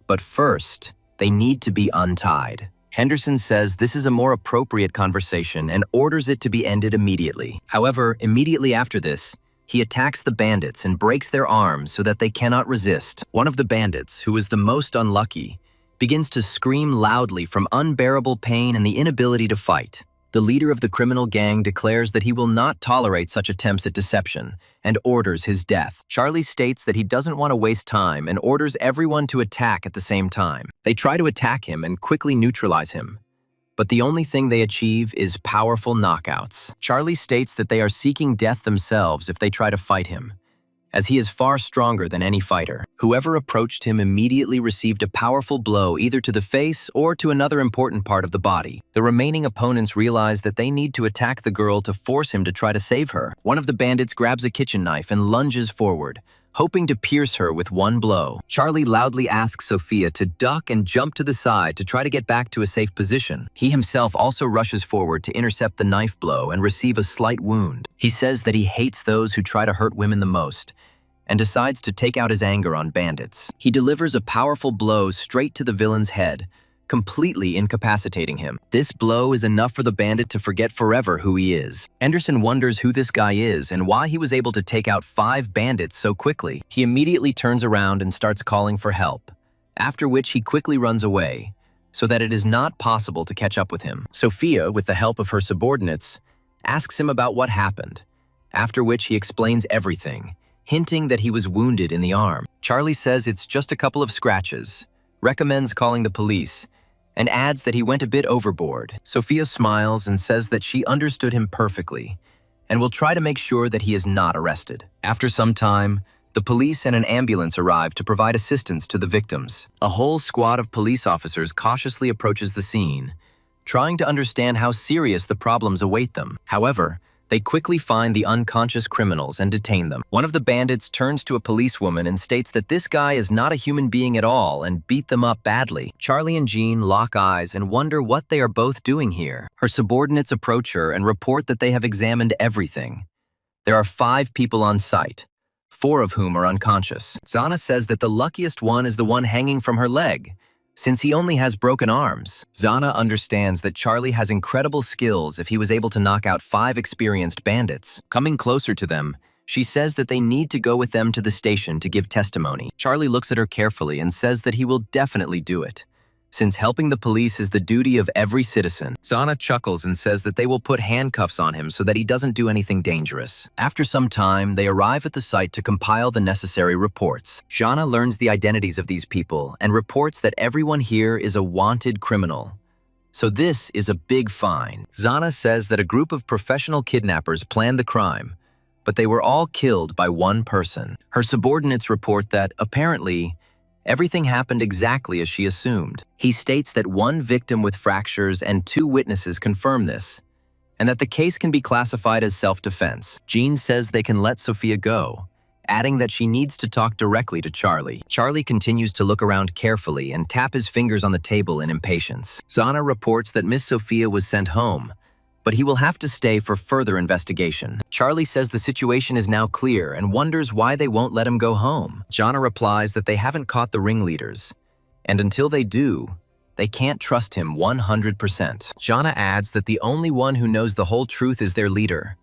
But first, they need to be untied. Henderson says this is a more appropriate conversation and orders it to be ended immediately. However, immediately after this, he attacks the bandits and breaks their arms so that they cannot resist. One of the bandits, who is the most unlucky, begins to scream loudly from unbearable pain and the inability to fight. The leader of the criminal gang declares that he will not tolerate such attempts at deception and orders his death. Charlie states that he doesn't want to waste time and orders everyone to attack at the same time. They try to attack him and quickly neutralize him, but the only thing they achieve is powerful knockouts. Charlie states that they are seeking death themselves if they try to fight him, as he is far stronger than any fighter. Whoever approached him immediately received a powerful blow either to the face or to another important part of the body. The remaining opponents realize that they need to attack the girl to force him to try to save her. One of the bandits grabs a kitchen knife and lunges forward, hoping to pierce her with one blow. Charlie loudly asks Sophia to duck and jump to the side to try to get back to a safe position. He himself also rushes forward to intercept the knife blow and receive a slight wound. He says that he hates those who try to hurt women the most, and decides to take out his anger on bandits. He delivers a powerful blow straight to the villain's head, completely incapacitating him. This blow is enough for the bandit to forget forever who he is. Anderson wonders who this guy is and why he was able to take out 5 bandits so quickly. He immediately turns around and starts calling for help, after which he quickly runs away, so that it is not possible to catch up with him. Sophia, with the help of her subordinates, asks him about what happened, after which he explains everything, hinting that he was wounded in the arm. Charlie says it's just a couple of scratches, recommends calling the police, and adds that he went a bit overboard. Sophia smiles and says that she understood him perfectly and will try to make sure that he is not arrested. After some time, the police and an ambulance arrive to provide assistance to the victims. A whole squad of police officers cautiously approaches the scene, trying to understand how serious the problems await them. However, they quickly find the unconscious criminals and detain them. One of the bandits turns to a policewoman and states that this guy is not a human being at all and beat them up badly. Charlie and Jean lock eyes and wonder what they are both doing here. Her subordinates approach her and report that they have examined everything. There are 5 people on site, 4 of whom are unconscious. Zana says that the luckiest one is the one hanging from her leg, since he only has broken arms. Zana understands that Charlie has incredible skills if he was able to knock out 5 experienced bandits. Coming closer to them, she says that they need to go with them to the station to give testimony. Charlie looks at her carefully and says that he will definitely do it, since helping the police is the duty of every citizen. Zana chuckles and says that they will put handcuffs on him so that he doesn't do anything dangerous. After some time, they arrive at the site to compile the necessary reports. Jana learns the identities of these people and reports that everyone here is a wanted criminal. So this is a big find. Zana says that a group of professional kidnappers planned the crime, but they were all killed by one person. Her subordinates report that, apparently, everything happened exactly as she assumed. He states that 1 victim with fractures and 2 witnesses confirm this, and that the case can be classified as self-defense. Jean says they can let Sophia go, adding that she needs to talk directly to Charlie. Charlie continues to look around carefully and tap his fingers on the table in impatience. Zana reports that Miss Sophia was sent home, but he will have to stay for further investigation. Charlie says the situation is now clear and wonders why they won't let him go home. Jana replies that they haven't caught the ringleaders, and until they do, they can't trust him 100%. Jana adds that the only one who knows the whole truth is their leader,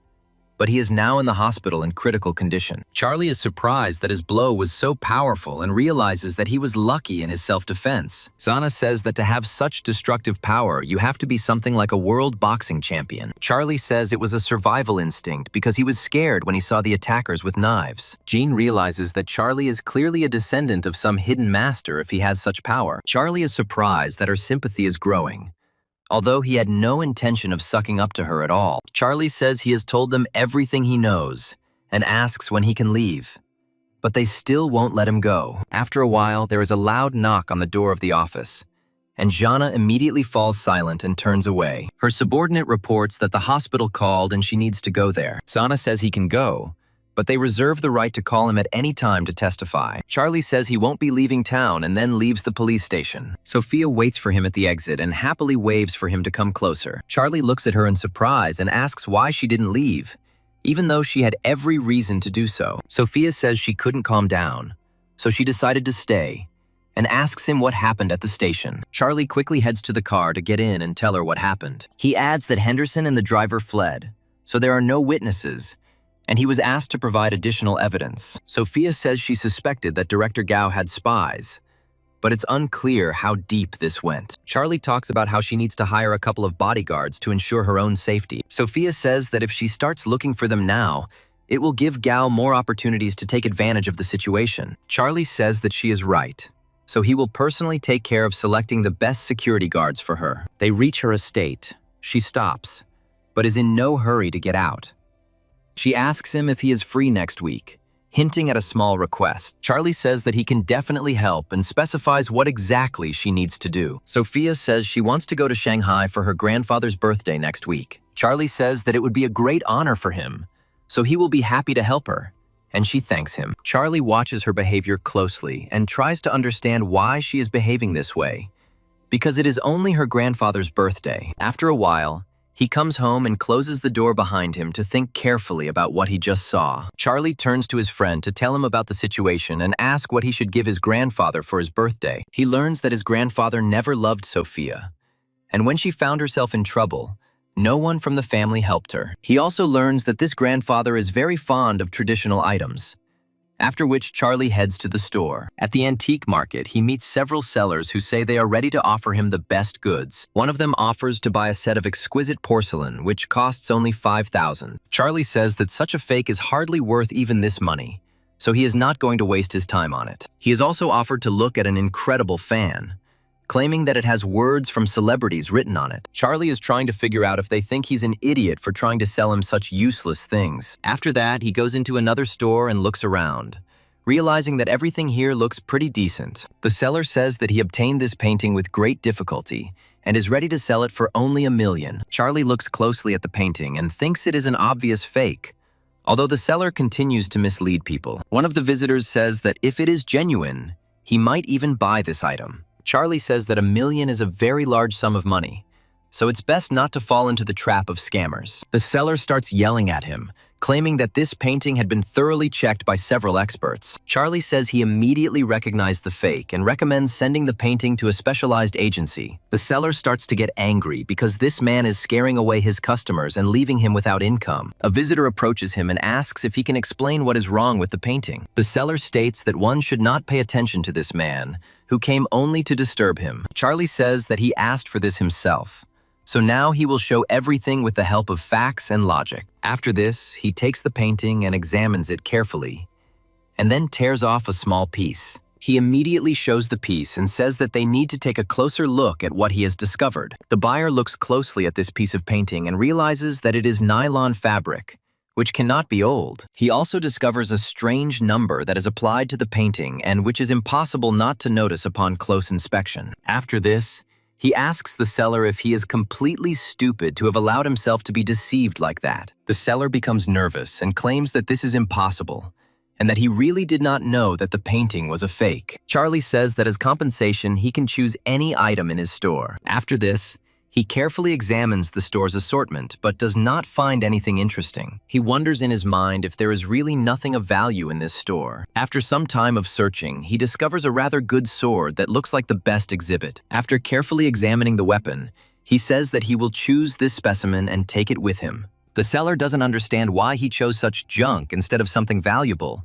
but he is now in the hospital in critical condition. Charlie is surprised that his blow was so powerful and realizes that he was lucky in his self-defense. Zana says that to have such destructive power, you have to be something like a world boxing champion. Charlie says it was a survival instinct because he was scared when he saw the attackers with knives. Jean realizes that Charlie is clearly a descendant of some hidden master if he has such power. Charlie is surprised that her sympathy is growing, although he had no intention of sucking up to her at all. Charlie says he has told them everything he knows and asks when he can leave, but they still won't let him go. After a while, there is a loud knock on the door of the office, and Jana immediately falls silent and turns away. Her subordinate reports that the hospital called and she needs to go there. Zana says he can go, but they reserve the right to call him at any time to testify. Charlie says he won't be leaving town and then leaves the police station. Sophia waits for him at the exit and happily waves for him to come closer. Charlie looks at her in surprise and asks why she didn't leave, even though she had every reason to do so. Sophia says she couldn't calm down, so she decided to stay, and asks him what happened at the station. Charlie quickly heads to the car to get in and tell her what happened. He adds that Henderson and the driver fled, so there are no witnesses, and he was asked to provide additional evidence. Sophia says she suspected that Director Gao had spies, but it's unclear how deep this went. Charlie talks about how she needs to hire a couple of bodyguards to ensure her own safety. Sophia says that if she starts looking for them now, it will give Gao more opportunities to take advantage of the situation. Charlie says that she is right, so he will personally take care of selecting the best security guards for her. They reach her estate. She stops, but is in no hurry to get out. She asks him if he is free next week, hinting at a small request. Charlie says that he can definitely help and specifies what exactly she needs to do. Sophia says she wants to go to Shanghai for her grandfather's birthday next week. Charlie says that it would be a great honor for him, so he will be happy to help her, and she thanks him. Charlie watches her behavior closely and tries to understand why she is behaving this way, because it is only her grandfather's birthday. After a while, he comes home and closes the door behind him to think carefully about what he just saw. Charlie turns to his friend to tell him about the situation and ask what he should give his grandfather for his birthday. He learns that his grandfather never loved Sophia, and when she found herself in trouble, no one from the family helped her. He also learns that this grandfather is very fond of traditional items, after which Charlie heads to the store. At the antique market, he meets several sellers who say they are ready to offer him the best goods. One of them offers to buy a set of exquisite porcelain, which costs only 5,000. Charlie says that such a fake is hardly worth even this money, so he is not going to waste his time on it. He is also offered to look at an incredible fan, claiming that it has words from celebrities written on it. Charlie is trying to figure out if they think he's an idiot for trying to sell him such useless things. After that, he goes into another store and looks around, realizing that everything here looks pretty decent. The seller says that he obtained this painting with great difficulty and is ready to sell it for only $1 million. Charlie looks closely at the painting and thinks it is an obvious fake, although the seller continues to mislead people. One of the visitors says that if it is genuine, he might even buy this item. Charlie says that $1 million is a very large sum of money, so it's best not to fall into the trap of scammers. The seller starts yelling at him, claiming that this painting had been thoroughly checked by several experts. Charlie says he immediately recognized the fake and recommends sending the painting to a specialized agency. The seller starts to get angry because this man is scaring away his customers and leaving him without income. A visitor approaches him and asks if he can explain what is wrong with the painting. The seller states that one should not pay attention to this man, who came only to disturb him. Charlie says that he asked for this himself, so now he will show everything with the help of facts and logic. After this, he takes the painting and examines it carefully, and then tears off a small piece. He immediately shows the piece and says that they need to take a closer look at what he has discovered. The buyer looks closely at this piece of painting and realizes that it is nylon fabric, which cannot be old. He also discovers a strange number that is applied to the painting and which is impossible not to notice upon close inspection. After this, he asks the seller if he is completely stupid to have allowed himself to be deceived like that. The seller becomes nervous and claims that this is impossible, and that he really did not know that the painting was a fake. Charlie says that as compensation, he can choose any item in his store. After this, he carefully examines the store's assortment, but does not find anything interesting. He wonders in his mind if there is really nothing of value in this store. After some time of searching, he discovers a rather good sword that looks like the best exhibit. After carefully examining the weapon, he says that he will choose this specimen and take it with him. The seller doesn't understand why he chose such junk instead of something valuable,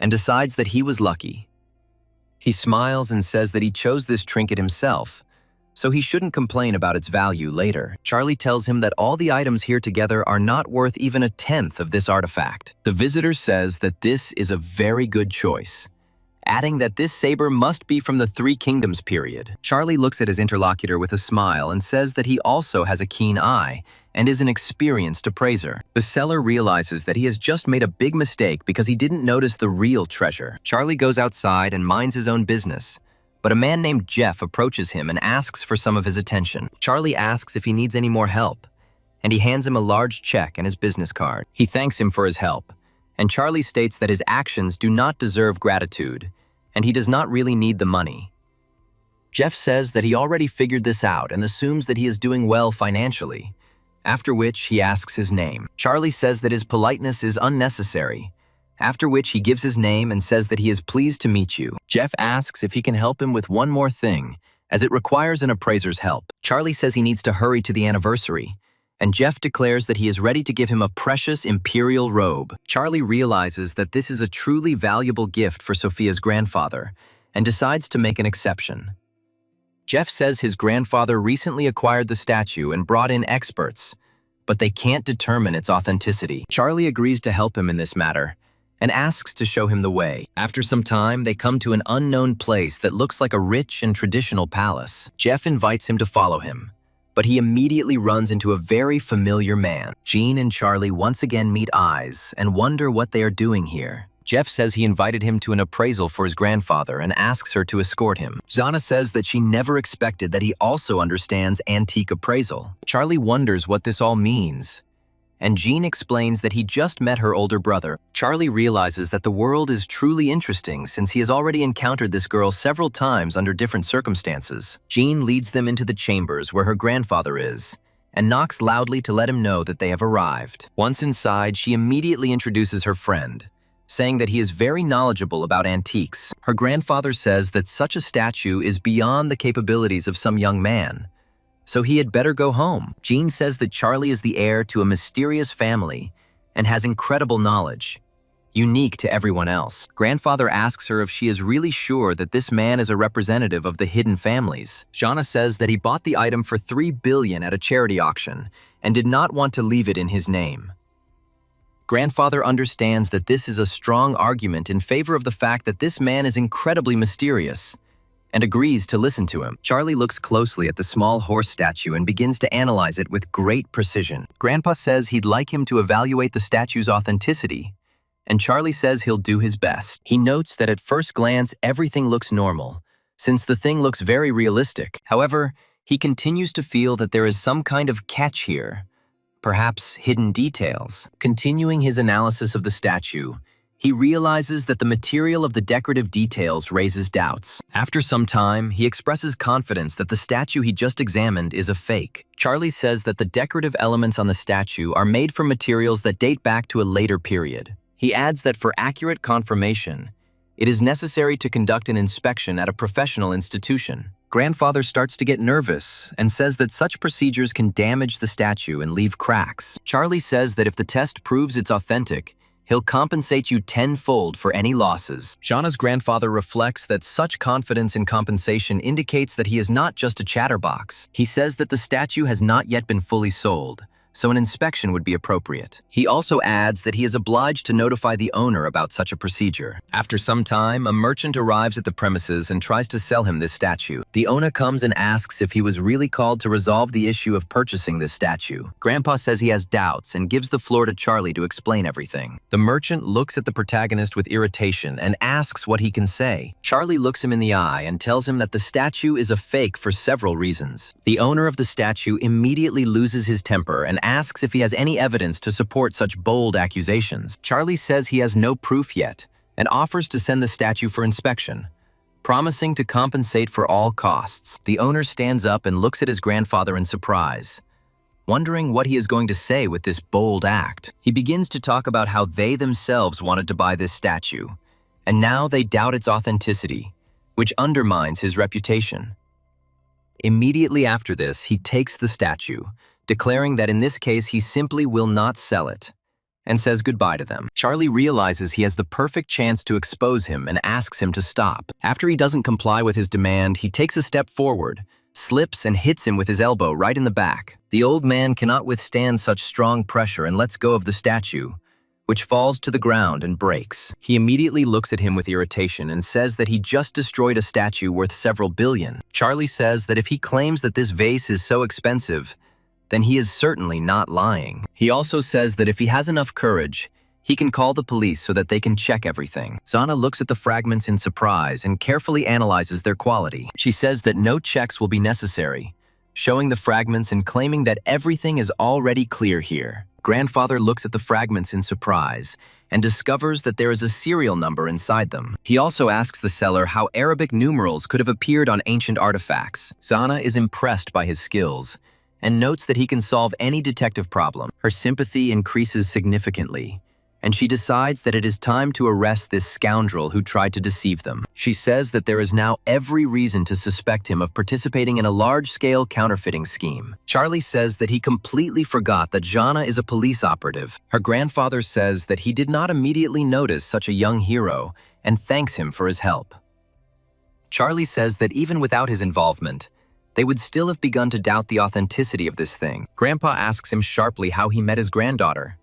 and decides that he was lucky. He smiles and says that he chose this trinket himself, so he shouldn't complain about its value later. Charlie tells him that all the items here together are not worth even 1/10 of this artifact. The visitor says that this is a very good choice, adding that this saber must be from the Three Kingdoms period. Charlie looks at his interlocutor with a smile and says that he also has a keen eye and is an experienced appraiser. The seller realizes that he has just made a big mistake because he didn't notice the real treasure. Charlie goes outside and minds his own business, but a man named Jeff approaches him and asks for some of his attention. Charlie asks if he needs any more help, and he hands him a large check and his business card. He thanks him for his help, and Charlie states that his actions do not deserve gratitude, and he does not really need the money. Jeff says that he already figured this out and assumes that he is doing well financially, after which he asks his name. Charlie says that his politeness is unnecessary, after which he gives his name and says that he is pleased to meet you. Jeff asks if he can help him with one more thing, as it requires an appraiser's help. Charlie says he needs to hurry to the anniversary, and Jeff declares that he is ready to give him a precious imperial robe. Charlie realizes that this is a truly valuable gift for Sophia's grandfather, and decides to make an exception. Jeff says his grandfather recently acquired the statue and brought in experts, but they can't determine its authenticity. Charlie agrees to help him in this matter and asks to show him the way. After some time, they come to an unknown place that looks like a rich and traditional palace. Jeff invites him to follow him, but he immediately runs into a very familiar man. Jean and Charlie once again meet eyes and wonder what they are doing here. Jeff says he invited him to an appraisal for his grandfather and asks her to escort him. Zana says that she never expected that he also understands antique appraisal. Charlie wonders what this all means, and Jean explains that he just met her older brother. Charlie realizes that the world is truly interesting since he has already encountered this girl several times under different circumstances. Jean leads them into the chambers where her grandfather is and knocks loudly to let him know that they have arrived. Once inside, she immediately introduces her friend, saying that he is very knowledgeable about antiques. Her grandfather says that such a statue is beyond the capabilities of some young man, so he had better go home. Jean says that Charlie is the heir to a mysterious family and has incredible knowledge, unique to everyone else. Grandfather asks her if she is really sure that this man is a representative of the hidden families. Jana says that he bought the item for $3 billion at a charity auction and did not want to leave it in his name. Grandfather understands that this is a strong argument in favor of the fact that this man is incredibly mysterious and agrees to listen to him. Charlie looks closely at the small horse statue and begins to analyze it with great precision. Grandpa says he'd like him to evaluate the statue's authenticity, and Charlie says he'll do his best. He notes that at first glance everything looks normal, since the thing looks very realistic. However, he continues to feel that there is some kind of catch here, perhaps hidden details. Continuing his analysis of the statue, he realizes that the material of the decorative details raises doubts. After some time, he expresses confidence that the statue he just examined is a fake. Charlie says that the decorative elements on the statue are made from materials that date back to a later period. He adds that for accurate confirmation, it is necessary to conduct an inspection at a professional institution. Grandfather starts to get nervous and says that such procedures can damage the statue and leave cracks. Charlie says that if the test proves it's authentic, he'll compensate you tenfold for any losses. Jana's grandfather reflects that such confidence in compensation indicates that he is not just a chatterbox. He says that the statue has not yet been fully sold, so an inspection would be appropriate. He also adds that he is obliged to notify the owner about such a procedure. After some time, a merchant arrives at the premises and tries to sell him this statue. The owner comes and asks if he was really called to resolve the issue of purchasing this statue. Grandpa says he has doubts and gives the floor to Charlie to explain everything. The merchant looks at the protagonist with irritation and asks what he can say. Charlie looks him in the eye and tells him that the statue is a fake for several reasons. The owner of the statue immediately loses his temper and asks if he has any evidence to support such bold accusations. Charlie says he has no proof yet and offers to send the statue for inspection, promising to compensate for all costs. The owner stands up and looks at his grandfather in surprise, wondering what he is going to say with this bold act. He begins to talk about how they themselves wanted to buy this statue, and now they doubt its authenticity, which undermines his reputation. Immediately after this, he takes the statue, declaring that in this case he simply will not sell it, and says goodbye to them. Charlie realizes he has the perfect chance to expose him and asks him to stop. After he doesn't comply with his demand, he takes a step forward, slips and hits him with his elbow right in the back. The old man cannot withstand such strong pressure and lets go of the statue, which falls to the ground and breaks. He immediately looks at him with irritation and says that he just destroyed a statue worth several billion. Charlie says that if he claims that this vase is so expensive, then he is certainly not lying. He also says that if he has enough courage, he can call the police so that they can check everything. Zana looks at the fragments in surprise and carefully analyzes their quality. She says that no checks will be necessary, showing the fragments and claiming that everything is already clear here. Grandfather looks at the fragments in surprise and discovers that there is a serial number inside them. He also asks the seller how Arabic numerals could have appeared on ancient artifacts. Zana is impressed by his skills and notes that he can solve any detective problem. Her sympathy increases significantly, and she decides that it is time to arrest this scoundrel who tried to deceive them. She says that there is now every reason to suspect him of participating in a large-scale counterfeiting scheme. Charlie says that he completely forgot that Jana is a police operative. Her grandfather says that he did not immediately notice such a young hero and thanks him for his help. Charlie says that even without his involvement, they would still have begun to doubt the authenticity of this thing. Grandpa asks him sharply how he met his granddaughter,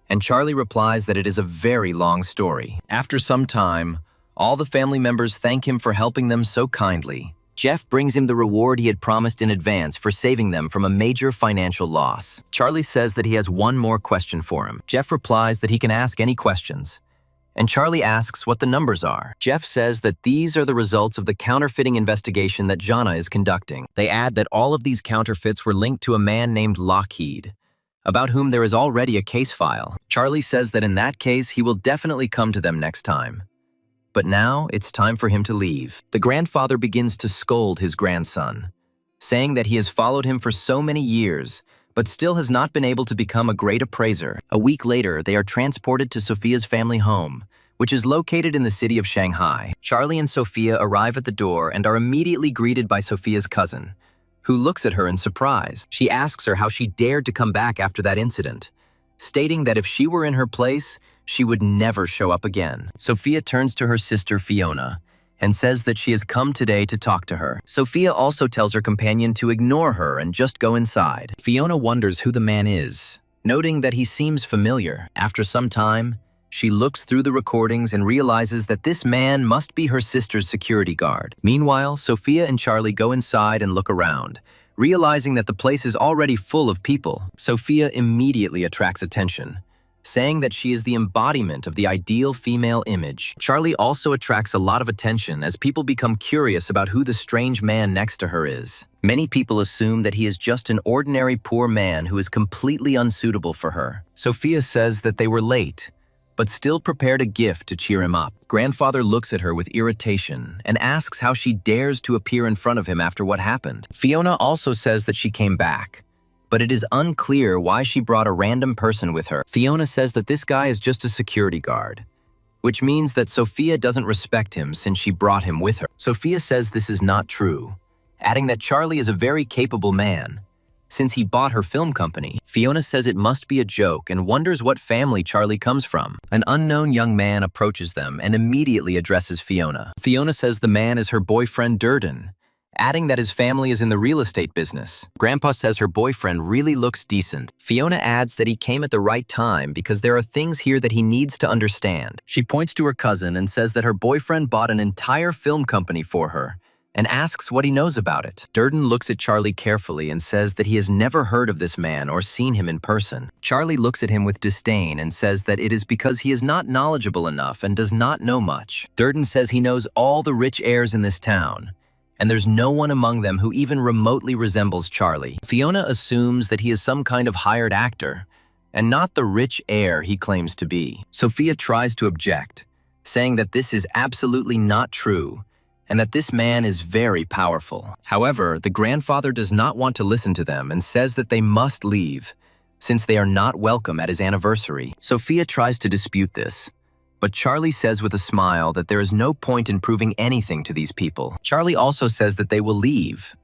and Charlie replies that it is a very long story. After some time, all the family members thank him for helping them so kindly. Jeff brings him the reward he had promised in advance for saving them from a major financial loss. Charlie says that he has one more question for him. Jeff replies that he can ask any questions, and Charlie asks what the numbers are. Jeff says that these are the results of the counterfeiting investigation that Jana is conducting. They add that all of these counterfeits were linked to a man named Lockheed, about whom there is already a case file. Charlie says that in that case, he will definitely come to them next time. But now it's time for him to leave. The grandfather begins to scold his grandson, saying that he has followed him for so many years, but still has not been able to become a great appraiser. A week later, they are transported to Sophia's family home, which is located in the city of Shanghai. Charlie and Sophia arrive at the door and are immediately greeted by Sophia's cousin, who looks at her in surprise. She asks her how she dared to come back after that incident, stating that if she were in her place, she would never show up again. Sophia turns to her sister Fiona and says that she has come today to talk to her. Sophia also tells her companion to ignore her and just go inside. Fiona wonders who the man is, noting that he seems familiar. After some time, she looks through the recordings and realizes that this man must be her sister's security guard. Meanwhile, Sophia and Charlie go inside and look around, realizing that the place is already full of people. Sophia immediately attracts attention, saying that she is the embodiment of the ideal female image. Charlie also attracts a lot of attention as people become curious about who the strange man next to her is. Many people assume that he is just an ordinary poor man who is completely unsuitable for her. Sophia says that they were late, but still prepared a gift to cheer him up. Grandfather looks at her with irritation and asks how she dares to appear in front of him after what happened. Fiona also says that she came back, but it is unclear why she brought a random person with her. Fiona says that this guy is just a security guard, which means that Sophia doesn't respect him since she brought him with her. Sophia says this is not true, adding that Charlie is a very capable man, since he bought her film company. Fiona says it must be a joke and wonders what family Charlie comes from. An unknown young man approaches them and immediately addresses Fiona. Fiona says the man is her boyfriend Durden, adding that his family is in the real estate business. Grandpa says her boyfriend really looks decent. Fiona adds that he came at the right time because there are things here that he needs to understand. She points to her cousin and says that her boyfriend bought an entire film company for her and asks what he knows about it. Durden looks at Charlie carefully and says that he has never heard of this man or seen him in person. Charlie looks at him with disdain and says that it is because he is not knowledgeable enough and does not know much. Durden says he knows all the rich heirs in this town, and there's no one among them who even remotely resembles Charlie. Fiona assumes that he is some kind of hired actor, and not the rich heir he claims to be. Sophia tries to object, saying that this is absolutely not true, and that this man is very powerful. However, the grandfather does not want to listen to them and says that they must leave, since they are not welcome at his anniversary. Sophia tries to dispute this, but Charlie says with a smile that there is no point in proving anything to these people. Charlie also says that they will leave,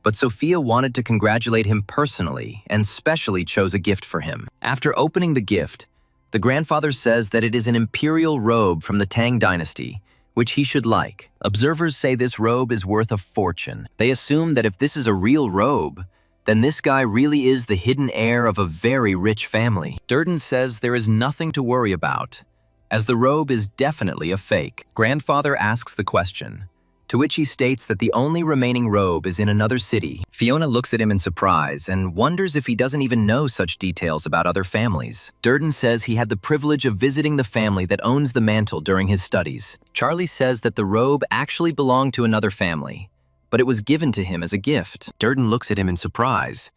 but Sophia wanted to congratulate him personally and specially chose a gift for him. After opening the gift, the grandfather says that it is an imperial robe from the Tang dynasty, which he should like. Observers say this robe is worth a fortune. They assume that if this is a real robe, then this guy really is the hidden heir of a very rich family. Durden says there is nothing to worry about, as the robe is definitely a fake. Grandfather asks the question, to which he states that the only remaining robe is in another city. Fiona looks at him in surprise and wonders if he doesn't even know such details about other families. Durden says he had the privilege of visiting the family that owns the mantle during his studies. Charlie says that the robe actually belonged to another family, but it was given to him as a gift. Durden looks at him in surprise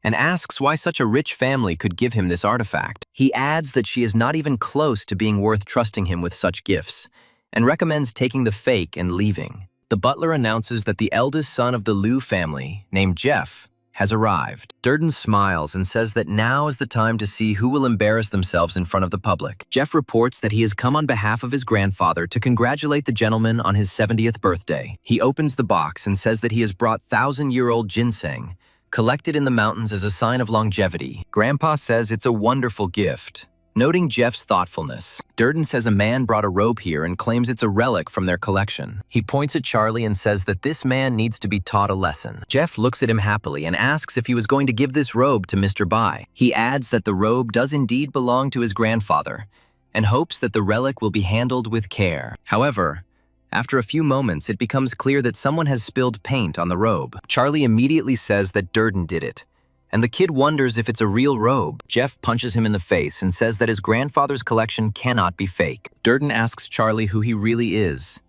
and asks why such a rich family could give him this artifact. He adds that she is not even close to being worth trusting him with such gifts, and recommends taking the fake and leaving. The butler announces that the eldest son of the Liu family, named Jeff, has arrived. Durden smiles and says that now is the time to see who will embarrass themselves in front of the public. Jeff reports that he has come on behalf of his grandfather to congratulate the gentleman on his 70th birthday. He opens the box and says that he has brought 1,000-year-old ginseng, collected in the mountains as a sign of longevity. Grandpa says it's a wonderful gift, Noting Jeff's thoughtfulness, Durden says a man brought a robe here and claims it's a relic from their collection. He points at Charlie and says that this man needs to be taught a lesson. Jeff looks at him happily and asks if he was going to give this robe to Mr. Bai. He adds that the robe does indeed belong to his grandfather and hopes that the relic will be handled with care. However, after a few moments, it becomes clear that someone has spilled paint on the robe. Charlie immediately says that Durden did it, and the kid wonders if it's a real robe. Jeff punches him in the face and says that his grandfather's collection cannot be fake. Durden asks Charlie who he really is,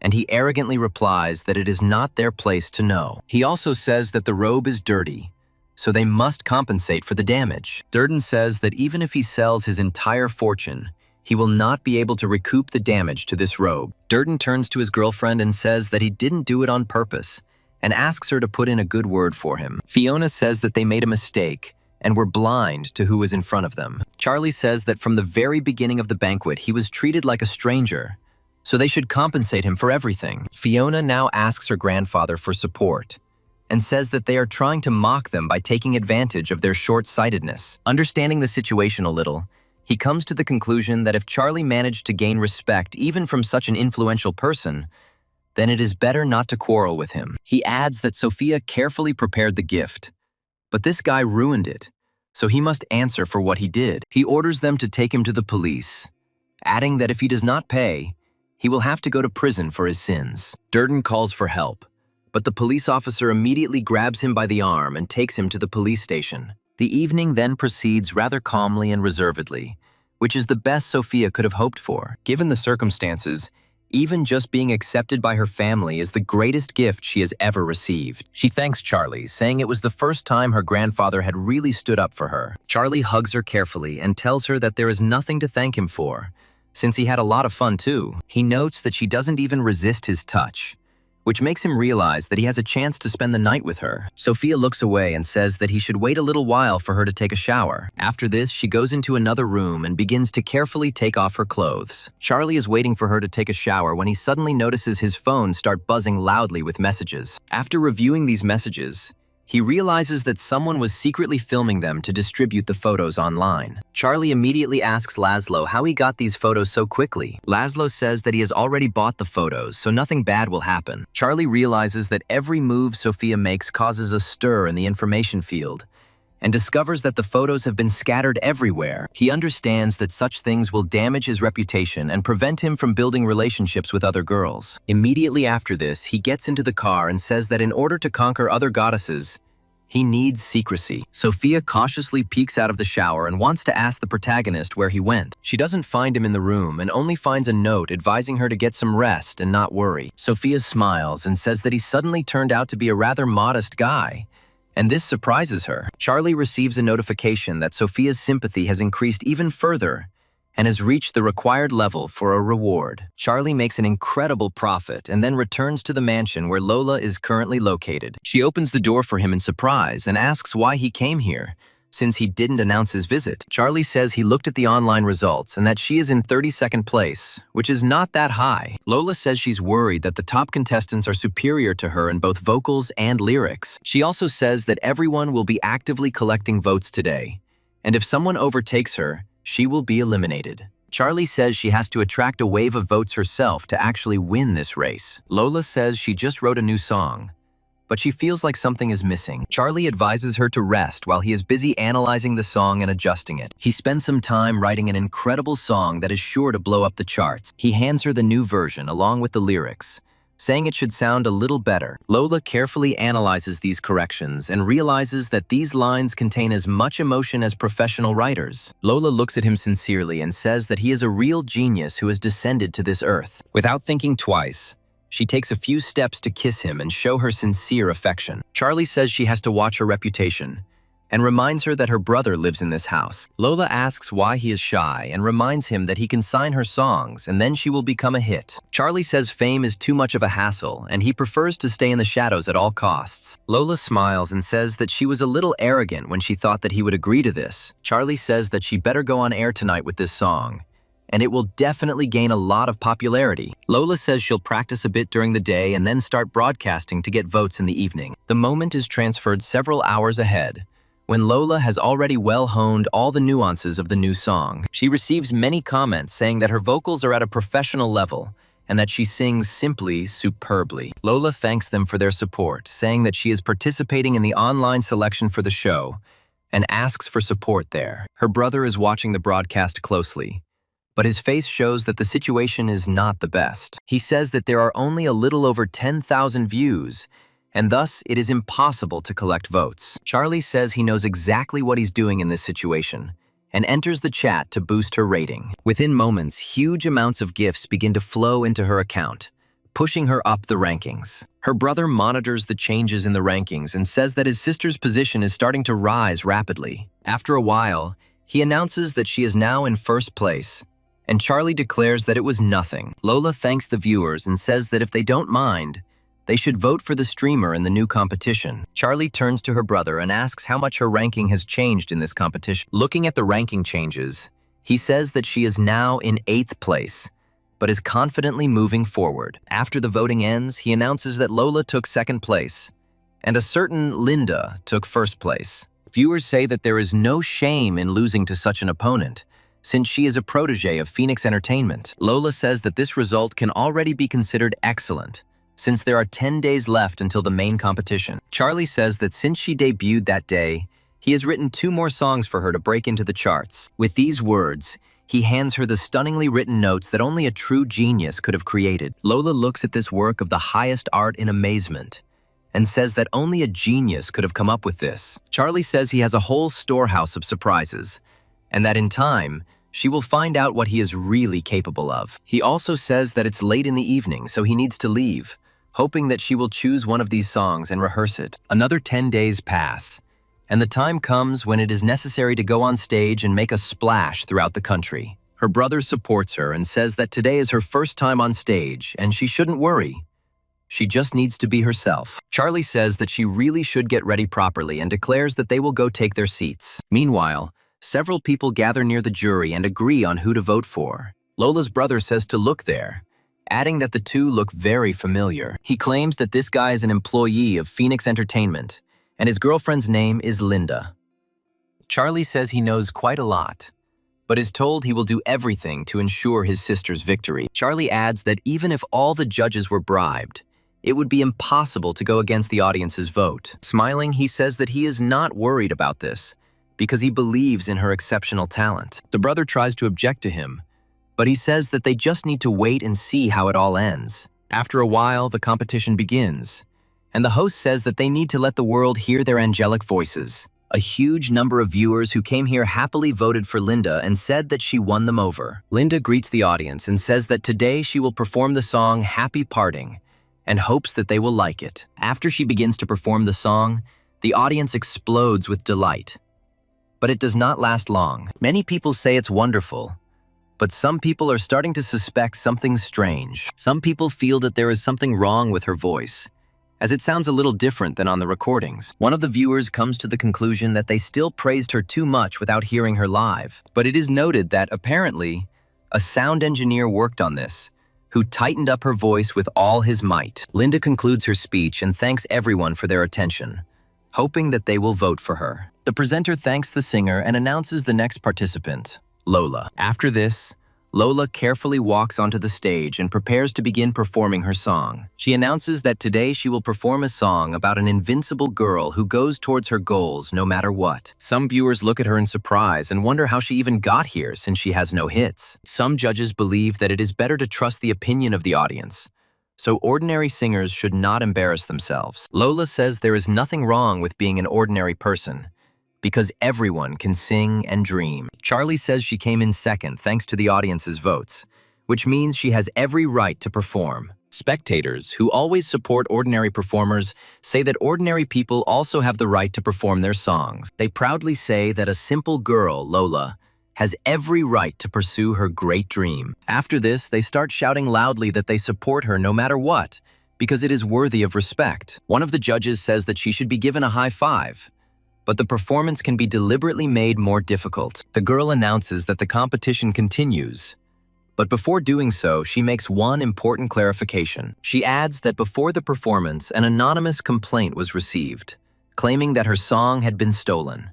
and he arrogantly replies that it is not their place to know. He also says that the robe is dirty, so they must compensate for the damage. Durden says that even if he sells his entire fortune, he will not be able to recoup the damage to this robe. Durden turns to his girlfriend and says that he didn't do it on purpose, and asks her to put in a good word for him. Fiona says that they made a mistake and were blind to who was in front of them. Charlie says that from the very beginning of the banquet, he was treated like a stranger, so they should compensate him for everything. Fiona now asks her grandfather for support and says that they are trying to mock them by taking advantage of their short-sightedness. Understanding the situation a little, he comes to the conclusion that if Charlie managed to gain respect even from such an influential person, then it is better not to quarrel with him. He adds that Sophia carefully prepared the gift, but this guy ruined it, so he must answer for what he did. He orders them to take him to the police, adding that if he does not pay, he will have to go to prison for his sins. Durden calls for help, but the police officer immediately grabs him by the arm and takes him to the police station. The evening then proceeds rather calmly and reservedly, which is the best Sophia could have hoped for. Given the circumstances, even just being accepted by her family is the greatest gift she has ever received. She thanks Charlie, saying it was the first time her grandfather had really stood up for her. Charlie hugs her carefully and tells her that there is nothing to thank him for, since he had a lot of fun too. He notes that she doesn't even resist his touch, which makes him realize that he has a chance to spend the night with her. Sophia looks away and says that he should wait a little while for her to take a shower. After this, she goes into another room and begins to carefully take off her clothes. Charlie is waiting for her to take a shower when he suddenly notices his phone start buzzing loudly with messages. After reviewing these messages, he realizes that someone was secretly filming them to distribute the photos online. Charlie immediately asks Laszlo how he got these photos so quickly. Laszlo says that he has already bought the photos, so nothing bad will happen. Charlie realizes that every move Sophia makes causes a stir in the information field, and discovers that the photos have been scattered everywhere. He understands that such things will damage his reputation and prevent him from building relationships with other girls. Immediately after this, he gets into the car and says that in order to conquer other goddesses, he needs secrecy. Sophia cautiously peeks out of the shower and wants to ask the protagonist where he went. She doesn't find him in the room and only finds a note advising her to get some rest and not worry. Sophia smiles and says that he suddenly turned out to be a rather modest guy, and this surprises her. Charlie receives a notification that Sophia's sympathy has increased even further and has reached the required level for a reward. Charlie makes an incredible profit and then returns to the mansion where Lola is currently located. She opens the door for him in surprise and asks why he came here, since he didn't announce his visit. Charlie says he looked at the online results and that she is in 32nd place, which is not that high. Lola says she's worried that the top contestants are superior to her in both vocals and lyrics. She also says that everyone will be actively collecting votes today, and if someone overtakes her, she will be eliminated. Charlie says she has to attract a wave of votes herself to actually win this race. Lola says she just wrote a new song, but she feels like something is missing. Charlie advises her to rest while he is busy analyzing the song and adjusting it. He spends some time writing an incredible song that is sure to blow up the charts. He hands her the new version along with the lyrics, saying it should sound a little better. Lola carefully analyzes these corrections and realizes that these lines contain as much emotion as professional writers. Lola looks at him sincerely and says that he is a real genius who has descended to this earth. Without thinking twice, she takes a few steps to kiss him and show her sincere affection. Charlie says she has to watch her reputation and reminds her that her brother lives in this house. Lola asks why he is shy and reminds him that he can sign her songs and then she will become a hit. Charlie says fame is too much of a hassle and he prefers to stay in the shadows at all costs. Lola smiles and says that she was a little arrogant when she thought that he would agree to this. Charlie says that she better go on air tonight with this song, and it will definitely gain a lot of popularity. Lola says she'll practice a bit during the day and then start broadcasting to get votes in the evening. The moment is transferred several hours ahead, when Lola has already well-honed all the nuances of the new song. She receives many comments saying that her vocals are at a professional level and that she sings simply superbly. Lola thanks them for their support, saying that she is participating in the online selection for the show and asks for support there. Her brother is watching the broadcast closely, but his face shows that the situation is not the best. He says that there are only a little over 10,000 views, and thus it is impossible to collect votes. Charlie says he knows exactly what he's doing in this situation and enters the chat to boost her rating. Within moments, huge amounts of gifts begin to flow into her account, pushing her up the rankings. Her brother monitors the changes in the rankings and says that his sister's position is starting to rise rapidly. After a while, he announces that she is now in first place, and Charlie declares that it was nothing. Lola thanks the viewers and says that if they don't mind, they should vote for the streamer in the new competition. Charlie turns to her brother and asks how much her ranking has changed in this competition. Looking at the ranking changes, he says that she is now in 8th place, but is confidently moving forward. After the voting ends, he announces that Lola took 2nd place, and a certain Linda took 1st place. Viewers say that there is no shame in losing to such an opponent, since she is a protege of Phoenix Entertainment. Lola says that this result can already be considered excellent, since there are 10 days left until the main competition. Charlie says that since she debuted that day, he has written 2 more songs for her to break into the charts. With these words, he hands her the stunningly written notes that only a true genius could have created. Lola looks at this work of the highest art in amazement and says that only a genius could have come up with this. Charlie says he has a whole storehouse of surprises, and that in time, she will find out what he is really capable of. He also says that it's late in the evening, so he needs to leave, hoping that she will choose one of these songs and rehearse it. Another 10 days pass, and the time comes when it is necessary to go on stage and make a splash throughout the country. Her brother supports her and says that today is her first time on stage and she shouldn't worry. She just needs to be herself. Charlie says that she really should get ready properly and declares that they will go take their seats. Meanwhile, several people gather near the jury and agree on who to vote for. Lola's brother says to look there, adding that the two look very familiar. He claims that this guy is an employee of Phoenix Entertainment, and his girlfriend's name is Linda. Charlie says he knows quite a lot, but is told he will do everything to ensure his sister's victory. Charlie adds that even if all the judges were bribed, it would be impossible to go against the audience's vote. Smiling, he says that he is not worried about this, because he believes in her exceptional talent. The brother tries to object to him, but he says that they just need to wait and see how it all ends. After a while, the competition begins, and the host says that they need to let the world hear their angelic voices. A huge number of viewers who came here happily voted for Linda and said that she won them over. Linda greets the audience and says that today she will perform the song Happy Parting and hopes that they will like it. After she begins to perform the song, the audience explodes with delight. But it does not last long. Many people say it's wonderful, but some people are starting to suspect something strange. Some people feel that there is something wrong with her voice, as it sounds a little different than on the recordings. One of the viewers comes to the conclusion that they still praised her too much without hearing her live. But it is noted that, apparently, a sound engineer worked on this, who tightened up her voice with all his might. Linda concludes her speech and thanks everyone for their attention, hoping that they will vote for her. The presenter thanks the singer and announces the next participant, Lola. After this, Lola carefully walks onto the stage and prepares to begin performing her song. She announces that today she will perform a song about an invincible girl who goes towards her goals no matter what. Some viewers look at her in surprise and wonder how she even got here since she has no hits. Some judges believe that it is better to trust the opinion of the audience, so ordinary singers should not embarrass themselves. Lola says there is nothing wrong with being an ordinary person, because everyone can sing and dream. Charlie says she came in second thanks to the audience's votes, which means she has every right to perform. Spectators, who always support ordinary performers, say that ordinary people also have the right to perform their songs. They proudly say that a simple girl, Lola, has every right to pursue her great dream. After this, they start shouting loudly that they support her no matter what, because it is worthy of respect. One of the judges says that she should be given a high five, but the performance can be deliberately made more difficult. The girl announces that the competition continues, but before doing so, she makes one important clarification. She adds that before the performance, an anonymous complaint was received, claiming that her song had been stolen.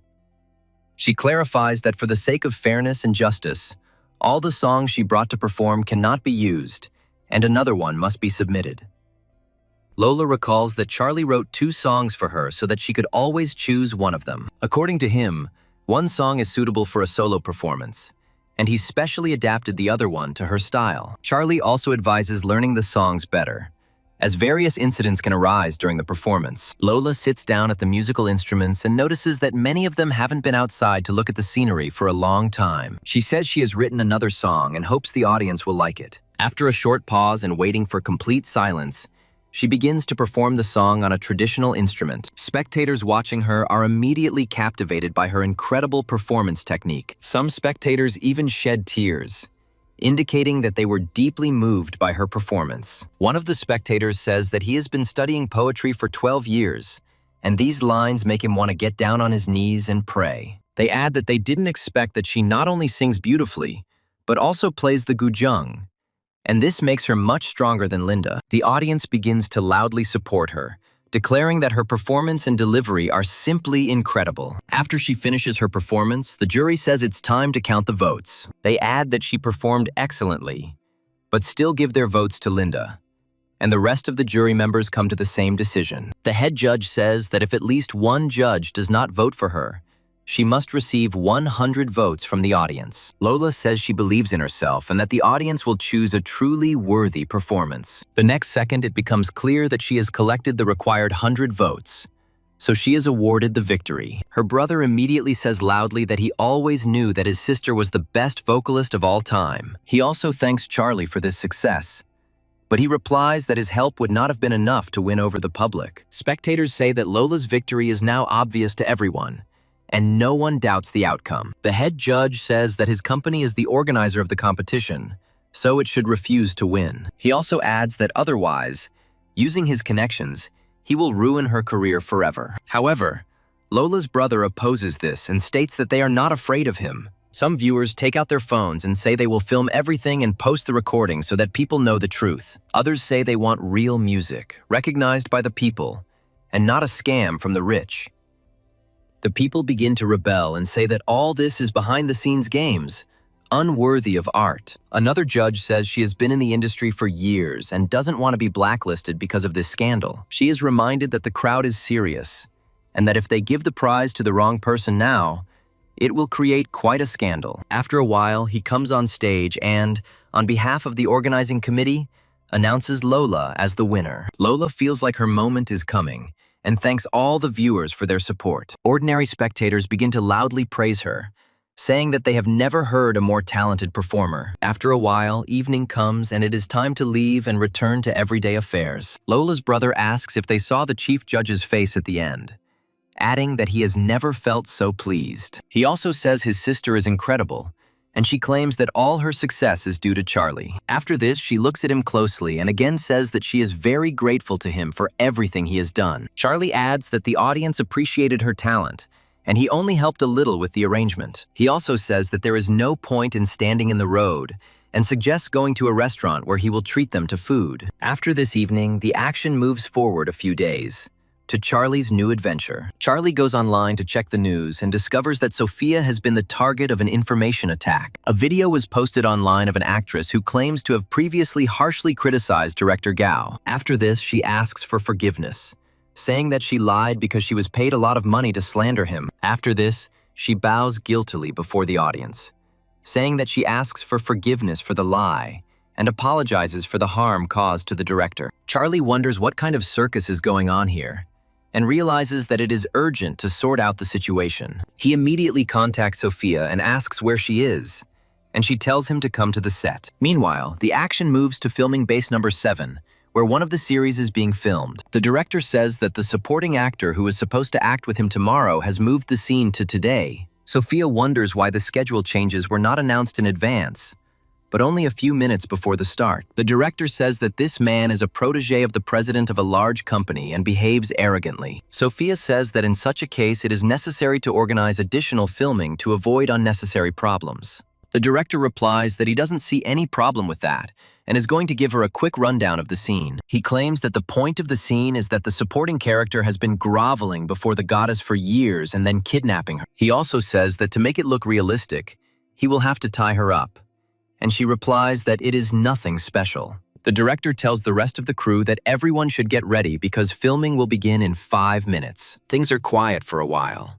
She clarifies that for the sake of fairness and justice, all the songs she brought to perform cannot be used, and another one must be submitted. Lola recalls that Charlie wrote 2 songs for her so that she could always choose one of them. According to him, one song is suitable for a solo performance, and he specially adapted the other one to her style. Charlie also advises learning the songs better, as various incidents can arise during the performance. Lola sits down at the musical instruments and notices that many of them haven't been outside to look at the scenery for a long time. She says she has written another song and hopes the audience will like it. After a short pause and waiting for complete silence, she begins to perform the song on a traditional instrument. Spectators watching her are immediately captivated by her incredible performance technique. Some spectators even shed tears, indicating that they were deeply moved by her performance. One of the spectators says that he has been studying poetry for 12 years, and these lines make him want to get down on his knees and pray. They add that they didn't expect that she not only sings beautifully, but also plays the guzheng, and this makes her much stronger than Linda. The audience begins to loudly support her, declaring that her performance and delivery are simply incredible. After she finishes her performance, the jury says it's time to count the votes. They add that she performed excellently, but still give their votes to Linda, and the rest of the jury members come to the same decision. The head judge says that if at least one judge does not vote for her, she must receive 100 votes from the audience. Lola says she believes in herself and that the audience will choose a truly worthy performance. The next second, it becomes clear that she has collected the required 100 votes, so she is awarded the victory. Her brother immediately says loudly that he always knew that his sister was the best vocalist of all time. He also thanks Charlie for this success, but he replies that his help would not have been enough to win over the public. Spectators say that Lola's victory is now obvious to everyone, and no one doubts the outcome. The head judge says that his company is the organizer of the competition, so it should refuse to win. He also adds that otherwise, using his connections, he will ruin her career forever. However, Lola's brother opposes this and states that they are not afraid of him. Some viewers take out their phones and say they will film everything and post the recording so that people know the truth. Others say they want real music, recognized by the people, and not a scam from the rich. The people begin to rebel and say that all this is behind-the-scenes games, unworthy of art. Another judge says she has been in the industry for years and doesn't want to be blacklisted because of this scandal. She is reminded that the crowd is serious, and that if they give the prize to the wrong person now, it will create quite a scandal. After a while, he comes on stage and, on behalf of the organizing committee, announces Lola as the winner. Lola feels like her moment is coming, and thanks all the viewers for their support. Ordinary spectators begin to loudly praise her, saying that they have never heard a more talented performer. After a while, evening comes and it is time to leave and return to everyday affairs. Lola's brother asks if they saw the chief judge's face at the end, adding that he has never felt so pleased. He also says his sister is incredible, and she claims that all her success is due to Charlie. After this, she looks at him closely and again says that she is very grateful to him for everything he has done. Charlie adds that the audience appreciated her talent, and he only helped a little with the arrangement. He also says that there is no point in standing in the road, and suggests going to a restaurant where he will treat them to food. After this evening, the action moves forward a few days to Charlie's new adventure. Charlie goes online to check the news and discovers that Sophia has been the target of an information attack. A video was posted online of an actress who claims to have previously harshly criticized director Gao. After this, she asks for forgiveness, saying that she lied because she was paid a lot of money to slander him. After this, she bows guiltily before the audience, saying that she asks for forgiveness for the lie and apologizes for the harm caused to the director. Charlie wonders what kind of circus is going on here, and realizes that it is urgent to sort out the situation. He immediately contacts Sophia and asks where she is, and she tells him to come to the set. Meanwhile, the action moves to filming base number 7, where one of the series is being filmed. The director says that the supporting actor who is supposed to act with him tomorrow has moved the scene to today. Sophia wonders why the schedule changes were not announced in advance, but only a few minutes before the start. The director says that this man is a protege of the president of a large company and behaves arrogantly. Sophia says that in such a case it is necessary to organize additional filming to avoid unnecessary problems. The director replies that he doesn't see any problem with that and is going to give her a quick rundown of the scene. He claims that the point of the scene is that the supporting character has been groveling before the goddess for years and then kidnapping her. He also says that to make it look realistic, he will have to tie her up, and she replies that it is nothing special. The director tells the rest of the crew that everyone should get ready because filming will begin in 5 minutes. Things are quiet for a while.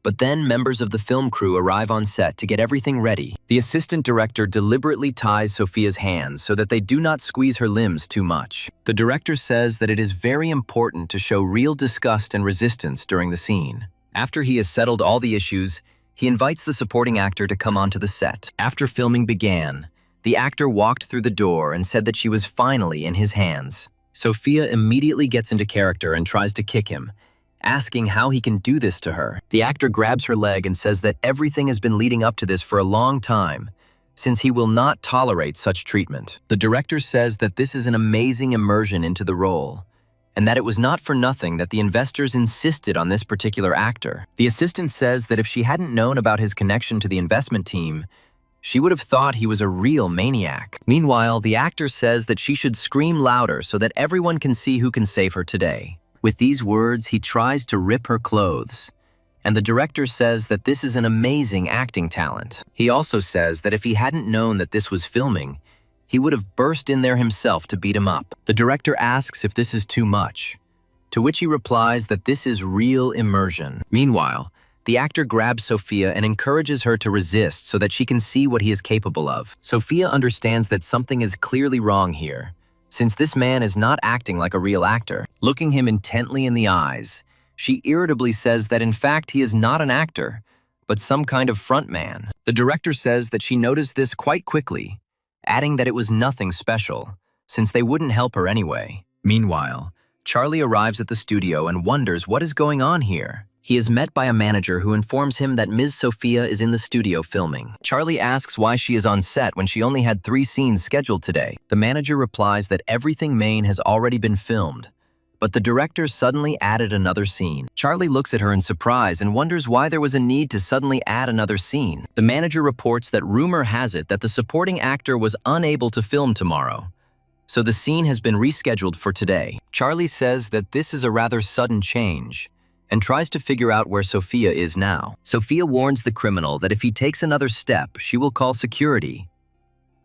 But then members of the film crew arrive on set to get everything ready. The assistant director deliberately ties Sophia's hands so that they do not squeeze her limbs too much. The director says that it is very important to show real disgust and resistance during the scene. After he has settled all the issues, he invites the supporting actor to come onto the set. After filming began, the actor walked through the door and said that she was finally in his hands. Sophia immediately gets into character and tries to kick him, asking how he can do this to her. The actor grabs her leg and says that everything has been leading up to this for a long time, since he will not tolerate such treatment. The director says that this is an amazing immersion into the role, and that it was not for nothing that the investors insisted on this particular actor. The assistant says that if she hadn't known about his connection to the investment team, she would have thought he was a real maniac. Meanwhile, the actor says that she should scream louder so that everyone can see who can save her today. With these words, he tries to rip her clothes, and the director says that this is an amazing acting talent. He also says that if he hadn't known that this was filming, he would have burst in there himself to beat him up. The director asks if this is too much, to which he replies that this is real immersion. Meanwhile, the actor grabs Sophia and encourages her to resist so that she can see what he is capable of. Sophia understands that something is clearly wrong here, since this man is not acting like a real actor. Looking him intently in the eyes, she irritably says that in fact he is not an actor, but some kind of front man. The director says that she noticed this quite quickly, adding that it was nothing special, since they wouldn't help her anyway. Meanwhile, Charlie arrives at the studio and wonders what is going on here. He is met by a manager who informs him that Ms. Sophia is in the studio filming. Charlie asks why she is on set when she only had 3 scenes scheduled today. The manager replies that everything main has already been filmed, but the director suddenly added another scene. Charlie looks at her in surprise and wonders why there was a need to suddenly add another scene. The manager reports that rumor has it that the supporting actor was unable to film tomorrow, so the scene has been rescheduled for today. Charlie says that this is a rather sudden change, and tries to figure out where Sophia is now. Sophia warns the criminal that if he takes another step, she will call security.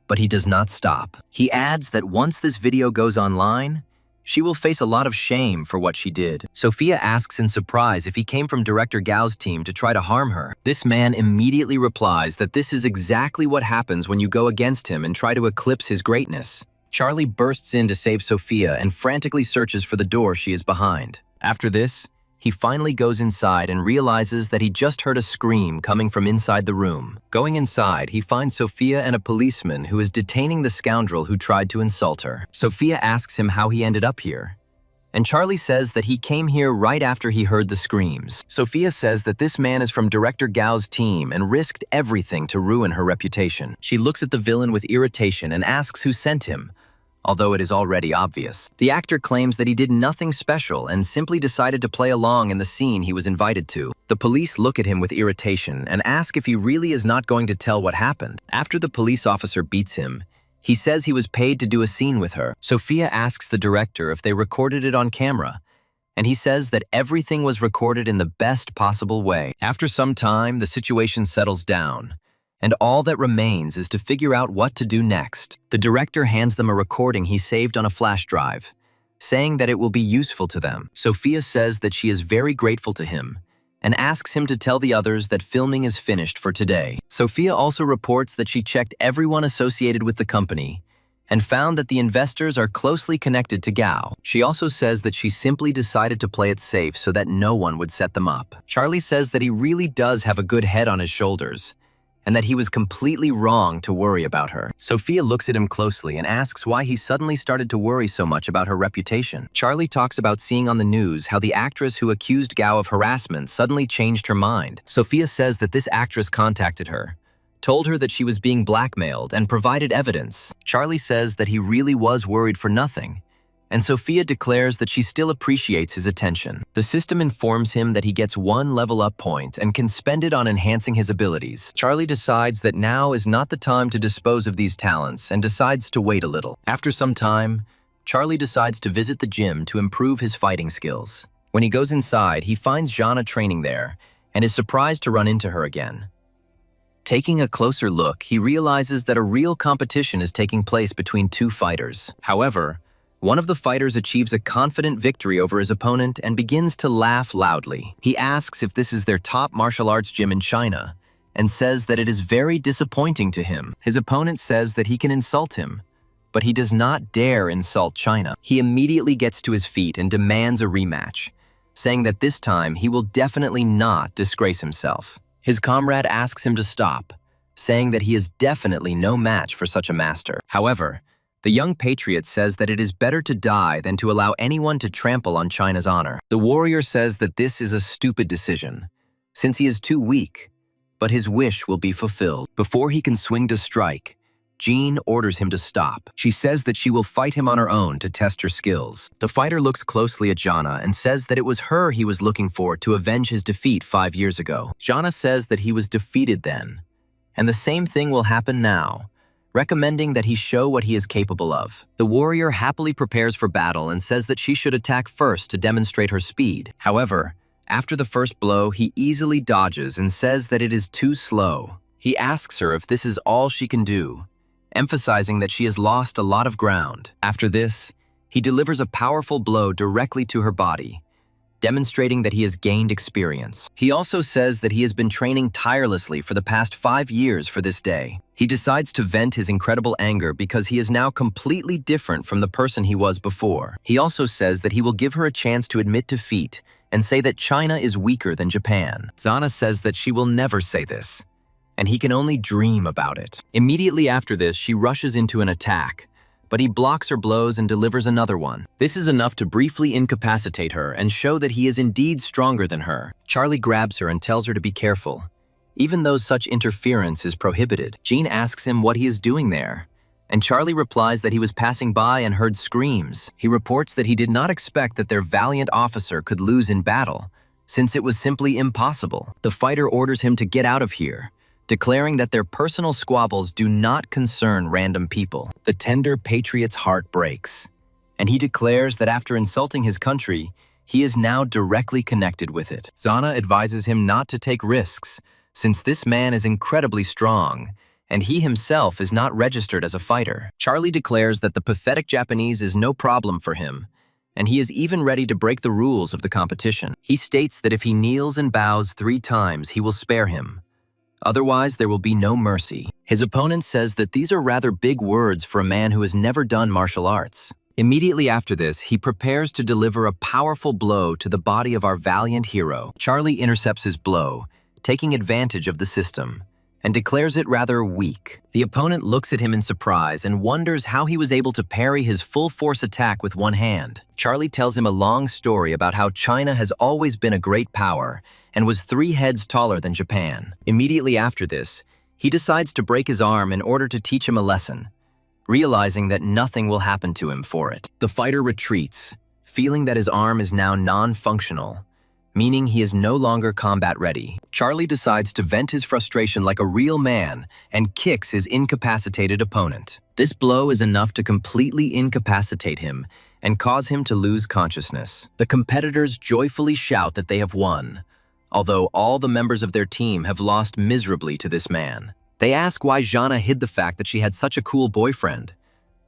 But he does not stop. He adds that once this video goes online, she will face a lot of shame for what she did. Sophia asks in surprise if he came from Director Gao's team to try to harm her. This man immediately replies that this is exactly what happens when you go against him and try to eclipse his greatness. Charlie bursts in to save Sophia and frantically searches for the door she is behind. After this, he finally goes inside and realizes that he just heard a scream coming from inside the room. Going inside, he finds Sophia and a policeman who is detaining the scoundrel who tried to insult her. Sophia asks him how he ended up here, and Charlie says that he came here right after he heard the screams. Sophia says that this man is from Director Gao's team and risked everything to ruin her reputation. She looks at the villain with irritation and asks who sent him, although it is already obvious. The actor claims that he did nothing special and simply decided to play along in the scene he was invited to. The police look at him with irritation and ask if he really is not going to tell what happened. After the police officer beats him, he says he was paid to do a scene with her. Sophia asks the director if they recorded it on camera, and he says that everything was recorded in the best possible way. After some time, the situation settles down, and all that remains is to figure out what to do next. The director hands them a recording he saved on a flash drive, saying that it will be useful to them. Sophia says that she is very grateful to him and asks him to tell the others that filming is finished for today. Sophia also reports that she checked everyone associated with the company and found that the investors are closely connected to Gao. She also says that she simply decided to play it safe so that no one would set them up. Charlie says that he really does have a good head on his shoulders, and that he was completely wrong to worry about her. Sophia looks at him closely and asks why he suddenly started to worry so much about her reputation. Charlie talks about seeing on the news how the actress who accused Gao of harassment suddenly changed her mind. Sophia says that this actress contacted her, told her that she was being blackmailed, and provided evidence. Charlie says that he really was worried for nothing, and Sophia declares that she still appreciates his attention. The system informs him that he gets 1 level up point and can spend it on enhancing his abilities. Charlie decides that now is not the time to dispose of these talents and decides to wait a little. After some time, Charlie decides to visit the gym to improve his fighting skills. When he goes inside, he finds Jana training there and is surprised to run into her again. Taking a closer look, he realizes that a real competition is taking place between 2 fighters. However, one of the fighters achieves a confident victory over his opponent and begins to laugh loudly. He asks if this is their top martial arts gym in China and says that it is very disappointing to him. His opponent says that he can insult him, but he does not dare insult China. He immediately gets to his feet and demands a rematch, saying that this time he will definitely not disgrace himself. His comrade asks him to stop, saying that he is definitely no match for such a master. However, the young patriot says that it is better to die than to allow anyone to trample on China's honor. The warrior says that this is a stupid decision, since he is too weak, but his wish will be fulfilled. Before he can swing to strike, Jean orders him to stop. She says that she will fight him on her own to test her skills. The fighter looks closely at Jana and says that it was her he was looking for to avenge his defeat 5 years ago. Jana says that he was defeated then, and the same thing will happen now, recommending that he show what he is capable of. The warrior happily prepares for battle and says that she should attack first to demonstrate her speed. However, after the first blow, he easily dodges and says that it is too slow. He asks her if this is all she can do, emphasizing that she has lost a lot of ground. After this, he delivers a powerful blow directly to her body, demonstrating that he has gained experience. He also says that he has been training tirelessly for the past 5 years for this day. He decides to vent his incredible anger because he is now completely different from the person he was before. He also says that he will give her a chance to admit defeat and say that China is weaker than Japan. Zana says that she will never say this, and he can only dream about it. Immediately after this, she rushes into an attack, but he blocks her blows and delivers another one. This is enough to briefly incapacitate her and show that he is indeed stronger than her. Charlie grabs her and tells her to be careful, even though such interference is prohibited. Jean asks him what he is doing there, and Charlie replies that he was passing by and heard screams. He reports that he did not expect that their valiant officer could lose in battle, since it was simply impossible. The fighter orders him to get out of here, declaring that their personal squabbles do not concern random people. The tender patriot's heart breaks, and he declares that after insulting his country, he is now directly connected with it. Zana advises him not to take risks, since this man is incredibly strong, and he himself is not registered as a fighter. Charlie declares that the pathetic Japanese is no problem for him, and he is even ready to break the rules of the competition. He states that if he kneels and bows 3 times, he will spare him. Otherwise, there will be no mercy. His opponent says that these are rather big words for a man who has never done martial arts. Immediately after this, he prepares to deliver a powerful blow to the body of our valiant hero. Charlie intercepts his blow, taking advantage of the system, and declares it rather weak. The opponent looks at him in surprise and wonders how he was able to parry his full-force attack with one hand. Charlie tells him a long story about how China has always been a great power and was 3 heads taller than Japan. Immediately after this, he decides to break his arm in order to teach him a lesson, realizing that nothing will happen to him for it. The fighter retreats, feeling that his arm is now non-functional, meaning he is no longer combat ready. Charlie decides to vent his frustration like a real man and kicks his incapacitated opponent. This blow is enough to completely incapacitate him and cause him to lose consciousness. The competitors joyfully shout that they have won, although all the members of their team have lost miserably to this man. They ask why Jana hid the fact that she had such a cool boyfriend,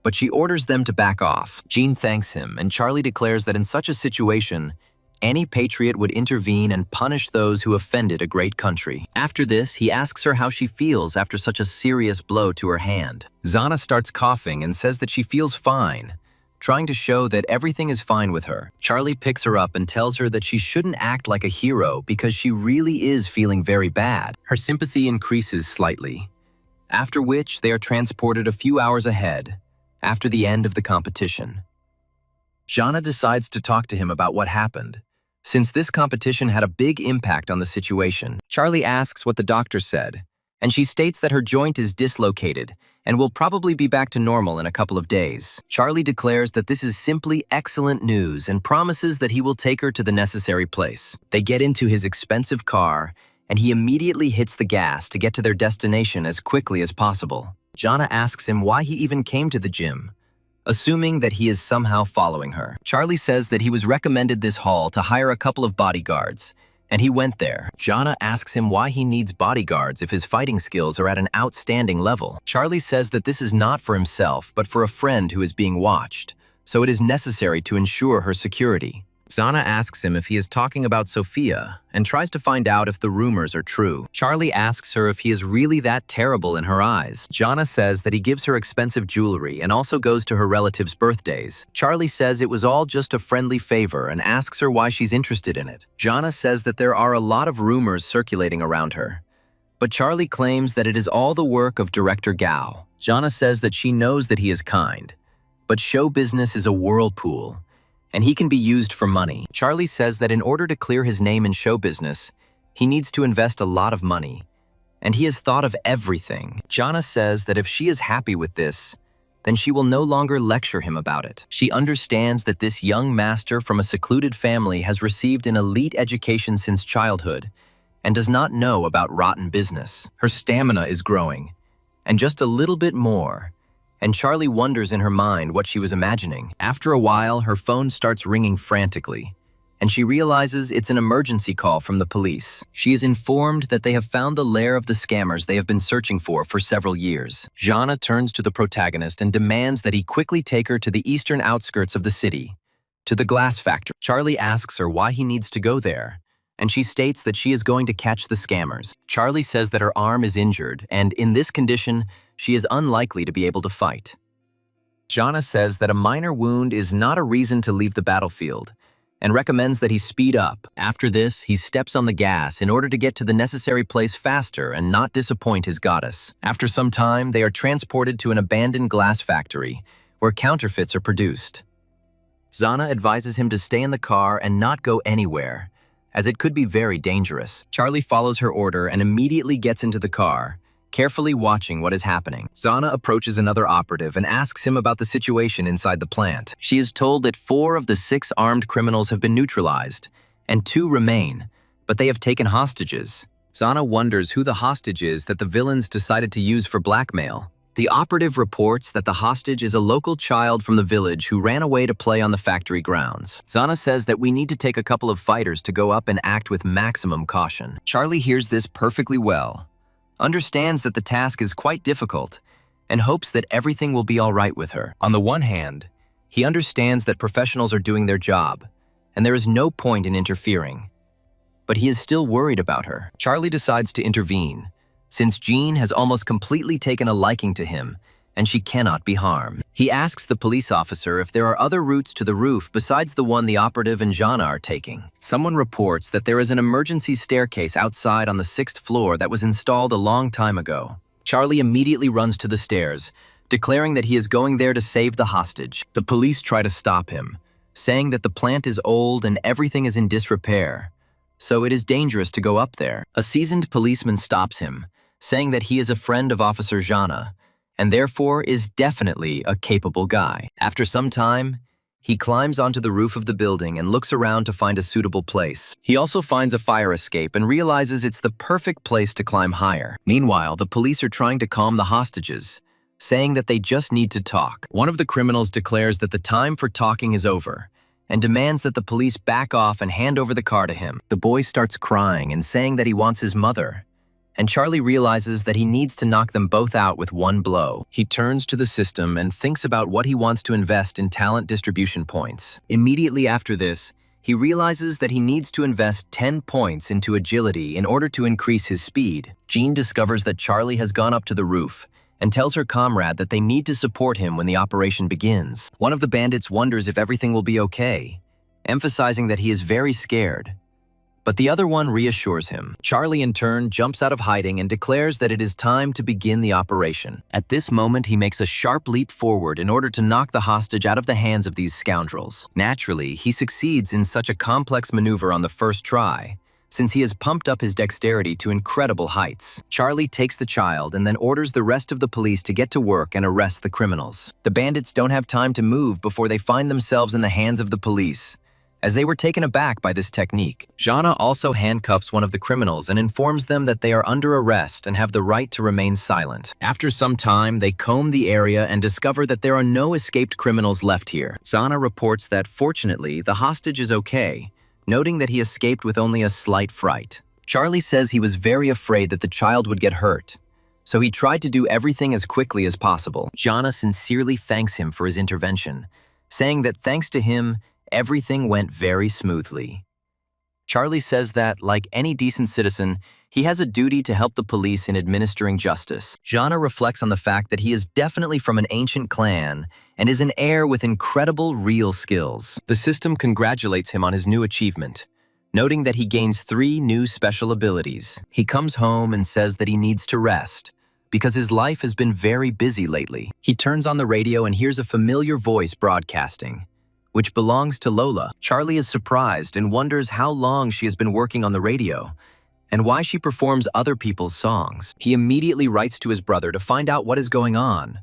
but she orders them to back off. Jean thanks him, and Charlie declares that in such a situation, any patriot would intervene and punish those who offended a great country. After this, he asks her how she feels after such a serious blow to her hand. Zana starts coughing and says that she feels fine, trying to show that everything is fine with her. Charlie picks her up and tells her that she shouldn't act like a hero because she really is feeling very bad. Her sympathy increases slightly, after which they are transported a few hours ahead, after the end of the competition. Jana decides to talk to him about what happened, since this competition had a big impact on the situation. Charlie asks what the doctor said, and she states that her joint is dislocated and will probably be back to normal in a couple of days. Charlie declares that this is simply excellent news and promises that he will take her to the necessary place. They get into his expensive car, and he immediately hits the gas to get to their destination as quickly as possible. Jana asks him why he even came to the gym, assuming that he is somehow following her. Charlie says that he was recommended this hall to hire a couple of bodyguards, and he went there. Jana asks him why he needs bodyguards if his fighting skills are at an outstanding level. Charlie says that this is not for himself, but for a friend who is being watched, so it is necessary to ensure her security. Jana asks him if he is talking about Sophia and tries to find out if the rumors are true. Charlie asks her if he is really that terrible in her eyes. Jana says that he gives her expensive jewelry and also goes to her relatives' birthdays. Charlie says it was all just a friendly favor and asks her why she's interested in it. Jana says that there are a lot of rumors circulating around her, but Charlie claims that it is all the work of director Gao. Jana says that she knows that he is kind, but show business is a whirlpool, and he can be used for money. Charlie says that in order to clear his name in show business, he needs to invest a lot of money, and he has thought of everything. Jana says that if she is happy with this, then she will no longer lecture him about it. She understands that this young master from a secluded family has received an elite education since childhood and does not know about rotten business. Her stamina is growing, and just a little bit more, and Charlie wonders in her mind what she was imagining. After a while, her phone starts ringing frantically, and she realizes it's an emergency call from the police. She is informed that they have found the lair of the scammers they have been searching for several years. Jana turns to the protagonist and demands that he quickly take her to the eastern outskirts of the city, to the glass factory. Charlie asks her why he needs to go there, and she states that she is going to catch the scammers. Charlie says that her arm is injured, and in this condition, she is unlikely to be able to fight. Jana says that a minor wound is not a reason to leave the battlefield, and recommends that he speed up. After this, he steps on the gas in order to get to the necessary place faster and not disappoint his goddess. After some time, they are transported to an abandoned glass factory, where counterfeits are produced. Jana advises him to stay in the car and not go anywhere, as it could be very dangerous. Charlie follows her order and immediately gets into the car, carefully watching what is happening. Jana approaches another operative and asks him about the situation inside the plant. She is told that 4 of the 6 armed criminals have been neutralized, and 2 remain, but they have taken hostages. Jana wonders who the hostage is that the villains decided to use for blackmail. The operative reports that the hostage is a local child from the village who ran away to play on the factory grounds. Jana says that we need to take a couple of fighters to go up and act with maximum caution. Charlie hears this perfectly well, understands that the task is quite difficult, and hopes that everything will be all right with her. On the one hand, he understands that professionals are doing their job, and there is no point in interfering. But he is still worried about her. Charlie decides to intervene, since Jean has almost completely taken a liking to him, and she cannot be harmed. He asks the police officer if there are other routes to the roof besides the one the operative and Jana are taking. Someone reports that there is an emergency staircase outside on the 6th floor that was installed a long time ago. Charlie immediately runs to the stairs, declaring that he is going there to save the hostage. The police try to stop him, saying that the plant is old and everything is in disrepair, so it is dangerous to go up there. A seasoned policeman stops him, saying that he is a friend of Officer Jana, and therefore is definitely a capable guy. After some time, he climbs onto the roof of the building and looks around to find a suitable place. He also finds a fire escape and realizes it's the perfect place to climb higher. Meanwhile, the police are trying to calm the hostages, saying that they just need to talk. One of the criminals declares that the time for talking is over, and demands that the police back off and hand over the car to him. The boy starts crying and saying that he wants his mother, and Charlie realizes that he needs to knock them both out with one blow. He turns to the system and thinks about what he wants to invest in talent distribution points. Immediately after this, he realizes that he needs to invest 10 points into agility in order to increase his speed. Jean discovers that Charlie has gone up to the roof and tells her comrade that they need to support him when the operation begins. One of the bandits wonders if everything will be okay, emphasizing that he is very scared. But the other one reassures him. Charlie, in turn, jumps out of hiding and declares that it is time to begin the operation. At this moment, he makes a sharp leap forward in order to knock the hostage out of the hands of these scoundrels. Naturally, he succeeds in such a complex maneuver on the first try, since he has pumped up his dexterity to incredible heights. Charlie takes the child and then orders the rest of the police to get to work and arrest the criminals. The bandits don't have time to move before they find themselves in the hands of the police, as they were taken aback by this technique. Jana also handcuffs one of the criminals and informs them that they are under arrest and have the right to remain silent. After some time, they comb the area and discover that there are no escaped criminals left here. Jana reports that, fortunately, the hostage is okay, noting that he escaped with only a slight fright. Charlie says he was very afraid that the child would get hurt, so he tried to do everything as quickly as possible. Jana sincerely thanks him for his intervention, saying that thanks to him, everything went very smoothly. Charlie says that, like any decent citizen, he has a duty to help the police in administering justice. Jana reflects on the fact that he is definitely from an ancient clan and is an heir with incredible real skills. The system congratulates him on his new achievement, noting that he gains 3 new special abilities. He comes home and says that he needs to rest, because his life has been very busy lately. He turns on the radio and hears a familiar voice broadcasting, which belongs to Lola. Charlie is surprised and wonders how long she has been working on the radio and why she performs other people's songs. He immediately writes to his brother to find out what is going on,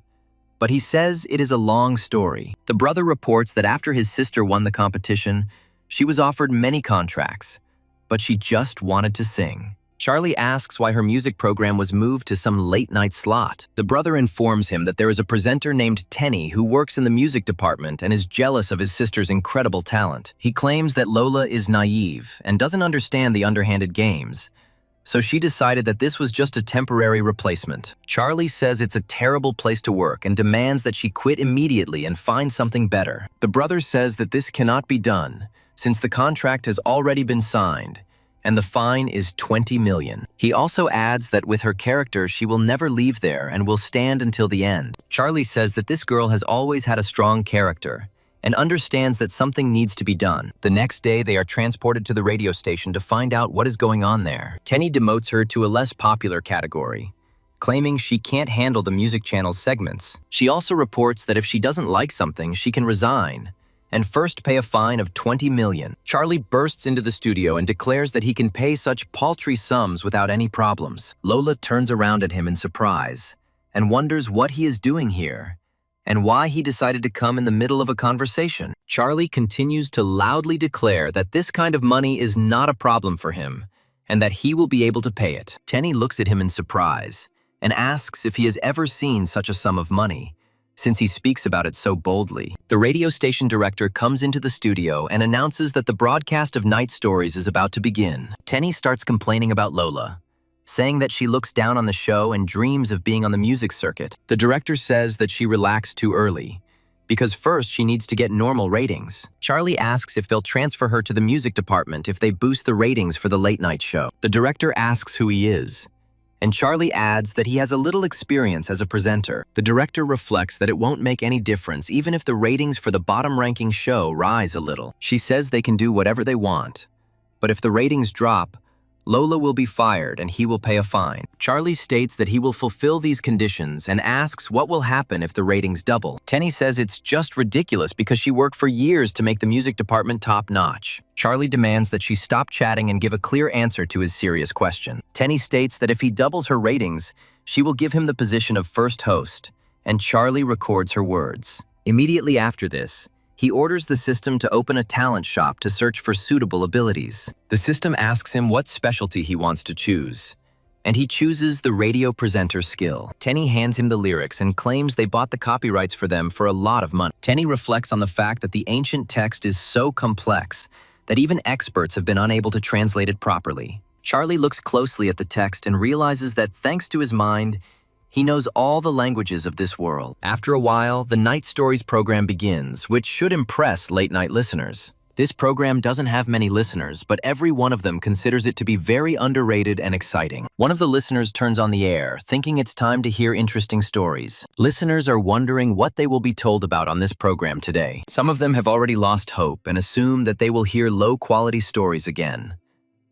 but he says it is a long story. The brother reports that after his sister won the competition, she was offered many contracts, but she just wanted to sing. Charlie asks why her music program was moved to some late-night slot. The brother informs him that there is a presenter named Tenny who works in the music department and is jealous of his sister's incredible talent. He claims that Lola is naive and doesn't understand the underhanded games, so she decided that this was just a temporary replacement. Charlie says it's a terrible place to work and demands that she quit immediately and find something better. The brother says that this cannot be done, since the contract has already been signed, and the fine is 20 million. He also adds that with her character, she will never leave there and will stand until the end. Charlie says that this girl has always had a strong character and understands that something needs to be done. The next day, they are transported to the radio station to find out what is going on there. Tenny demotes her to a less popular category, claiming she can't handle the music channel's segments. She also reports that if she doesn't like something, she can resign and first pay a fine of 20 million. Charlie bursts into the studio and declares that he can pay such paltry sums without any problems. Lola turns around at him in surprise and wonders what he is doing here and why he decided to come in the middle of a conversation. Charlie continues to loudly declare that this kind of money is not a problem for him and that he will be able to pay it. Tenny looks at him in surprise and asks if he has ever seen such a sum of money, since he speaks about it so boldly. The radio station director comes into the studio and announces that the broadcast of Night Stories is about to begin. Tenny starts complaining about Lola, saying that she looks down on the show and dreams of being on the music circuit. The director says that she relaxed too early, because first she needs to get normal ratings. Charlie asks if they'll transfer her to the music department if they boost the ratings for the late-night show. The director asks who he is, and Charlie adds that he has a little experience as a presenter. The director reflects that it won't make any difference even if the ratings for the bottom-ranking show rise a little. She says they can do whatever they want, but if the ratings drop, Lola will be fired and he will pay a fine. Charlie states that he will fulfill these conditions and asks what will happen if the ratings double. Tenny says it's just ridiculous because she worked for years to make the music department top-notch. Charlie demands that she stop chatting and give a clear answer to his serious question. Tenny states that if he doubles her ratings, she will give him the position of first host, and Charlie records her words. Immediately after this, he orders the system to open a talent shop to search for suitable abilities. The system asks him what specialty he wants to choose, and he chooses the radio presenter skill. Tenny hands him the lyrics and claims they bought the copyrights for them for a lot of money. Tenny reflects on the fact that the ancient text is so complex that even experts have been unable to translate it properly. Charlie looks closely at the text and realizes that thanks to his mind, he knows all the languages of this world. After a while, the Night Stories program begins, which should impress late-night listeners. This program doesn't have many listeners, but every one of them considers it to be very underrated and exciting. One of the listeners turns on the air, thinking it's time to hear interesting stories. Listeners are wondering what they will be told about on this program today. Some of them have already lost hope and assume that they will hear low-quality stories again.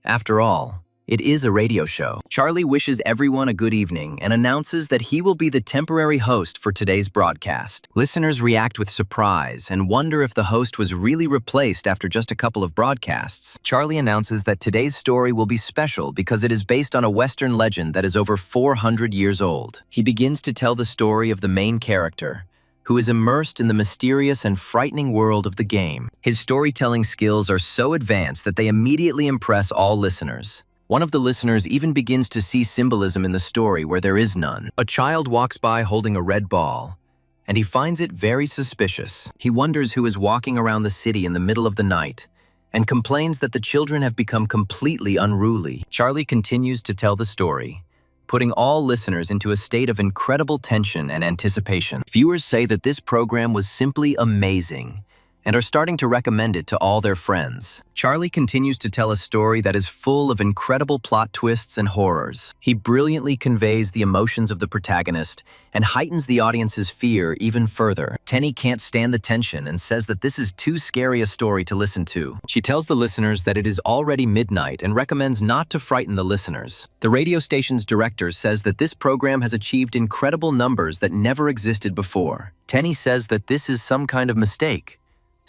After all, It is a radio show. Charlie wishes everyone a good evening and announces that he will be the temporary host for today's broadcast. Listeners react with surprise and wonder if the host was really replaced after just a couple of broadcasts. Charlie announces that today's story will be special because it is based on a Western legend that is over 400 years old. He begins to tell the story of the main character, who is immersed in the mysterious and frightening world of the game. His storytelling skills are so advanced that they immediately impress all listeners. One of the listeners even begins to see symbolism in the story where there is none. A child walks by holding a red ball, and he finds it very suspicious. He wonders who is walking around the city in the middle of the night, and complains that the children have become completely unruly. Charlie continues to tell the story, putting all listeners into a state of incredible tension and anticipation. Viewers say that this program was simply amazing and are starting to recommend it to all their friends. Charlie continues to tell a story that is full of incredible plot twists and horrors. He brilliantly conveys the emotions of the protagonist and heightens the audience's fear even further. Tenny can't stand the tension and says that this is too scary a story to listen to. She tells the listeners that it is already midnight and recommends not to frighten the listeners. The radio station's director says that this program has achieved incredible numbers that never existed before. Tenny says that this is some kind of mistake,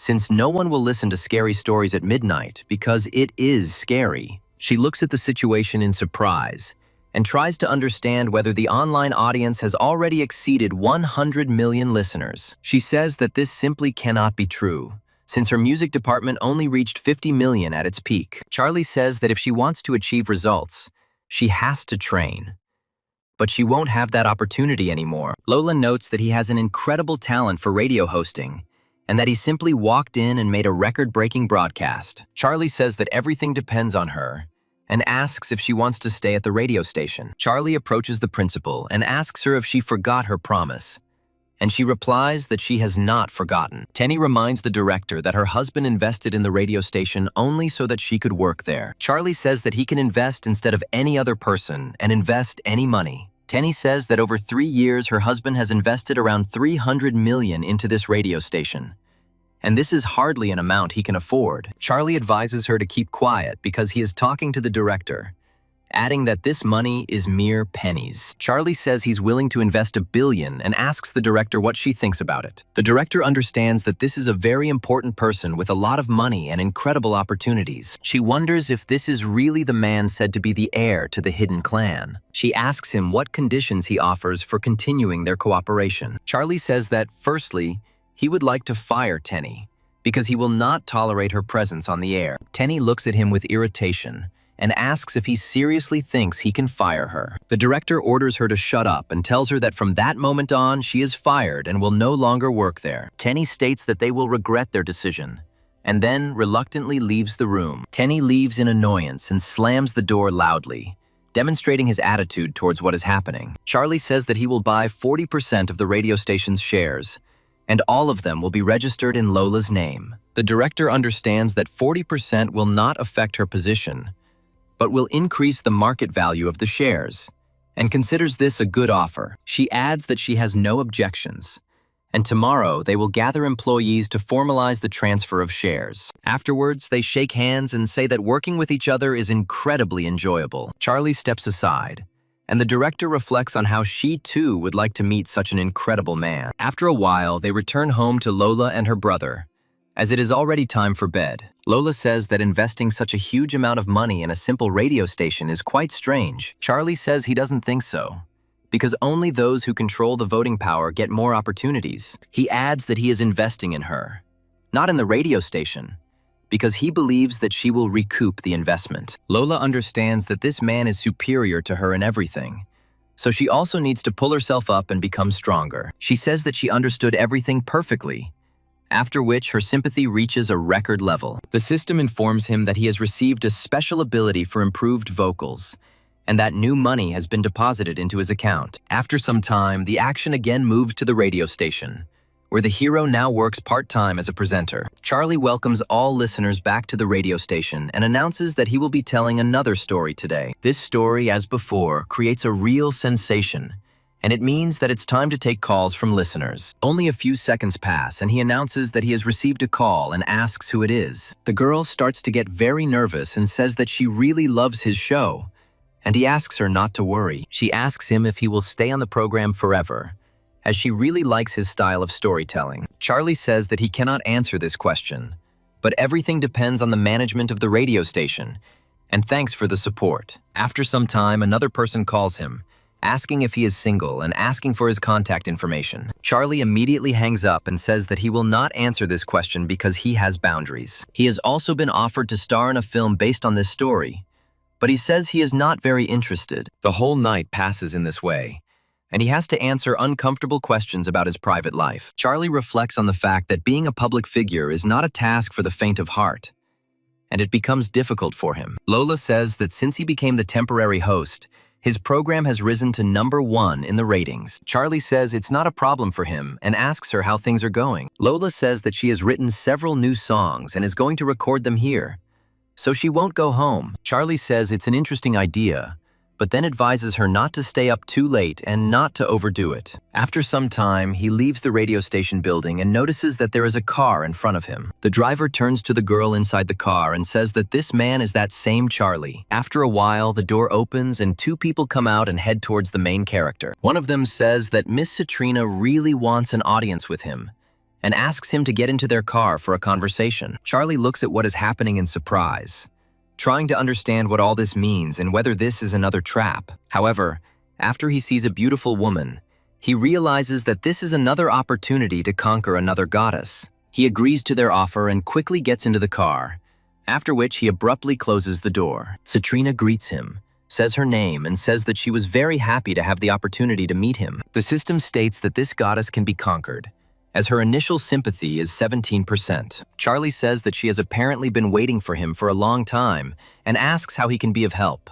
since no one will listen to scary stories at midnight because it is scary. She looks at the situation in surprise and tries to understand whether the online audience has already exceeded 100 million listeners. She says that this simply cannot be true, since her music department only reached 50 million at its peak. Charlie says that if she wants to achieve results, she has to train. But she won't have that opportunity anymore. Lola notes that he has an incredible talent for radio hosting, and that he simply walked in and made a record-breaking broadcast. Charlie says that everything depends on her and asks if she wants to stay at the radio station. Charlie approaches the principal and asks her if she forgot her promise, and she replies that she has not forgotten. Tenny reminds the director that her husband invested in the radio station only so that she could work there. Charlie says that he can invest instead of any other person and invest any money. Tenny says that over 3 years her husband has invested around 300 million into this radio station, and this is hardly an amount he can afford. Charlie advises her to keep quiet because he is talking to the director, adding that this money is mere pennies. Charlie says he's willing to invest $1 billion and asks the director what she thinks about it. The director understands that this is a very important person with a lot of money and incredible opportunities. She wonders if this is really the man said to be the heir to the hidden clan. She asks him what conditions he offers for continuing their cooperation. Charlie says that, firstly, he would like to fire Tenny because he will not tolerate her presence on the air. Tenny looks at him with irritation and asks if he seriously thinks he can fire her. The director orders her to shut up and tells her that from that moment on, she is fired and will no longer work there. Tenny states that they will regret their decision, and then reluctantly leaves the room. Tenny leaves in annoyance and slams the door loudly, demonstrating his attitude towards what is happening. Charlie says that he will buy 40% of the radio station's shares, and all of them will be registered in Lola's name. The director understands that 40% will not affect her position, but will increase the market value of the shares, and considers this a good offer. She adds that she has no objections, and tomorrow they will gather employees to formalize the transfer of shares. Afterwards, they shake hands and say that working with each other is incredibly enjoyable. Charlie steps aside, and the director reflects on how she too would like to meet such an incredible man. After a while, they return home to Lola and her brother, as it is already time for bed. Lola says that investing such a huge amount of money in a simple radio station is quite strange. Charlie says he doesn't think so, because only those who control the voting power get more opportunities. He adds that he is investing in her, not in the radio station, because he believes that she will recoup the investment. Lola understands that this man is superior to her in everything, so she also needs to pull herself up and become stronger. She says that she understood everything perfectly, after which her sympathy reaches a record level. The system informs him that he has received a special ability for improved vocals, and that new money has been deposited into his account. After some time, the action again moves to the radio station, where the hero now works part-time as a presenter. Charlie welcomes all listeners back to the radio station and announces that he will be telling another story today. This story, as before, creates a real sensation and it means that it's time to take calls from listeners. Only a few seconds pass, and he announces that he has received a call and asks who it is. The girl starts to get very nervous and says that she really loves his show, and he asks her not to worry. She asks him if he will stay on the program forever, as she really likes his style of storytelling. Charlie says that he cannot answer this question, but everything depends on the management of the radio station, and thanks for the support. After some time, another person calls him, asking if he is single and asking for his contact information. Charlie immediately hangs up and says that he will not answer this question because he has boundaries. He has also been offered to star in a film based on this story, but he says he is not very interested. The whole night passes in this way, and he has to answer uncomfortable questions about his private life. Charlie reflects on the fact that being a public figure is not a task for the faint of heart, and it becomes difficult for him. Lola says that since he became the temporary host, his program has risen to #1 in the ratings. Charlie says it's not a problem for him and asks her how things are going. Lola says that she has written several new songs and is going to record them here, so she won't go home. Charlie says it's an interesting idea, but then advises her not to stay up too late and not to overdo it. After some time, he leaves the radio station building and notices that there is a car in front of him. The driver turns to the girl inside the car and says that this man is that same Charlie. After a while, the door opens and two people come out and head towards the main character. One of them says that Miss Citrina really wants an audience with him and asks him to get into their car for a conversation. Charlie looks at what is happening in surprise, trying to understand what all this means and whether this is another trap. However, after he sees a beautiful woman, he realizes that this is another opportunity to conquer another goddess. He agrees to their offer and quickly gets into the car, after which he abruptly closes the door. Citrina greets him, says her name, and says that she was very happy to have the opportunity to meet him. The system states that this goddess can be conquered, as her initial sympathy is 17%. Charlie says that she has apparently been waiting for him for a long time and asks how he can be of help.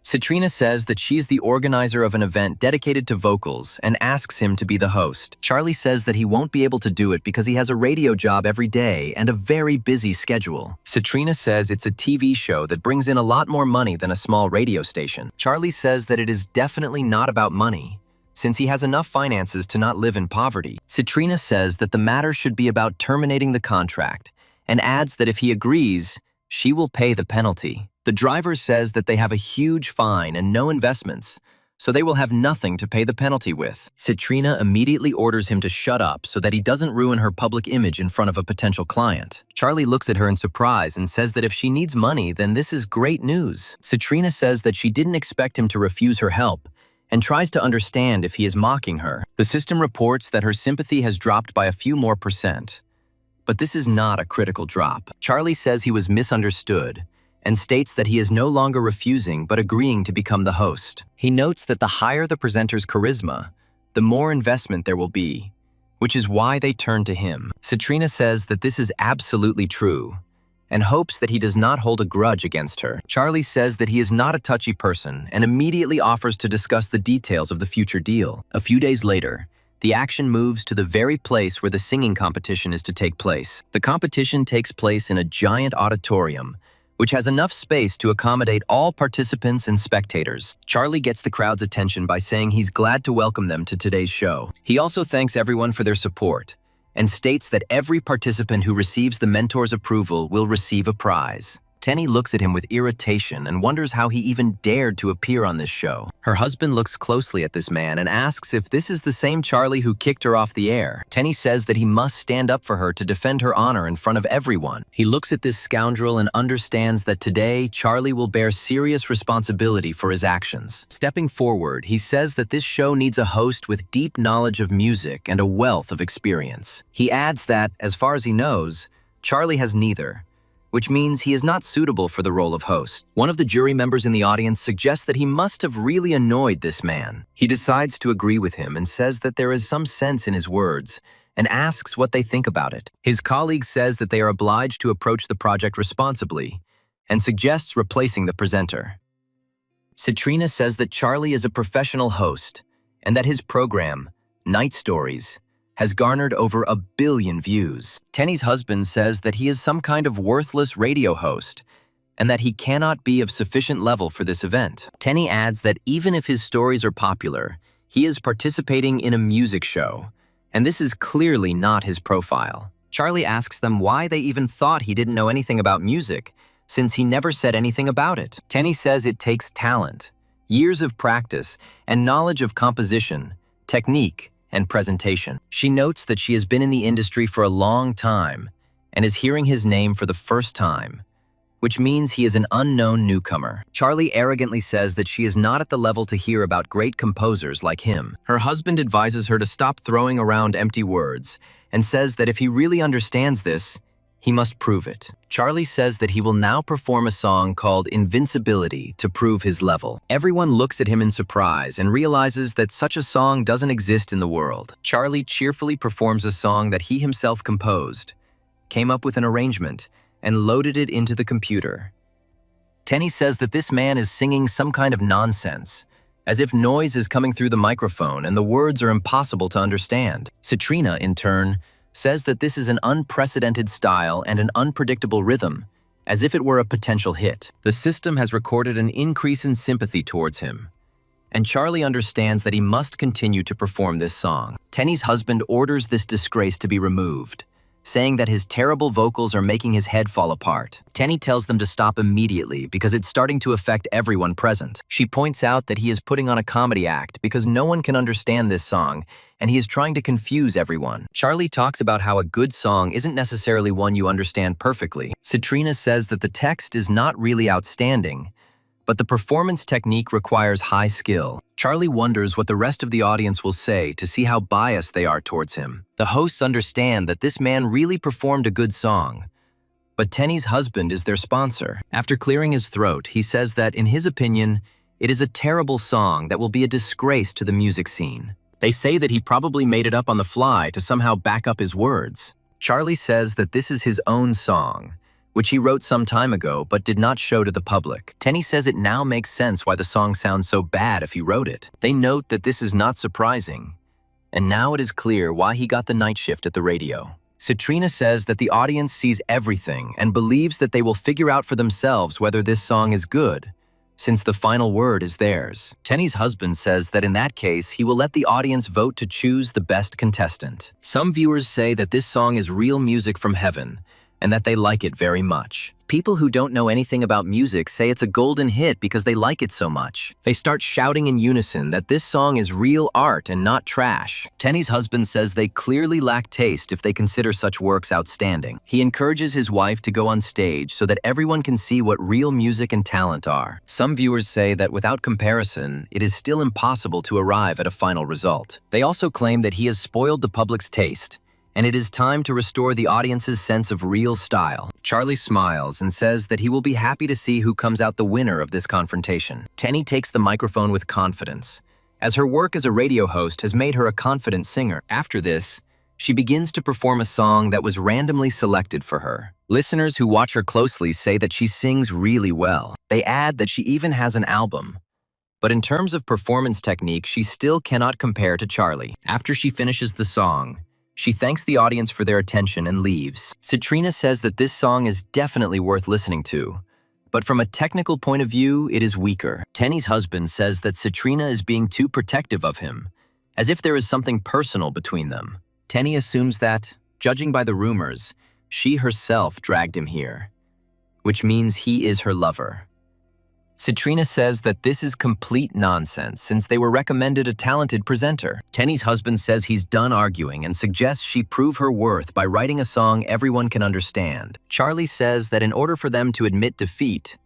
Citrina says that she's the organizer of an event dedicated to vocals and asks him to be the host. Charlie says that he won't be able to do it because he has a radio job every day and a very busy schedule. Citrina says it's a TV show that brings in a lot more money than a small radio station. Charlie says that it is definitely not about money, since he has enough finances to not live in poverty. Citrina says that the matter should be about terminating the contract and adds that if he agrees, she will pay the penalty. The driver says that they have a huge fine and no investments, so they will have nothing to pay the penalty with. Citrina immediately orders him to shut up so that he doesn't ruin her public image in front of a potential client. Charlie looks at her in surprise and says that if she needs money, then this is great news. Citrina says that she didn't expect him to refuse her help and tries to understand if he is mocking her. The system reports that her sympathy has dropped by a few more %, but this is not a critical drop. Charlie says he was misunderstood and states that he is no longer refusing but agreeing to become the host. He notes that the higher the presenter's charisma, the more investment there will be, which is why they turn to him. Citrina says that this is absolutely true and hopes that he does not hold a grudge against her. Charlie says that he is not a touchy person and immediately offers to discuss the details of the future deal. A few days later, the action moves to the very place where the singing competition is to take place. The competition takes place in a giant auditorium, which has enough space to accommodate all participants and spectators. Charlie gets the crowd's attention by saying he's glad to welcome them to today's show. He also thanks everyone for their support and states that every participant who receives the mentor's approval will receive a prize. Tenny looks at him with irritation and wonders how he even dared to appear on this show. Her husband looks closely at this man and asks if this is the same Charlie who kicked her off the air. Tenny says that he must stand up for her to defend her honor in front of everyone. He looks at this scoundrel and understands that today Charlie will bear serious responsibility for his actions. Stepping forward, he says that this show needs a host with deep knowledge of music and a wealth of experience. He adds that, as far as he knows, Charlie has neither, which means he is not suitable for the role of host. One of the jury members in the audience suggests that he must have really annoyed this man. He decides to agree with him and says that there is some sense in his words and asks what they think about it. His colleague says that they are obliged to approach the project responsibly and suggests replacing the presenter. Citrina says that Charlie is a professional host and that his program, Night Stories, has garnered over 1 billion views. Tenny's husband says that he is some kind of worthless radio host and that he cannot be of sufficient level for this event. Tenny adds that even if his stories are popular, He is participating in a music show, and this is clearly not his profile. Charlie asks them why they even thought he didn't know anything about music, since he never said anything about it. Tenny says it takes talent, years of practice, and knowledge of composition, technique, and presentation. She notes that she has been in the industry for a long time and is hearing his name for the first time, which means he is an unknown newcomer. Charlie arrogantly says that she is not at the level to hear about great composers like him. Her husband advises her to stop throwing around empty words and says that if he really understands this, he must prove it. Charlie says that he will now perform a song called Invincibility to prove his level. Everyone looks at him in surprise and realizes that such a song doesn't exist in the world. Charlie cheerfully performs a song that he himself composed, came up with an arrangement, and loaded it into the computer. Tenny says that this man is singing some kind of nonsense, as if noise is coming through the microphone and the words are impossible to understand. Citrina, in turn, says that this is an unprecedented style and an unpredictable rhythm, as if it were a potential hit. The system has recorded an increase in sympathy towards him, and Charlie understands that he must continue to perform this song. Tenny's husband orders this disgrace to be removed, saying that his terrible vocals are making his head fall apart. Tenny tells them to stop immediately because it's starting to affect everyone present. She points out that he is putting on a comedy act because no one can understand this song, and he is trying to confuse everyone. Charlie talks about how a good song isn't necessarily one you understand perfectly. Citrina says that the text is not really outstanding, but the performance technique requires high skill. Charlie wonders what the rest of the audience will say to see how biased they are towards him. The hosts understand that this man really performed a good song, but Tenny's husband is their sponsor. After clearing his throat, he says that, in his opinion, it is a terrible song that will be a disgrace to the music scene. They say that he probably made it up on the fly to somehow back up his words. Charlie says that this is his own song, which he wrote some time ago but did not show to the public. Tenny says it now makes sense why the song sounds so bad if he wrote it. They note that this is not surprising, and now it is clear why he got the night shift at the radio. Citrina says that the audience sees everything and believes that they will figure out for themselves whether this song is good, since the final word is theirs. Tenny's husband says that in that case, he will let the audience vote to choose the best contestant. Some viewers say that this song is real music from heaven, and that they like it very much. People who don't know anything about music say it's a golden hit because they like it so much. They start shouting in unison that this song is real art and not trash. Tenny's husband says they clearly lack taste if they consider such works outstanding. He encourages his wife to go on stage so that everyone can see what real music and talent are. Some viewers say that without comparison, it is still impossible to arrive at a final result. They also claim that he has spoiled the public's taste, and it is time to restore the audience's sense of real style. Charlie smiles and says that he will be happy to see who comes out the winner of this confrontation. Tenny takes the microphone with confidence, as her work as a radio host has made her a confident singer. After this, she begins to perform a song that was randomly selected for her. Listeners who watch her closely say that she sings really well. They add that she even has an album. But in terms of performance technique, she still cannot compare to Charlie. After she finishes the song, she thanks the audience for their attention and leaves. Citrina says that this song is definitely worth listening to, but from a technical point of view, it is weaker. Tenny's husband says that Citrina is being too protective of him, as if there is something personal between them. Tenny assumes that, judging by the rumors, she herself dragged him here, which means he is her lover. Citrina says that this is complete nonsense since they were recommended a talented presenter. Tenny's husband says he's done arguing and suggests she prove her worth by writing a song everyone can understand. Charlie says that in order for them to admit defeat,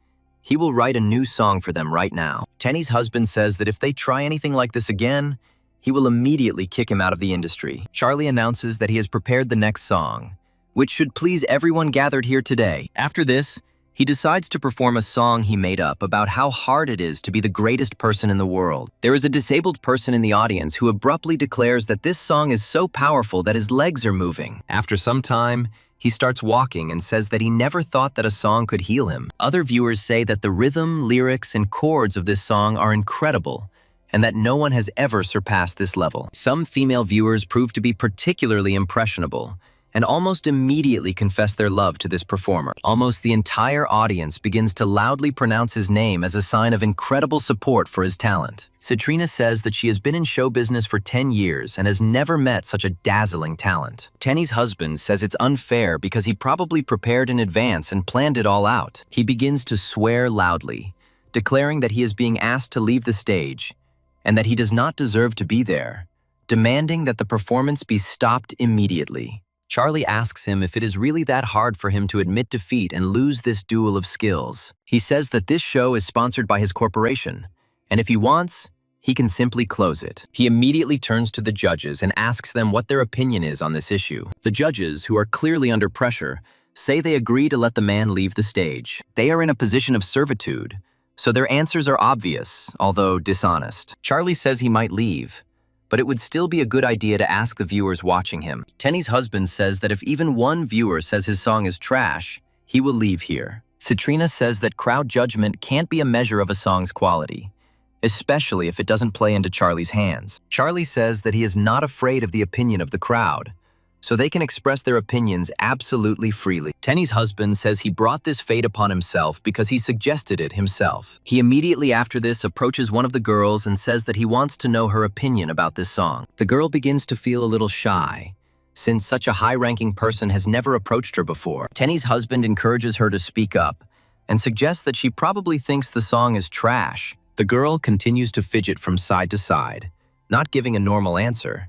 he will write a new song for them right now. Tenny's husband says that if they try anything like this again, he will immediately kick him out of the industry. Charlie announces that he has prepared the next song, which should please everyone gathered here today. After this, he decides to perform a song he made up about how hard it is to be the greatest person in the world. There is a disabled person in the audience who abruptly declares that this song is so powerful that his legs are moving. After some time, he starts walking and says that he never thought that a song could heal him. Other viewers say that the rhythm, lyrics, and chords of this song are incredible, and that no one has ever surpassed this level. Some female viewers prove to be particularly impressionable, and almost immediately confess their love to this performer. Almost the entire audience begins to loudly pronounce his name as a sign of incredible support for his talent. Citrina says that she has been in show business for 10 years and has never met such a dazzling talent. Tenny's husband says it's unfair because he probably prepared in advance and planned it all out. He begins to swear loudly, declaring that he is being asked to leave the stage and that he does not deserve to be there, demanding that the performance be stopped immediately. Charlie asks him if it is really that hard for him to admit defeat and lose this duel of skills. He says that this show is sponsored by his corporation, and if he wants, he can simply close it. He immediately turns to the judges and asks them what their opinion is on this issue. The judges, who are clearly under pressure, say they agree to let the man leave the stage. They are in a position of servitude, so their answers are obvious, although dishonest. Charlie says he might leave, but it would still be a good idea to ask the viewers watching him. Tenny's husband says that if even one viewer says his song is trash, he will leave here. Citrina says that crowd judgment can't be a measure of a song's quality, especially if it doesn't play into Charlie's hands. Charlie says that he is not afraid of the opinion of the crowd, so they can express their opinions absolutely freely. Tenny's husband says he brought this fate upon himself because he suggested it himself. He immediately after this approaches one of the girls and says that he wants to know her opinion about this song. The girl begins to feel a little shy, since such a high-ranking person has never approached her before. Tenny's husband encourages her to speak up and suggests that she probably thinks the song is trash. The girl continues to fidget from side to side, not giving a normal answer,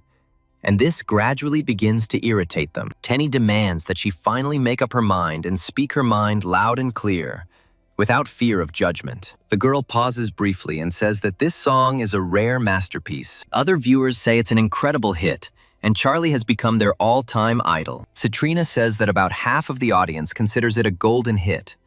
and this gradually begins to irritate them. Tenny demands that she finally make up her mind and speak her mind loud and clear, without fear of judgment. The girl pauses briefly and says that this song is a rare masterpiece. Other viewers say it's an incredible hit, and Charlie has become their all-time idol. Citrina says that about half of the audience considers it a golden hit,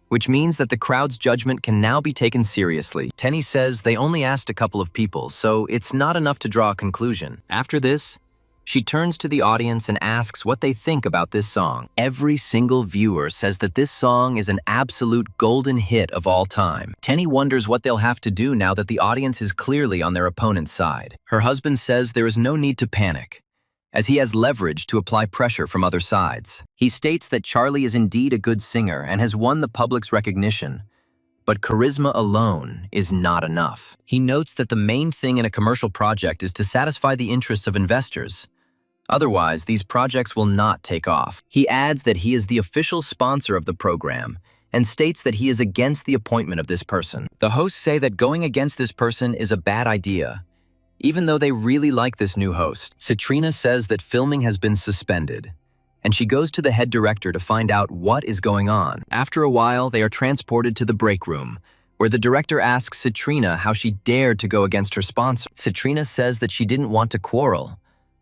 which means that the crowd's judgment can now be taken seriously. Tenny says they only asked a couple of people, so it's not enough to draw a conclusion. After this, she turns to the audience and asks what they think about this song. Every single viewer says that this song is an absolute golden hit of all time. Tenny wonders what they'll have to do now that the audience is clearly on their opponent's side. Her husband says there is no need to panic, as he has leverage to apply pressure from other sides. He states that Charlie is indeed a good singer and has won the public's recognition, but charisma alone is not enough. He notes that the main thing in a commercial project is to satisfy the interests of investors. Otherwise, these projects will not take off. He adds that he is the official sponsor of the program and states that he is against the appointment of this person. The hosts say that going against this person is a bad idea, even though they really like this new host. Citrina says that filming has been suspended, and she goes to the head director to find out what is going on. After a while, they are transported to the break room, where the director asks Citrina how she dared to go against her sponsor. Citrina says that she didn't want to quarrel,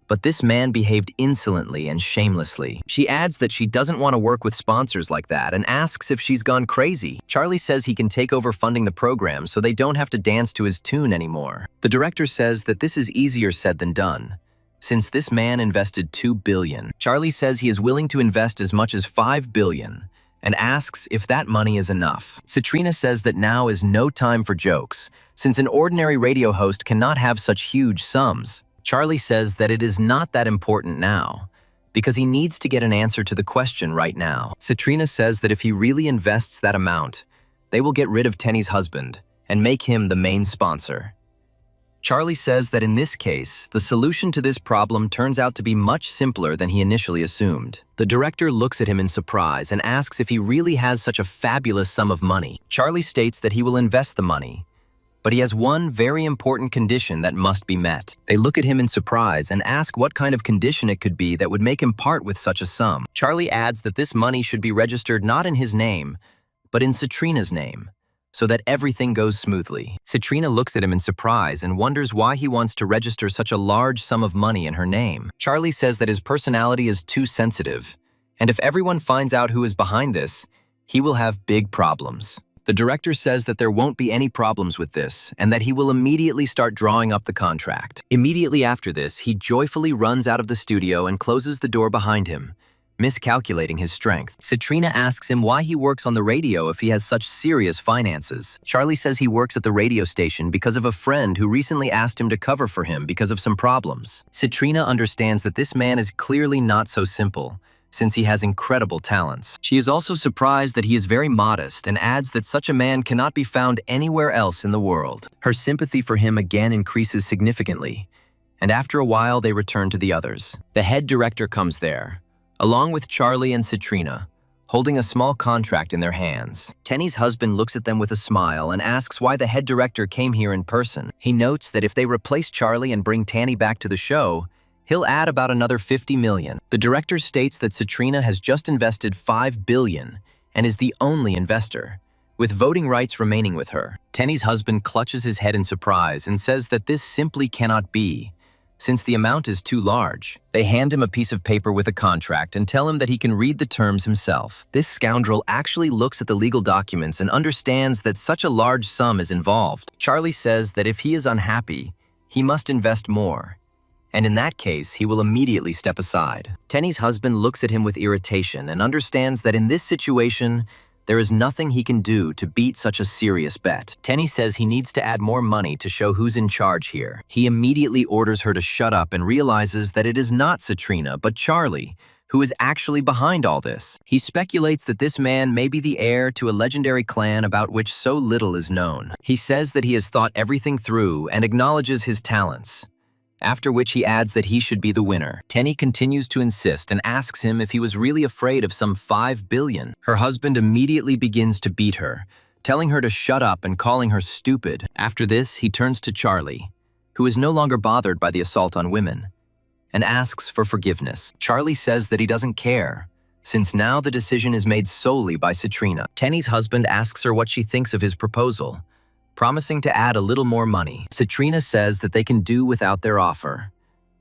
but this man behaved insolently and shamelessly. She adds that she doesn't want to work with sponsors like that and asks if she's gone crazy. Charlie says he can take over funding the program so they don't have to dance to his tune anymore. The director says that this is easier said than done, since this man invested $2 billion. Charlie says he is willing to invest as much as $5 billion and asks if that money is enough. Citrina says that now is no time for jokes, since an ordinary radio host cannot have such huge sums. Charlie says that it is not that important now, because he needs to get an answer to the question right now. Citrina says that if he really invests that amount, they will get rid of Tenny's husband and make him the main sponsor. Charlie says that in this case, the solution to this problem turns out to be much simpler than he initially assumed. The director looks at him in surprise and asks if he really has such a fabulous sum of money. Charlie states that he will invest the money, but he has one very important condition that must be met. They look at him in surprise and ask what kind of condition it could be that would make him part with such a sum. Charlie adds that this money should be registered not in his name, but in Citrina's name, so that everything goes smoothly. Citrina looks at him in surprise and wonders why he wants to register such a large sum of money in her name. Charlie says that his personality is too sensitive, and if everyone finds out who is behind this, he will have big problems. The director says that there won't be any problems with this, and that he will immediately start drawing up the contract. Immediately after this, he joyfully runs out of the studio and closes the door behind him, miscalculating his strength. Citrina asks him why he works on the radio if he has such serious finances. Charlie says he works at the radio station because of a friend who recently asked him to cover for him because of some problems. Citrina understands that this man is clearly not so simple, since he has incredible talents. She is also surprised that he is very modest and adds that such a man cannot be found anywhere else in the world. Her sympathy for him again increases significantly, and after a while they return to the others. The head director comes there, along with Charlie and Citrina, holding a small contract in their hands. Tenny's husband looks at them with a smile and asks why the head director came here in person. He notes that if they replace Charlie and bring Tanny back to the show, he'll add about another 50 million. The director states that Citrina has just invested 5 billion and is the only investor, with voting rights remaining with her. Tenny's husband clutches his head in surprise and says that this simply cannot be, since the amount is too large. They hand him a piece of paper with a contract and tell him that he can read the terms himself. This scoundrel actually looks at the legal documents and understands that such a large sum is involved. Charlie says that if he is unhappy, he must invest more, and in that case, he will immediately step aside. Tenny's husband looks at him with irritation and understands that in this situation, there is nothing he can do to beat such a serious bet. Tenny says he needs to add more money to show who's in charge here. He immediately orders her to shut up and realizes that it is not Citrina, but Charlie, who is actually behind all this. He speculates that this man may be the heir to a legendary clan about which so little is known. He says that he has thought everything through and acknowledges his talents, after which he adds that he should be the winner. Tenny continues to insist and asks him if he was really afraid of some 5 billion. Her husband immediately begins to beat her, telling her to shut up and calling her stupid. After this, he turns to Charlie, who is no longer bothered by the assault on women, and asks for forgiveness. Charlie says that he doesn't care, since now the decision is made solely by Citrina. Tenny's husband asks her what she thinks of his proposal, promising to add a little more money. Citrina says that they can do without their offer,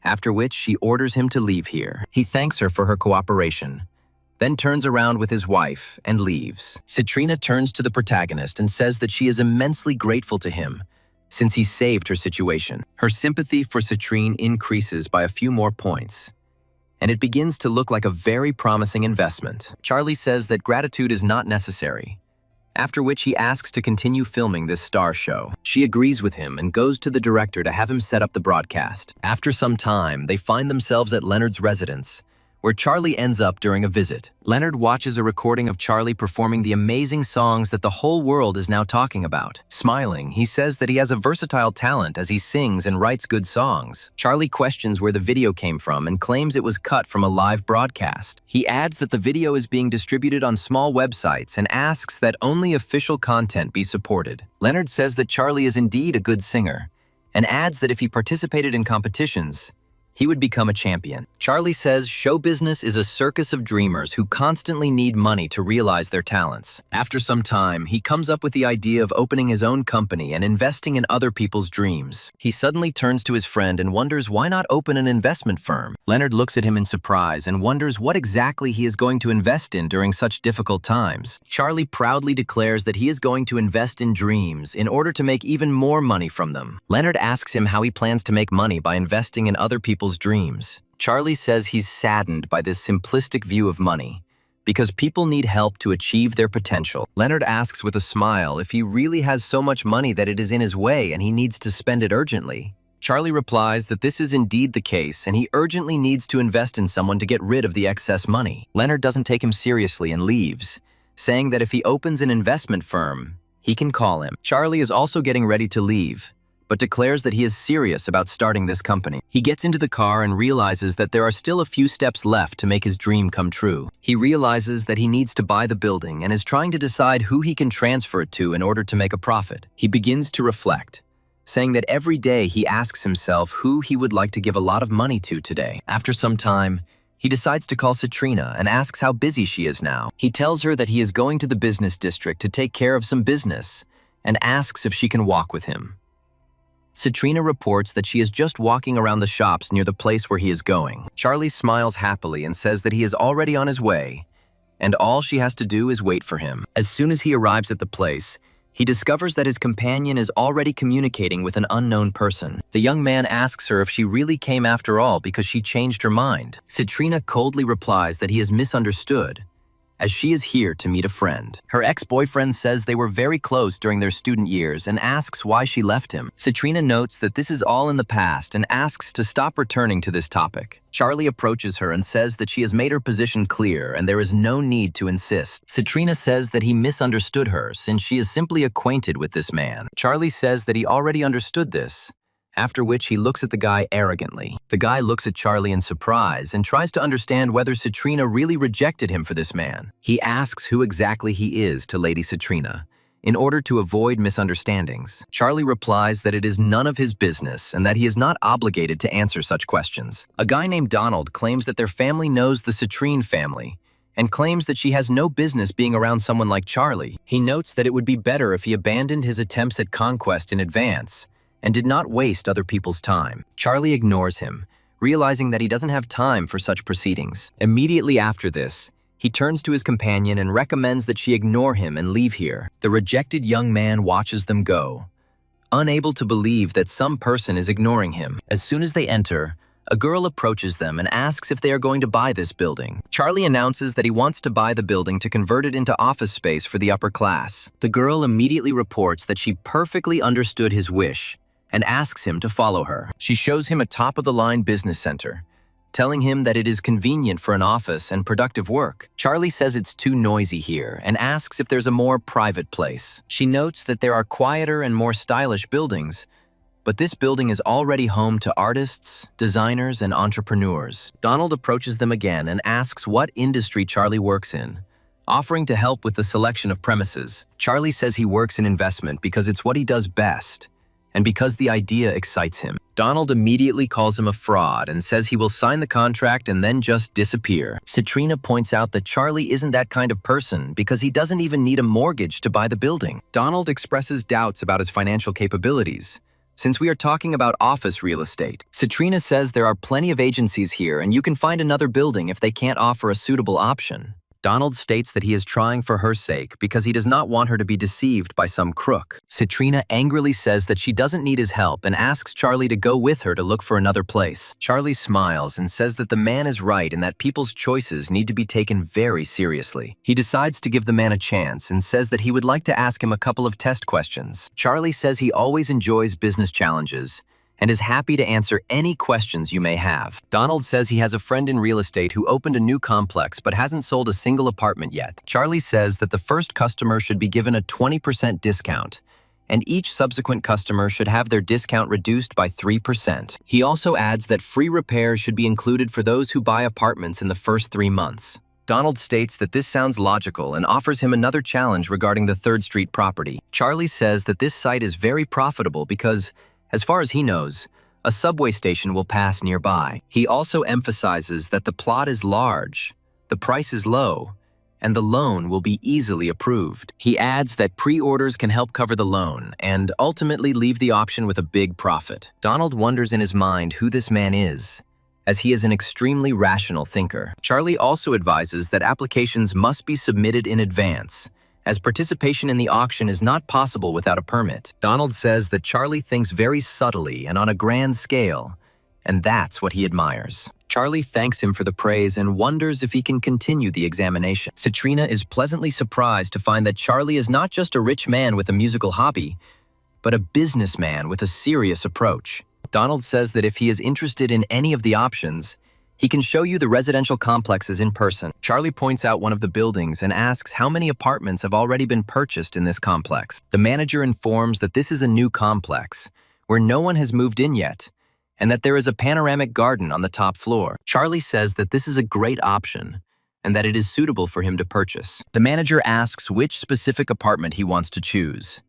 after which she orders him to leave here. He thanks her for her cooperation, then turns around with his wife and leaves. Citrina turns to the protagonist and says that she is immensely grateful to him, since he saved her situation. Her sympathy for Citrine increases by a few more points, and it begins to look like a very promising investment. Charlie says that gratitude is not necessary, after which he asks to continue filming this star show. She agrees with him and goes to the director to have him set up the broadcast. After some time, they find themselves at Leonard's residence, where Charlie ends up during a visit. Leonard watches a recording of Charlie performing the amazing songs that the whole world is now talking about. Smiling, he says that he has a versatile talent as he sings and writes good songs. Charlie questions where the video came from and claims it was cut from a live broadcast. He adds that the video is being distributed on small websites and asks that only official content be supported. Leonard says that Charlie is indeed a good singer, and adds that if he participated in competitions, he would become a champion. Charlie says show business is a circus of dreamers who constantly need money to realize their talents. After some time, he comes up with the idea of opening his own company and investing in other people's dreams. He suddenly turns to his friend and wonders why not open an investment firm. Leonard looks at him in surprise and wonders what exactly he is going to invest in during such difficult times. Charlie proudly declares that he is going to invest in dreams in order to make even more money from them. Leonard asks him how he plans to make money by investing in other people's dreams. Charlie says he's saddened by this simplistic view of money, because people need help to achieve their potential. Leonard asks with a smile if he really has so much money that it is in his way and he needs to spend it urgently. Charlie replies that this is indeed the case and he urgently needs to invest in someone to get rid of the excess money. Leonard doesn't take him seriously and leaves, saying that if he opens an investment firm, he can call him. Charlie is also getting ready to leave, but declares that he is serious about starting this company. He gets into the car and realizes that there are still a few steps left to make his dream come true. He realizes that he needs to buy the building and is trying to decide who he can transfer it to in order to make a profit. He begins to reflect, saying that every day he asks himself who he would like to give a lot of money to today. After some time, he decides to call Citrina and asks how busy she is now. He tells her that he is going to the business district to take care of some business and asks if she can walk with him. Citrina reports that she is just walking around the shops near the place where he is going. Charlie smiles happily and says that he is already on his way, and all she has to do is wait for him. As soon as he arrives at the place, he discovers that his companion is already communicating with an unknown person. The young man asks her if she really came after all because she changed her mind. Citrina coldly replies that he is misunderstood, as she is here to meet a friend. Her ex-boyfriend says they were very close during their student years and asks why she left him. Citrina notes that this is all in the past and asks to stop returning to this topic. Charlie approaches her and says that she has made her position clear and there is no need to insist. Citrina says that he misunderstood her since she is simply acquainted with this man. Charlie says that he already understood this, after which he looks at the guy arrogantly. The guy looks at Charlie in surprise and tries to understand whether Citrina really rejected him for this man. He asks who exactly he is to Lady Citrina, in order to avoid misunderstandings. Charlie replies that it is none of his business and that he is not obligated to answer such questions. A guy named Donald claims that their family knows the Citrine family and claims that she has no business being around someone like Charlie. He notes that it would be better if he abandoned his attempts at conquest in advance and did not waste other people's time. Charlie ignores him, realizing that he doesn't have time for such proceedings. Immediately after this, he turns to his companion and recommends that she ignore him and leave here. The rejected young man watches them go, unable to believe that some person is ignoring him. As soon as they enter, a girl approaches them and asks if they are going to buy this building. Charlie announces that he wants to buy the building to convert it into office space for the upper class. The girl immediately reports that she perfectly understood his wish and asks him to follow her. She shows him a top-of-the-line business center, telling him that it is convenient for an office and productive work. Charlie says it's too noisy here and asks if there's a more private place. She notes that there are quieter and more stylish buildings, but this building is already home to artists, designers, and entrepreneurs. Donald approaches them again and asks what industry Charlie works in, offering to help with the selection of premises. Charlie says he works in investment because it's what he does best, and because the idea excites him. Donald immediately calls him a fraud and says he will sign the contract and then just disappear. Citrina points out that Charlie isn't that kind of person because he doesn't even need a mortgage to buy the building. Donald expresses doubts about his financial capabilities, since we are talking about office real estate. Citrina says there are plenty of agencies here and you can find another building if they can't offer a suitable option. Donald states that he is trying for her sake because he does not want her to be deceived by some crook. Citrina angrily says that she doesn't need his help and asks Charlie to go with her to look for another place. Charlie smiles and says that the man is right and that people's choices need to be taken very seriously. He decides to give the man a chance and says that he would like to ask him a couple of test questions. Charlie says he always enjoys business challenges and is happy to answer any questions you may have. Donald says he has a friend in real estate who opened a new complex but hasn't sold a single apartment yet. Charlie says that the first customer should be given a 20% discount, and each subsequent customer should have their discount reduced by 3%. He also adds that free repairs should be included for those who buy apartments in the first 3 months. Donald states that this sounds logical and offers him another challenge regarding the 3rd Street property. Charlie says that this site is very profitable because, as far as he knows, a subway station will pass nearby. He also emphasizes that the plot is large, the price is low, and the loan will be easily approved. He adds that pre-orders can help cover the loan and ultimately leave the option with a big profit. Donald wonders in his mind who this man is, as he is an extremely rational thinker. Charlie also advises that applications must be submitted in advance, as participation in the auction is not possible without a permit. Donald says that Charlie thinks very subtly and on a grand scale, and that's what he admires. Charlie thanks him for the praise and wonders if he can continue the examination. Citrina is pleasantly surprised to find that Charlie is not just a rich man with a musical hobby, but a businessman with a serious approach. Donald says that if he is interested in any of the options, he can show you the residential complexes in person. Charlie points out one of the buildings and asks how many apartments have already been purchased in this complex. The manager informs that this is a new complex, where no one has moved in yet, and that there is a panoramic garden on the top floor. Charlie says that this is a great option, and that it is suitable for him to purchase. The manager asks which specific apartment he wants to choose,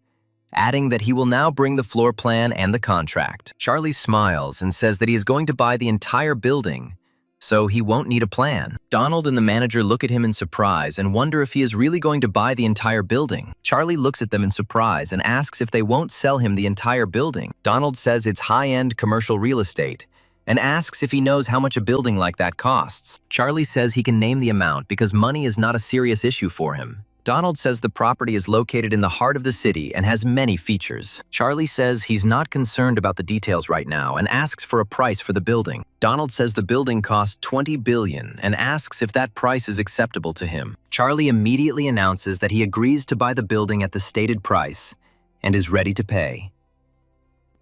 adding that he will now bring the floor plan and the contract. Charlie smiles and says that he is going to buy the entire building, so he won't need a plan. Donald and the manager look at him in surprise and wonder if he is really going to buy the entire building. Charlie looks at them in surprise and asks if they won't sell him the entire building. Donald says it's high-end commercial real estate and asks if he knows how much a building like that costs. Charlie says he can name the amount because money is not a serious issue for him. Donald says the property is located in the heart of the city and has many features. Charlie says he's not concerned about the details right now and asks for a price for the building. Donald says the building costs $20 billion and asks if that price is acceptable to him. Charlie immediately announces that he agrees to buy the building at the stated price and is ready to pay.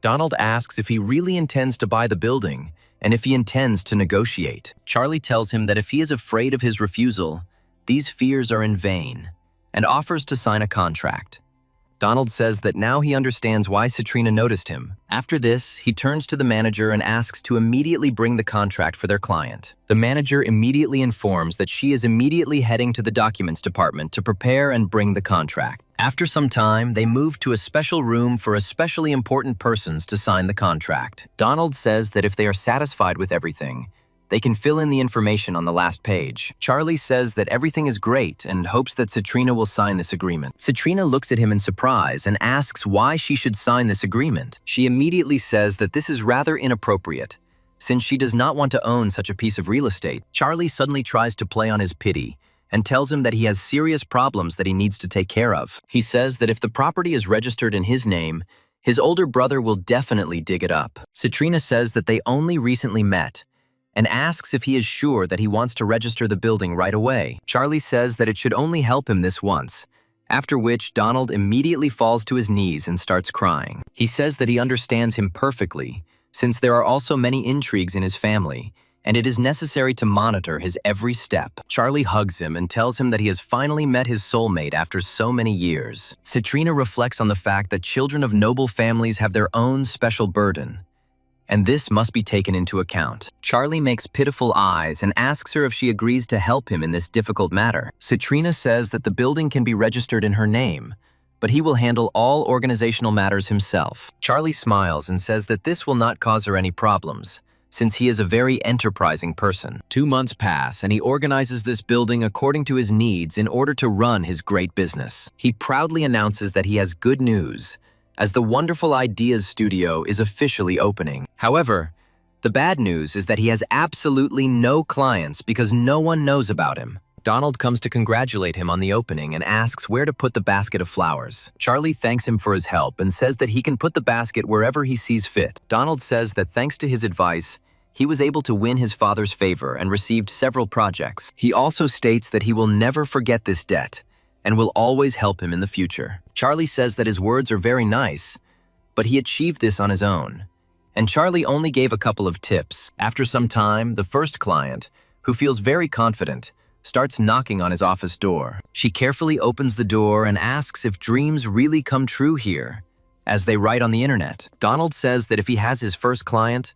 Donald asks if he really intends to buy the building and if he intends to negotiate. Charlie tells him that if he is afraid of his refusal, these fears are in vain, and offers to sign a contract. Donald says that now he understands why Citrina noticed him. After this, he turns to the manager and asks to immediately bring the contract for their client. The manager immediately informs that she is immediately heading to the documents department to prepare and bring the contract. After some time, they move to a special room for especially important persons to sign the contract. Donald says that if they are satisfied with everything, they can fill in the information on the last page. Charlie says that everything is great and hopes that Citrina will sign this agreement. Citrina looks at him in surprise and asks why she should sign this agreement. She immediately says that this is rather inappropriate, since she does not want to own such a piece of real estate. Charlie suddenly tries to play on his pity and tells him that he has serious problems that he needs to take care of. He says that if the property is registered in his name, his older brother will definitely dig it up. Citrina says that they only recently met and asks if he is sure that he wants to register the building right away. Charlie says that it should only help him this once, after which Donald immediately falls to his knees and starts crying. He says that he understands him perfectly, since there are also many intrigues in his family, and it is necessary to monitor his every step. Charlie hugs him and tells him that he has finally met his soulmate after so many years. Citrina reflects on the fact that children of noble families have their own special burden, and this must be taken into account. Charlie makes pitiful eyes and asks her if she agrees to help him in this difficult matter. Citrina says that the building can be registered in her name, but he will handle all organizational matters himself. Charlie smiles and says that this will not cause her any problems, since he is a very enterprising person. 2 months pass and he organizes this building according to his needs in order to run his great business. He proudly announces that he has good news, as the Wonderful Ideas Studio is officially opening. However, the bad news is that he has absolutely no clients because no one knows about him. Donald comes to congratulate him on the opening and asks where to put the basket of flowers. Charlie thanks him for his help and says that he can put the basket wherever he sees fit. Donald says that thanks to his advice, he was able to win his father's favor and received several projects. He also states that he will never forget this debt and will always help him in the future. Charlie says that his words are very nice, but he achieved this on his own, and Charlie only gave a couple of tips. After some time, the first client, who feels very confident, starts knocking on his office door. She carefully opens the door and asks if dreams really come true here, as they write on the internet. Donald says that if he has his first client,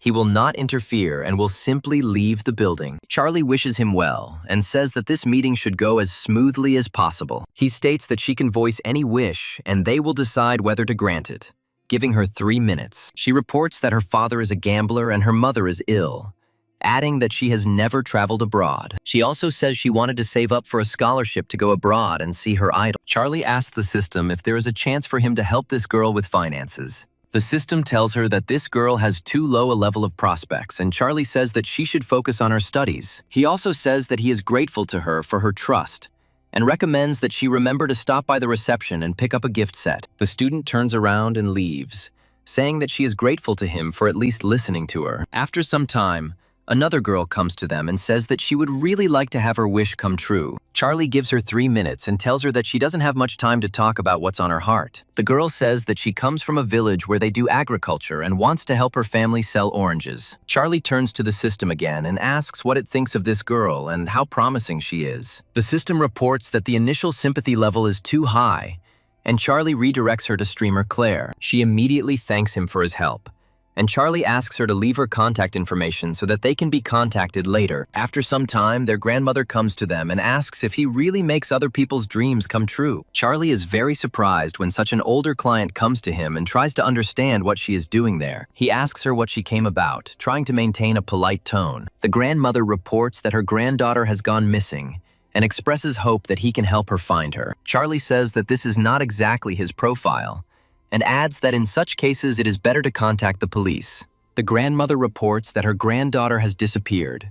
he will not interfere and will simply leave the building. Charlie wishes him well and says that this meeting should go as smoothly as possible. He states that she can voice any wish and they will decide whether to grant it, giving her 3 minutes. She reports that her father is a gambler and her mother is ill, adding that she has never traveled abroad. She also says she wanted to save up for a scholarship to go abroad and see her idol. Charlie asks the system if there is a chance for him to help this girl with finances. The system tells her that this girl has too low a level of prospects, and Charlie says that she should focus on her studies. He also says that he is grateful to her for her trust, and recommends that she remember to stop by the reception and pick up a gift set. The student turns around and leaves, saying that she is grateful to him for at least listening to her. After some time, another girl comes to them and says that she would really like to have her wish come true. Charlie gives her 3 minutes and tells her that she doesn't have much time to talk about what's on her heart. The girl says that she comes from a village where they do agriculture and wants to help her family sell oranges. Charlie turns to the system again and asks what it thinks of this girl and how promising she is. The system reports that the initial sympathy level is too high, and Charlie redirects her to streamer Claire. She immediately thanks him for his help, and Charlie asks her to leave her contact information so that they can be contacted later. After some time, their grandmother comes to them and asks if he really makes other people's dreams come true. Charlie is very surprised when such an older client comes to him and tries to understand what she is doing there. He asks her what she came about, trying to maintain a polite tone. The grandmother reports that her granddaughter has gone missing and expresses hope that he can help her find her. Charlie says that this is not exactly his profile, and adds that in such cases it is better to contact the police. The grandmother reports that her granddaughter has disappeared,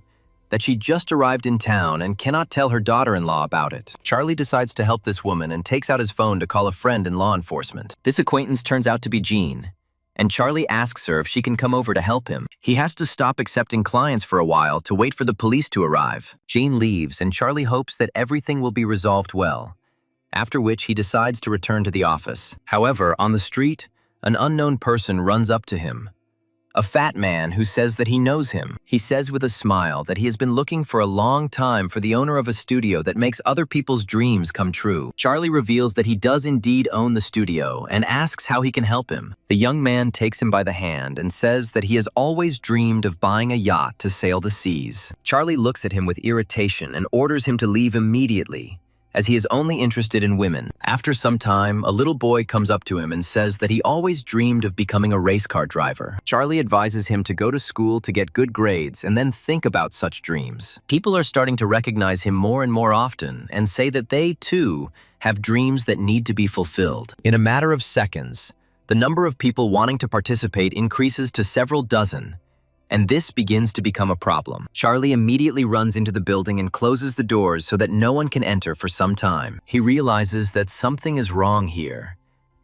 that she just arrived in town and cannot tell her daughter-in-law about it. Charlie decides to help this woman and takes out his phone to call a friend in law enforcement. This acquaintance turns out to be Jean, and Charlie asks her if she can come over to help him. He has to stop accepting clients for a while to wait for the police to arrive. Jean leaves, and Charlie hopes that everything will be resolved well, after which he decides to return to the office. However, on the street, an unknown person runs up to him. A fat man who says that he knows him. He says with a smile that he has been looking for a long time for the owner of a studio that makes other people's dreams come true. Charlie reveals that he does indeed own the studio and asks how he can help him. The young man takes him by the hand and says that he has always dreamed of buying a yacht to sail the seas. Charlie looks at him with irritation and orders him to leave immediately, as he is only interested in women. After some time, a little boy comes up to him and says that he always dreamed of becoming a race car driver. Charlie advises him to go to school to get good grades and then think about such dreams. People are starting to recognize him more and more often and say that they, too, have dreams that need to be fulfilled. In a matter of seconds, the number of people wanting to participate increases to several dozen, and this begins to become a problem. Charlie immediately runs into the building and closes the doors so that no one can enter for some time. He realizes that something is wrong here,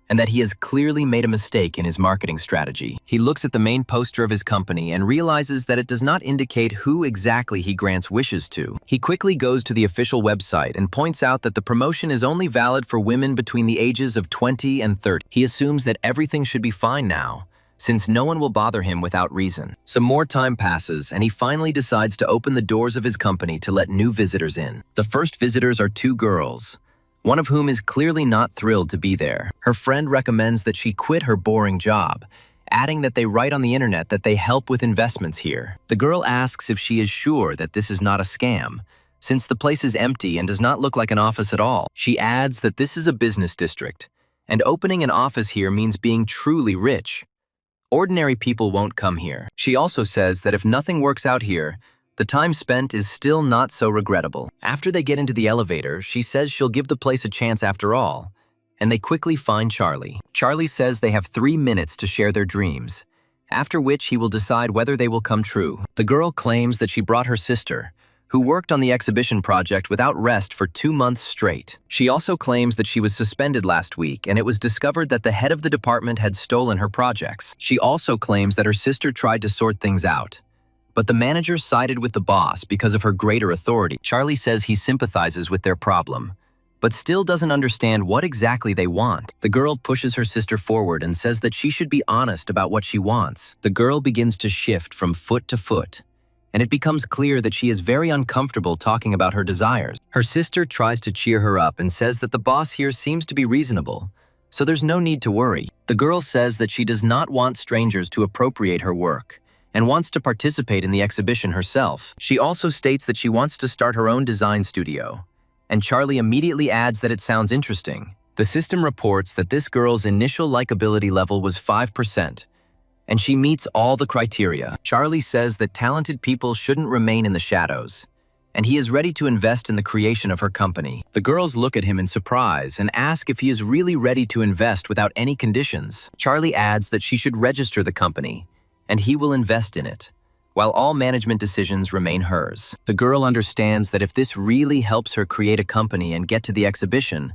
and that he has clearly made a mistake in his marketing strategy. He looks at the main poster of his company and realizes that it does not indicate who exactly he grants wishes to. He quickly goes to the official website and points out that the promotion is only valid for women between the ages of 20 and 30. He assumes that everything should be fine now, since no one will bother him without reason. Some more time passes, and he finally decides to open the doors of his company to let new visitors in. The first visitors are two girls, one of whom is clearly not thrilled to be there. Her friend recommends that she quit her boring job, adding that they write on the internet that they help with investments here. The girl asks if she is sure that this is not a scam, since the place is empty and does not look like an office at all. She adds that this is a business district, and opening an office here means being truly rich. Ordinary people won't come here. She also says that if nothing works out here, the time spent is still not so regrettable. After they get into the elevator, she says she'll give the place a chance after all, and they quickly find Charlie. Charlie says they have 3 minutes to share their dreams, after which he will decide whether they will come true. The girl claims that she brought her sister, who worked on the exhibition project without rest for 2 months straight. She also claims that she was suspended last week, and it was discovered that the head of the department had stolen her projects. She also claims that her sister tried to sort things out, but the manager sided with the boss because of her greater authority. Charlie says he sympathizes with their problem, but still doesn't understand what exactly they want. The girl pushes her sister forward and says that she should be honest about what she wants. The girl begins to shift from foot to foot, and it becomes clear that she is very uncomfortable talking about her desires. Her sister tries to cheer her up and says that the boss here seems to be reasonable, so there's no need to worry. The girl says that she does not want strangers to appropriate her work and wants to participate in the exhibition herself. She also states that she wants to start her own design studio, and Charlie immediately adds that it sounds interesting. The system reports that this girl's initial likability level was 5%, and she meets all the criteria. Charlie says that talented people shouldn't remain in the shadows, and he is ready to invest in the creation of her company. The girls look at him in surprise and ask if he is really ready to invest without any conditions. Charlie adds that she should register the company, and he will invest in it, while all management decisions remain hers. The girl understands that if this really helps her create a company and get to the exhibition,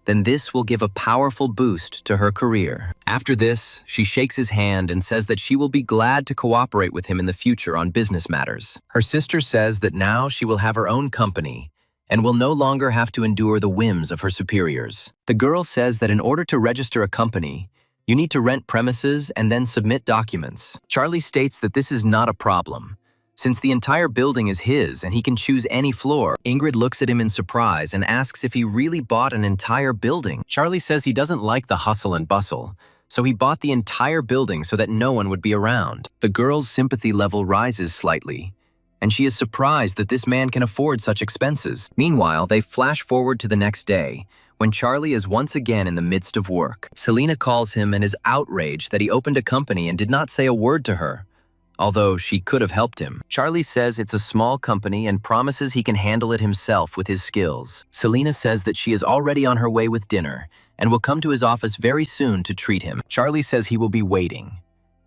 then this will give a powerful boost to her career. After this, she shakes his hand and says that she will be glad to cooperate with him in the future on business matters. Her sister says that now she will have her own company and will no longer have to endure the whims of her superiors. The girl says that in order to register a company, you need to rent premises and then submit documents. Charlie states that this is not a problem, since the entire building is his and he can choose any floor. Ingrid looks at him in surprise and asks if he really bought an entire building. Charlie says he doesn't like the hustle and bustle, so he bought the entire building so that no one would be around. The girl's sympathy level rises slightly, and she is surprised that this man can afford such expenses. Meanwhile, they flash forward to the next day, when Charlie is once again in the midst of work. Selena calls him and is outraged that he opened a company and did not say a word to her, although she could have helped him. Charlie says it's a small company and promises he can handle it himself with his skills. Selena says that she is already on her way with dinner and will come to his office very soon to treat him. Charlie says he will be waiting,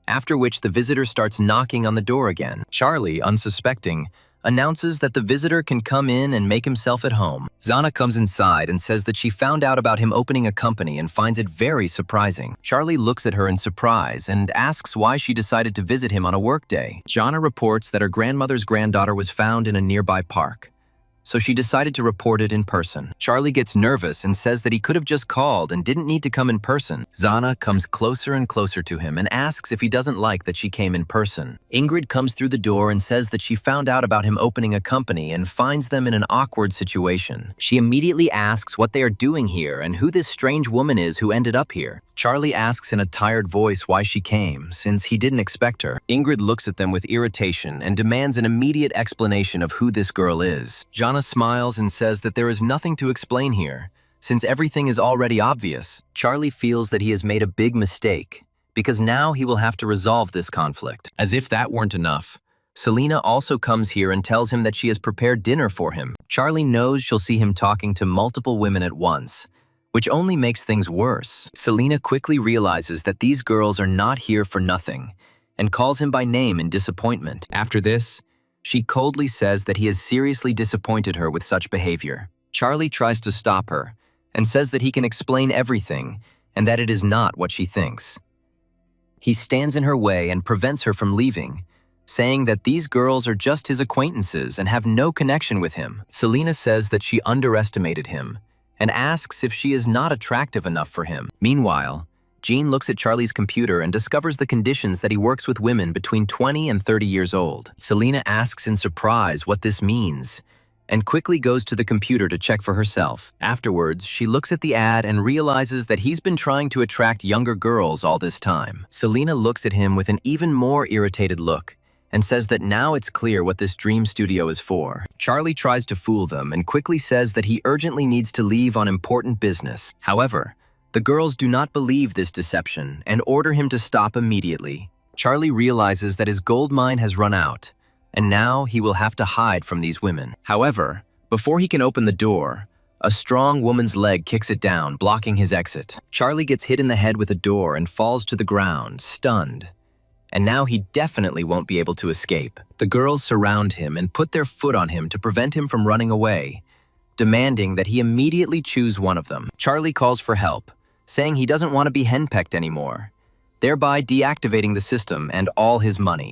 after which the visitor starts knocking on the door again. Charlie, unsuspecting, announces that the visitor can come in and make himself at home. Zana comes inside and says that she found out about him opening a company and finds it very surprising. Charlie looks at her in surprise and asks why she decided to visit him on a workday. Jana reports that her grandmother's granddaughter was found in a nearby park, so she decided to report it in person. Charlie gets nervous and says that he could have just called and didn't need to come in person. Zana comes closer and closer to him and asks if he doesn't like that she came in person. Ingrid comes through the door and says that she found out about him opening a company and finds them in an awkward situation. She immediately asks what they are doing here and who this strange woman is who ended up here. Charlie asks in a tired voice why she came, since he didn't expect her. Ingrid looks at them with irritation and demands an immediate explanation of who this girl is. Jana smiles and says that there is nothing to explain here, since everything is already obvious. Charlie feels that he has made a big mistake, because now he will have to resolve this conflict. As if that weren't enough, Selena also comes here and tells him that she has prepared dinner for him. Charlie knows she'll see him talking to multiple women at once, which only makes things worse. Selena quickly realizes that these girls are not here for nothing and calls him by name in disappointment. After this, she coldly says that he has seriously disappointed her with such behavior. Charlie tries to stop her and says that he can explain everything and that it is not what she thinks. He stands in her way and prevents her from leaving, saying that these girls are just his acquaintances and have no connection with him. Selena says that she underestimated him and asks if she is not attractive enough for him. Meanwhile, Jean looks at Charlie's computer and discovers the conditions that he works with women between 20 and 30 years old. Selena asks in surprise what this means and quickly goes to the computer to check for herself. Afterwards, she looks at the ad and realizes that he's been trying to attract younger girls all this time. Selena looks at him with an even more irritated look and says that now it's clear what this dream studio is for. Charlie tries to fool them and quickly says that he urgently needs to leave on important business. However, the girls do not believe this deception and order him to stop immediately. Charlie realizes that his gold mine has run out, and now he will have to hide from these women. However, before he can open the door, a strong woman's leg kicks it down, blocking his exit. Charlie gets hit in the head with a door and falls to the ground, stunned. And now he definitely won't be able to escape. The girls surround him and put their foot on him to prevent him from running away, demanding that he immediately choose one of them. Charlie calls for help, saying he doesn't want to be henpecked anymore, thereby deactivating the system and all his money.